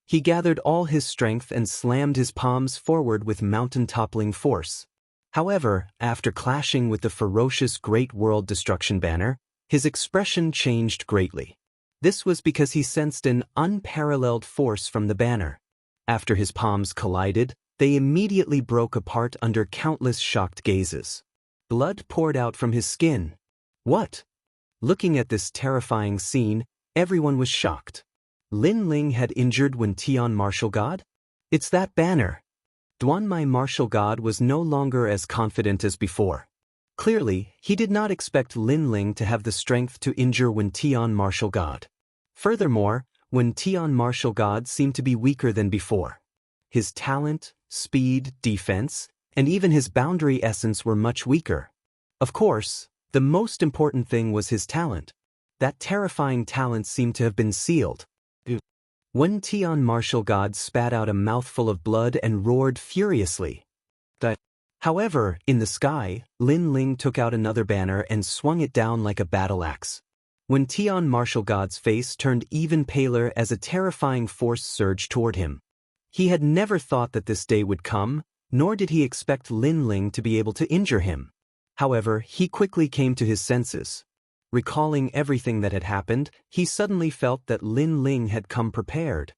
He gathered all his strength and slammed his palms forward with mountain-toppling force. However, after clashing with the ferocious Great World Destruction Banner, his expression changed greatly. This was because he sensed an unparalleled force from the banner. After his palms collided, they immediately broke apart under countless shocked gazes. Blood poured out from his skin. What? Looking at this terrifying scene, everyone was shocked. Lin Ling had injured Wen Tian martial god? It's that banner. Duan Mai martial god was no longer as confident as before. Clearly, he did not expect Lin Ling to have the strength to injure Wen Tian martial god. Furthermore, Wen Tian martial god seemed to be weaker than before. His talent, speed, defense, and even his boundary essence were much weaker. Of course, the most important thing was his talent. That terrifying talent seemed to have been sealed. Wen Tian martial god spat out a mouthful of blood and roared furiously. However, in the sky, Lin Ling took out another banner and swung it down like a battle axe. When Tian Martial God's face turned even paler as a terrifying force surged toward him. He had never thought that this day would come, nor did he expect Lin Ling to be able to injure him. However, he quickly came to his senses. Recalling everything that had happened, he suddenly felt that Lin Ling had come prepared.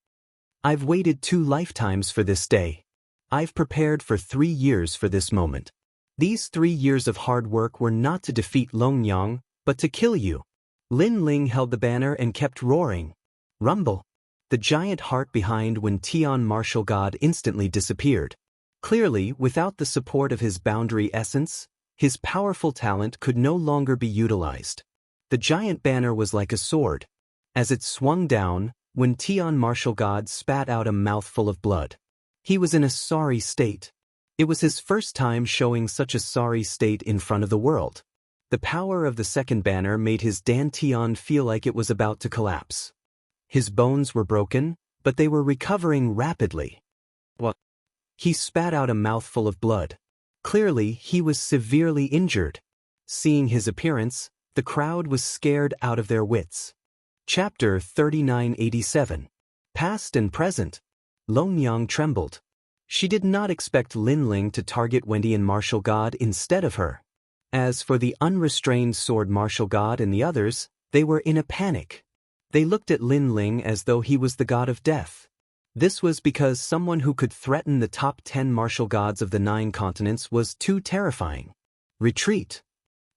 I've waited 2 lifetimes for this day. I've prepared for 3 years for this moment. These 3 years of hard work were not to defeat Longyang, but to kill you. Lin Ling held the banner and kept roaring. Rumble. The giant heart behind Wen Tian Martial God instantly disappeared. Clearly, without the support of his boundary essence, his powerful talent could no longer be utilized. The giant banner was like a sword. As it swung down, Wen Tian Martial God spat out a mouthful of blood. He was in a sorry state. It was his first time showing such a sorry state in front of the world. The power of the second banner made his dantian feel like it was about to collapse. His bones were broken, but they were recovering rapidly. What? He spat out a mouthful of blood. Clearly, he was severely injured. Seeing his appearance, the crowd was scared out of their wits. Chapter 3987. Past and Present. Longyang trembled. She did not expect Lin Ling to target Wendian Martial God instead of her. As for the unrestrained sword martial god and the others, they were in a panic. They looked at Lin Ling as though he was the god of death. This was because someone who could threaten the top 10 martial gods of the 9 continents was too terrifying. Retreat.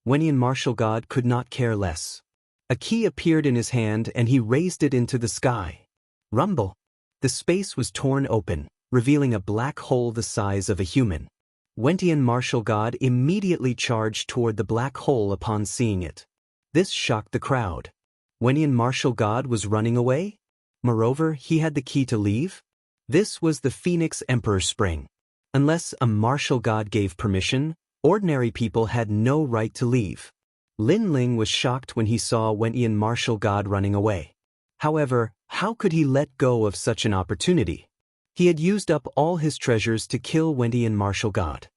Wendian martial god could not care less. A key appeared in his hand and he raised it into the sky. Rumble. The space was torn open, revealing a black hole the size of a human. Wendian Martial God immediately charged toward the black hole upon seeing it. This shocked the crowd. Wendian Martial God was running away? Moreover, he had the key to leave? This was the Phoenix Emperor Spring. Unless a martial god gave permission, ordinary people had no right to leave. Lin Ling was shocked when he saw Wendian Martial God running away. However, how could he let go of such an opportunity? He had used up all his treasures to kill Wendian Martial God.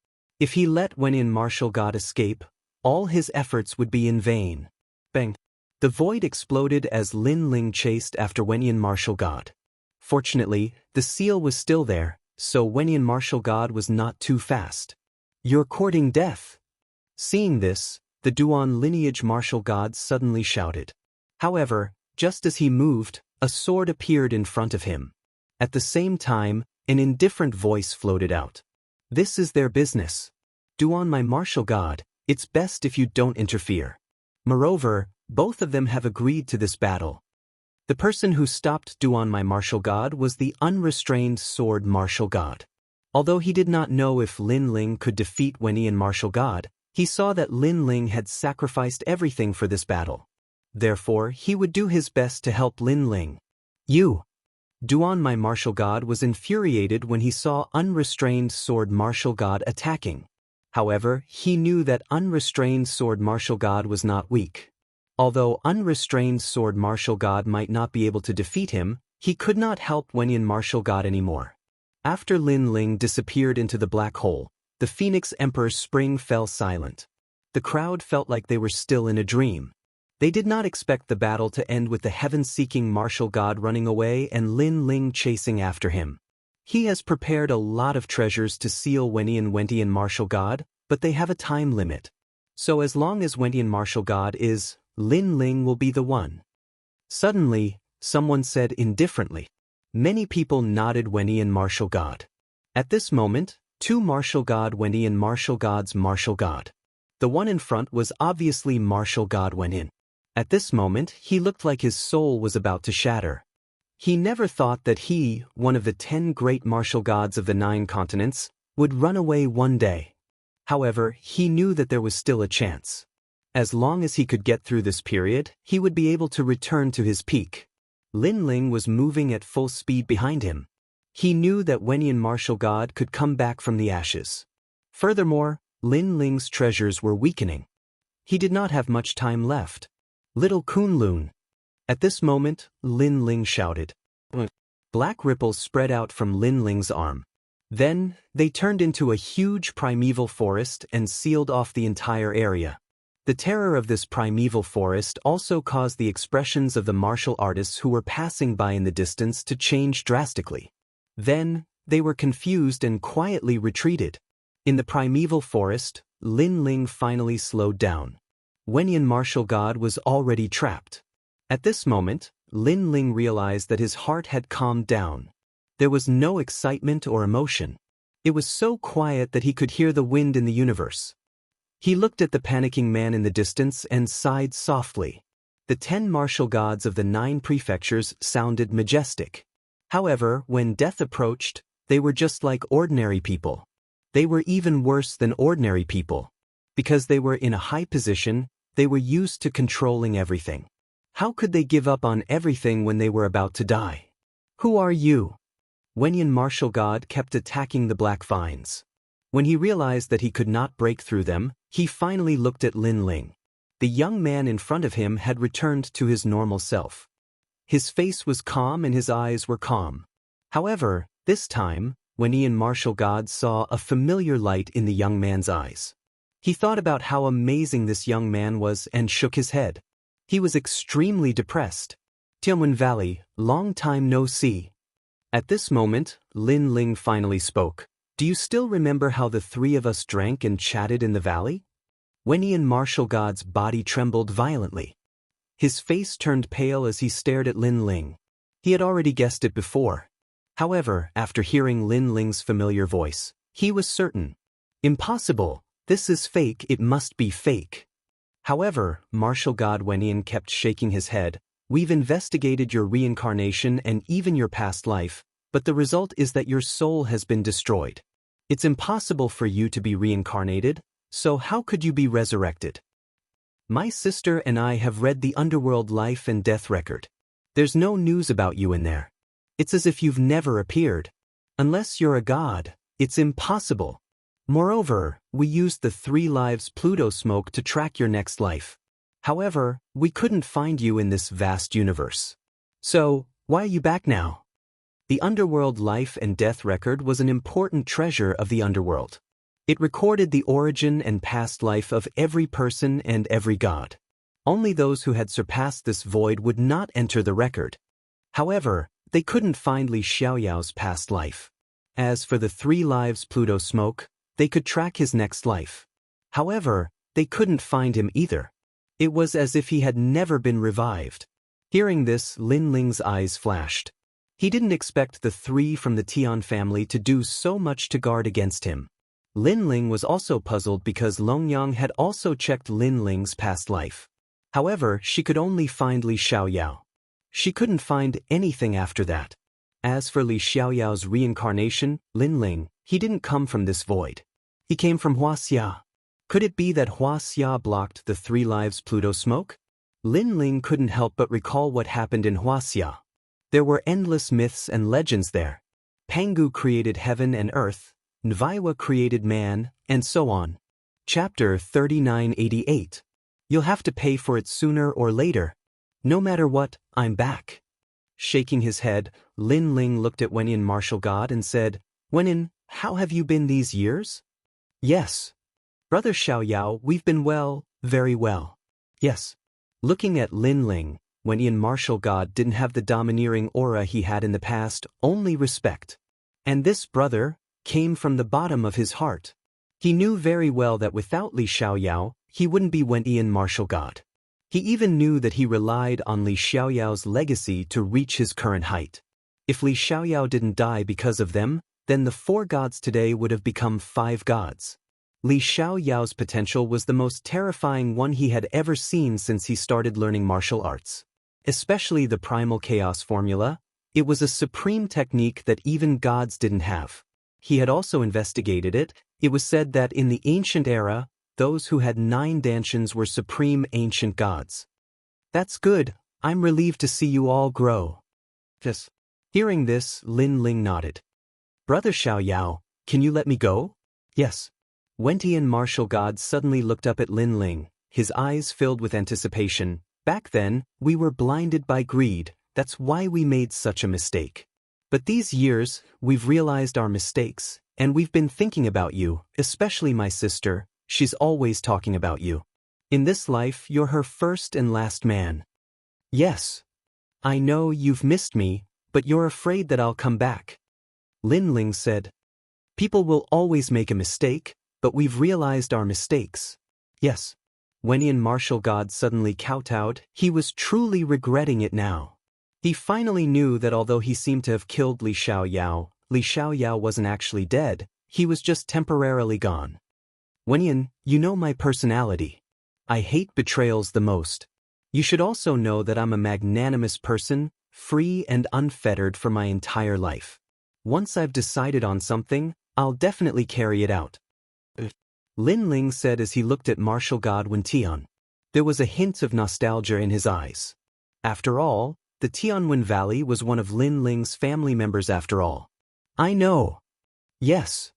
If he let Wendian Martial God escape, all his efforts would be in vain. Bang! The void exploded as Lin Ling chased after Wendian Martial God. Fortunately, the seal was still there, so Wendian Martial God was not too fast. You're courting death. Seeing this, the Duan lineage martial god suddenly shouted. However, just as he moved, a sword appeared in front of him. At the same time, an indifferent voice floated out. This is their business. Duan my martial god, it's best if you don't interfere. Moreover, both of them have agreed to this battle. The person who stopped Duan my martial god was the unrestrained sword martial god. Although he did not know if Lin Ling could defeat Wendian martial god, he saw that Lin Ling had sacrificed everything for this battle. Therefore, he would do his best to help Lin Ling. Duan my martial god was infuriated when he saw unrestrained sword martial god attacking. However, he knew that unrestrained sword martial god was not weak. Although unrestrained sword martial god might not be able to defeat him, he could not help Wendian martial god anymore. After Lin Ling disappeared into the black hole, the Phoenix Emperor Spring fell silent. The crowd felt like they were still in a dream. They did not expect the battle to end with the heaven-seeking martial god running away and Lin Ling chasing after him. He has prepared a lot of treasures to seal Wendian martial god, but they have a time limit. So as long as Wendian martial god is, Lin Ling will be the one. Suddenly, someone said indifferently. Many people nodded Wendian martial god. At this moment, 2 martial god Wendian martial god's martial god. The one in front was obviously martial god Wenin. At this moment, he looked like his soul was about to shatter. He never thought that he, one of the 10 great martial gods of the 9 continents, would run away one day. However, he knew that there was still a chance. As long as he could get through this period, he would be able to return to his peak. Lin Ling was moving at full speed behind him. He knew that Wendian martial god could come back from the ashes. Furthermore, Lin Ling's treasures were weakening. He did not have much time left. Little Kunlun. At this moment, Lin Ling shouted. Black ripples spread out from Lin Ling's arm. Then, they turned into a huge primeval forest and sealed off the entire area. The terror of this primeval forest also caused the expressions of the martial artists who were passing by in the distance to change drastically. Then, they were confused and quietly retreated. In the primeval forest, Lin Ling finally slowed down. Wenyan martial god was already trapped. At this moment, Lin Ling realized that his heart had calmed down. There was no excitement or emotion. It was so quiet that he could hear the wind in the universe. He looked at the panicking man in the distance and sighed softly. The 10 martial gods of the 9 prefectures sounded majestic. However, when death approached, they were just like ordinary people. They were even worse than ordinary people. Because they were in a high position, they were used to controlling everything. How could they give up on everything when they were about to die? Who are you? Wenyan martial god kept attacking the black vines. When he realized that he could not break through them, he finally looked at Lin Ling. The young man in front of him had returned to his normal self. His face was calm and his eyes were calm. However, this time, Wenyan martial god saw a familiar light in the young man's eyes. He thought about how amazing this young man was and shook his head. He was extremely depressed. Tianwen Valley, long time no see. At this moment, Lin Ling finally spoke. Do you still remember how the 3 of us drank and chatted in the valley? Wenyan martial god's body trembled violently. His face turned pale as he stared at Lin Ling. He had already guessed it before. However, after hearing Lin Ling's familiar voice, he was certain. Impossible. This is fake, it must be fake. However, martial god Wenyan kept shaking his head. We've investigated your reincarnation and even your past life, but the result is that your soul has been destroyed. It's impossible for you to be reincarnated, so how could you be resurrected? My sister and I have read the underworld life and death record. There's no news about you in there. It's as if you've never appeared. Unless you're a god, it's impossible. Moreover, we used the 3 lives Pluto smoke to track your next life. However, we couldn't find you in this vast universe. So, why are you back now? The underworld life and death record was an important treasure of the underworld. It recorded the origin and past life of every person and every god. Only those who had surpassed this void would not enter the record. However, they couldn't find Li Xiaoyao's past life. As for the 3 lives Pluto smoke, they could track his next life. However, they couldn't find him either. It was as if he had never been revived. Hearing this, Lin Ling's eyes flashed. He didn't expect the 3 from the Tian family to do so much to guard against him. Lin Ling was also puzzled because Longyang had also checked Lin Ling's past life. However, she could only find Li Xiaoyao. She couldn't find anything after that. As for Li Xiaoyao's reincarnation, Lin Ling, he didn't come from this void. He came from Wuxia. Could it be that Wuxia blocked the 3 lives Pluto smoke? Lin Ling couldn't help but recall what happened in Wuxia. There were endless myths and legends there. Pangu created heaven and earth, Nviwa created man, and so on. Chapter 3988. You'll have to pay for it sooner or later. No matter what, I'm back. Shaking his head, Lin Ling looked at Wenyan martial god and said, Wenyan, how have you been these years? Yes. Brother Xiaoyao, we've been well, very well. Yes. Looking at Lin Ling, Wenyan martial god didn't have the domineering aura he had in the past, only respect. And this brother came from the bottom of his heart. He knew very well that without Li Xiaoyao, he wouldn't be Wenyan martial god. He even knew that he relied on Li Xiaoyao's legacy to reach his current height. If Li Xiaoyao didn't die because of them, then the 4 gods today would have become 5 gods. Li Xiaoyao's potential was the most terrifying one he had ever seen since he started learning martial arts. Especially the primal chaos formula, it was a supreme technique that even gods didn't have. He had also investigated it. It was said that in the ancient era, those who had 9 dantians were supreme ancient gods. That's good. I'm relieved to see you all grow. Yes. Hearing this, Lin Ling nodded. Brother Xiaoyao, can you let me go? Yes. Wenyan martial god suddenly looked up at Lin Ling, his eyes filled with anticipation. Back then, we were blinded by greed, that's why we made such a mistake. But these years, we've realized our mistakes, and we've been thinking about you, especially my sister. She's always talking about you. In this life, you're her first and last man. Yes. I know you've missed me, but you're afraid that I'll come back. Lin Ling said. People will always make a mistake, but we've realized our mistakes. Yes. When Ian Martial God suddenly kowtowed, he was truly regretting it now. He finally knew that although he seemed to have killed Li Xiaoyao wasn't actually dead, he was just temporarily gone. Wenyan, you know my personality. I hate betrayals the most. You should also know that I'm a magnanimous person, free and unfettered for my entire life. Once I've decided on something, I'll definitely carry it out. Lin Ling said as he looked at martial god Wen Tian. There was a hint of nostalgia in his eyes. After all, the Tianwen Valley was one of Lin Ling's family members after all. I know. Yes.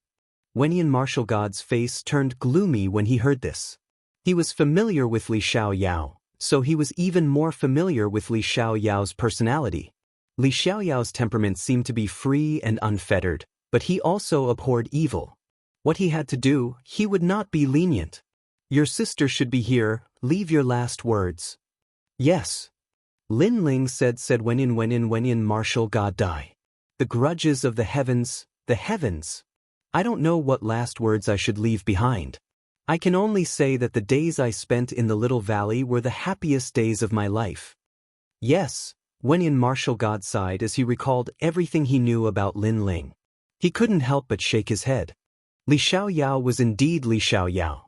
Wenyan martial god's face turned gloomy when he heard this. He was familiar with Li Xiaoyao, so he was even more familiar with Li Xiaoyao's personality. Li Xiaoyao's temperament seemed to be free and unfettered, but he also abhorred evil. What he had to do, he would not be lenient. Your sister should be here, leave your last words. Yes. Lin Ling said when martial god die. The grudges of the heavens. I don't know what last words I should leave behind. I can only say that the days I spent in the little valley were the happiest days of my life. Yes, Wenyan martial god sighed as he recalled everything he knew about Lin Ling. He couldn't help but shake his head. Li Xiaoyao was indeed Li Xiaoyao.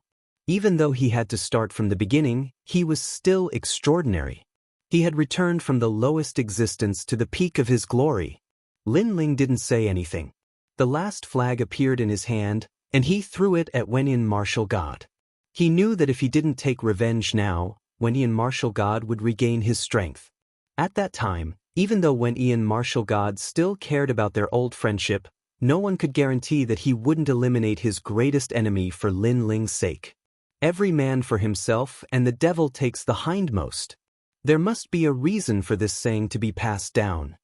Even though he had to start from the beginning, he was still extraordinary. He had returned from the lowest existence to the peak of his glory. Lin Ling didn't say anything. The last flag appeared in his hand, and he threw it at Wenyan martial god. He knew that if he didn't take revenge now, Wenyan martial god would regain his strength. At that time, even though Wenyan martial god still cared about their old friendship, no one could guarantee that he wouldn't eliminate his greatest enemy for Lin Ling's sake. Every man for himself, and the devil takes the hindmost. There must be a reason for this saying to be passed down.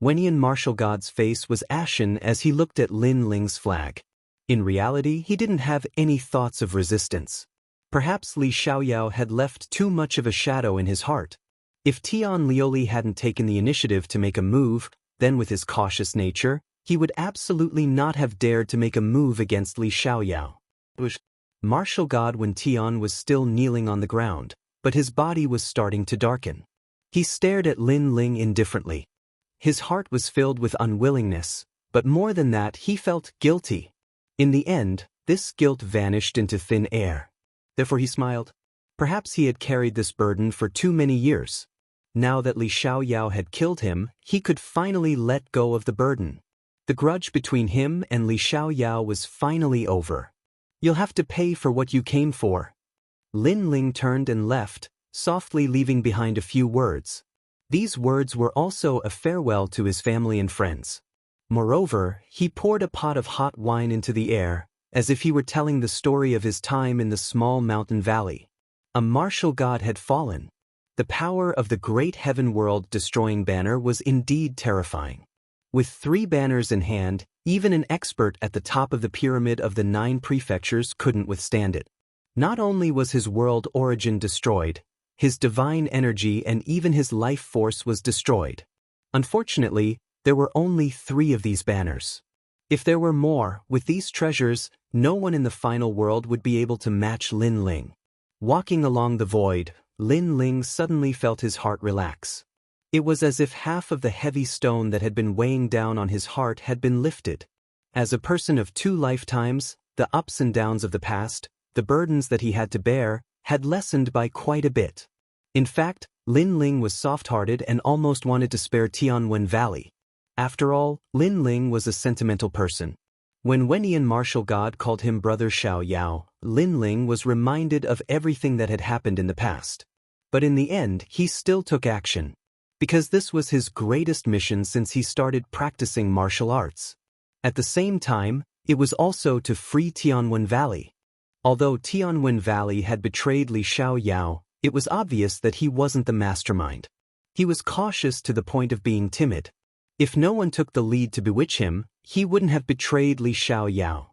Wenyan martial god's face was ashen as he looked at Lin Ling's flag. In reality, he didn't have any thoughts of resistance. Perhaps Li Xiaoyao had left too much of a shadow in his heart. If Tian Lioli hadn't taken the initiative to make a move, then with his cautious nature, he would absolutely not have dared to make a move against Li Xiaoyao. Martial god Wen Tian was still kneeling on the ground, but his body was starting to darken. He stared at Lin Ling indifferently. His heart was filled with unwillingness, but more than that, he felt guilty. In the end, this guilt vanished into thin air. Therefore he smiled. Perhaps he had carried this burden for too many years. Now that Li Xiaoyao had killed him, he could finally let go of the burden. The grudge between him and Li Xiaoyao was finally over. You'll have to pay for what you came for. Lin Ling turned and left, softly leaving behind a few words. These words were also a farewell to his family and friends. Moreover, he poured a pot of hot wine into the air, as if he were telling the story of his time in the small mountain valley. A martial god had fallen. The power of the great heaven world-destroying banner was indeed terrifying. With 3 banners in hand, even an expert at the top of the pyramid of the 9 prefectures couldn't withstand it. Not only was his world origin destroyed, his divine energy and even his life force was destroyed. Unfortunately, there were only 3 of these banners. If there were more, with these treasures, no one in the final world would be able to match Lin Ling. Walking along the void, Lin Ling suddenly felt his heart relax. It was as if half of the heavy stone that had been weighing down on his heart had been lifted. As a person of 2 lifetimes, the ups and downs of the past, the burdens that he had to bear, had lessened by quite a bit. In fact, Lin Ling was soft-hearted and almost wanted to spare Tianwen Valley. After all, Lin Ling was a sentimental person. When Wenyan martial god called him Brother Xiaoyao, Lin Ling was reminded of everything that had happened in the past. But in the end, he still took action. Because this was his greatest mission since he started practicing martial arts. At the same time, it was also to free Tianwen Valley. Although Tianwen Valley had betrayed Li Xiaoyao, it was obvious that he wasn't the mastermind. He was cautious to the point of being timid. If no one took the lead to bewitch him, he wouldn't have betrayed Li Xiaoyao.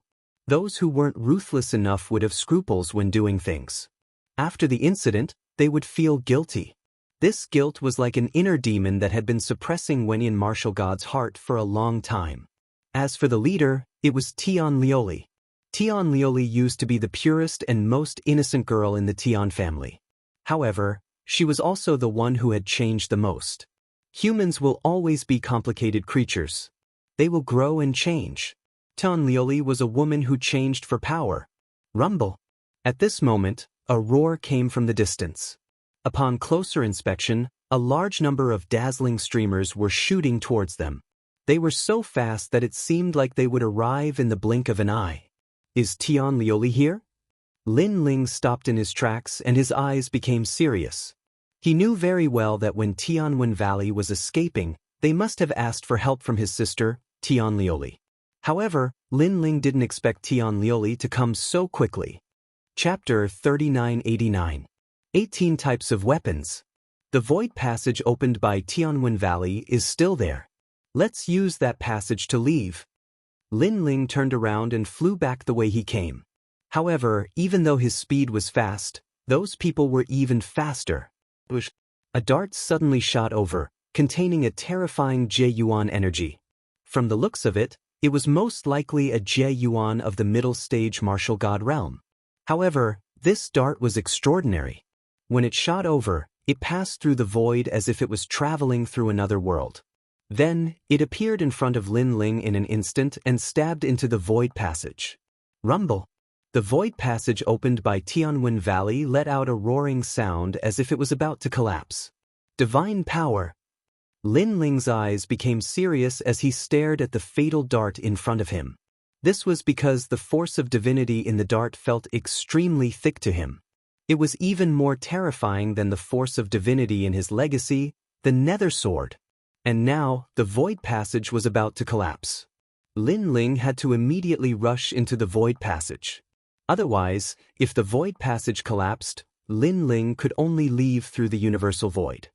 Those who weren't ruthless enough would have scruples when doing things. After the incident, they would feel guilty. This guilt was like an inner demon that had been suppressing Wenyan martial god's heart for a long time. As for the leader, it was Tian Lioli. Tian Lioli used to be the purest and most innocent girl in the Tian family. However, she was also the one who had changed the most. Humans will always be complicated creatures. They will grow and change. Tian Lioli was a woman who changed for power. Rumble. At this moment, a roar came from the distance. Upon closer inspection, a large number of dazzling streamers were shooting towards them. They were so fast that it seemed like they would arrive in the blink of an eye. Is Tian Lioli here? Lin Ling stopped in his tracks and his eyes became serious. He knew very well that when Tianwen Valley was escaping, they must have asked for help from his sister, Tian Lioli. However, Lin Ling didn't expect Tian Lioli to come so quickly. Chapter 3989. 18 Types of Weapons. The void passage opened by Tianwen Valley is still there. Let's use that passage to leave. Lin Ling turned around and flew back the way he came. However, even though his speed was fast, those people were even faster. A dart suddenly shot over, containing a terrifying Jie Yuan energy. From the looks of it, it was most likely a Jie Yuan of the middle stage martial god realm. However, this dart was extraordinary. When it shot over, it passed through the void as if it was traveling through another world. Then, it appeared in front of Lin Ling in an instant and stabbed into the void passage. Rumble. The void passage opened by Tianwen Valley let out a roaring sound as if it was about to collapse. Divine power. Lin Ling's eyes became serious as he stared at the fatal dart in front of him. This was because the force of divinity in the dart felt extremely thick to him. It was even more terrifying than the force of divinity in his legacy, the Nether Sword. And now, the void passage was about to collapse. Lin Ling had to immediately rush into the void passage. Otherwise, if the void passage collapsed, Lin Ling could only leave through the universal void.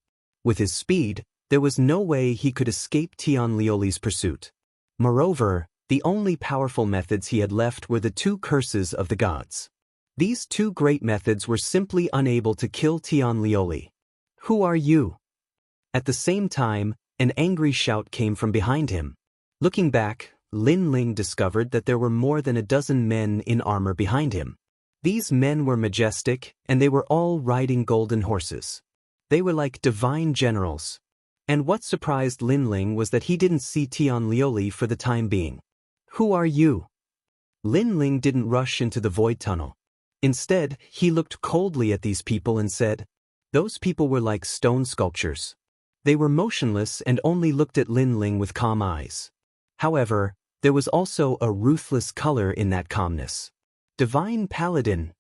With his speed, there was no way he could escape Tian Lioli's pursuit. Moreover, the only powerful methods he had left were the two curses of the gods. These two great methods were simply unable to kill Tian Lioli. Who are you? At the same time, an angry shout came from behind him. Looking back, Lin Ling discovered that there were more than a dozen men in armor behind him. These men were majestic, and they were all riding golden horses. They were like divine generals. And what surprised Lin Ling was that he didn't see Tian Lioli for the time being. Who are you? Lin Ling didn't rush into the void tunnel. Instead, he looked coldly at these people and said, those people were like stone sculptures. They were motionless and only looked at Lin Ling with calm eyes. However, there was also a ruthless color in that calmness. Divine Paladin.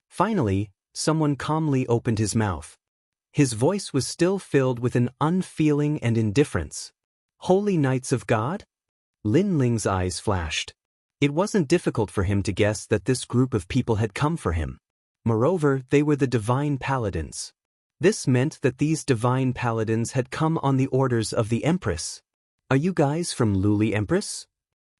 Finally, someone calmly opened his mouth. His voice was still filled with an unfeeling and indifference. Holy Knights of God? Lin Ling's eyes flashed. It wasn't difficult for him to guess that this group of people had come for him. Moreover, they were the Divine Paladins. This meant that these Divine Paladins had come on the orders of the Empress. Are you guys from Luli Empress?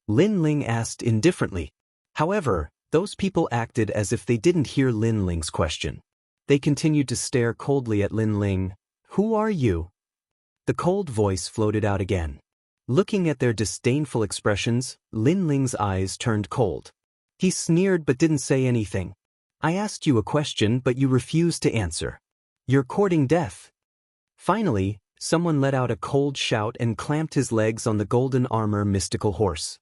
Lin Ling asked indifferently. However, those people acted as if they didn't hear Lin Ling's question. They continued to stare coldly at Lin Ling. Who are you? The cold voice floated out again. Looking at their disdainful expressions, Lin Ling's eyes turned cold. He sneered but didn't say anything. I asked you a question but you refused to answer. You're courting death. Finally, someone let out a cold shout and clamped his legs on the golden armor mystical horse.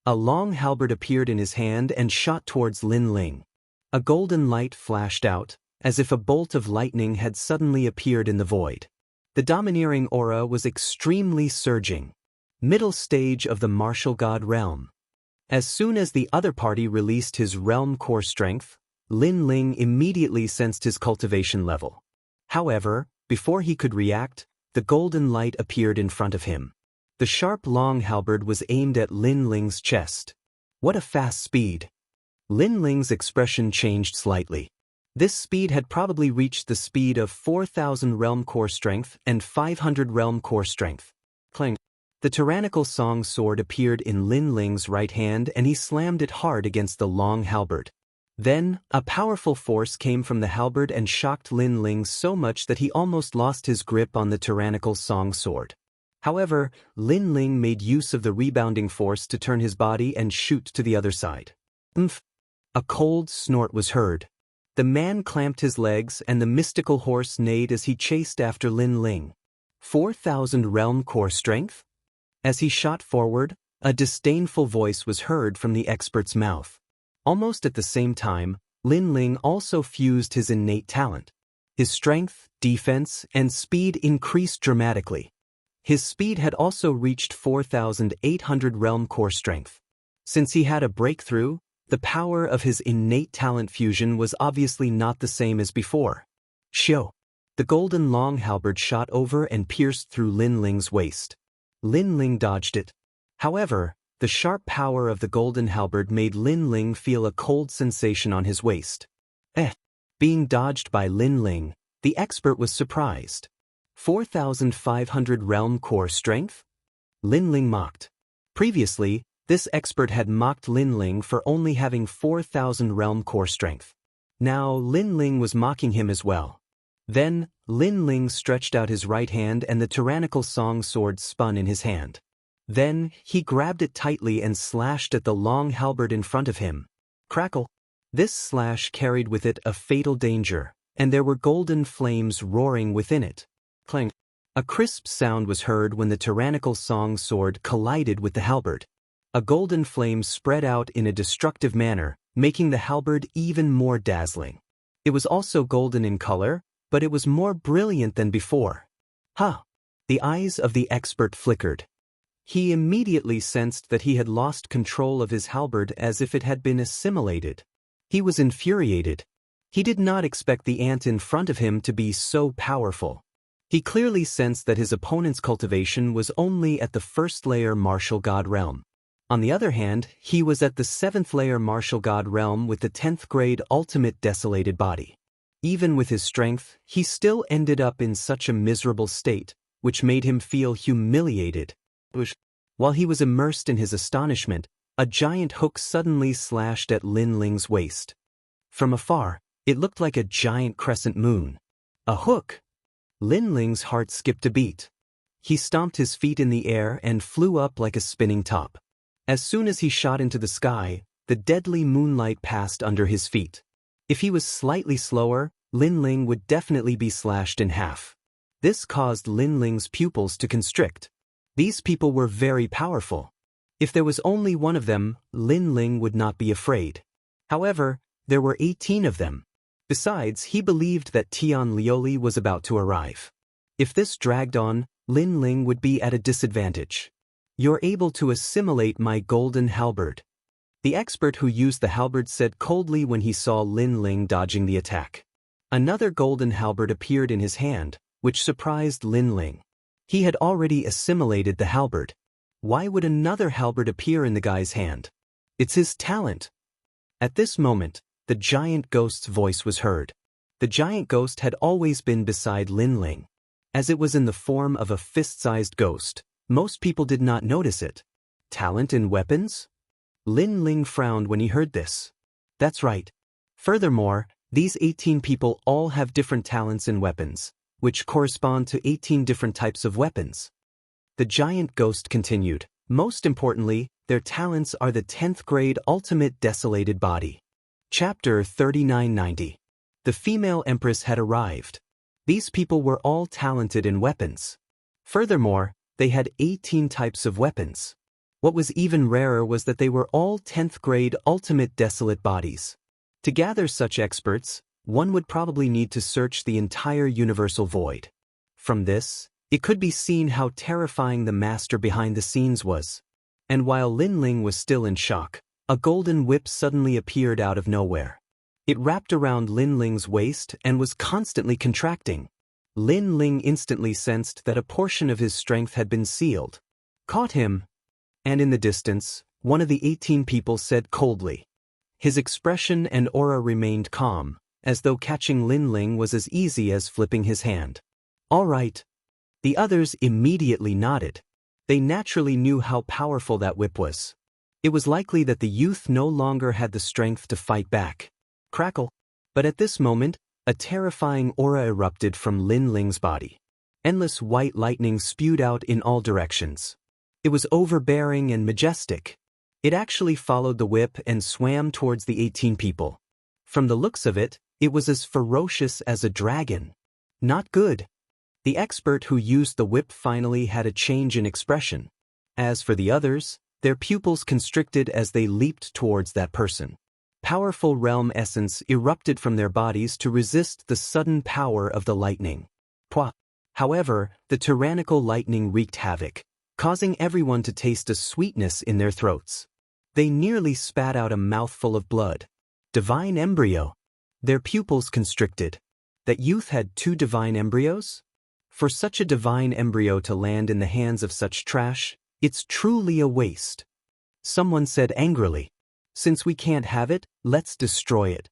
A long halberd appeared in his hand and shot towards Lin Ling. A golden light flashed out, as if a bolt of lightning had suddenly appeared in the void. The domineering aura was extremely surging. Middle stage of the martial god realm. As soon as the other party released his realm core strength, Lin Ling immediately sensed his cultivation level. However, before he could react, the golden light appeared in front of him. The sharp long halberd was aimed at Lin Ling's chest. What a fast speed! Lin Ling's expression changed slightly. This speed had probably reached the speed of 4,000 realm core strength and 500 realm core strength. Clang. The tyrannical song sword appeared in Lin Ling's right hand and he slammed it hard against the long halberd. Then, a powerful force came from the halberd and shocked Lin Ling so much that he almost lost his grip on the tyrannical song sword. However, Lin Ling made use of the rebounding force to turn his body and shoot to the other side. Umph! A cold snort was heard. The man clamped his legs and the mystical horse neighed as he chased after Lin Ling. 4,000 realm core strength? As he shot forward, a disdainful voice was heard from the expert's mouth. Almost at the same time, Lin Ling also fused his innate talent. His strength, defense, and speed increased dramatically. His speed had also reached 4,800 realm core strength. Since he had a breakthrough, the power of his innate talent fusion was obviously not the same as before. Shio! The golden long halberd shot over and pierced through Lin Ling's waist. Lin Ling dodged it. However, the sharp power of the golden halberd made Lin Ling feel a cold sensation on his waist. Being dodged by Lin Ling, the expert was surprised. 4,500 realm core strength? Lin Ling mocked. Previously, this expert had mocked Lin Ling for only having 4,000 realm core strength. Now Lin Ling was mocking him as well. Then, Lin Ling stretched out his right hand and the tyrannical song sword spun in his hand. Then, he grabbed it tightly and slashed at the long halberd in front of him. Crackle! This slash carried with it a fatal danger, and there were golden flames roaring within it. Clang! A crisp sound was heard when the tyrannical song sword collided with the halberd. A golden flame spread out in a destructive manner, making the halberd even more dazzling. It was also golden in color, but it was more brilliant than before. The eyes of the expert flickered. He immediately sensed that he had lost control of his halberd as if it had been assimilated. He was infuriated. He did not expect the ant in front of him to be so powerful. He clearly sensed that his opponent's cultivation was only at the first layer martial god realm. On the other hand, he was at the 7th layer martial god realm with the 10th grade ultimate desolated body. Even with his strength, he still ended up in such a miserable state, which made him feel humiliated. While he was immersed in his astonishment, a giant hook suddenly slashed at Lin Ling's waist. From afar, it looked like a giant crescent moon. A hook! Lin Ling's heart skipped a beat. He stomped his feet in the air and flew up like a spinning top. As soon as he shot into the sky, the deadly moonlight passed under his feet. If he was slightly slower, Lin Ling would definitely be slashed in half. This caused Lin Ling's pupils to constrict. These people were very powerful. If there was only one of them, Lin Ling would not be afraid. However, there were 18 of them. Besides, he believed that Tian Lioli was about to arrive. If this dragged on, Lin Ling would be at a disadvantage. "You're able to assimilate my golden halberd," the expert who used the halberd said coldly when he saw Lin Ling dodging the attack. Another golden halberd appeared in his hand, which surprised Lin Ling. He had already assimilated the halberd. Why would another halberd appear in the guy's hand? It's his talent. At this moment, the giant ghost's voice was heard. The giant ghost had always been beside Lin Ling. As it was in the form of a fist-sized ghost, most people did not notice it. Talent in weapons? Lin Ling frowned when he heard this. That's right. Furthermore, these 18 people all have different talents in weapons, which correspond to 18 different types of weapons. The giant ghost continued. Most importantly, their talents are the 10th grade ultimate desolated body. Chapter 3990. The female empress had arrived. These people were all talented in weapons. Furthermore, they had 18 types of weapons. What was even rarer was that they were all 10th grade ultimate desolate bodies. To gather such experts, one would probably need to search the entire universal void. From this, it could be seen how terrifying the master behind the scenes was. And while Lin Ling was still in shock, a golden whip suddenly appeared out of nowhere. It wrapped around Lin Ling's waist and was constantly contracting. Lin Ling instantly sensed that a portion of his strength had been sealed. Caught him! And in the distance, one of the 18 people said coldly. His expression and aura remained calm, as though catching Lin Ling was as easy as flipping his hand. All right. The others immediately nodded. They naturally knew how powerful that whip was. It was likely that the youth no longer had the strength to fight back. Crackle. But at this moment, a terrifying aura erupted from Lin Ling's body. Endless white lightning spewed out in all directions. It was overbearing and majestic. It actually followed the whip and swam towards the 18 people. From the looks of it, it was as ferocious as a dragon. Not good. The expert who used the whip finally had a change in expression. As for the others, their pupils constricted as they leaped towards that person. Powerful realm essence erupted from their bodies to resist the sudden power of the lightning. However, the tyrannical lightning wreaked havoc, causing everyone to taste a sweetness in their throats. They nearly spat out a mouthful of blood. Divine embryo. Their pupils constricted. That youth had 2 divine embryos? For such a divine embryo to land in the hands of such trash, it's truly a waste. Someone said angrily, "Since we can't have it, let's destroy it."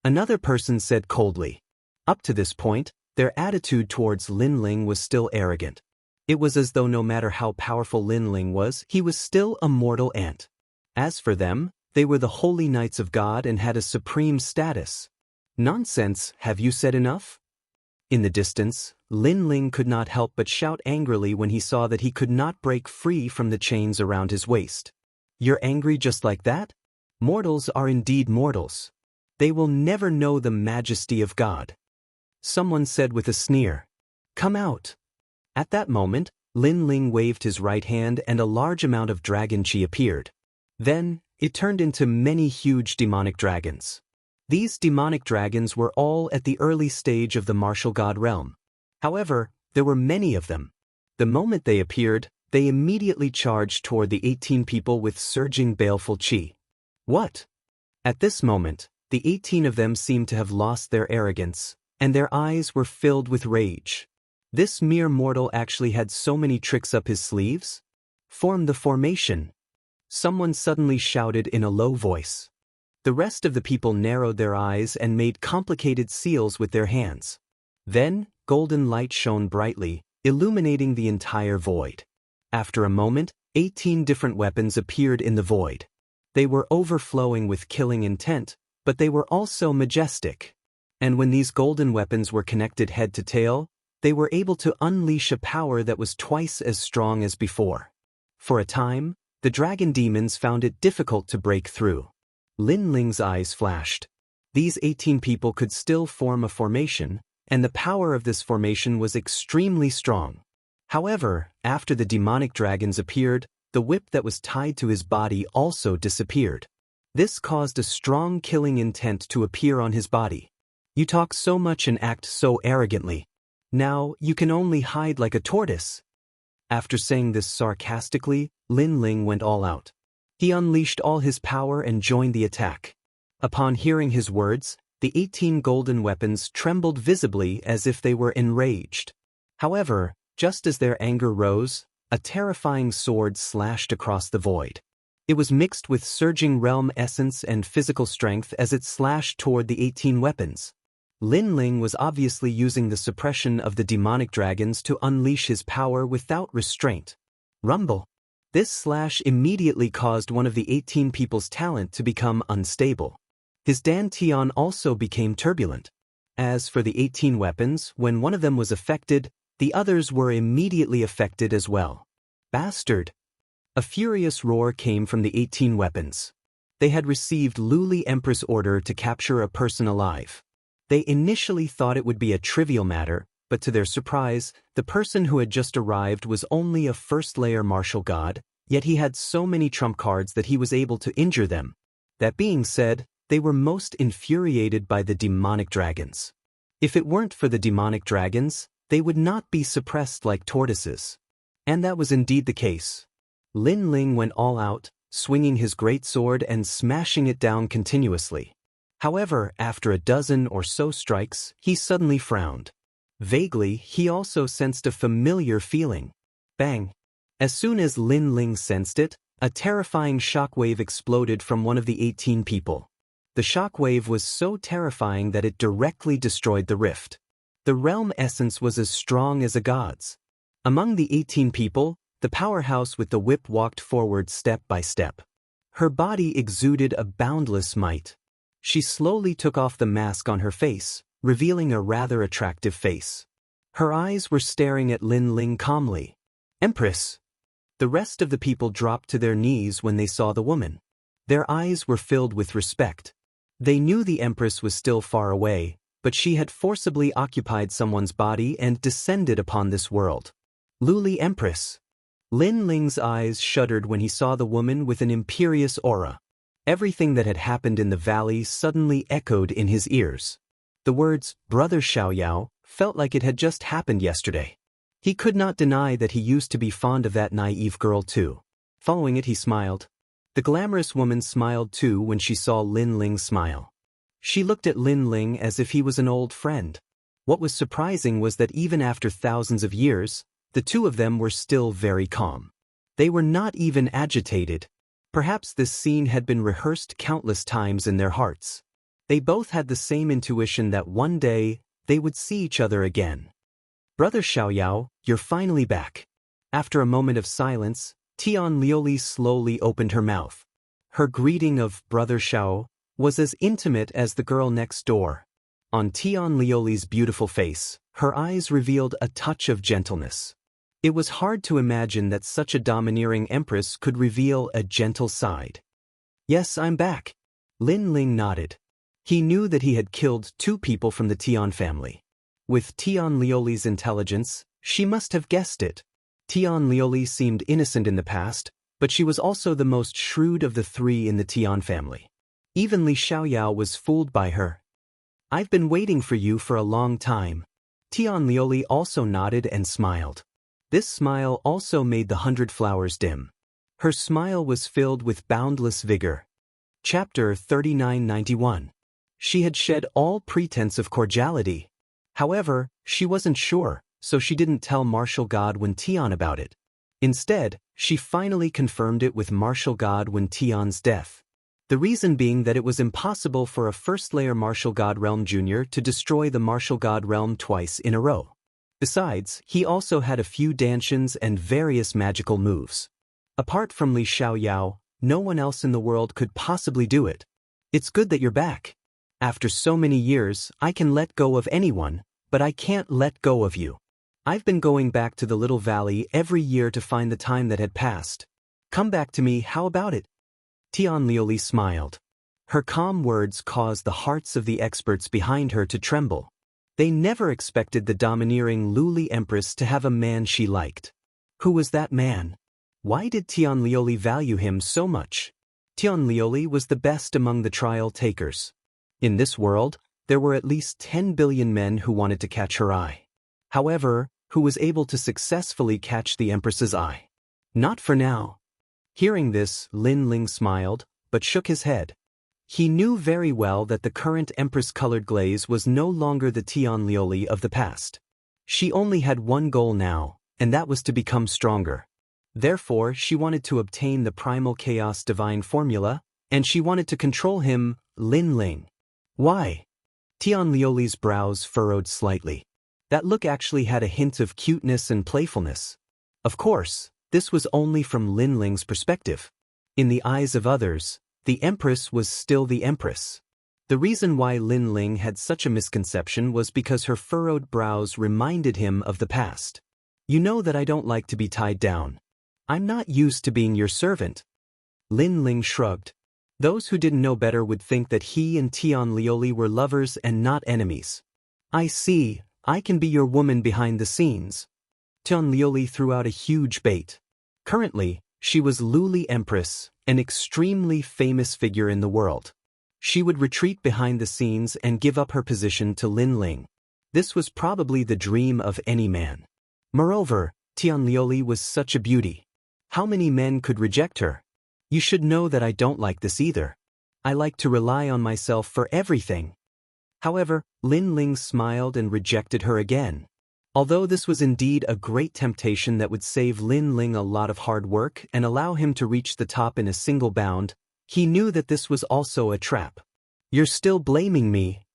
Another person said coldly. Up to this point, their attitude towards Lin Ling was still arrogant. It was as though no matter how powerful Lin Ling was, he was still a mortal ant. As for them, they were the holy knights of God and had a supreme status. Nonsense, have you said enough? In the distance, Lin Ling could not help but shout angrily when he saw that he could not break free from the chains around his waist. You're angry just like that? Mortals are indeed mortals. They will never know the majesty of God. Someone said with a sneer, "Come out." At that moment, Lin Ling waved his right hand and a large amount of dragon chi appeared. Then, it turned into many huge demonic dragons. These demonic dragons were all at the early stage of the martial god realm. However, there were many of them. The moment they appeared, they immediately charged toward the 18 people with surging baleful chi. What? At this moment, the 18 of them seemed to have lost their arrogance, and their eyes were filled with rage. This mere mortal actually had so many tricks up his sleeves? Form the formation. Someone suddenly shouted in a low voice. The rest of the people narrowed their eyes and made complicated seals with their hands. Then, golden light shone brightly, illuminating the entire void. After a moment, 18 different weapons appeared in the void. They were overflowing with killing intent, but they were also majestic. And when these golden weapons were connected head to tail, they were able to unleash a power that was twice as strong as before. For a time, the dragon demons found it difficult to break through. Lin Ling's eyes flashed. These 18 people could still form a formation, and the power of this formation was extremely strong. However, after the demonic dragons appeared, the whip that was tied to his body also disappeared. This caused a strong killing intent to appear on his body. You talk so much and act so arrogantly. Now you can only hide like a tortoise. After saying this sarcastically, Lin Ling went all out. He unleashed all his power and joined the attack. Upon hearing his words, the 18 golden weapons trembled visibly as if they were enraged. However, just as their anger rose, a terrifying sword slashed across the void. It was mixed with surging realm essence and physical strength as it slashed toward the 18 weapons. Lin Ling was obviously using the suppression of the demonic dragons to unleash his power without restraint. Rumble. This slash immediately caused one of the 18 people's talent to become unstable. His dantian also became turbulent. As for the 18 weapons, when one of them was affected, the others were immediately affected as well. Bastard! A furious roar came from the 18 weapons. They had received Luli Empress' order to capture a person alive. They initially thought it would be a trivial matter, but to their surprise, the person who had just arrived was only a first-layer martial god, yet he had so many trump cards that he was able to injure them. That being said, they were most infuriated by the demonic dragons. If it weren't for the demonic dragons, they would not be suppressed like tortoises. And that was indeed the case. Lin Ling went all out, swinging his great sword and smashing it down continuously. However, after a dozen or so strikes, he suddenly frowned. Vaguely, he also sensed a familiar feeling. Bang! As soon as Lin Ling sensed it, a terrifying shockwave exploded from one of the 18 people. The shockwave was so terrifying that it directly destroyed the rift. The realm essence was as strong as a god's. Among the 18 people, The powerhouse with the whip walked forward step by step. Her body exuded a boundless might. She slowly took off the mask on her face, revealing a rather attractive face. Her eyes were staring at Lin Ling calmly. "Empress!" The rest of the people dropped to their knees when they saw the woman. Their eyes were filled with respect. They knew the Empress was still far away, but she had forcibly occupied someone's body and descended upon this world. Luli Empress. Lin Ling's eyes shuddered when he saw the woman with an imperious aura. Everything that had happened in the valley suddenly echoed in his ears. The words, "Brother Xiaoyao," felt like it had just happened yesterday. He could not deny that he used to be fond of that naive girl too. Following it, he smiled. The glamorous woman smiled too when she saw Lin Ling smile. She looked at Lin Ling as if he was an old friend. What was surprising was that even after thousands of years, the two of them were still very calm. They were not even agitated. Perhaps this scene had been rehearsed countless times in their hearts. They both had the same intuition that one day, they would see each other again. "Brother Xiaoyao, you're finally back." After a moment of silence, Tian Lioli slowly opened her mouth. Her greeting of "Brother Xiao" was as intimate as the girl next door. On Tian Lioli's beautiful face, her eyes revealed a touch of gentleness. It was hard to imagine that such a domineering empress could reveal a gentle side. "Yes, I'm back." Lin Ling nodded. He knew that he had killed 2 people from the Tian family. With Tian Lioli's intelligence, she must have guessed it. Tian Lioli seemed innocent in the past, but she was also the most shrewd of the 3 in the Tian family. Even Li Xiaoyao was fooled by her. "I've been waiting for you for a long time." Tian Lioli also nodded and smiled. This smile also made the 100 flowers dim. Her smile was filled with boundless vigor. Chapter 3991. She had shed all pretense of cordiality. However, she wasn't sure, so she didn't tell Martial Godwin Tian about it. Instead, she finally confirmed it with Martial Godwin Tian's death. The reason being that it was impossible for a first-layer Martial God Realm Jr. to destroy the Martial God Realm twice in a row. Besides, he also had a few dantians and various magical moves. Apart from Li Xiaoyao, no one else in the world could possibly do it. "It's good that you're back. After so many years, I can let go of anyone, but I can't let go of you. I've been going back to the little valley every year to find the time that had passed. Come back to me, how about it?" Tian Lioli smiled. Her calm words caused the hearts of the experts behind her to tremble. They never expected the domineering Luli Empress to have a man she liked. Who was that man? Why did Tian Lioli value him so much? Tian Lioli was the best among the trial takers. In this world, there were at least 10 billion men who wanted to catch her eye. However, who was able to successfully catch the Empress's eye? Not for now. Hearing this, Lin Ling smiled, but shook his head. He knew very well that the current Empress-colored glaze was no longer the Tian Lioli of the past. She only had one goal now, and that was to become stronger. Therefore, she wanted to obtain the Primal Chaos Divine Formula, and she wanted to control him, Lin Ling. Why? Tian Lioli's brows furrowed slightly. That look actually had a hint of cuteness and playfulness. Of course, this was only from Lin Ling's perspective. In the eyes of others, the Empress was still the Empress. The reason why Lin Ling had such a misconception was because her furrowed brows reminded him of the past. "You know that I don't like to be tied down. I'm not used to being your servant." Lin Ling shrugged. Those who didn't know better would think that he and Tian Lioli were lovers and not enemies. "I see, I can be your woman behind the scenes." Tian Lioli threw out a huge bait. Currently, she was Luli Empress, an extremely famous figure in the world. She would retreat behind the scenes and give up her position to Lin Ling. This was probably the dream of any man. Moreover, Tian Lioli was such a beauty. How many men could reject her? You should know that I don't like this either. I like to rely on myself for everything. However, Lin Ling smiled and rejected her again. Although this was indeed a great temptation that would save Lin Ling a lot of hard work and allow him to reach the top in a single bound, he knew that this was also a trap. "You're still blaming me."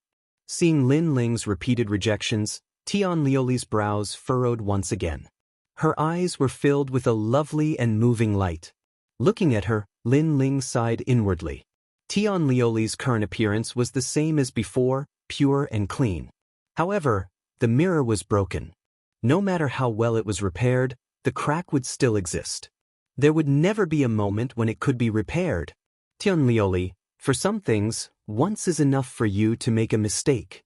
Seeing Lin Ling's repeated rejections, Tian Lioli's brows furrowed once again. Her eyes were filled with a lovely and moving light. Looking at her, Lin Ling sighed inwardly. Tian Lioli's current appearance was the same as before, pure and clean. However, the mirror was broken. No matter how well it was repaired, the crack would still exist. There would never be a moment when it could be repaired. Tian Lioli, for some things, once is enough for you to make a mistake.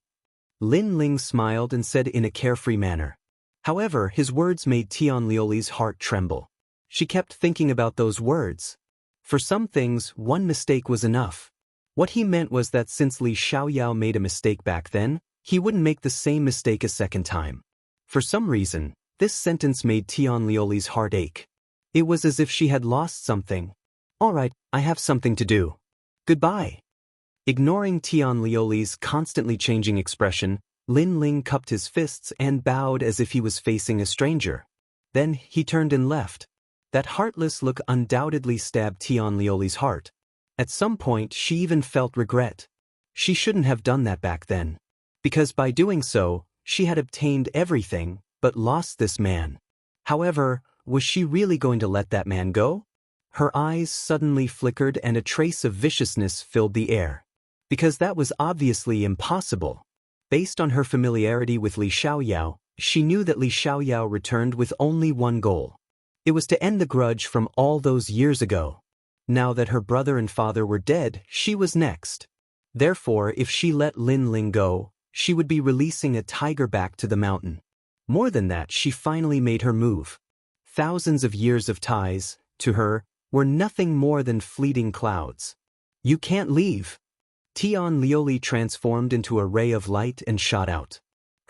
Lin Ling smiled and said in a carefree manner. However, his words made Tian Lioli's heart tremble. She kept thinking about those words. For some things, one mistake was enough. What he meant was that since Li Xiaoyao made a mistake back then, he wouldn't make the same mistake a second time. For some reason, this sentence made Tian Lioli's heart ache. It was as if she had lost something. All right, I have something to do. Goodbye. Ignoring Tian Lioli's constantly changing expression, Lin Ling cupped his fists and bowed as if he was facing a stranger. Then he turned and left. That heartless look undoubtedly stabbed Tian Lioli's heart. At some point she even felt regret. She shouldn't have done that back then. Because by doing so, she had obtained everything, but lost this man. However, was she really going to let that man go? Her eyes suddenly flickered and a trace of viciousness filled the air. Because that was obviously impossible. Based on her familiarity with Li Xiaoyao, she knew that Li Xiaoyao returned with only one goal. It was to end the grudge from all those years ago. Now that her brother and father were dead, she was next. Therefore, if she let Lin Ling go, she would be releasing a tiger back to the mountain. More than that, she finally made her move. Thousands of years of ties, to her, were nothing more than fleeting clouds. You can't leave. Tian Lioli transformed into a ray of light and shot out.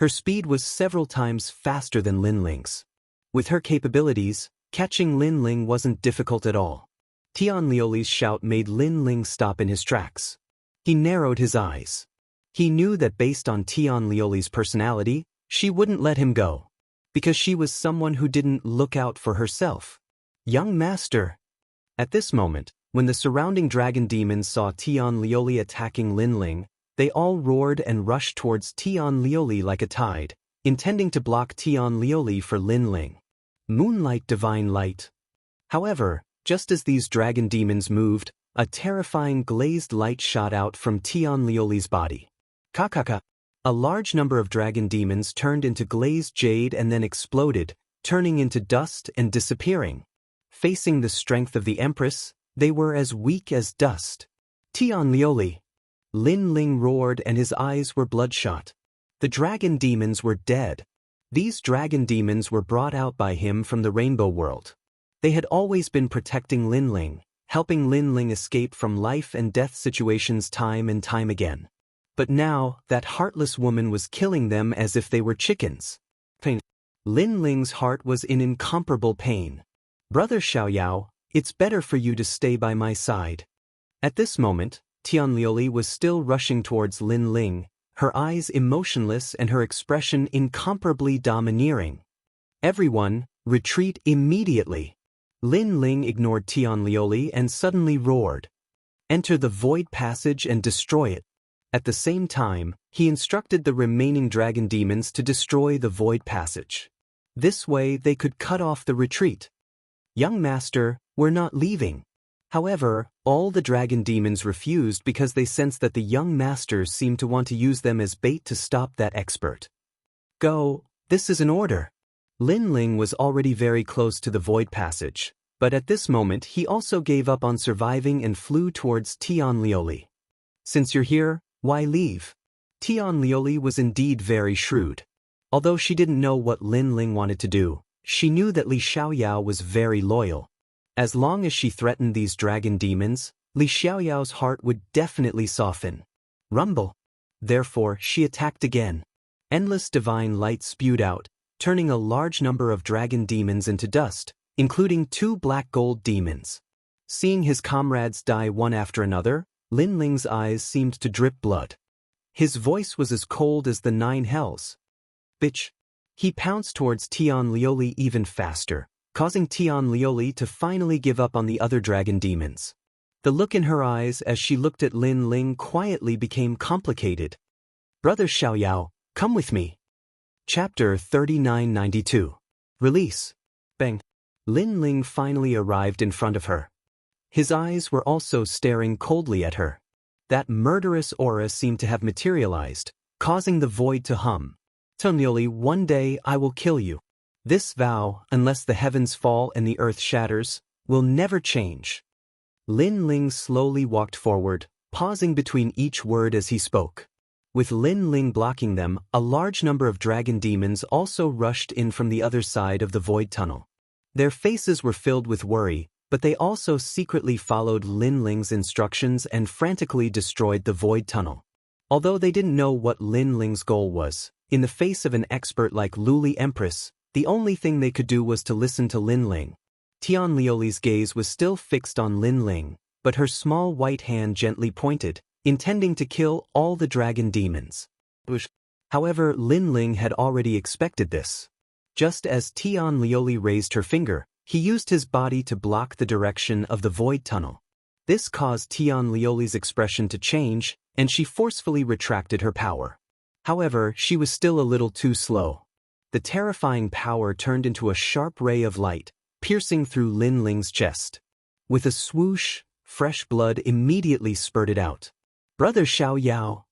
Her speed was several times faster than Lin Ling's. With her capabilities, catching Lin Ling wasn't difficult at all. Tian Lioli's shout made Lin Ling stop in his tracks. He narrowed his eyes. He knew that based on Tian Lioli's personality, she wouldn't let him go. Because she was someone who didn't look out for herself. Young master. At this moment, when the surrounding dragon demons saw Tian Lioli attacking Lin Ling, they all roared and rushed towards Tian Lioli like a tide, intending to block Tian Lioli for Lin Ling. Moonlight divine light. However, just as these dragon demons moved, a terrifying glazed light shot out from Tian Lioli's body. Kakaka. A large number of dragon demons turned into glazed jade and then exploded, turning into dust and disappearing. Facing the strength of the Empress, they were as weak as dust. Tian Lioli. Lin Ling roared and his eyes were bloodshot. The dragon demons were dead. These dragon demons were brought out by him from the rainbow world. They had always been protecting Lin Ling, helping Lin Ling escape from life and death situations time and time again. But now, that heartless woman was killing them as if they were chickens. Pain. Lin Ling's heart was in incomparable pain. Brother Xiaoyao, it's better for you to stay by my side. At this moment, Tian Lioli was still rushing towards Lin Ling, her eyes emotionless and her expression incomparably domineering. Everyone, retreat immediately. Lin Ling ignored Tian Lioli and suddenly roared. Enter the void passage and destroy it. At the same time, he instructed the remaining dragon demons to destroy the void passage. This way they could cut off the retreat. Young master, we're not leaving. However, all the dragon demons refused because they sensed that the young master seemed to want to use them as bait to stop that expert. Go, this is an order. Lin Ling was already very close to the void passage, but at this moment he also gave up on surviving and flew towards Tian Lioli. Since you're here, why leave? Tian Lioli was indeed very shrewd. Although she didn't know what Lin Ling wanted to do, she knew that Li Xiaoyao was very loyal. As long as she threatened these dragon demons, Li Xiaoyao's heart would definitely soften. Rumble. Therefore, she attacked again. Endless divine light spewed out, turning a large number of dragon demons into dust, including 2 black gold demons. Seeing his comrades die one after another, Lin Ling's eyes seemed to drip blood. His voice was as cold as the 9 hells. Bitch. He pounced towards Tian Lioli even faster, causing Tian Lioli to finally give up on the other dragon demons. The look in her eyes as she looked at Lin Ling quietly became complicated. Brother Xiaoyao, come with me. Chapter 3992. Release. Bang. Lin Ling finally arrived in front of her. His eyes were also staring coldly at her. That murderous aura seemed to have materialized, causing the void to hum. Tunlioli, one day I will kill you. This vow, unless the heavens fall and the earth shatters, will never change. Lin Ling slowly walked forward, pausing between each word as he spoke. With Lin Ling blocking them, a large number of dragon demons also rushed in from the other side of the void tunnel. Their faces were filled with worry, but they also secretly followed Lin Ling's instructions and frantically destroyed the void tunnel. Although they didn't know what Lin Ling's goal was, in the face of an expert like Luli Empress, the only thing they could do was to listen to Lin Ling. Tianlioli's gaze was still fixed on Lin Ling, but her small white hand gently pointed, intending to kill all the dragon demons. However, Lin Ling had already expected this. Just as Tianlioli raised her finger, he used his body to block the direction of the void tunnel. This caused Tianlioli's expression to change, and she forcefully retracted her power. However, she was still a little too slow. The terrifying power turned into a sharp ray of light, piercing through Lin Ling's chest. With a swoosh, fresh blood immediately spurted out. Brother Xiao Yao.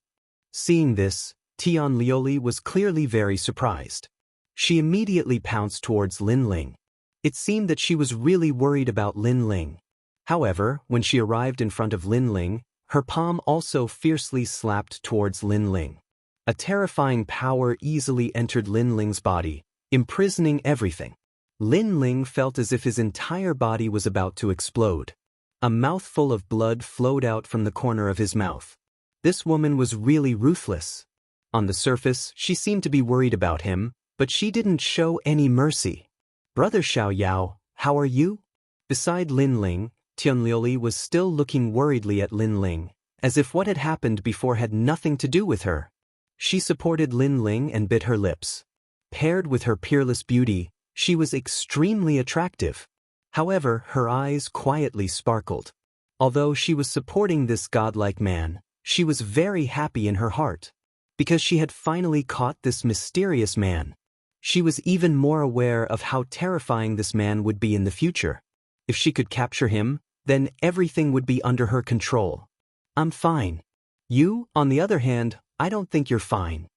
Seeing this, Tianlioli was clearly very surprised. She immediately pounced towards Lin Ling. It seemed that she was really worried about Lin Ling. However, when she arrived in front of Lin Ling, her palm also fiercely slapped towards Lin Ling. A terrifying power easily entered Lin Ling's body, imprisoning everything. Lin Ling felt as if his entire body was about to explode. A mouthful of blood flowed out from the corner of his mouth. This woman was really ruthless. On the surface, she seemed to be worried about him, but she didn't show any mercy. Brother Xiao Yao, how are you? Beside Lin Ling, Tianlioli was still looking worriedly at Lin Ling, as if what had happened before had nothing to do with her. She supported Lin Ling and bit her lips. Paired with her peerless beauty, she was extremely attractive. However, her eyes quietly sparkled. Although she was supporting this godlike man, she was very happy in her heart. Because she had finally caught this mysterious man. She was even more aware of how terrifying this man would be in the future. If she could capture him, then everything would be under her control. I'm fine. You, on the other hand, I don't think you're fine.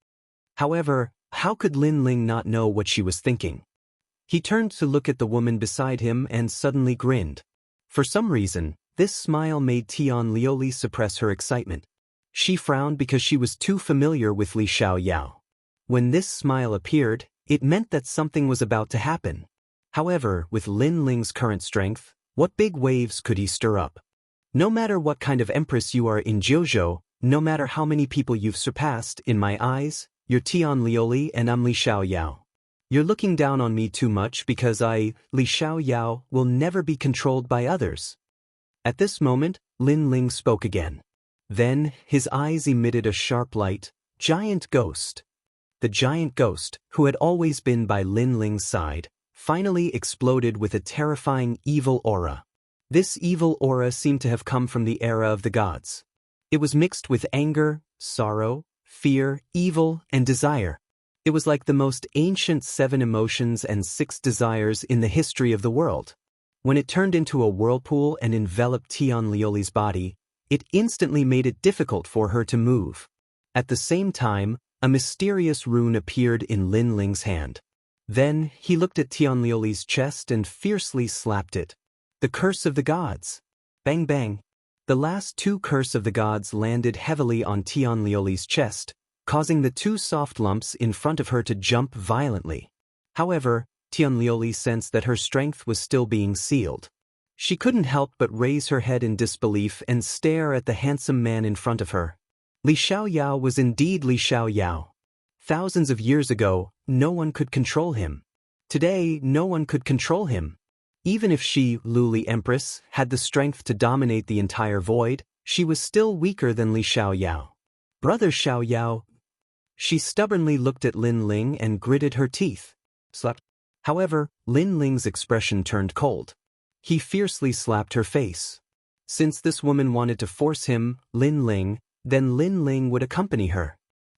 However, how could Lin Ling not know what she was thinking? He turned to look at the woman beside him and suddenly grinned. For some reason, this smile made Tianlioli suppress her excitement. She frowned because she was too familiar with Li Xiao Yao. When this smile appeared, it meant that something was about to happen. However, with Lin Ling's current strength, what big waves could he stir up? No matter what kind of empress you are in Jiuzhou, no matter how many people you've surpassed, in my eyes, you're Tianlioli and I'm Li Xiao Yao. You're looking down on me too much because I, Li Xiao Yao, will never be controlled by others. At this moment, Lin Ling spoke again. Then, his eyes emitted a sharp light. Giant ghost. The giant ghost, who had always been by Lin Ling's side, finally exploded with a terrifying evil aura. This evil aura seemed to have come from the era of the gods. It was mixed with anger, sorrow, fear, evil, and desire. It was like the most ancient 7 emotions and 6 desires in the history of the world. When it turned into a whirlpool and enveloped Tianlioli's body, it instantly made it difficult for her to move. At the same time, a mysterious rune appeared in Lin Ling's hand. Then, he looked at Tianlioli's chest and fiercely slapped it. The curse of the gods. Bang bang. The last 2 curse of the gods landed heavily on Tianlioli's chest, causing the 2 soft lumps in front of her to jump violently. However, Tianlioli sensed that her strength was still being sealed. She couldn't help but raise her head in disbelief and stare at the handsome man in front of her. Li Xiao Yao was indeed Li Xiao Yao. Thousands of years ago, no one could control him. Today, no one could control him. Even if she, Luli Empress, had the strength to dominate the entire void, she was still weaker than Li Xiao Yao. Brother Xiao Yao. She stubbornly looked at Lin Ling and gritted her teeth. Slapped. However, Lin Ling's expression turned cold. He fiercely slapped her face. Since this woman wanted to force him, Lin Ling, then Lin Ling would accompany her.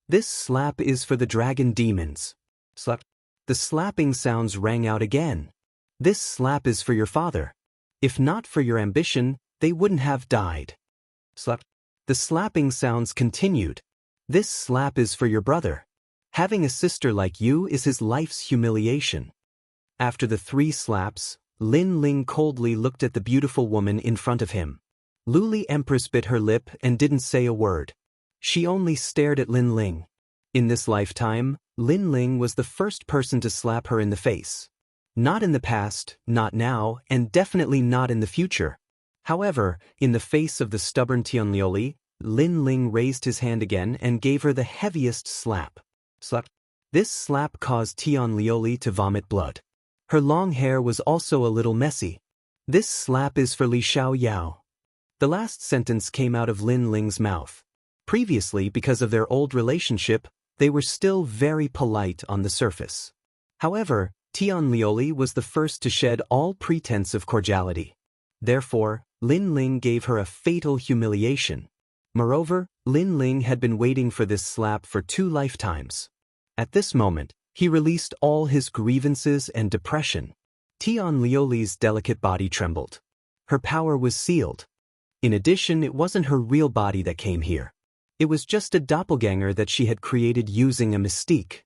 This slap is for the dragon demons. Slap. The slapping sounds rang out again. This slap is for your father. If not for your ambition, they wouldn't have died. Slap. The slapping sounds continued. This slap is for your brother. Having a sister like you is his life's humiliation. After the 3 slaps, Lin Ling coldly looked at the beautiful woman in front of him. Luli Empress bit her lip and didn't say a word. She only stared at Lin Ling. In this lifetime, Lin Ling was the first person to slap her in the face. Not in the past, not now, and definitely not in the future. However, in the face of the stubborn Tianlioli, Lin Ling raised his hand again and gave her the heaviest slap. Slap. This slap caused Tianlioli to vomit blood. Her long hair was also a little messy. This slap is for Li Xiaoyao. The last sentence came out of Lin Ling's mouth. Previously, because of their old relationship, they were still very polite on the surface. However, Tianlioli was the first to shed all pretense of cordiality. Therefore, Lin Ling gave her a fatal humiliation. Moreover, Lin Ling had been waiting for this slap for 2 lifetimes. At this moment, he released all his grievances and depression. Tianlioli's delicate body trembled. Her power was sealed. In addition, it wasn't her real body that came here. It was just a doppelganger that she had created using a mystique.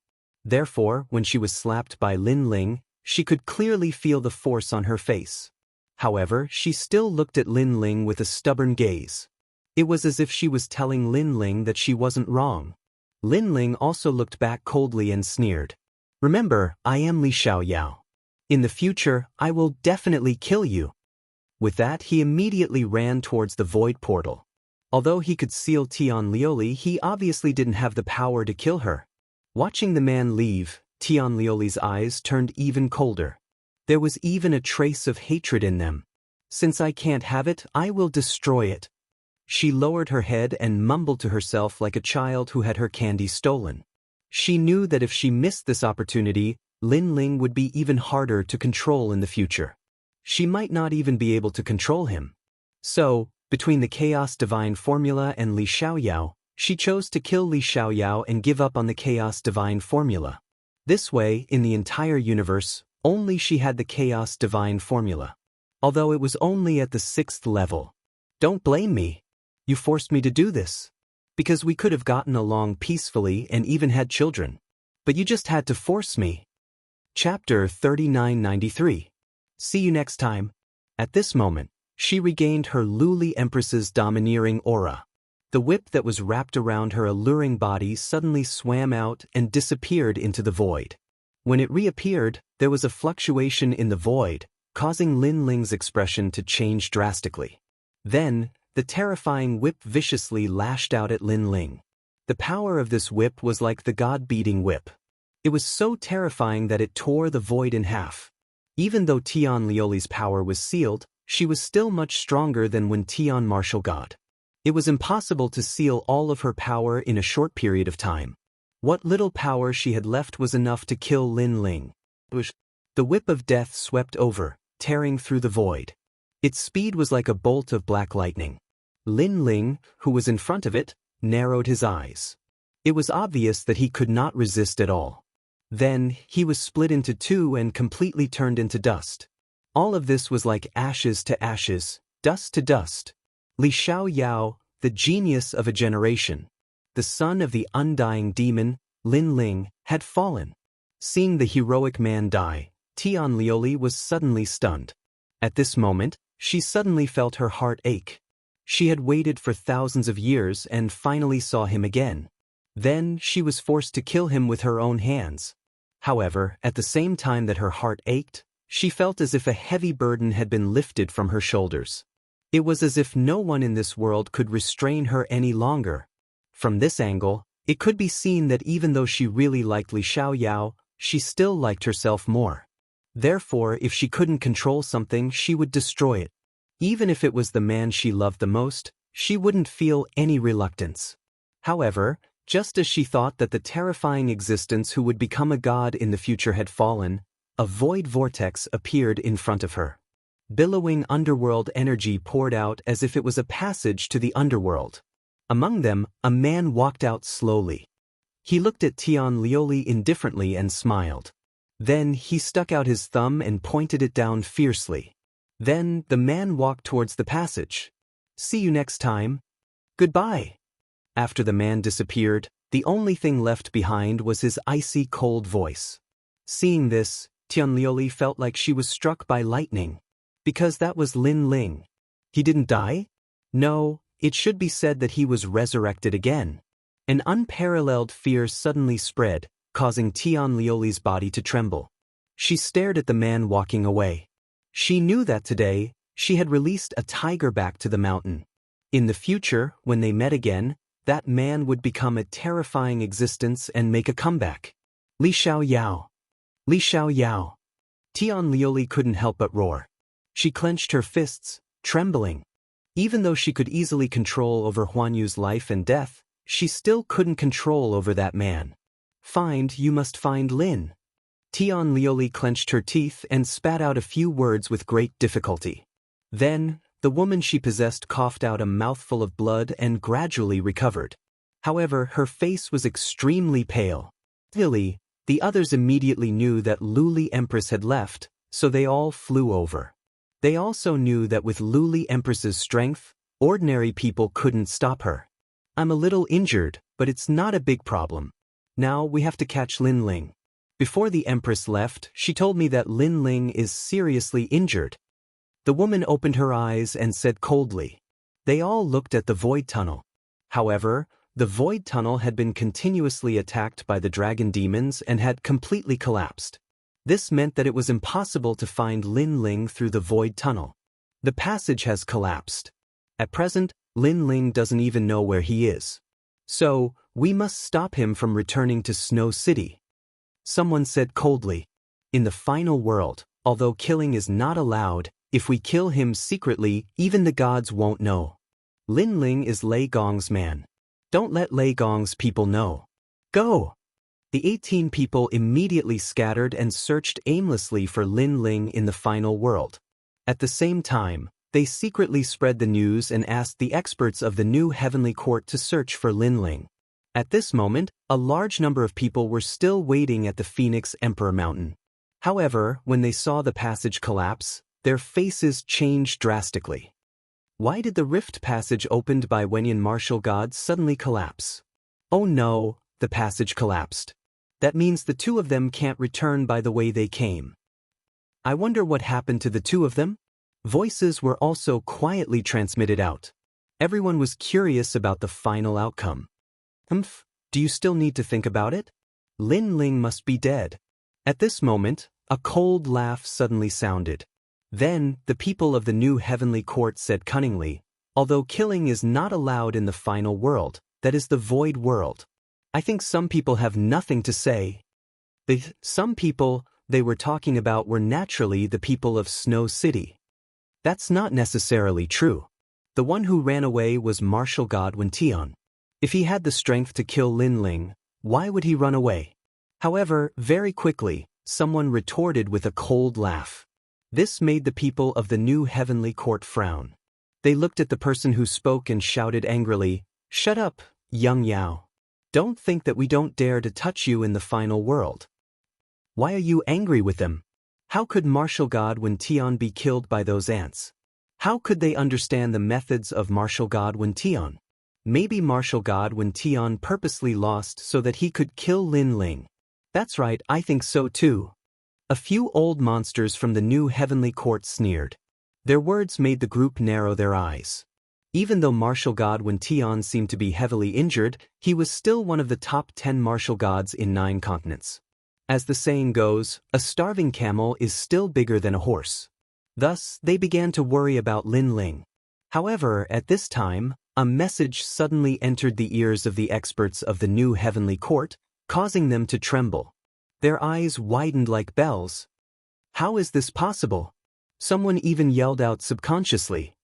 Therefore, when she was slapped by Lin Ling, she could clearly feel the force on her face. However, she still looked at Lin Ling with a stubborn gaze. It was as if she was telling Lin Ling that she wasn't wrong. Lin Ling also looked back coldly and sneered. Remember, I am Li Xiaoyao. In the future, I will definitely kill you. With that, he immediately ran towards the void portal. Although he could seal Tianlioli, he obviously didn't have the power to kill her. Watching the man leave, Tianlioli's eyes turned even colder. There was even a trace of hatred in them. Since I can't have it, I will destroy it. She lowered her head and mumbled to herself like a child who had her candy stolen. She knew that if she missed this opportunity, Lin Ling would be even harder to control in the future. She might not even be able to control him. So, between the Chaos Divine Formula and Li Xiaoyao, she chose to kill Li Xiaoyao and give up on the Chaos Divine Formula. This way, in the entire universe, only she had the Chaos Divine Formula. Although it was only at the 6th level. Don't blame me. You forced me to do this. Because we could have gotten along peacefully and even had children. But you just had to force me. Chapter 3993. See you next time. At this moment, she regained her Luli Empress's domineering aura. The whip that was wrapped around her alluring body suddenly swam out and disappeared into the void. When it reappeared, there was a fluctuation in the void, causing Lin Ling's expression to change drastically. Then, the terrifying whip viciously lashed out at Lin Ling. The power of this whip was like the god-beating whip. It was so terrifying that it tore the void in half. Even though Tianlioli's power was sealed, she was still much stronger than when Tian martial god. It was impossible to seal all of her power in a short period of time. What little power she had left was enough to kill Lin Ling. The whip of death swept over, tearing through the void. Its speed was like a bolt of black lightning. Lin Ling, who was in front of it, narrowed his eyes. It was obvious that he could not resist at all. Then, he was split into 2 and completely turned into dust. All of this was like ashes to ashes, dust to dust. Li Xiaoyao, the genius of a generation, the son of the undying demon, Lin Ling, had fallen. Seeing the heroic man die, Tianlioli was suddenly stunned. At this moment, she suddenly felt her heart ache. She had waited for thousands of years and finally saw him again. Then, she was forced to kill him with her own hands. However, at the same time that her heart ached, she felt as if a heavy burden had been lifted from her shoulders. It was as if no one in this world could restrain her any longer. From this angle, it could be seen that even though she really liked Li Xiaoyao, she still liked herself more. Therefore, if she couldn't control something, she would destroy it. Even if it was the man she loved the most, she wouldn't feel any reluctance. However, just as she thought that the terrifying existence who would become a god in the future had fallen, a void vortex appeared in front of her. Billowing underworld energy poured out as if it was a passage to the underworld. Among them, a man walked out slowly. He looked at Tianlioli indifferently and smiled. Then he stuck out his thumb and pointed it down fiercely. Then the man walked towards the passage. See you next time. Goodbye. After the man disappeared, the only thing left behind was his icy cold voice. Seeing this, Tianlioli felt like she was struck by lightning. Because that was Lin Ling. He didn't die? No, it should be said that he was resurrected again. An unparalleled fear suddenly spread, causing Tianlioli's body to tremble. She stared at the man walking away. She knew that today, she had released a tiger back to the mountain. In the future, when they met again, that man would become a terrifying existence and make a comeback. Li Xiao Yao. Li Xiao Yao. Tianlioli couldn't help but roar. She clenched her fists, trembling. Even though she could easily control over Huan Yu's life and death, she still couldn't control over that man. You must find Lin. Tianlioli clenched her teeth and spat out a few words with great difficulty. Then, the woman she possessed coughed out a mouthful of blood and gradually recovered. However, her face was extremely pale. The others immediately knew that Luli Empress had left, so they all flew over. They also knew that with Luli Empress's strength, ordinary people couldn't stop her. I'm a little injured, but it's not a big problem. Now we have to catch Lin Ling. Before the Empress left, she told me that Lin Ling is seriously injured. The woman opened her eyes and said coldly. They all looked at the void tunnel. However, the void tunnel had been continuously attacked by the dragon demons and had completely collapsed. This meant that it was impossible to find Lin Ling through the void tunnel. The passage has collapsed. At present, Lin Ling doesn't even know where he is. So, we must stop him from returning to Snow City. Someone said coldly. In the final world, although killing is not allowed, if we kill him secretly, even the gods won't know. Lin Ling is Lei Gong's man. Don't let Lei Gong's people know. Go! The 18 people immediately scattered and searched aimlessly for Lin Ling in the final world. At the same time, they secretly spread the news and asked the experts of the new heavenly court to search for Lin Ling. At this moment, a large number of people were still waiting at the Phoenix Emperor Mountain. However, when they saw the passage collapse, their faces changed drastically. Why did the rift passage opened by Wenyan martial gods suddenly collapse? Oh no, the passage collapsed. That means the two of them can't return by the way they came. I wonder what happened to the two of them? Voices were also quietly transmitted out. Everyone was curious about the final outcome. Do you still need to think about it? Lin Ling must be dead. At this moment, a cold laugh suddenly sounded. Then, the people of the new heavenly court said cunningly, although killing is not allowed in the final world, that is the void world. I think some people have nothing to say. Some people they were talking about were naturally the people of Snow City. That's not necessarily true. The one who ran away was martial god Wen Tian. If he had the strength to kill Lin Ling, why would he run away? However, very quickly, someone retorted with a cold laugh. This made the people of the new heavenly court frown. They looked at the person who spoke and shouted angrily, "Shut up, young Yao. Don't think that we don't dare to touch you in the final world. Why are you angry with them? How could martial god Wen Tian be killed by those ants? How could they understand the methods of martial god Wen Tian? Maybe martial god Wen Tian purposely lost so that he could kill Lin Ling. That's right, I think so too." A few old monsters from the new heavenly court sneered. Their words made the group narrow their eyes. Even though martial god Wen Tian seemed to be heavily injured, he was still one of the top 10 martial gods in 9 continents. As the saying goes, a starving camel is still bigger than a horse. Thus, they began to worry about Lin Ling. However, at this time, a message suddenly entered the ears of the experts of the new heavenly court, causing them to tremble. Their eyes widened like bells. How is this possible? Someone even yelled out subconsciously.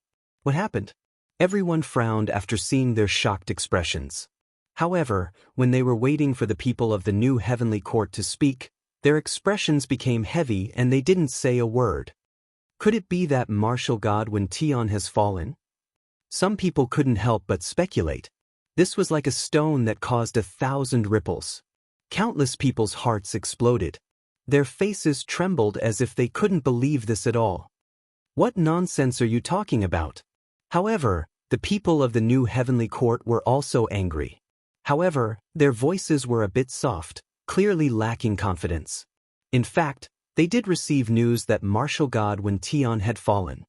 What happened? Everyone frowned after seeing their shocked expressions. However, when they were waiting for the people of the new heavenly court to speak, their expressions became heavy and they didn't say a word. Could it be that martial god Wen Tian has fallen? Some people couldn't help but speculate. This was like a stone that caused 1,000 ripples. Countless people's hearts exploded. Their faces trembled as if they couldn't believe this at all. What nonsense are you talking about? However, the people of the new heavenly court were also angry. However, their voices were a bit soft, clearly lacking confidence. In fact, they did receive news that martial god Wen Tian had fallen.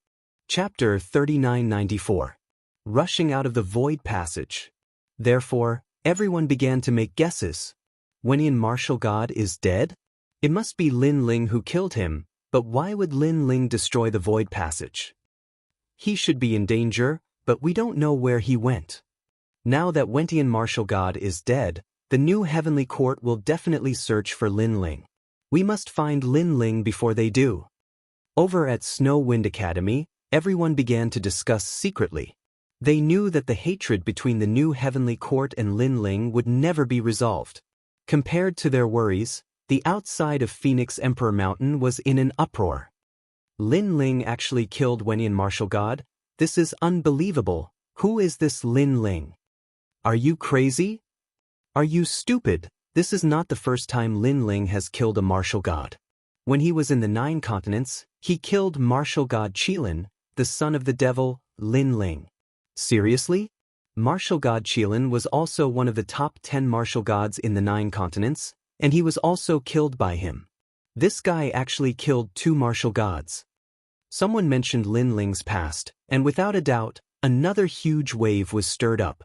Chapter 3994. Rushing out of the void passage. Therefore, everyone began to make guesses. Wenian martial god is dead? It must be Lin Ling who killed him, but why would Lin Ling destroy the void passage? He should be in danger, but we don't know where he went. Now that Wentian martial god is dead, the new heavenly court will definitely search for Lin Ling. We must find Lin Ling before they do. Over at Snow Wind Academy, everyone began to discuss secretly. They knew that the hatred between the new heavenly court and Lin Ling would never be resolved. Compared to their worries, the outside of Phoenix Emperor Mountain was in an uproar. Lin Ling actually killed Wenian martial god? This is unbelievable. Who is this Lin Ling? Are you crazy? Are you stupid? This is not the first time Lin Ling has killed a martial god. When he was in the 9 continents, he killed martial god Qilin, the son of the devil, Lin Ling. Seriously? Martial god Qilin was also one of the top 10 martial gods in the 9 continents, and he was also killed by him. This guy actually killed 2 martial gods. Someone mentioned Lin Ling's past, and without a doubt, another huge wave was stirred up.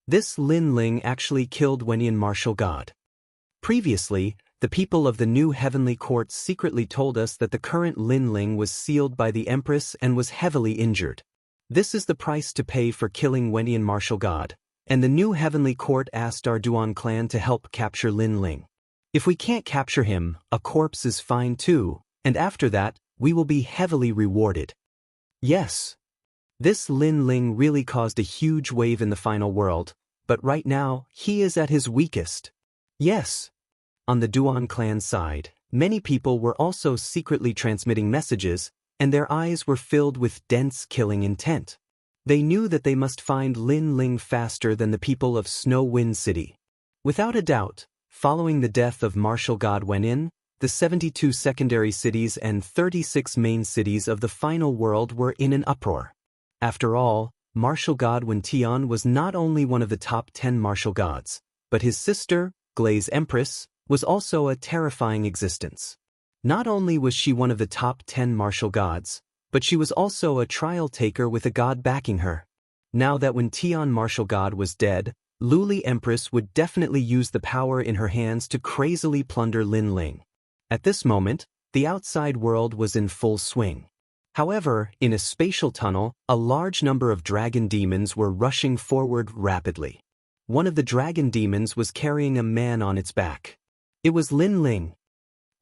This Lin Ling actually killed Wenian martial god. Previously, the people of the new heavenly court secretly told us that the current Lin Ling was sealed by the Empress and was heavily injured. This is the price to pay for killing Wenian martial god, and the new heavenly court asked our Duan clan to help capture Lin Ling. If we can't capture him, a corpse is fine too, and after that, we will be heavily rewarded. Yes. This Lin Ling really caused a huge wave in the final world, but right now, he is at his weakest. Yes. On the Duan clan side, many people were also secretly transmitting messages, and their eyes were filled with dense killing intent. They knew that they must find Lin Ling faster than the people of Snow Wind City. Without a doubt, following the death of martial god Wenin, the 72 secondary cities and 36 main cities of the final world were in an uproar. After all, martial god Wen Tian was not only one of the top 10 martial gods, but his sister, Glaze Empress, was also a terrifying existence. Not only was she one of the top 10 martial gods, but she was also a trial taker with a god backing her. Now that Wen Tian martial god was dead, Luli Empress would definitely use the power in her hands to crazily plunder Lin Ling. At this moment, the outside world was in full swing. However, in a spatial tunnel, a large number of dragon demons were rushing forward rapidly. One of the dragon demons was carrying a man on its back. It was Lin Ling.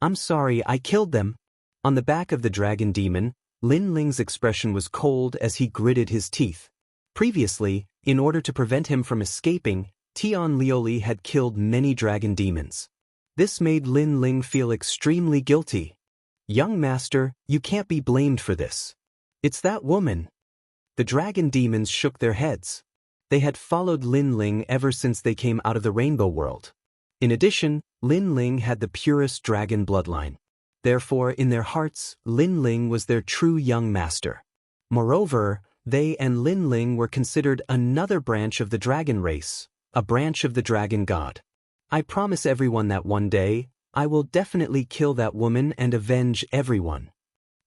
I'm sorry, I killed them. On the back of the dragon demon, Lin Ling's expression was cold as he gritted his teeth. Previously, in order to prevent him from escaping, Tian Lioli had killed many dragon demons. This made Lin Ling feel extremely guilty. Young master, you can't be blamed for this. It's that woman. The dragon demons shook their heads. They had followed Lin Ling ever since they came out of the rainbow world. In addition, Lin Ling had the purest dragon bloodline. Therefore, in their hearts, Lin Ling was their true young master. Moreover, they and Lin Ling were considered another branch of the dragon race, a branch of the dragon god. I promise everyone that one day, I will definitely kill that woman and avenge everyone.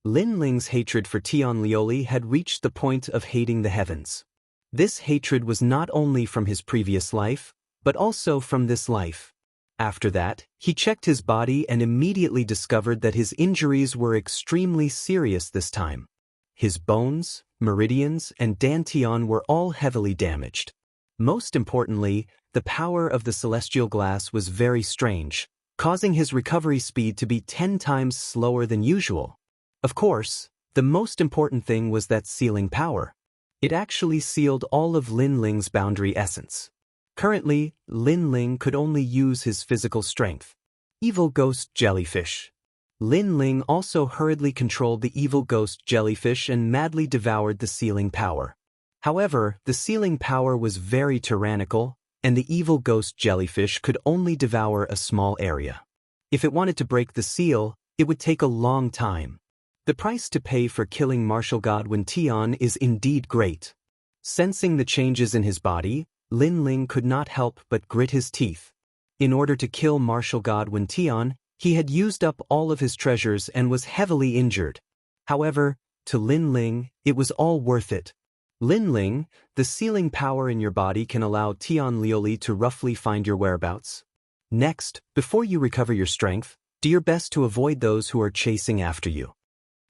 Lin Ling's hatred for Tian Lioli had reached the point of hating the heavens. This hatred was not only from his previous life, but also from this life. After that, he checked his body and immediately discovered that his injuries were extremely serious this time. His bones, meridians, and dantian were all heavily damaged. Most importantly, the power of the celestial glass was very strange, causing his recovery speed to be 10 times slower than usual. Of course, the most important thing was that sealing power. It actually sealed all of Lin Ling's boundary essence. Currently, Lin Ling could only use his physical strength. Evil Ghost Jellyfish. Lin Ling also hurriedly controlled the evil ghost jellyfish and madly devoured the sealing power. However, the sealing power was very tyrannical, and the evil ghost jellyfish could only devour a small area. If it wanted to break the seal, it would take a long time. The price to pay for killing martial god Wen Tian is indeed great. Sensing the changes in his body, Lin Ling could not help but grit his teeth. In order to kill martial god Wen Tian, he had used up all of his treasures and was heavily injured. However, to Lin Ling, it was all worth it. Lin Ling, the sealing power in your body can allow Tian Lioli to roughly find your whereabouts. Next, before you recover your strength, do your best to avoid those who are chasing after you.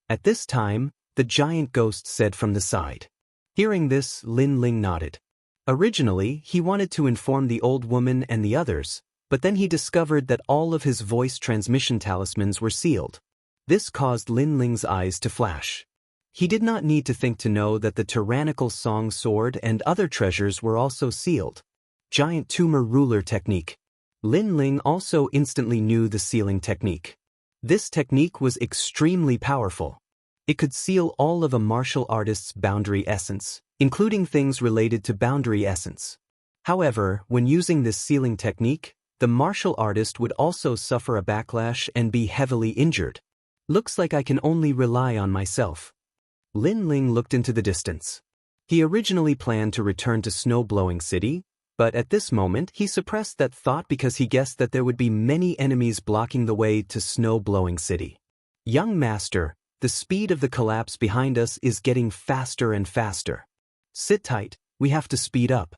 At this time, the giant ghost said from the side. Hearing this, Lin Ling nodded. Originally, he wanted to inform the old woman and the others, but then he discovered that all of his voice transmission talismans were sealed. This caused Lin Ling's eyes to flash. He did not need to think to know that the tyrannical song sword and other treasures were also sealed. Giant tumor ruler technique. Lin Ling also instantly knew the sealing technique. This technique was extremely powerful. It could seal all of a martial artist's boundary essence, including things related to boundary essence. However, when using this sealing technique, the martial artist would also suffer a backlash and be heavily injured. Looks like I can only rely on myself. Lin Ling looked into the distance. He originally planned to return to Snow-Blowing City, but at this moment he suppressed that thought because he guessed that there would be many enemies blocking the way to Snow-Blowing City. Young master, the speed of the collapse behind us is getting faster and faster. Sit tight, we have to speed up.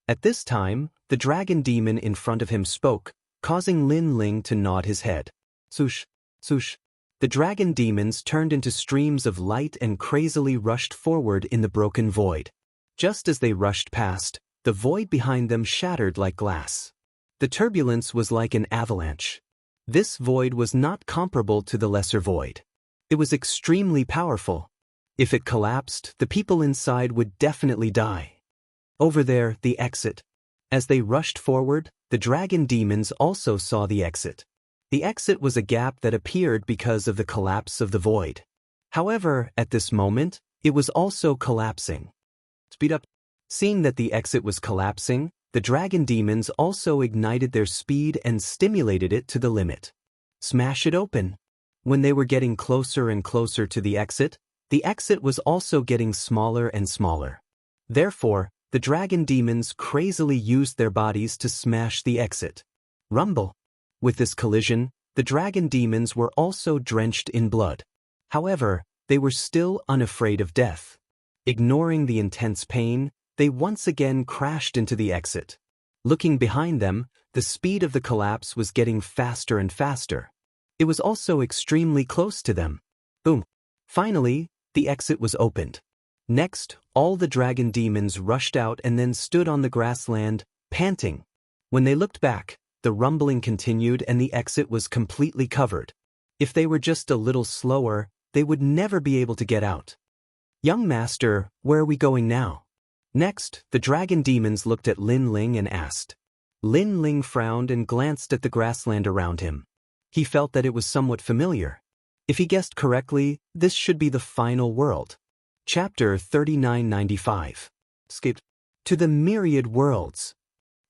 At this time, the dragon demon in front of him spoke, causing Lin Ling to nod his head. Swoosh, swoosh. The dragon demons turned into streams of light and crazily rushed forward in the broken void. Just as they rushed past, the void behind them shattered like glass. The turbulence was like an avalanche. This void was not comparable to the lesser void. It was extremely powerful. If it collapsed, the people inside would definitely die. Over there, the exit. As they rushed forward, the dragon demons also saw the exit. The exit was a gap that appeared because of the collapse of the void. However, at this moment, it was also collapsing. Speed up. Seeing that the exit was collapsing, the dragon demons also ignited their speed and stimulated it to the limit. Smash it open. When they were getting closer and closer to the exit was also getting smaller and smaller. Therefore, the dragon demons crazily used their bodies to smash the exit. Rumble. With this collision, the dragon demons were also drenched in blood. However, they were still unafraid of death. Ignoring the intense pain, they once again crashed into the exit. Looking behind them, the speed of the collapse was getting faster and faster. It was also extremely close to them. Boom. Finally, the exit was opened. Next, all the dragon demons rushed out and then stood on the grassland, panting. When they looked back, the rumbling continued and the exit was completely covered. If they were just a little slower, they would never be able to get out. Young master, where are we going now? Next, the dragon demons looked at Lin Ling and asked. Lin Ling frowned and glanced at the grassland around him. He felt that it was somewhat familiar. If he guessed correctly, this should be the final world. Chapter 3995. Skipped to the myriad worlds.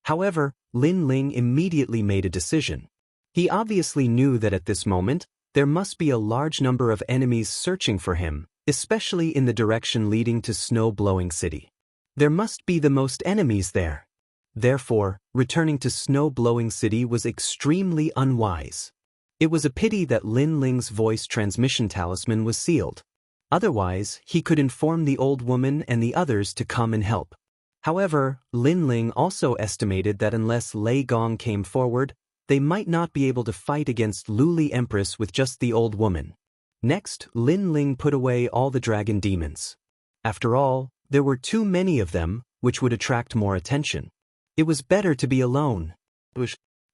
However, Lin Ling immediately made a decision. He obviously knew that at this moment, there must be a large number of enemies searching for him, especially in the direction leading to Snow-Blowing City. There must be the most enemies there. Therefore, returning to Snow-Blowing City was extremely unwise. It was a pity that Lin Ling's voice transmission talisman was sealed. Otherwise, he could inform the old woman and the others to come and help. However, Lin Ling also estimated that unless Lei Gong came forward, they might not be able to fight against Luli Empress with just the old woman. Next, Lin Ling put away all the dragon demons. After all, there were too many of them, which would attract more attention. It was better to be alone.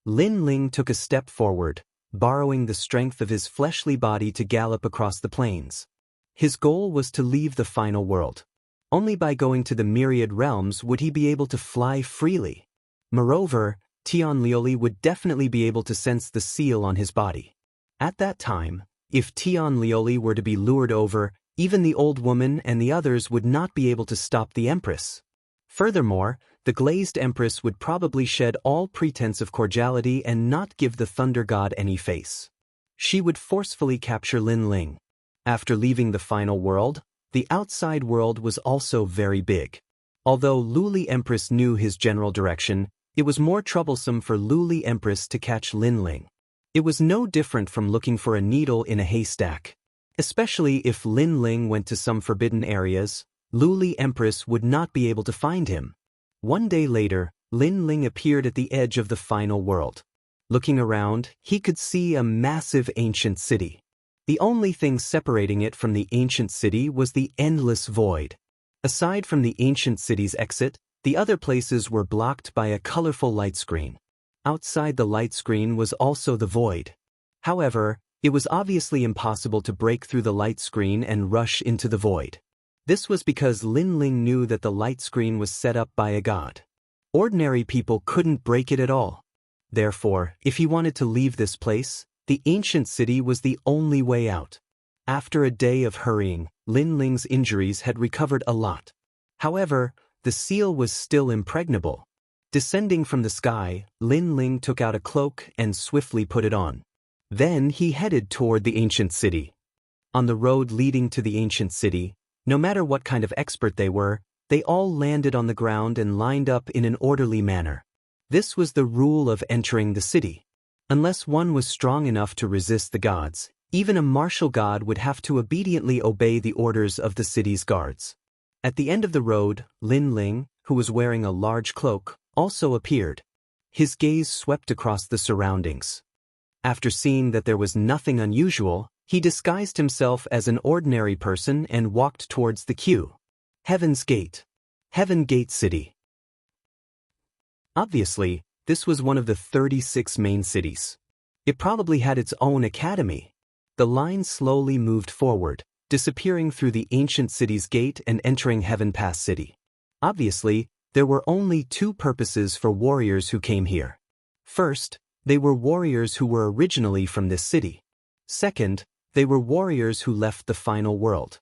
Lin Ling took a step forward, borrowing the strength of his fleshly body to gallop across the plains. His goal was to leave the final world. Only by going to the myriad realms would he be able to fly freely. Moreover, Tian Lioli would definitely be able to sense the seal on his body. At that time, if Tian Lioli were to be lured over, even the old woman and the others would not be able to stop the Empress. Furthermore, the glazed empress would probably shed all pretense of cordiality and not give the thunder god any face. She would forcefully capture Lin Ling. After leaving the final world, the outside world was also very big. Although Luli Empress knew his general direction, it was more troublesome for Luli Empress to catch Lin Ling. It was no different from looking for a needle in a haystack. Especially if Lin Ling went to some forbidden areas, Luli Empress would not be able to find him. One day later, Lin Ling appeared at the edge of the final world. Looking around, he could see a massive ancient city. The only thing separating it from the ancient city was the endless void. Aside from the ancient city's exit, the other places were blocked by a colorful light screen. Outside the light screen was also the void. However, it was obviously impossible to break through the light screen and rush into the void. This was because Lin Ling knew that the light screen was set up by a god. Ordinary people couldn't break it at all. Therefore, if he wanted to leave this place, the ancient city was the only way out. After a day of hurrying, Lin Ling's injuries had recovered a lot. However, the seal was still impregnable. Descending from the sky, Lin Ling took out a cloak and swiftly put it on. Then he headed toward the ancient city. On the road leading to the ancient city, no matter what kind of expert they were, they all landed on the ground and lined up in an orderly manner. This was the rule of entering the city. Unless one was strong enough to resist the gods, even a martial god would have to obediently obey the orders of the city's guards. At the end of the road, Lin Ling, who was wearing a large cloak, also appeared. His gaze swept across the surroundings. After seeing that there was nothing unusual, he disguised himself as an ordinary person and walked towards the queue. Heaven's Gate. Heaven Gate City. Obviously, this was one of the 36 main cities. It probably had its own academy. The line slowly moved forward, disappearing through the ancient city's gate and entering Heaven Pass City. Obviously, there were only two purposes for warriors who came here. First, they were warriors who were originally from this city. Second, they were warriors who left the final world.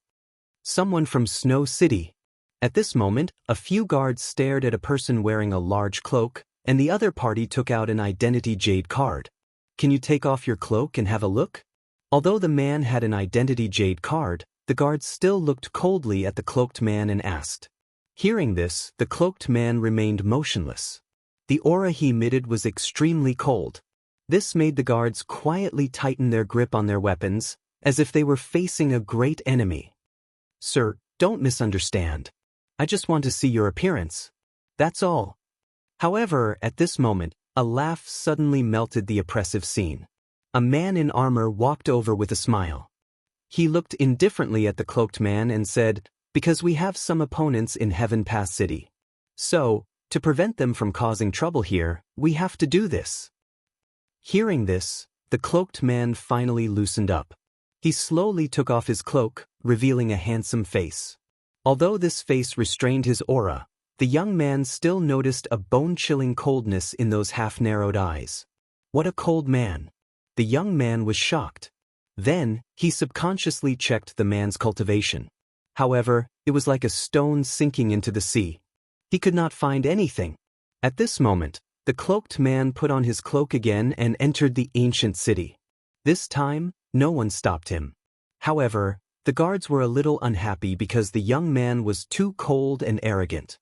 Someone from Snow City. At this moment, a few guards stared at a person wearing a large cloak, and the other party took out an identity jade card. Can you take off your cloak and have a look? Although the man had an identity jade card, the guards still looked coldly at the cloaked man and asked. Hearing this, the cloaked man remained motionless. The aura he emitted was extremely cold. This made the guards quietly tighten their grip on their weapons, as if they were facing a great enemy. Sir, don't misunderstand. I just want to see your appearance. That's all. However, at this moment, a laugh suddenly melted the oppressive scene. A man in armor walked over with a smile. He looked indifferently at the cloaked man and said, "Because we have some opponents in Heaven Pass City. So, to prevent them from causing trouble here, we have to do this." Hearing this, the cloaked man finally loosened up. He slowly took off his cloak, revealing a handsome face. Although this face restrained his aura, the young man still noticed a bone-chilling coldness in those half-narrowed eyes. What a cold man! The young man was shocked. Then, he subconsciously checked the man's cultivation. However, it was like a stone sinking into the sea. He could not find anything. At this moment, the cloaked man put on his cloak again and entered the ancient city. This time, no one stopped him. However, the guards were a little unhappy because the young man was too cold and arrogant.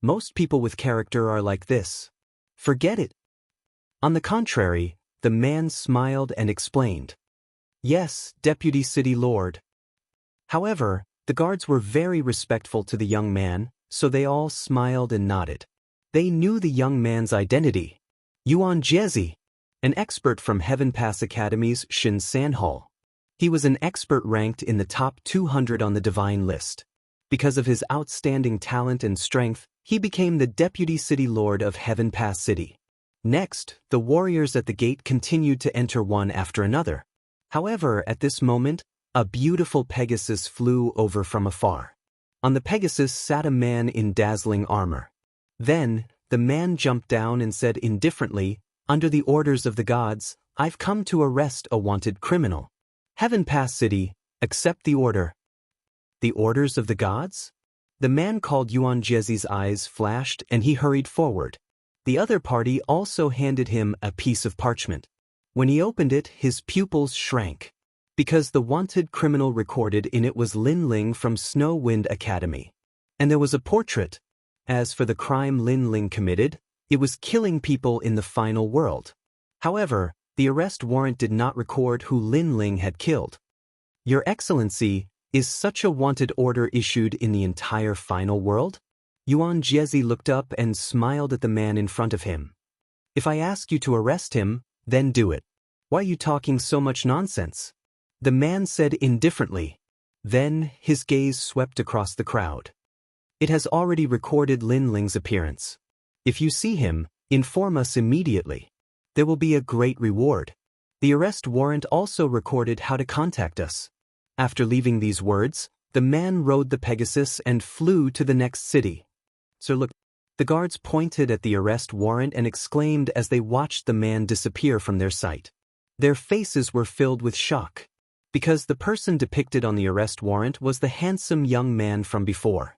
Most people with character are like this. Forget it. On the contrary, the man smiled and explained. Yes, Deputy City Lord. However, the guards were very respectful to the young man, so they all smiled and nodded. They knew the young man's identity. Yuan Jezi, an expert from Heaven Pass Academy's Shin San Hall. He was an expert ranked in the top 200 on the divine list. Because of his outstanding talent and strength, he became the Deputy City Lord of Heaven Pass City. Next, the warriors at the gate continued to enter one after another. However, at this moment, a beautiful Pegasus flew over from afar. On the Pegasus sat a man in dazzling armor. Then, the man jumped down and said indifferently, "Under the orders of the gods, I've come to arrest a wanted criminal. Heaven Pass City, accept the order." The orders of the gods? The man called Yuan Jiezi's eyes flashed and he hurried forward. The other party also handed him a piece of parchment. When he opened it, his pupils shrank, because the wanted criminal recorded in it was Lin Ling from Snow Wind Academy. And there was a portrait. As for the crime Lin Ling committed, it was killing people in the final world. However, the arrest warrant did not record who Lin Ling had killed. Your Excellency, is such a wanted order issued in the entire final world? Yuan Jiezi looked up and smiled at the man in front of him. If I ask you to arrest him, then do it. Why are you talking so much nonsense? The man said indifferently. Then, his gaze swept across the crowd. It has already recorded Lin Ling's appearance. If you see him, inform us immediately. There will be a great reward. The arrest warrant also recorded how to contact us. After leaving these words, the man rode the Pegasus and flew to the next city. Sir, look. The guards pointed at the arrest warrant and exclaimed as they watched the man disappear from their sight. Their faces were filled with shock, because the person depicted on the arrest warrant was the handsome young man from before.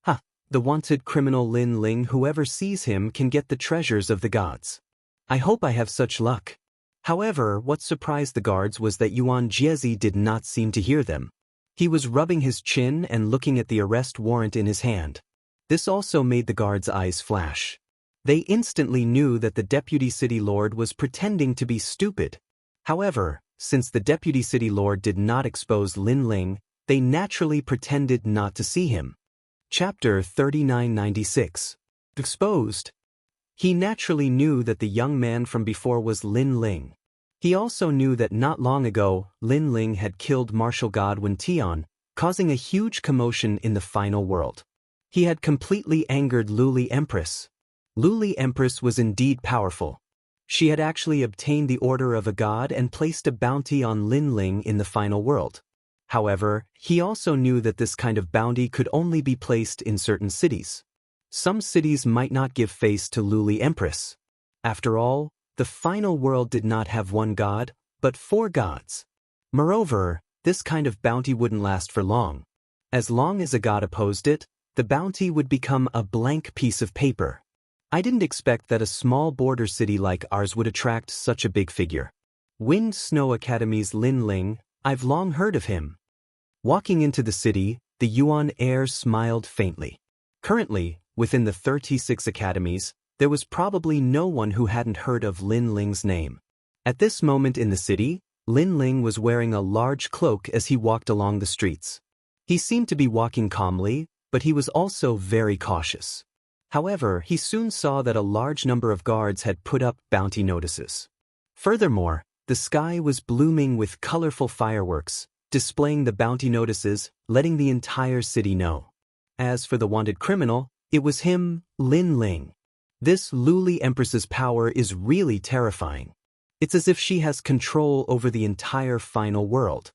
Ha! The wanted criminal Lin Ling, whoever sees him can get the treasures of the gods. I hope I have such luck. However, what surprised the guards was that Yuan Jiezi did not seem to hear them. He was rubbing his chin and looking at the arrest warrant in his hand. This also made the guards' eyes flash. They instantly knew that the deputy city lord was pretending to be stupid. However, since the deputy city lord did not expose Lin Ling, they naturally pretended not to see him. Chapter 3996. Exposed. He naturally knew that the young man from before was Lin Ling. He also knew that not long ago, Lin Ling had killed martial god Wen Tian, causing a huge commotion in the final world. He had completely angered Luli Empress. Luli Empress was indeed powerful. She had actually obtained the order of a god and placed a bounty on Lin Ling in the final world. However, he also knew that this kind of bounty could only be placed in certain cities. Some cities might not give face to Luli Empress. After all, the final world did not have one god, but 4 gods. Moreover, this kind of bounty wouldn't last for long. As long as a god opposed it, the bounty would become a blank piece of paper. I didn't expect that a small border city like ours would attract such a big figure. Wind Snow Academy's Lin Ling, I've long heard of him. Walking into the city, the Yuan heir smiled faintly. Currently, within the 36 academies, there was probably no one who hadn't heard of Lin Ling's name. At this moment in the city, Lin Ling was wearing a large cloak as he walked along the streets. He seemed to be walking calmly, but he was also very cautious. However, he soon saw that a large number of guards had put up bounty notices. Furthermore, the sky was blooming with colorful fireworks, displaying the bounty notices, letting the entire city know. As for the wanted criminal, it was him, Lin Ling. This Luli Empress's power is really terrifying. It's as if she has control over the entire final world.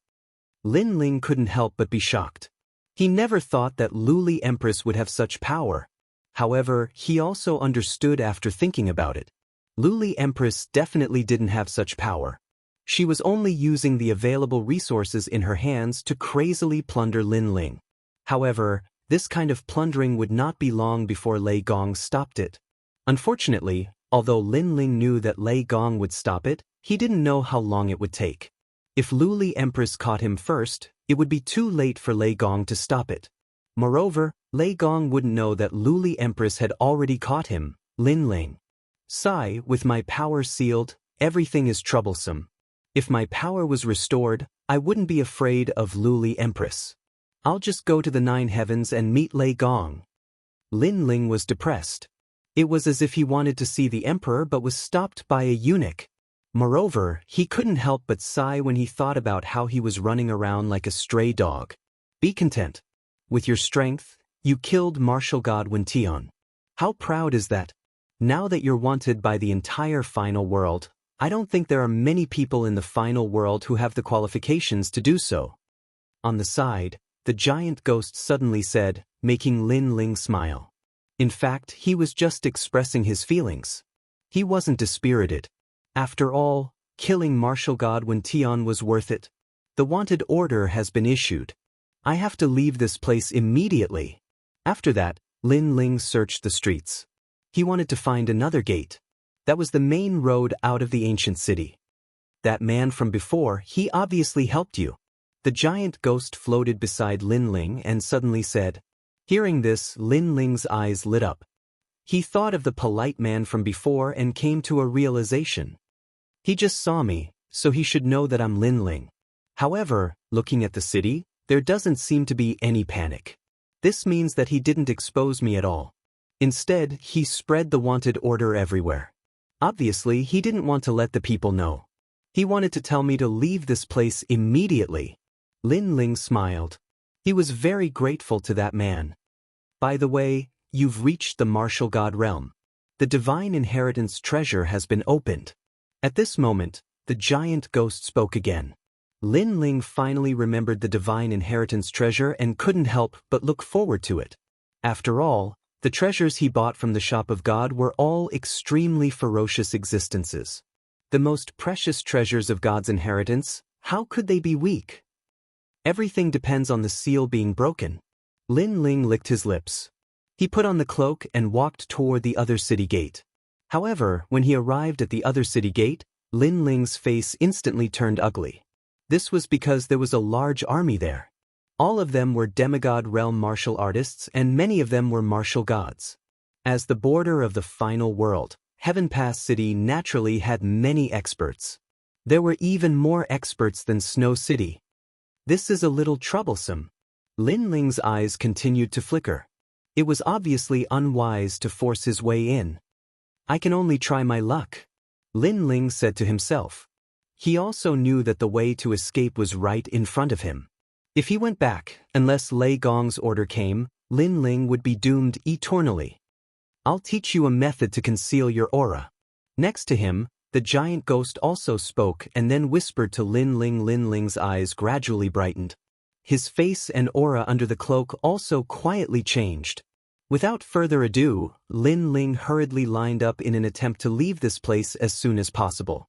Lin Ling couldn't help but be shocked. He never thought that Luli Empress would have such power. However, he also understood after thinking about it. Luli Empress definitely didn't have such power. She was only using the available resources in her hands to crazily plunder Lin Ling. However, this kind of plundering would not be long before Lei Gong stopped it. Unfortunately, although Lin Ling knew that Lei Gong would stop it, he didn't know how long it would take. If Luli Empress caught him first, it would be too late for Lei Gong to stop it. Moreover, Lei Gong wouldn't know that Luli Empress had already caught him, Lin Ling. Sigh, with my power sealed, everything is troublesome. If my power was restored, I wouldn't be afraid of Luli Empress. I'll just go to the 9 heavens and meet Lei Gong. Lin Ling was depressed. It was as if he wanted to see the emperor but was stopped by a eunuch. Moreover, he couldn't help but sigh when he thought about how he was running around like a stray dog. Be content. With your strength, you killed martial god Wen Tian. How proud is that? Now that you're wanted by the entire final world, I don't think there are many people in the final world who have the qualifications to do so. On the side, the giant ghost suddenly said, making Lin Ling smile. In fact, he was just expressing his feelings. He wasn't dispirited. After all, killing martial god Wen Tian was worth it. The wanted order has been issued. I have to leave this place immediately. After that, Lin Ling searched the streets. He wanted to find another gate. That was the main road out of the ancient city. That man from before, he obviously helped you. The giant ghost floated beside Lin Ling and suddenly said. Hearing this, Lin Ling's eyes lit up. He thought of the polite man from before and came to a realization. He just saw me, so he should know that I'm Lin Ling. However, looking at the city, there doesn't seem to be any panic. This means that he didn't expose me at all. Instead, he spread the wanted order everywhere. Obviously, he didn't want to let the people know. He wanted to tell me to leave this place immediately. Lin Ling smiled. He was very grateful to that man. By the way, you've reached the martial god realm. The divine inheritance treasure has been opened. At this moment, the giant ghost spoke again. Lin Ling finally remembered the divine inheritance treasure and couldn't help but look forward to it. After all, the treasures he bought from the shop of God were all extremely ferocious existences. The most precious treasures of God's inheritance, how could they be weak? Everything depends on the seal being broken. Lin Ling licked his lips. He put on the cloak and walked toward the other city gate. However, when he arrived at the other city gate, Lin Ling's face instantly turned ugly. This was because there was a large army there. All of them were demigod realm martial artists and many of them were martial gods. As the border of the final world, Heaven Pass City naturally had many experts. There were even more experts than Snow City. This is a little troublesome. Lin Ling's eyes continued to flicker. It was obviously unwise to force his way in. I can only try my luck, Lin Ling said to himself. He also knew that the way to escape was right in front of him. If he went back, unless Lei Gong's order came, Lin Ling would be doomed eternally. I'll teach you a method to conceal your aura. Next to him, the giant ghost also spoke and then whispered to Lin Ling. Lin Ling's eyes gradually brightened. His face and aura under the cloak also quietly changed. Without further ado, Lin Ling hurriedly lined up in an attempt to leave this place as soon as possible.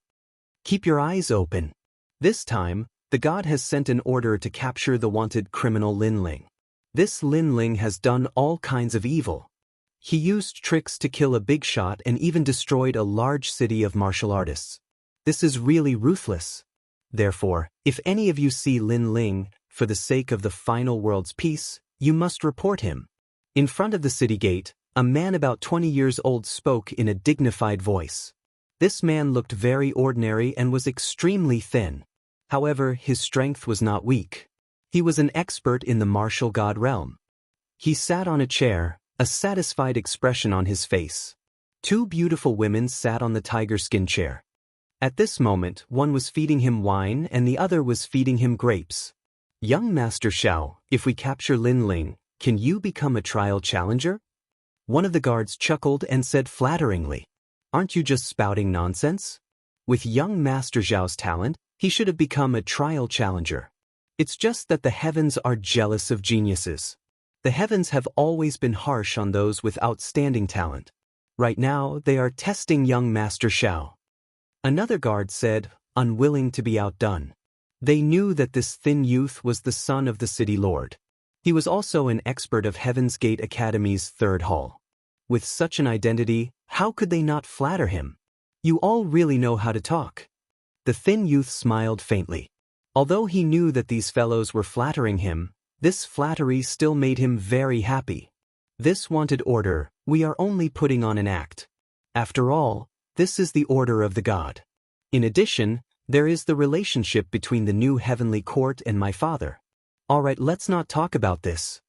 Keep your eyes open. This time, the god has sent an order to capture the wanted criminal Lin Ling. This Lin Ling has done all kinds of evil. He used tricks to kill a big shot and even destroyed a large city of martial artists. This is really ruthless. Therefore, if any of you see Lin Ling, for the sake of the final world's peace, you must report him. In front of the city gate, a man about 20 years old spoke in a dignified voice. This man looked very ordinary and was extremely thin. However, his strength was not weak. He was an expert in the martial god realm. He sat on a chair, a satisfied expression on his face. Two beautiful women sat on the tiger skin chair. At this moment, one was feeding him wine and the other was feeding him grapes. Young Master Xiao, if we capture Lin Ling, can you become a trial challenger? One of the guards chuckled and said flatteringly. Aren't you just spouting nonsense? With young Master Xiao's talent, he should have become a trial challenger. It's just that the heavens are jealous of geniuses. The heavens have always been harsh on those with outstanding talent. Right now, they are testing young Master Xiao. Another guard said, unwilling to be outdone. They knew that this thin youth was the son of the city lord. He was also an expert of Heaven's Gate Academy's third hall. With such an identity, how could they not flatter him? You all really know how to talk. The thin youth smiled faintly. Although he knew that these fellows were flattering him, this flattery still made him very happy. This wanted order, we are only putting on an act. After all, this is the order of the god. In addition, there is the relationship between the new heavenly court and my father. Alright, let's not talk about this.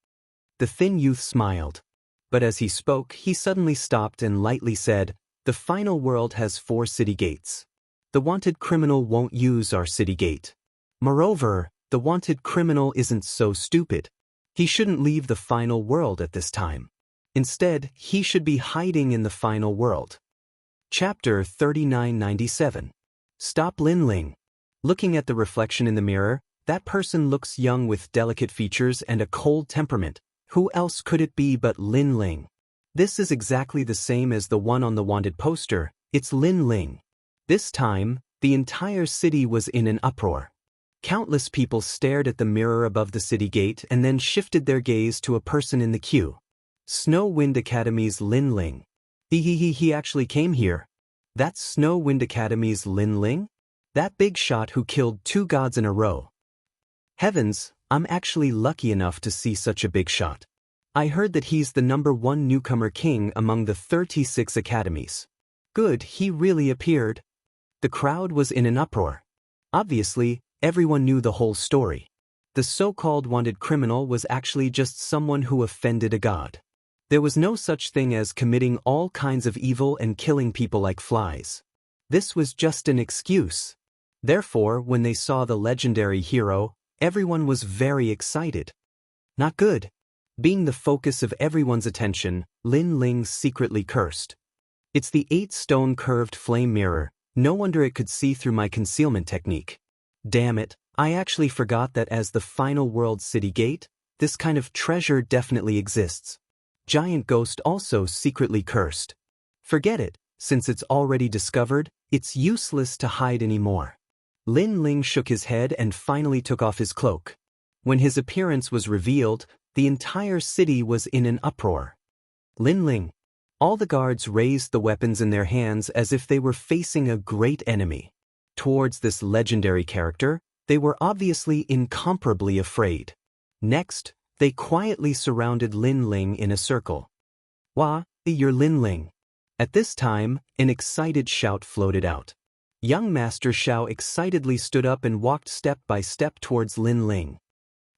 The thin youth smiled. But as he spoke, he suddenly stopped and lightly said, the final world has 4 city gates. The wanted criminal won't use our city gate. Moreover, the wanted criminal isn't so stupid. He shouldn't leave the final world at this time. Instead, he should be hiding in the final world. Chapter 3997. Stop Lin Ling. Looking at the reflection in the mirror, that person looks young with delicate features and a cold temperament. Who else could it be but Lin Ling? This is exactly the same as the one on the wanted poster. It's Lin Ling. This time, the entire city was in an uproar. Countless people stared at the mirror above the city gate and then shifted their gaze to a person in the queue. Snow Wind Academy's Lin Ling. He actually came here. That's Snow Wind Academy's Lin Ling? That big shot who killed 2 gods in a row. Heavens, I'm actually lucky enough to see such a big shot. I heard that he's the #1 newcomer king among the 36 academies. Good, he really appeared. The crowd was in an uproar. Obviously, everyone knew the whole story. The so-called wanted criminal was actually just someone who offended a god. There was no such thing as committing all kinds of evil and killing people like flies. This was just an excuse. Therefore, when they saw the legendary hero, everyone was very excited. Not good. Being the focus of everyone's attention, Lin Ling secretly cursed. It's the 8-stone curved flame mirror. No wonder it could see through my concealment technique. Damn it, I actually forgot that as the final world city gate, this kind of treasure definitely exists. Giant Ghost also secretly cursed. Forget it, since it's already discovered, it's useless to hide anymore. Lin Ling shook his head and finally took off his cloak. When his appearance was revealed, the entire city was in an uproar. Lin Ling. All the guards raised the weapons in their hands as if they were facing a great enemy. Towards this legendary character, they were obviously incomparably afraid. Next, they quietly surrounded Lin Ling in a circle. Wah, you're Lin Ling. At this time, an excited shout floated out. Young Master Xiao excitedly stood up and walked step by step towards Lin Ling.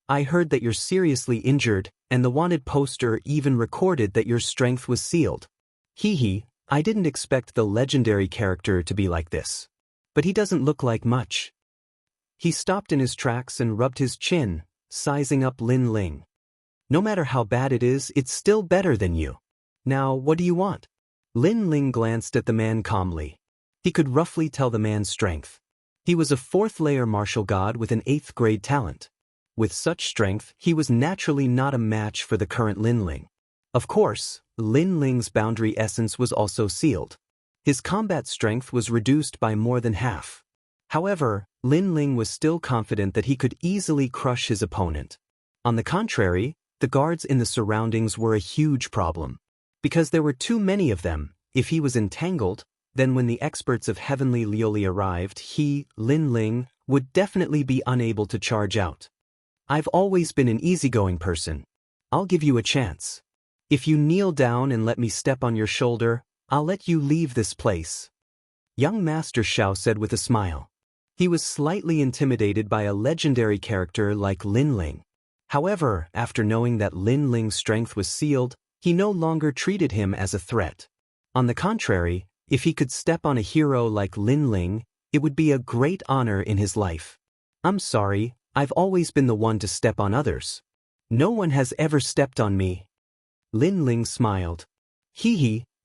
I heard that you're seriously injured, and the wanted poster even recorded that your strength was sealed. I didn't expect the legendary character to be like this. But he doesn't look like much. He stopped in his tracks and rubbed his chin, sizing up Lin Ling. No matter how bad it is, it's still better than you. Now, what do you want? Lin Ling glanced at the man calmly. He could roughly tell the man's strength. He was a 4th-layer martial god with an 8th-grade talent. With such strength, he was naturally not a match for the current Lin Ling. Of course, Lin Ling's boundary essence was also sealed. His combat strength was reduced by more than half. However, Lin Ling was still confident that he could easily crush his opponent. On the contrary, the guards in the surroundings were a huge problem. Because there were too many of them, if he was entangled, then when the experts of Heavenly Lioli arrived, he, Lin Ling, would definitely be unable to charge out. I've always been an easygoing person. I'll give you a chance. If you kneel down and let me step on your shoulder, I'll let you leave this place. Young Master Xiao said with a smile. He was slightly intimidated by a legendary character like Lin Ling. However, after knowing that Lin Ling's strength was sealed, he no longer treated him as a threat. On the contrary, if he could step on a hero like Lin Ling, it would be a great honor in his life. I'm sorry, I've always been the one to step on others. No one has ever stepped on me. Lin Ling smiled.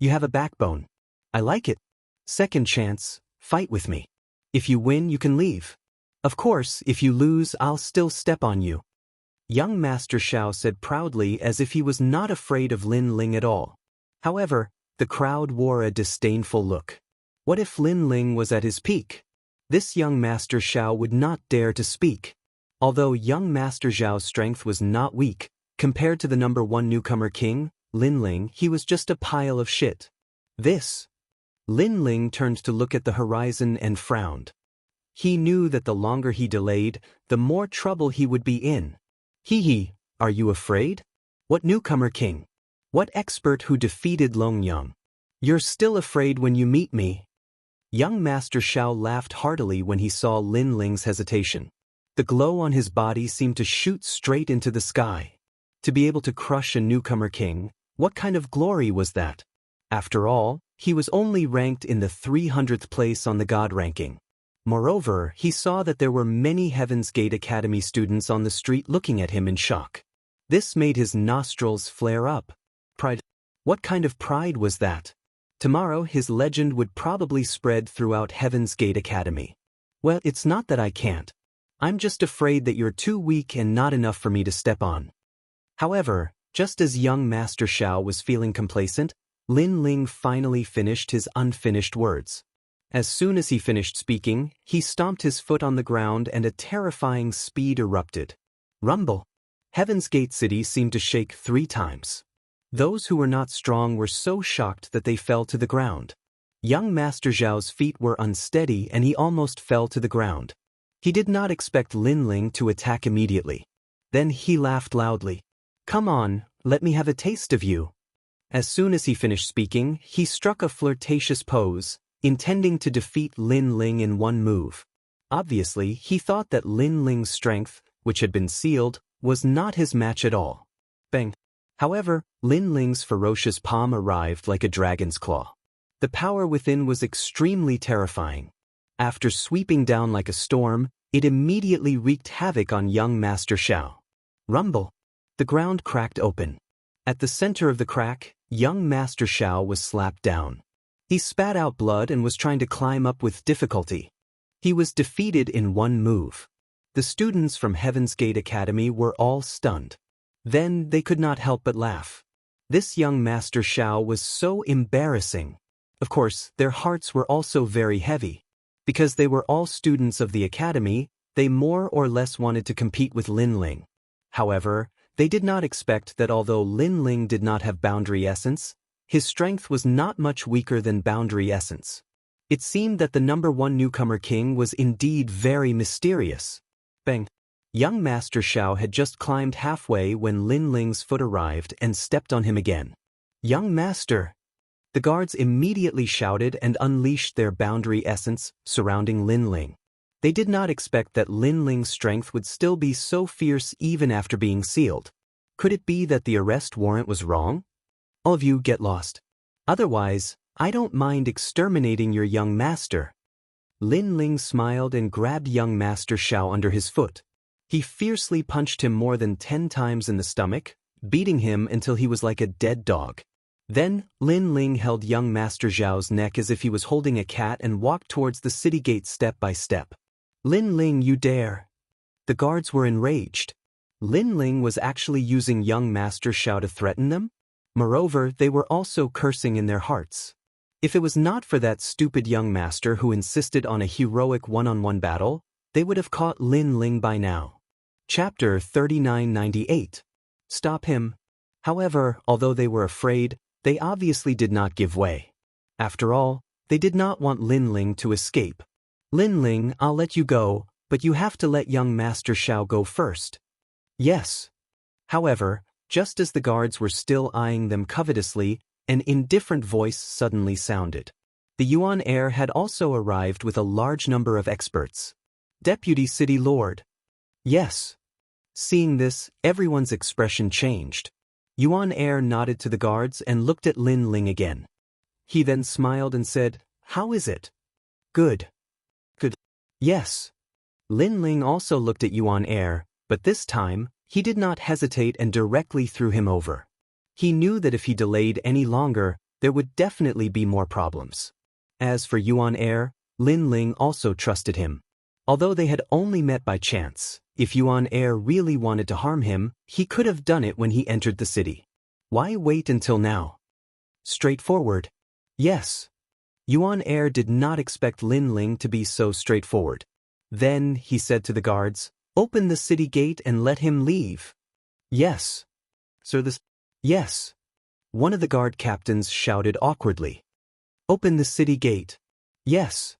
You have a backbone. I like it. Second chance, fight with me. If you win, you can leave. Of course, if you lose, I'll still step on you. Young Master Xiao said proudly as if he was not afraid of Lin Ling at all. However, the crowd wore a disdainful look. What if Lin Ling was at his peak? This young Master Xiao would not dare to speak. Although young Master Xiao's strength was not weak, compared to the #1 newcomer king, Lin Ling, he was just a pile of shit. Lin Ling turned to look at the horizon and frowned. He knew that the longer he delayed, the more trouble he would be in. Are you afraid? What newcomer king? What expert who defeated Longyang? You're still afraid when you meet me. Young Master Xiao laughed heartily when he saw Lin Ling's hesitation. The glow on his body seemed to shoot straight into the sky. To be able to crush a newcomer king, what kind of glory was that? After all, he was only ranked in the 300th place on the God ranking. Moreover, he saw that there were many Heaven's Gate Academy students on the street looking at him in shock. This made his nostrils flare up. Pride. What kind of pride was that? Tomorrow his legend would probably spread throughout Heaven's Gate Academy. Well, it's not that I can't. I'm just afraid that you're too weak and not enough for me to step on. However, just as young Master Xiao was feeling complacent, Lin Ling finally finished his unfinished words. As soon as he finished speaking, he stomped his foot on the ground and a terrifying speed erupted. Rumble. Heaven's Gate City seemed to shake 3 times. Those who were not strong were so shocked that they fell to the ground. Young Master Zhao's feet were unsteady and he almost fell to the ground. He did not expect Lin Ling to attack immediately. Then he laughed loudly. "Come on, let me have a taste of you." As soon as he finished speaking, he struck a flirtatious pose, intending to defeat Lin Ling in one move. Obviously, he thought that Lin Ling's strength, which had been sealed, was not his match at all. Bang! However, Lin Ling's ferocious palm arrived like a dragon's claw. The power within was extremely terrifying. After sweeping down like a storm, it immediately wreaked havoc on young Master Xiao. Rumble! The ground cracked open. At the center of the crack, young Master Xiao was slapped down. He spat out blood and was trying to climb up with difficulty. He was defeated in one move. The students from Heaven's Gate Academy were all stunned. Then they could not help but laugh. This young Master Xiao was so embarrassing. Of course, their hearts were also very heavy. Because they were all students of the academy, they more or less wanted to compete with Lin Ling. However, they did not expect that although Lin Ling did not have boundary essence, his strength was not much weaker than boundary essence. It seemed that the #1 newcomer king was indeed very mysterious. Bang! Young Master Xiao had just climbed halfway when Lin Ling's foot arrived and stepped on him again. "Young Master!" The guards immediately shouted and unleashed their boundary essence, surrounding Lin Ling. They did not expect that Lin Ling's strength would still be so fierce even after being sealed. Could it be that the arrest warrant was wrong? "All of you get lost. Otherwise, I don't mind exterminating your young master." Lin Ling smiled and grabbed young Master Xiao under his foot. He fiercely punched him more than 10 times in the stomach, beating him until he was like a dead dog. Then, Lin Ling held young Master Zhao's neck as if he was holding a cat and walked towards the city gate step by step. "Lin Ling, you dare!" The guards were enraged. Lin Ling was actually using young Master Xiao to threaten them? Moreover, they were also cursing in their hearts. If it was not for that stupid young master who insisted on a heroic one-on-one battle, they would have caught Lin Ling by now. Chapter 3998. Stop him. However, although they were afraid, they obviously did not give way. After all, they did not want Lin Ling to escape. "Lin Ling, I'll let you go, but you have to let young Master Xiao go first." "Yes." However, just as the guards were still eyeing them covetously, an indifferent voice suddenly sounded. The Yuan heir had also arrived with a large number of experts. "Deputy City Lord." "Yes." Seeing this, everyone's expression changed. Yuan heir nodded to the guards and looked at Lin Ling again. He then smiled and said, "How is it?" "Good." "Good." "Yes." Lin Ling also looked at Yuan heir, but this time, he did not hesitate and directly threw him over. He knew that if he delayed any longer, there would definitely be more problems. As for Yuan heir, Lin Ling also trusted him. Although they had only met by chance, if Yuan heir really wanted to harm him, he could have done it when he entered the city. Why wait until now? Straightforward. Yes. Yuan heir did not expect Lin Ling to be so straightforward. Then he said to the guards, "Open the city gate and let him leave." "Yes." "Sir, this—" "Yes." One of the guard captains shouted awkwardly. "Open the city gate." "Yes."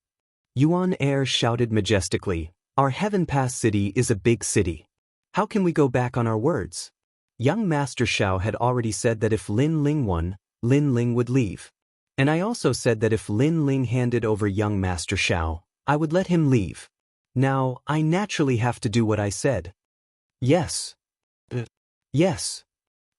Yuan heir shouted majestically, "Our Heaven Pass city is a big city. How can we go back on our words?" Young Master Xiao had already said that if Lin Ling won, Lin Ling would leave. And I also said that if Lin Ling handed over young Master Xiao, I would let him leave. Now, I naturally have to do what I said. "Yes." "Yes."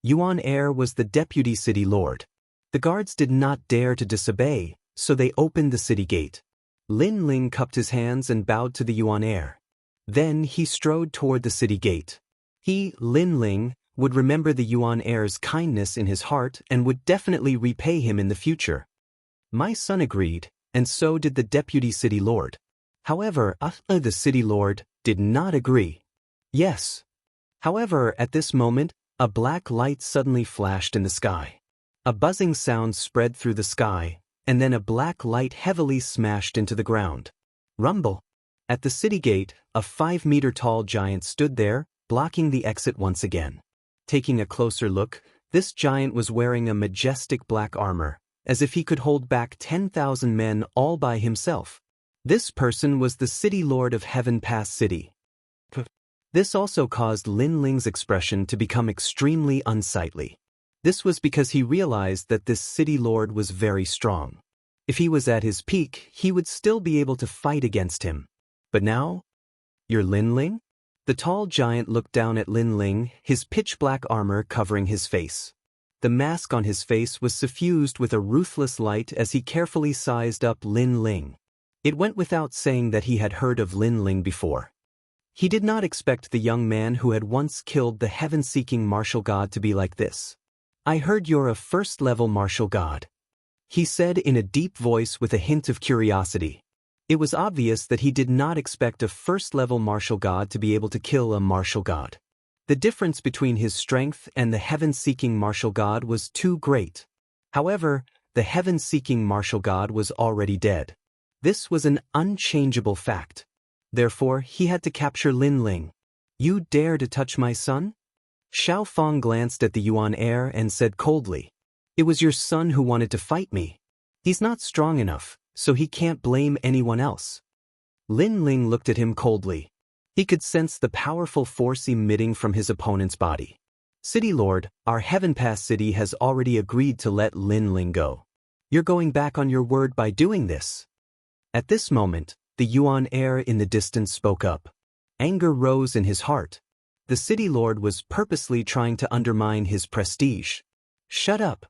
Yuan heir was the deputy city lord. The guards did not dare to disobey, so they opened the city gate. Lin Ling cupped his hands and bowed to the Yuan heir. Then he strode toward the city gate. He, Lin Ling, would remember the Yuan heir's kindness in his heart and would definitely repay him in the future. My son agreed, and so did the deputy city lord. However, the city lord did not agree. "Yes." However, at this moment, a black light suddenly flashed in the sky. A buzzing sound spread through the sky, and then a black light heavily smashed into the ground. Rumble. At the city gate, a 5-meter tall giant stood there, blocking the exit once again. Taking a closer look, This giant was wearing a majestic black armor, as if he could hold back 10,000 men all by himself. This person was the city lord of Heaven Pass City. This also caused Lin Ling's expression to become extremely unsightly. This was because he realized that this city lord was very strong. If he was at his peak, he would still be able to fight against him. But now? You're Lin Ling? The tall giant looked down at Lin Ling, his pitch-black armor covering his face. The mask on his face was suffused with a ruthless light as he carefully sized up Lin Ling. It went without saying that he had heard of Lin Ling before. He did not expect the young man who had once killed the heaven-seeking martial god to be like this. I heard you're a first-level martial god, he said in a deep voice with a hint of curiosity. It was obvious that he did not expect a first-level martial god to be able to kill a martial god. The difference between his strength and the heaven-seeking martial god was too great. However, the heaven-seeking martial god was already dead. This was an unchangeable fact. Therefore, he had to capture Lin Ling. You dare to touch my son? Xiao Fang glanced at the Yuan heir and said coldly, It was your son who wanted to fight me. He's not strong enough, so he can't blame anyone else. Lin Ling looked at him coldly. He could sense the powerful force emitting from his opponent's body. City Lord, our Heaven Pass City has already agreed to let Lin Ling go. You're going back on your word by doing this. At this moment, the Yuan heir in the distance spoke up. Anger rose in his heart. The city lord was purposely trying to undermine his prestige. Shut up.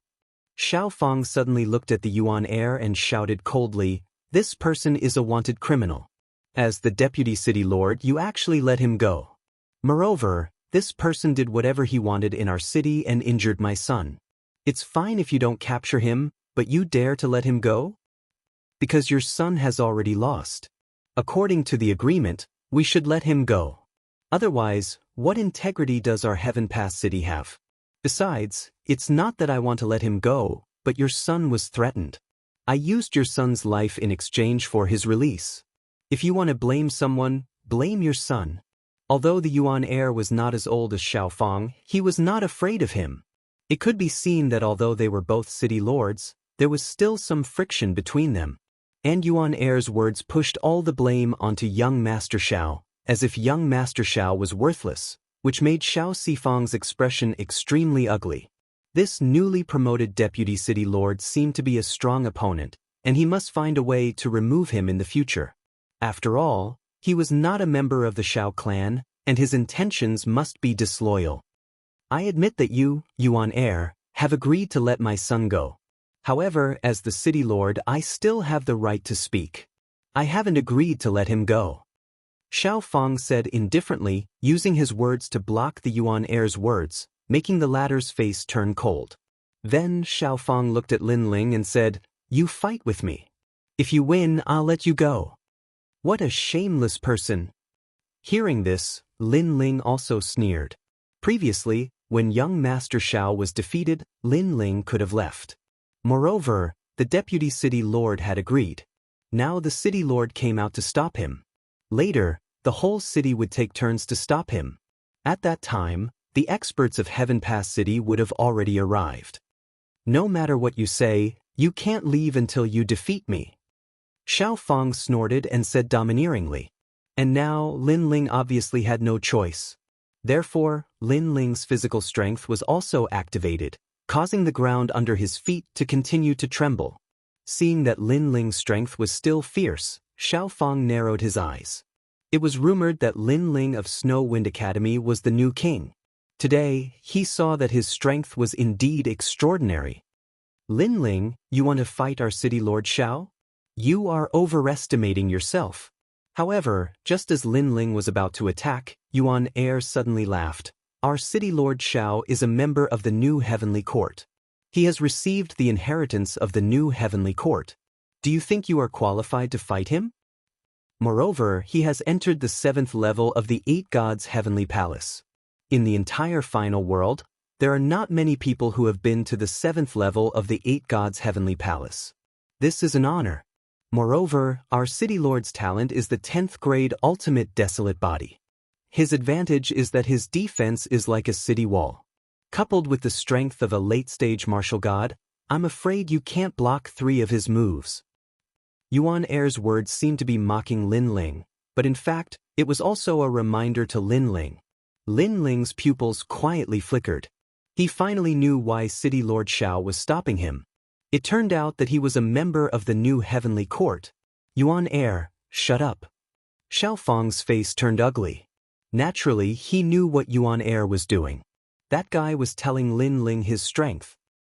Xiao Fang suddenly looked at the Yuan heir and shouted coldly, This person is a wanted criminal. As the deputy city lord, you actually let him go. Moreover, this person did whatever he wanted in our city and injured my son. It's fine if you don't capture him, but you dare to let him go? Because your son has already lost. According to the agreement, we should let him go. Otherwise, what integrity does our Heaven Pass City have? Besides, it's not that I want to let him go, but your son was threatened. I used your son's life in exchange for his release. If you want to blame someone, blame your son. Although the Yuan heir was not as old as Xiao Fang, he was not afraid of him. It could be seen that although they were both city lords, there was still some friction between them. And Yuan heir's words pushed all the blame onto young Master Xiao, as if young Master Xiao was worthless, which made Xiao Sifang's expression extremely ugly. This newly promoted deputy city lord seemed to be a strong opponent, and he must find a way to remove him in the future. After all, he was not a member of the Xiao clan, and his intentions must be disloyal. I admit that you, Yuan heir, have agreed to let my son go. However, as the city lord, I still have the right to speak. I haven't agreed to let him go. Xiao Fang said indifferently, using his words to block the Yuan heir's words, making the latter's face turn cold. Then Xiao Fang looked at Lin Ling and said, You fight with me. If you win, I'll let you go. What a shameless person. Hearing this, Lin Ling also sneered. Previously, when young Master Xiao was defeated, Lin Ling could have left. Moreover, the deputy city lord had agreed. Now the city lord came out to stop him. Later, the whole city would take turns to stop him. At that time, the experts of Heaven Pass City would have already arrived. No matter what you say, you can't leave until you defeat me. Xiao Fang snorted and said domineeringly. And now Lin Ling obviously had no choice. Therefore, Lin Ling's physical strength was also activated, causing the ground under his feet to continue to tremble. Seeing that Lin Ling's strength was still fierce, Xiao Fang narrowed his eyes. It was rumored that Lin Ling of Snow Wind Academy was the new king. Today, he saw that his strength was indeed extraordinary. Lin Ling, you want to fight our city lord Xiao? You are overestimating yourself. However, just as Lin Ling was about to attack, Yuan heir suddenly laughed. Our city lord Xiao is a member of the new heavenly court. He has received the inheritance of the new heavenly court. Do you think you are qualified to fight him? Moreover, he has entered the 7th level of the 8 gods' heavenly palace. In the entire final world, there are not many people who have been to the 7th level of the 8 gods' heavenly palace. This is an honor. Moreover, our city lord's talent is the 10th grade ultimate desolate body. His advantage is that his defense is like a city wall. Coupled with the strength of a late-stage martial god, I'm afraid you can't block 3 of his moves. Yuan Er's words seemed to be mocking Lin Ling, but in fact, it was also a reminder to Lin Ling. Lin Ling's pupils quietly flickered. He finally knew why City Lord Xiao was stopping him. It turned out that he was a member of the new heavenly court. Yuan Er, shut up. Xiao Feng's face turned ugly. Naturally, he knew what Yuan Er was doing. That guy was telling Lin Ling his strength.